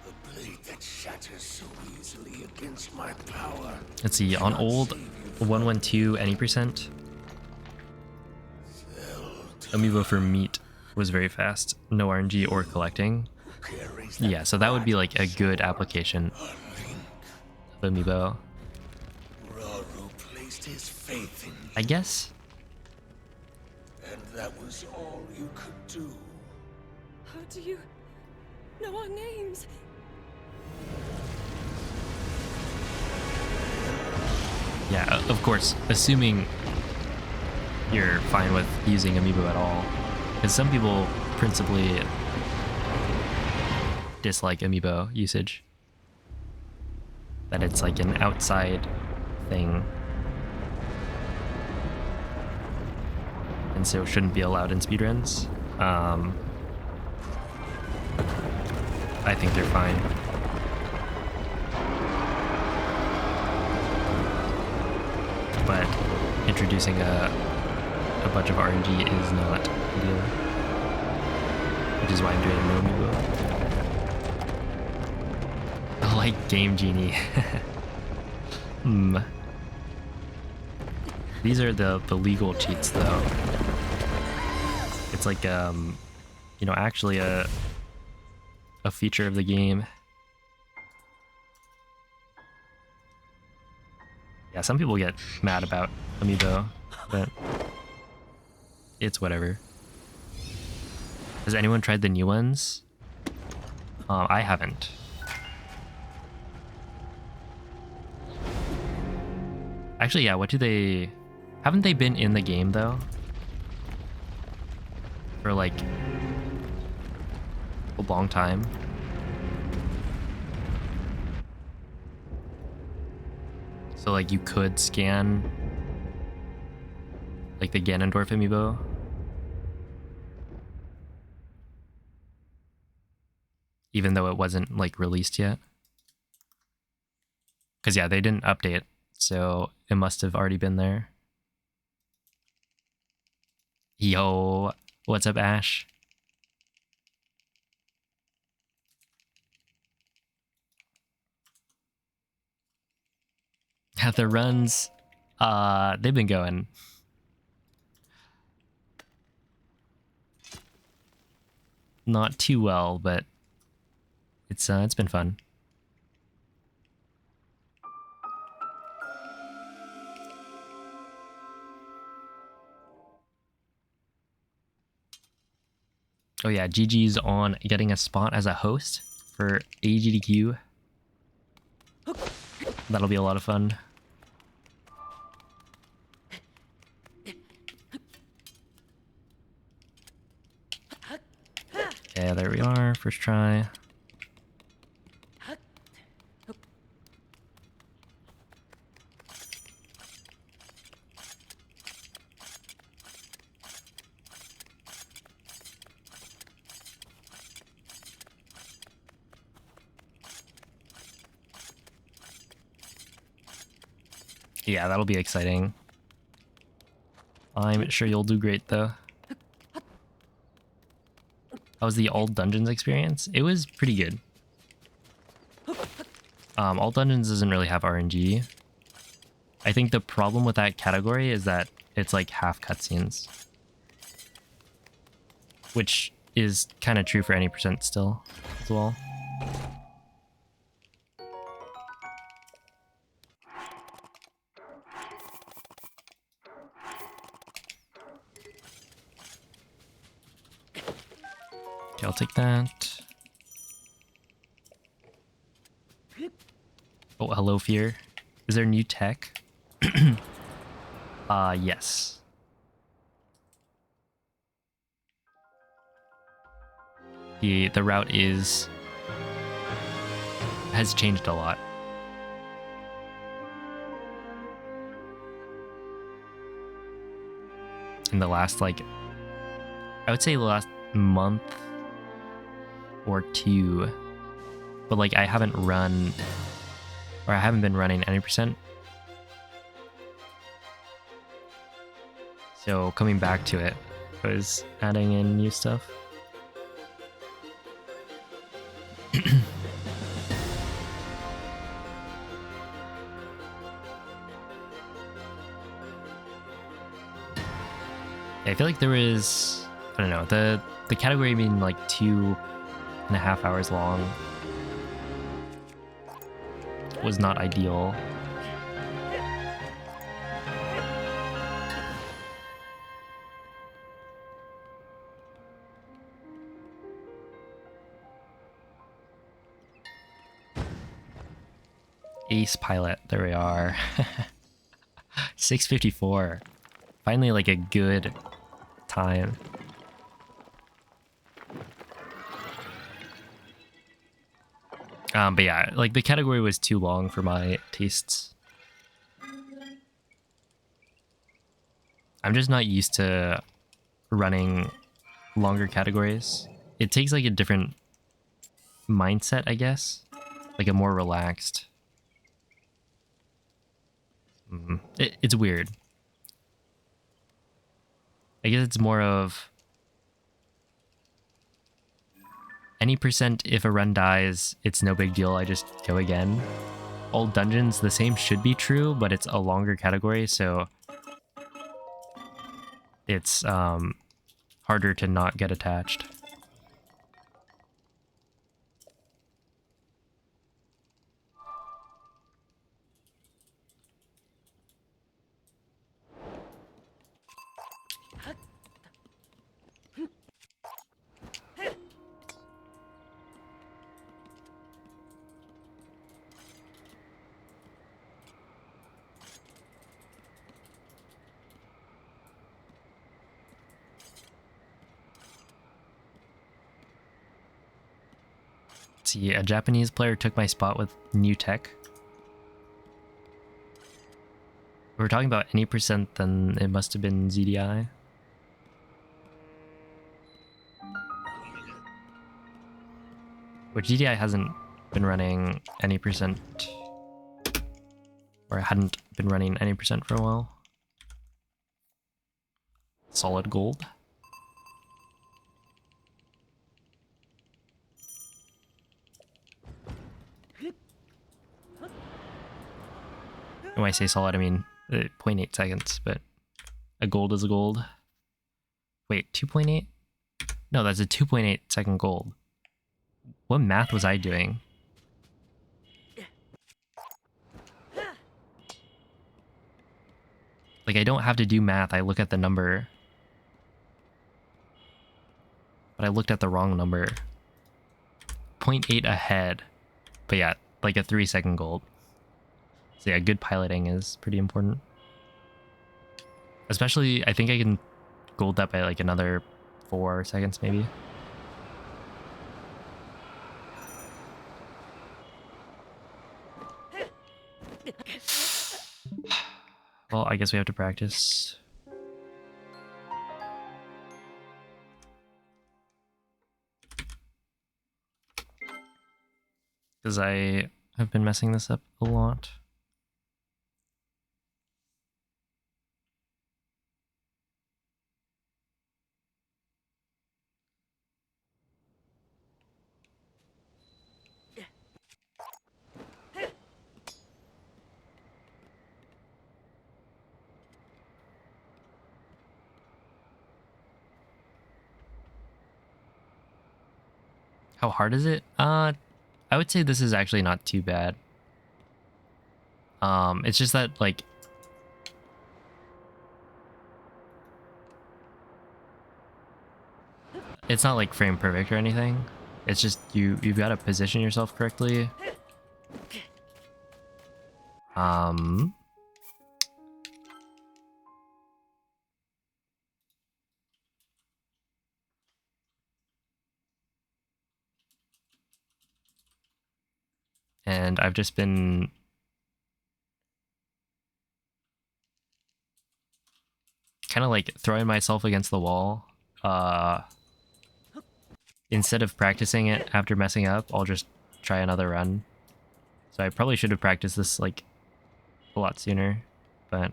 The blade that shatters so easily against my power? Let's see, on old 112 any percent, Amiibo for meat was very fast. No RNG or collecting. Yeah, so that would be like a good application of Amiibo. Raru placed his faith in I guess. And that was all you could do. How do you know our names? Yeah, of course, assuming you're fine with using Amiibo at all. Because some people principally dislike Amiibo usage. That it's like an outside thing. And so shouldn't be allowed in speedruns. I think they're fine. But introducing a bunch of RNG is not ideal. Which is why I'm doing no Amiibo. I like Game Genie. These are the legal cheats though. It's like you know, actually a feature of the game. Yeah, some people get mad about Amiibo, but it's whatever. Has anyone tried the new ones? I haven't. Actually, yeah, what do they... Haven't they been in the game, though? For, like, a long time. So, like, you could scan, like, the Ganondorf Amiibo. Even though it wasn't, like, released yet. Because, yeah, they didn't update, so it must have already been there. Yo, what's up, Ash? The runs, they've been going. Not too well, but it's been fun. Oh yeah, GG's on getting a spot as a host for AGDQ. That'll be a lot of fun. Yeah, there we are. First try. Yeah, that'll be exciting. I'm sure you'll do great, though. How was the All Dungeons experience? It was pretty good. All Dungeons doesn't really have RNG. I think the problem with that category is that it's like half cutscenes. Which is kind of true for any percent still, as well. Okay, I'll take that. Oh, hello, Fear. Is there new tech? Yes. The route has changed a lot. In the last, like, I would say the last month or two, but like I haven't run, or I haven't been running any percent. So coming back to it was adding in new stuff. I feel like there was, I don't know, the category being like 2.5 hours long was not ideal. Ace pilot. There we are. 654. Finally, like a good time. But yeah, like the category was too long for my tastes. I'm just not used to running longer categories. It takes like a different mindset, I guess. Like a more relaxed. It's weird. I guess it's more of any percent if a run dies, it's no big deal, I just go again. All dungeons, the same should be true, but it's a longer category, so it's harder to not get attached. See, a Japanese player took my spot with new tech. If we're talking about any percent, then it must have been ZDI. Which ZDI hasn't been running any percent, or hadn't been running any percent for a while. Solid gold. When I say solid, I mean 0.8 seconds, but a gold is a gold. Wait, 2.8? No, that's a 2.8 second gold. What math was I doing? Like, I don't have to do math, I look at the number. But I looked at the wrong number. 0.8 ahead. But yeah, like a 3-second gold. So yeah, good piloting is pretty important. Especially, I think I can gold that by like another 4 seconds maybe. Well, I guess we have to practice. Because I have been messing this up a lot. How hard is it? I would say this is actually not too bad. It's just that, like, it's not like frame perfect or anything. It's just you've got to position yourself correctly. And I've just been kind of like throwing myself against the wall. Instead of practicing it after messing up, I'll just try another run. So I probably should have practiced this like a lot sooner, but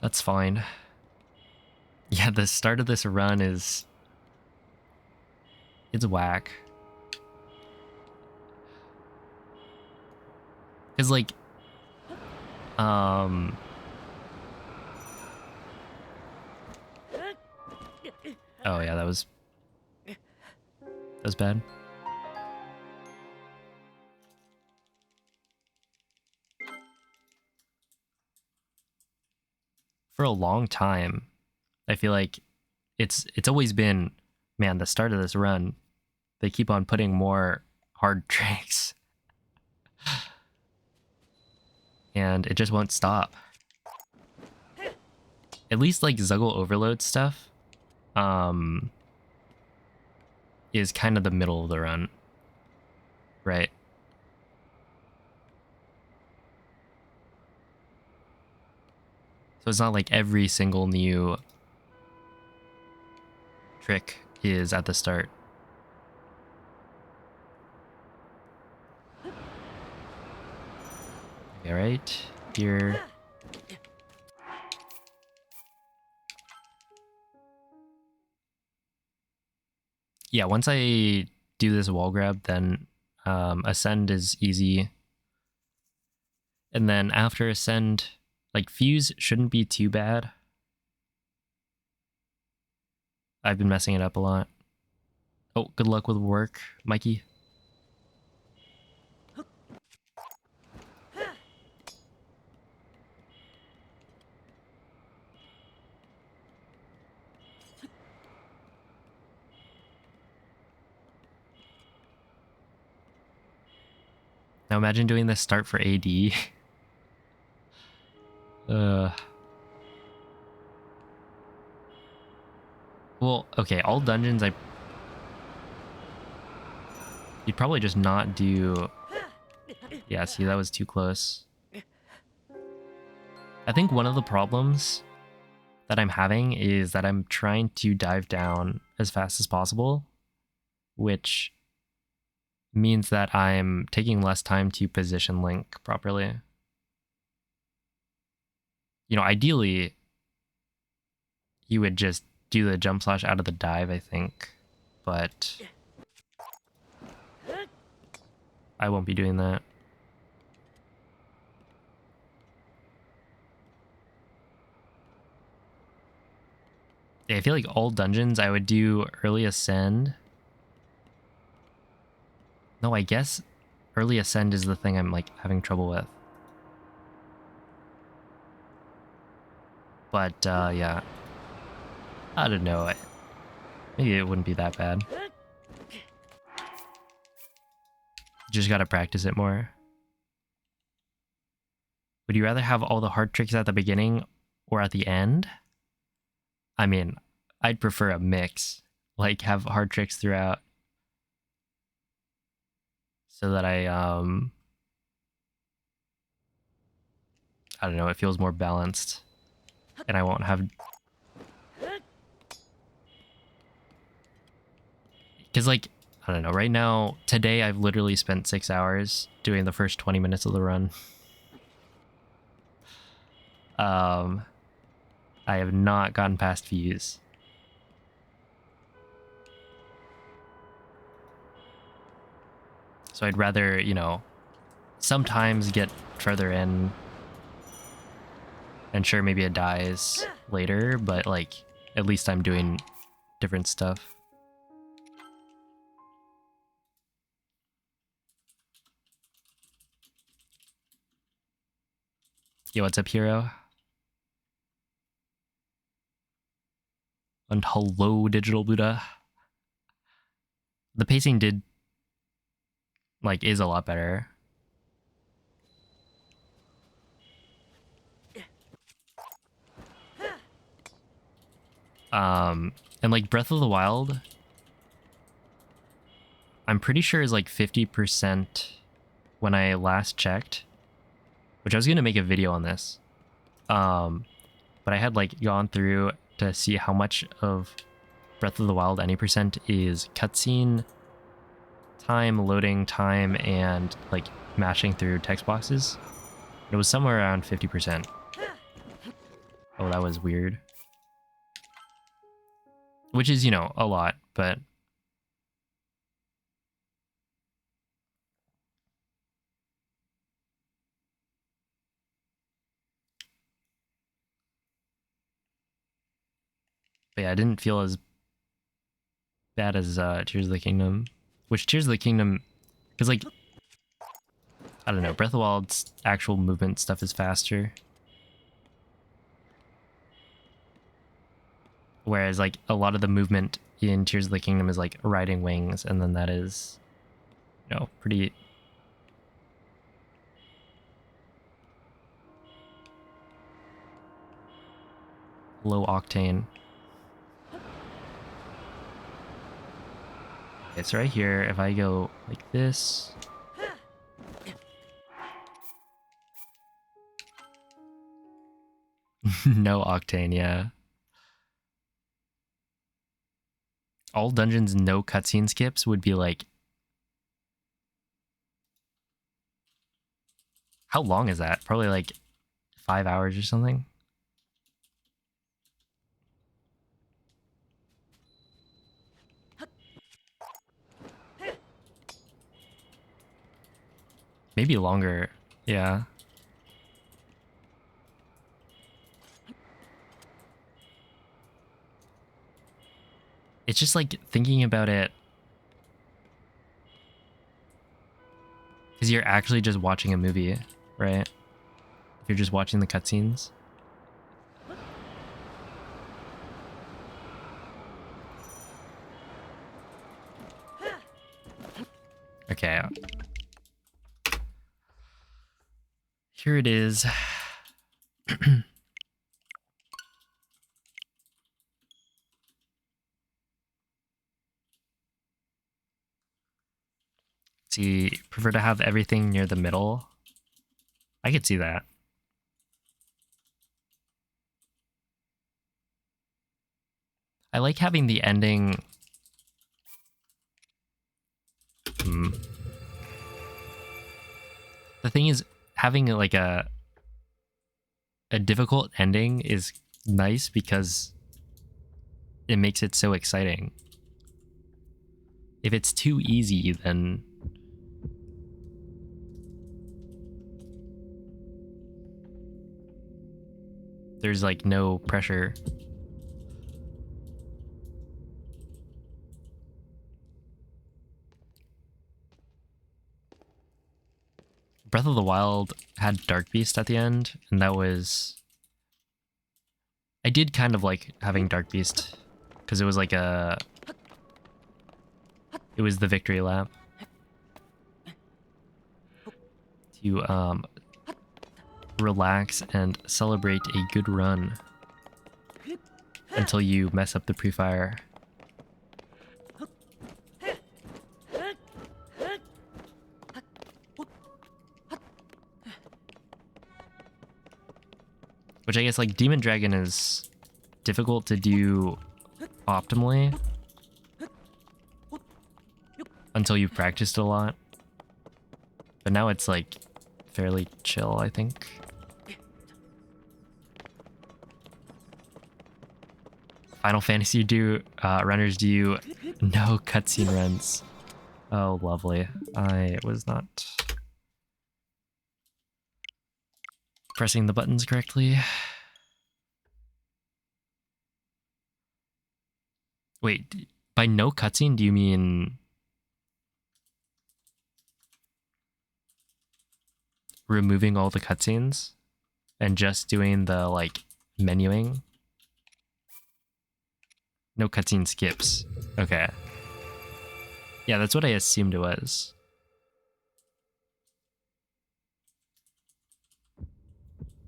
that's fine. Yeah, the start of this run is... it's whack. Cause like, oh yeah, that was bad. For a long time, I feel like it's always been, man, the start of this run, they keep on putting more hard tricks. And it just won't stop. At least like Zuggle Overload stuff is kind of the middle of the run. Right? So it's not like every single new trick is at the start. Okay, right here. Yeah, once I do this wall grab, then ascend is easy. And then after ascend, like fuse shouldn't be too bad. I've been messing it up a lot. Oh, good luck with work, Mikey. Now imagine doing this start for AD. Well, okay, all dungeons you'd probably just not do... Yeah, see, that was too close. I think one of the problems that I'm having is that I'm trying to dive down as fast as possible, which means that I'm taking less time to position Link properly. You know, ideally, you would just do the jump slash out of the dive, I think, but I won't be doing that. Yeah, I feel like all dungeons I would do early ascend. No, I guess early ascend is the thing I'm like having trouble with. But yeah, I don't know. Maybe it wouldn't be that bad. Just gotta practice it more. Would you rather have all the hard tricks at the beginning or at the end? I mean, I'd prefer a mix. Like have hard tricks throughout. So that I don't know, it feels more balanced. And I won't have... Because like, I don't know, right now, today I've literally spent 6 hours doing the first 20 minutes of the run. I have not gotten past fuse. So I'd rather, you know, sometimes get further in. And sure, maybe it dies later, but like, at least I'm doing different stuff. Yo, what's up, hero? And hello, Digital Buddha. The pacing is a lot better. And like Breath of the Wild, I'm pretty sure is like 50% when I last checked, which I was gonna make a video on this. But I had like gone through to see how much of Breath of the Wild any percent is cutscene time, loading time, and like mashing through text boxes. It was somewhere around 50%. Oh, that was weird. Which is, you know, a lot, but... But yeah, I didn't feel as bad as Tears of the Kingdom. Which Tears of the Kingdom... Because, like... I don't know, Breath of the Wild's actual movement stuff is faster. Whereas, like, a lot of the movement in Tears of the Kingdom is, like, riding wings, and then that is pretty low octane. It's right here. If I go like this, no octane, yeah. All dungeons, no cutscene skips would be like, how long is that? Probably like 5 hours or something. Maybe longer. Yeah. It's just like thinking about it, because you're actually just watching a movie, right? If you're just watching the cutscenes. Okay. Here it is. See, prefer to have everything near the middle. I could see that. I like having the ending. The thing is, having like a difficult ending is nice because it makes it so exciting. If it's too easy, then there's like no pressure. Breath of the Wild had Dark Beast at the end, and that was... I did kind of like having Dark Beast, because it was like a... It was the victory lap. To relax and celebrate a good run until you mess up the pre-fire. Which I guess like Demon Dragon is difficult to do optimally until you've practiced a lot. But now it's like fairly chill, I think. Final Fantasy runners do no cutscene runs. Oh, lovely. I was not pressing the buttons correctly. Wait, by no cutscene, do you mean removing all the cutscenes and just doing the like menuing? No cutscene skips. Okay. Yeah, that's what I assumed it was.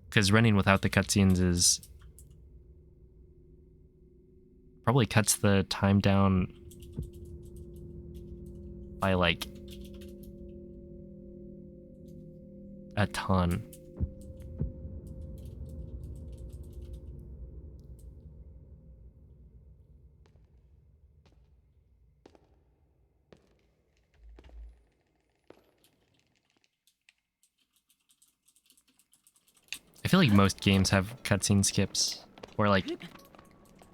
Because running without the cutscenes is... probably cuts the time down by like a ton. I feel like most games have cutscene skips, or like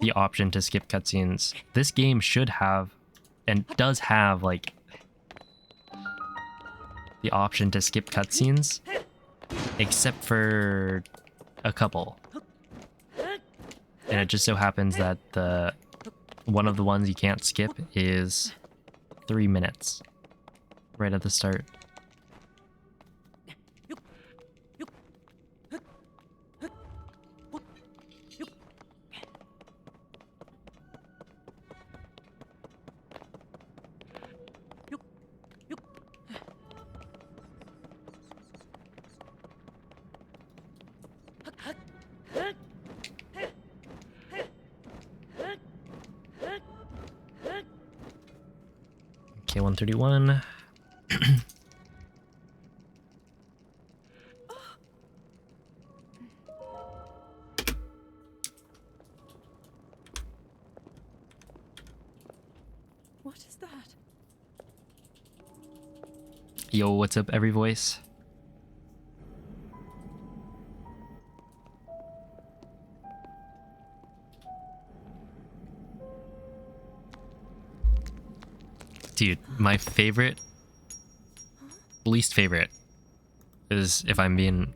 the option to skip cutscenes. This game should have, and does have, like the option to skip cutscenes, except for a couple. And it just so happens that one of the ones you can't skip is 3 minutes right at the start. K131. What is that? Yo, what's up, every voice? Dude, my least favorite is, if I'm being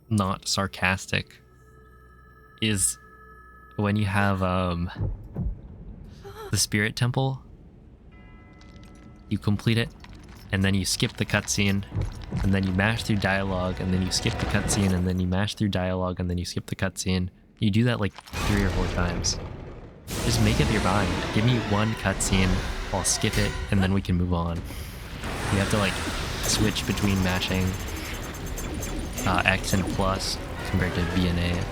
not sarcastic, is when you have the spirit temple, you complete it, and then you skip the cutscene, and then you mash through dialogue, and then you skip the cutscene, and then you mash through dialogue, and then you skip the cutscene. You do that like 3 or 4 times. Just make up your mind. Give me one cutscene, I'll skip it, and then we can move on. You have to like switch between mashing X and plus compared to B and A.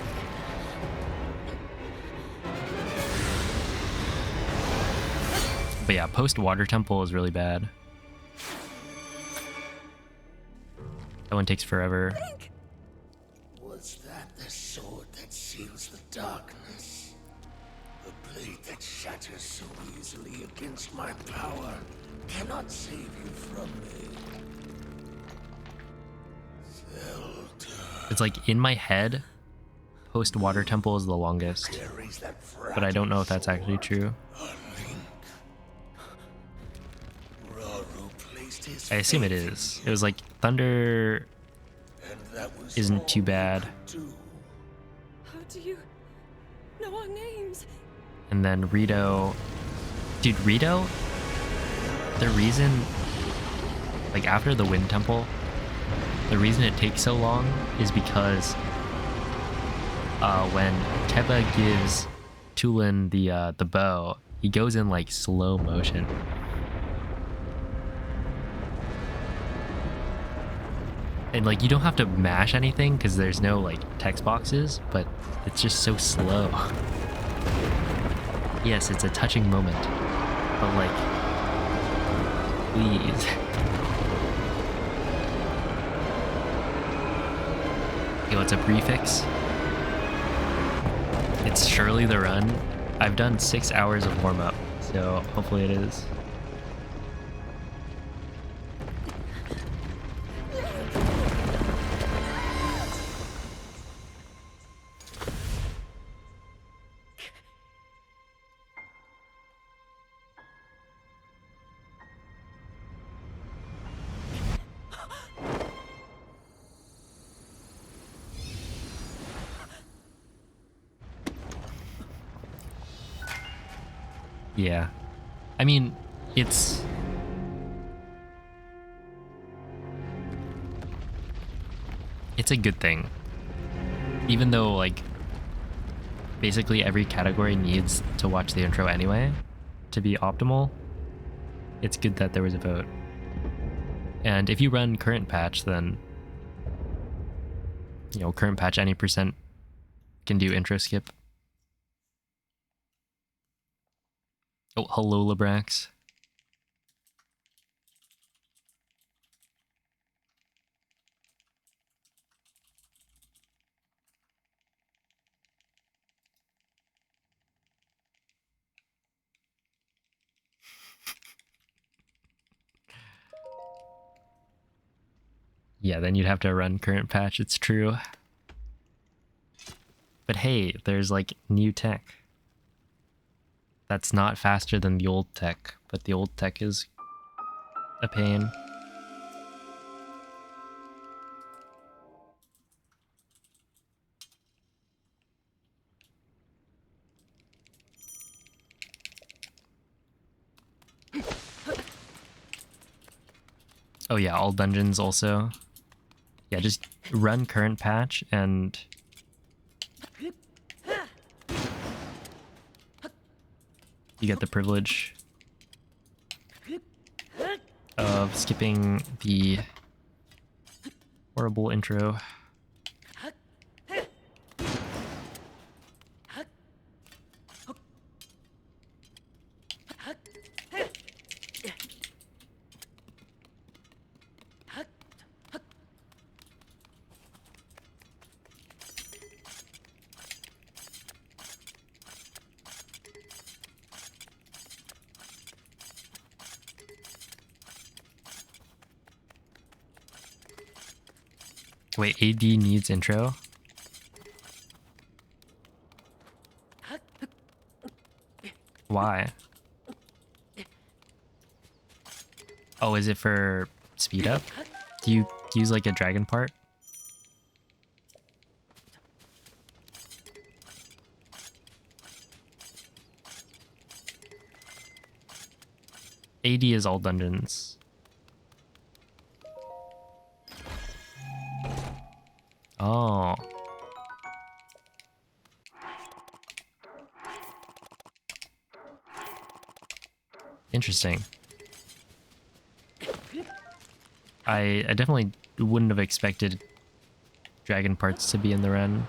But yeah, post water temple is really bad. That one takes forever. Was that the sword that seals the darkness? The blade that shatters so easily against my power cannot save you from me. Zelda It's like in my head, post water temple is the longest, carries that but I don't know if that's fragile actually true. sword, a link. Raru placed his I assume it faith in is. you, It was like Thunder and that was isn't all too you bad, could do. How do you know our names? and then Rito. Dude, Rito, the reason, like after the Wind Temple, the reason it takes so long is because when Teba gives Tulin the bow, he goes in like slow motion. And like you don't have to mash anything because there's no like text boxes, but it's just so slow. Yes, it's a touching moment, but like, please. Yo, it's a prefix. It's surely the run. I've done 6 hours of warm-up, so hopefully it is. Yeah. I mean, it's a good thing. Even though like basically every category needs to watch the intro anyway to be optimal, it's good that there was a vote. And if you run current patch, then you know, current patch any percent can do intro skip. Oh, hello, Labrax. Yeah, then you'd have to run current patch, it's true. But hey, there's like new tech. That's not faster than the old tech, but the old tech is a pain. Oh yeah, all dungeons also. Yeah, just run current patch and you get the privilege of skipping the horrible intro. Wait, AD needs intro? Why? Oh, is it for speed up? Do you use like a dragon part? AD is all dungeons. Oh. Interesting. I definitely wouldn't have expected dragon parts to be in the run.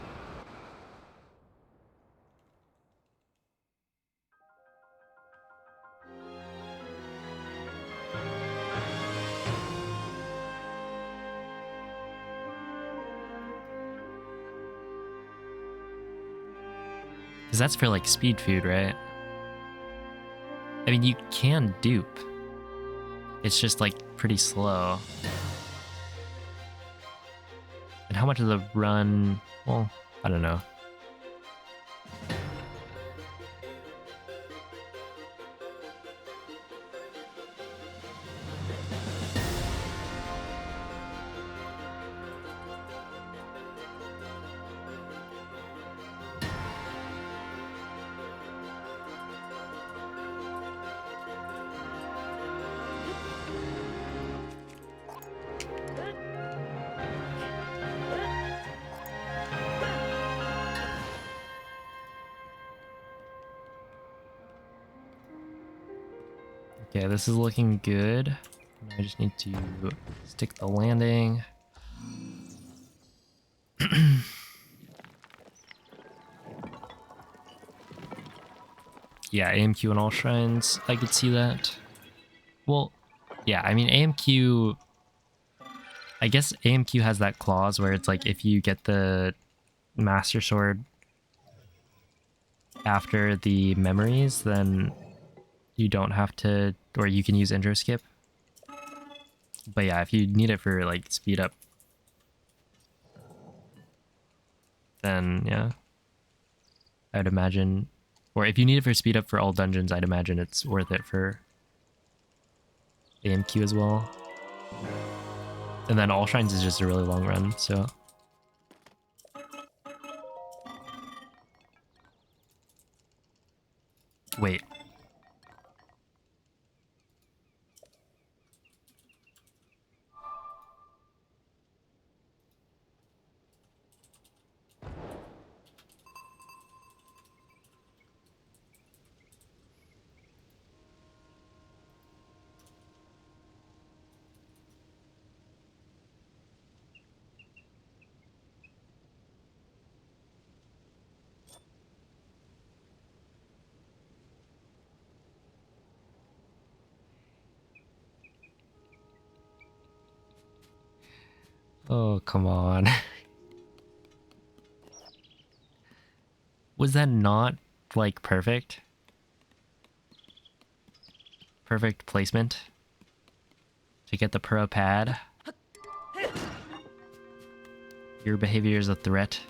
Because that's for like speed food, right? I mean, you can dupe. It's just like pretty slow. And how much of the run? Well, I don't know. Okay, this is looking good. I just need to stick the landing. Yeah, AMQ on all shrines. I could see that. Well, yeah, I mean, AMQ... I guess AMQ has that clause where it's like if you get the Master Sword after the memories, then you don't have to... Or you can use intro skip. But yeah, if you need it for like speed up, then yeah, I'd imagine, or if you need it for speed up for all dungeons, I'd imagine it's worth it for AMQ as well. And then all shrines is just a really long run, so. Wait. Oh, come on. Was that not, like, perfect? Perfect placement? To get the pro pad? Your behavior is a threat.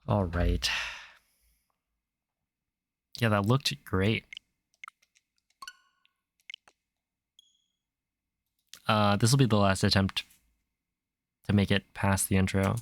All right. Yeah, that looked great. This will be the last attempt to make it past the intro.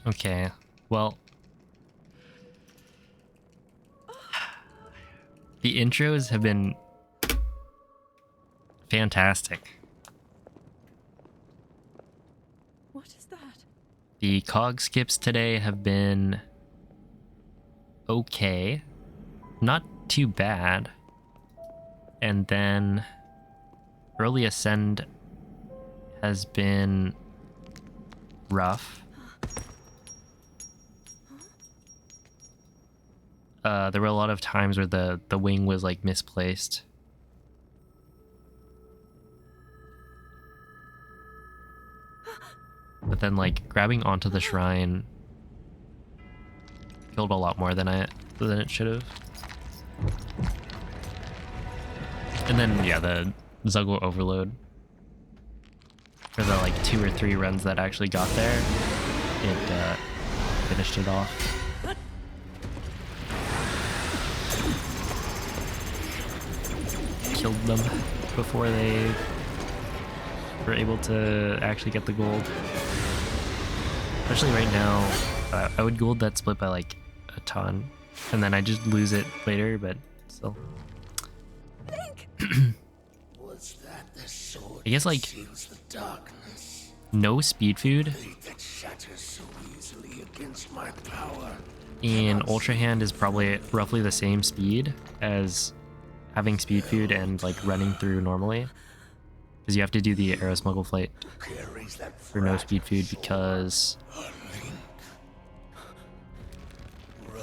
Okay, well, the intros have been fantastic. What is that? The cog skips today have been okay, not too bad. And then early ascend has been rough. There were a lot of times where the wing was like misplaced. But then like grabbing onto the shrine killed a lot more than it should have. And then yeah, the Zuggle overload for the like 2 or 3 runs that actually got there, it finished it off. Killed them before they were able to actually get the gold. Especially right now, I would gold that split by like a ton, and then I just lose it later, but still. Was that the sword I guess like that seals the darkness? no speed food Blade that shatters so easily against my power. in Ultra Hand is probably roughly the same speed as having speed food and like running through normally, because you have to do the arrow smuggle flight Carries that for no speed food because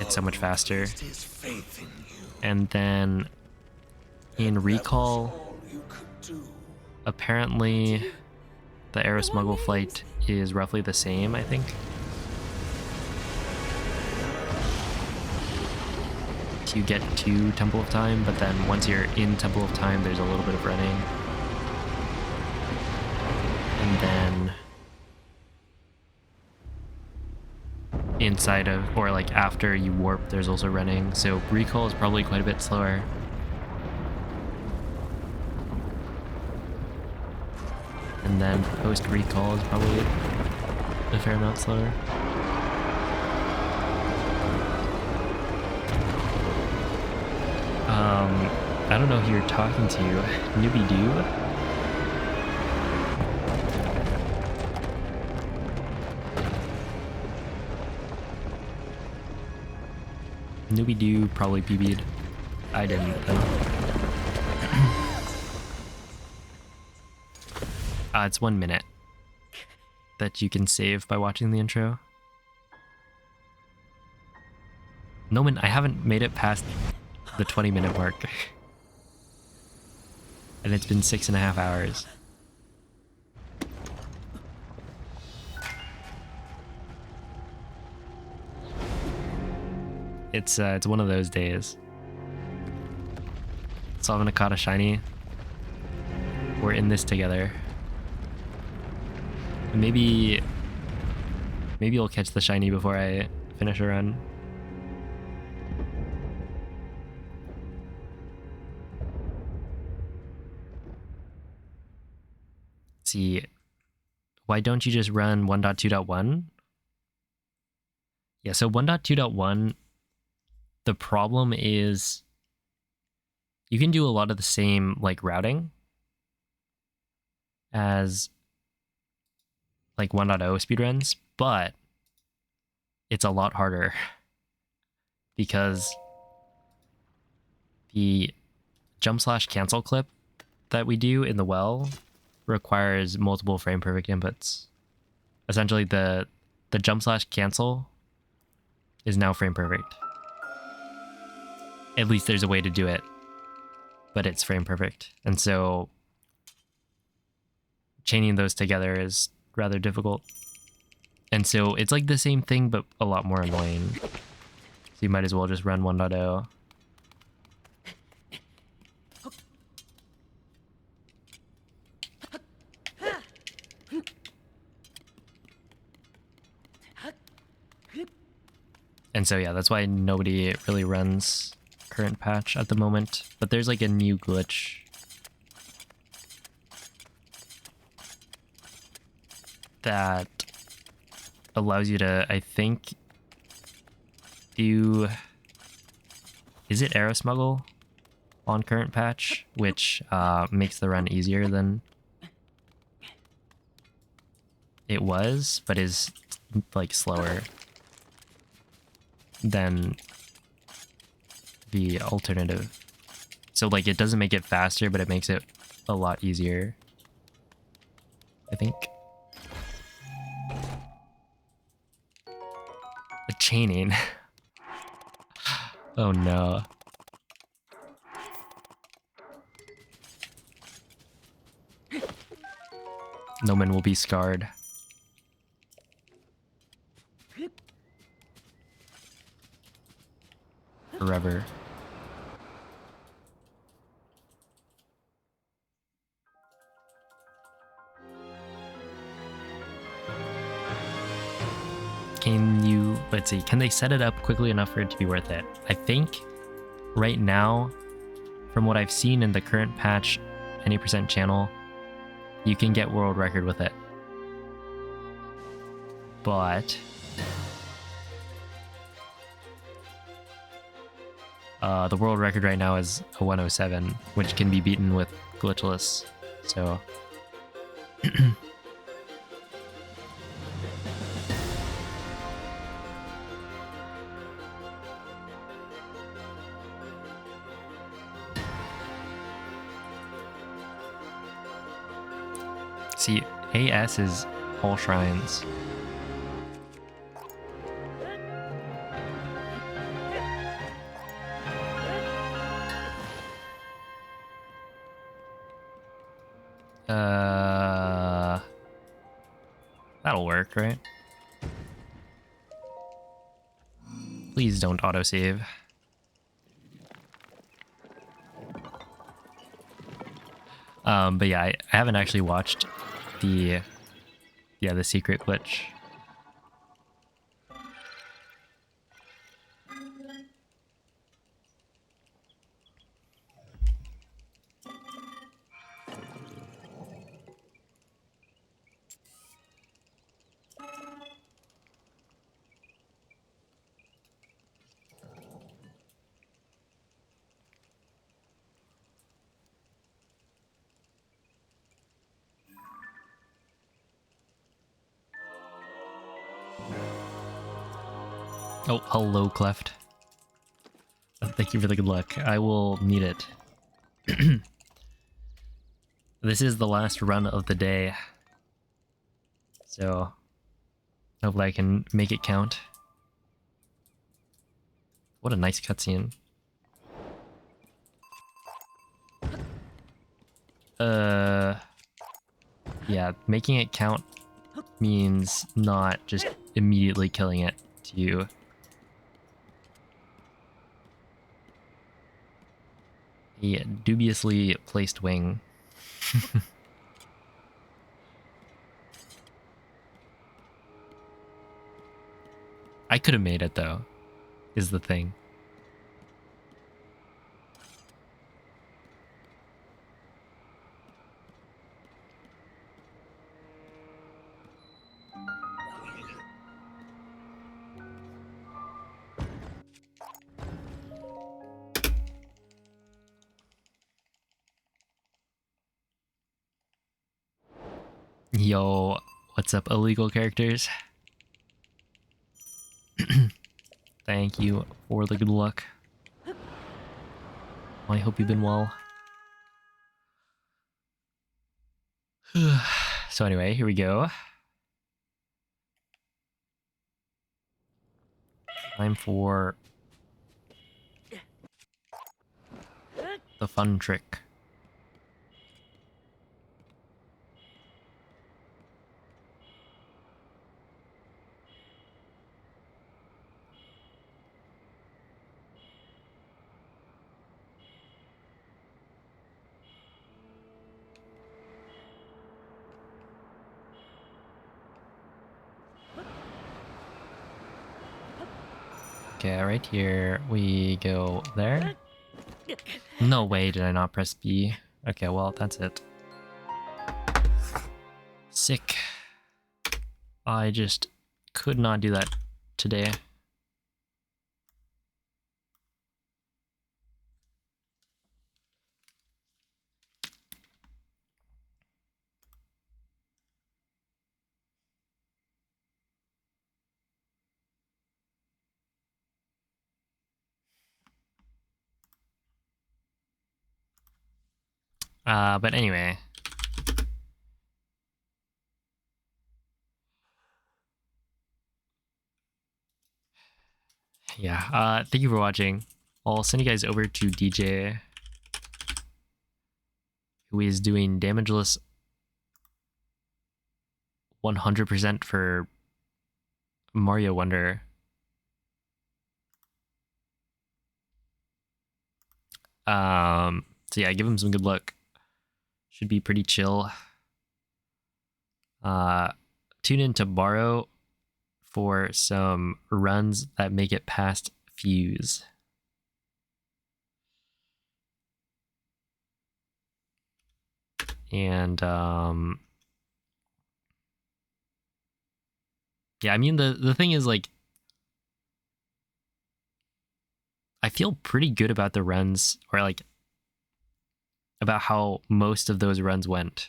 it's so much faster. his faith in you. And then in recall, All you could do. apparently the arrow smuggle flight is roughly the same, I think. You get to Temple of Time, but then once you're in Temple of Time, there's a little bit of running. And then inside of, or like after you warp, there's also running. So recall is probably quite a bit slower. And then post recall is probably a fair amount slower. I don't know who you're talking to. Newbie Doo? Newbie Doo probably PB'd. I didn't though. It's 1 minute that you can save by watching the intro. Noman, I haven't made it past the 20-minute mark. And it's been 6.5 hours. It's one of those days. Solving a Kata shiny. We're in this together. And maybe you'll catch the shiny before I finish a run. See, why don't you just run 1.2.1? Yeah, so 1.2.1, the problem is you can do a lot of the same like routing as like 1.0 speedruns, but it's a lot harder because the jump slash cancel clip that we do in the well requires multiple frame perfect inputs. Essentially, the jump slash cancel is now frame perfect. At least there's a way to do it, but it's frame perfect. And so chaining those together is rather difficult. And so it's like the same thing, but a lot more annoying. So you might as well just run 1.0. And so yeah, that's why nobody really runs current patch at the moment. But there's like a new glitch that allows you to, I think, do... Is it arrow smuggle on current patch? Which makes the run easier than it was, but is like slower than the alternative. So like it doesn't make it faster, but it makes it a lot easier, I think. The chaining. Oh no. No man will be scarred. Forever. Can you, let's see, can they set it up quickly enough for it to be worth it? I think right now, from what I've seen in the current patch, any percent channel, you can get world record with it. But the world record right now is a 107, which can be beaten with glitchless. So see, AS is all shrines. That'll work, right? Please don't autosave. But yeah, I haven't actually watched the secret glitch. Oh, hello, Cleft. Thank you for the good luck. I will need it. This is the last run of the day, so hopefully I can make it count. What a nice cutscene. Yeah, making it count means not just immediately killing it to a dubiously placed wing. I could have made it though, is the thing. Yo, what's up, illegal characters? Thank you for the good luck. I hope you've been well. So anyway, here we go. Time for the fun trick. Okay, right here we go there. No way did I not press B. Okay, well, that's it. Sick. I just could not do that today. But anyway. Yeah, thank you for watching. I'll send you guys over to DJ, who is doing damageless 100% for Mario Wonder. So yeah, give him some good luck. Should be pretty chill. Tune in to Borrow for some runs that make it past Fuse. And yeah, I mean the thing is, like, I feel pretty good about the runs, or like about how most of those runs went.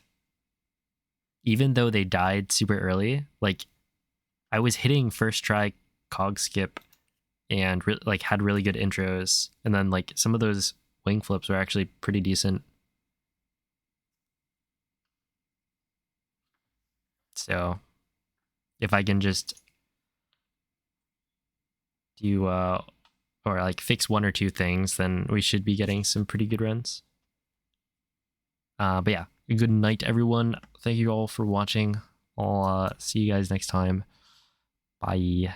Even though they died super early, like I was hitting first try cog skip and like had really good intros, and then like some of those wing flips were actually pretty decent. So if I can just do or like fix one or two things, then we should be getting some pretty good runs. But yeah, good night everyone. Thank you all for watching. I'll see you guys next time. Bye.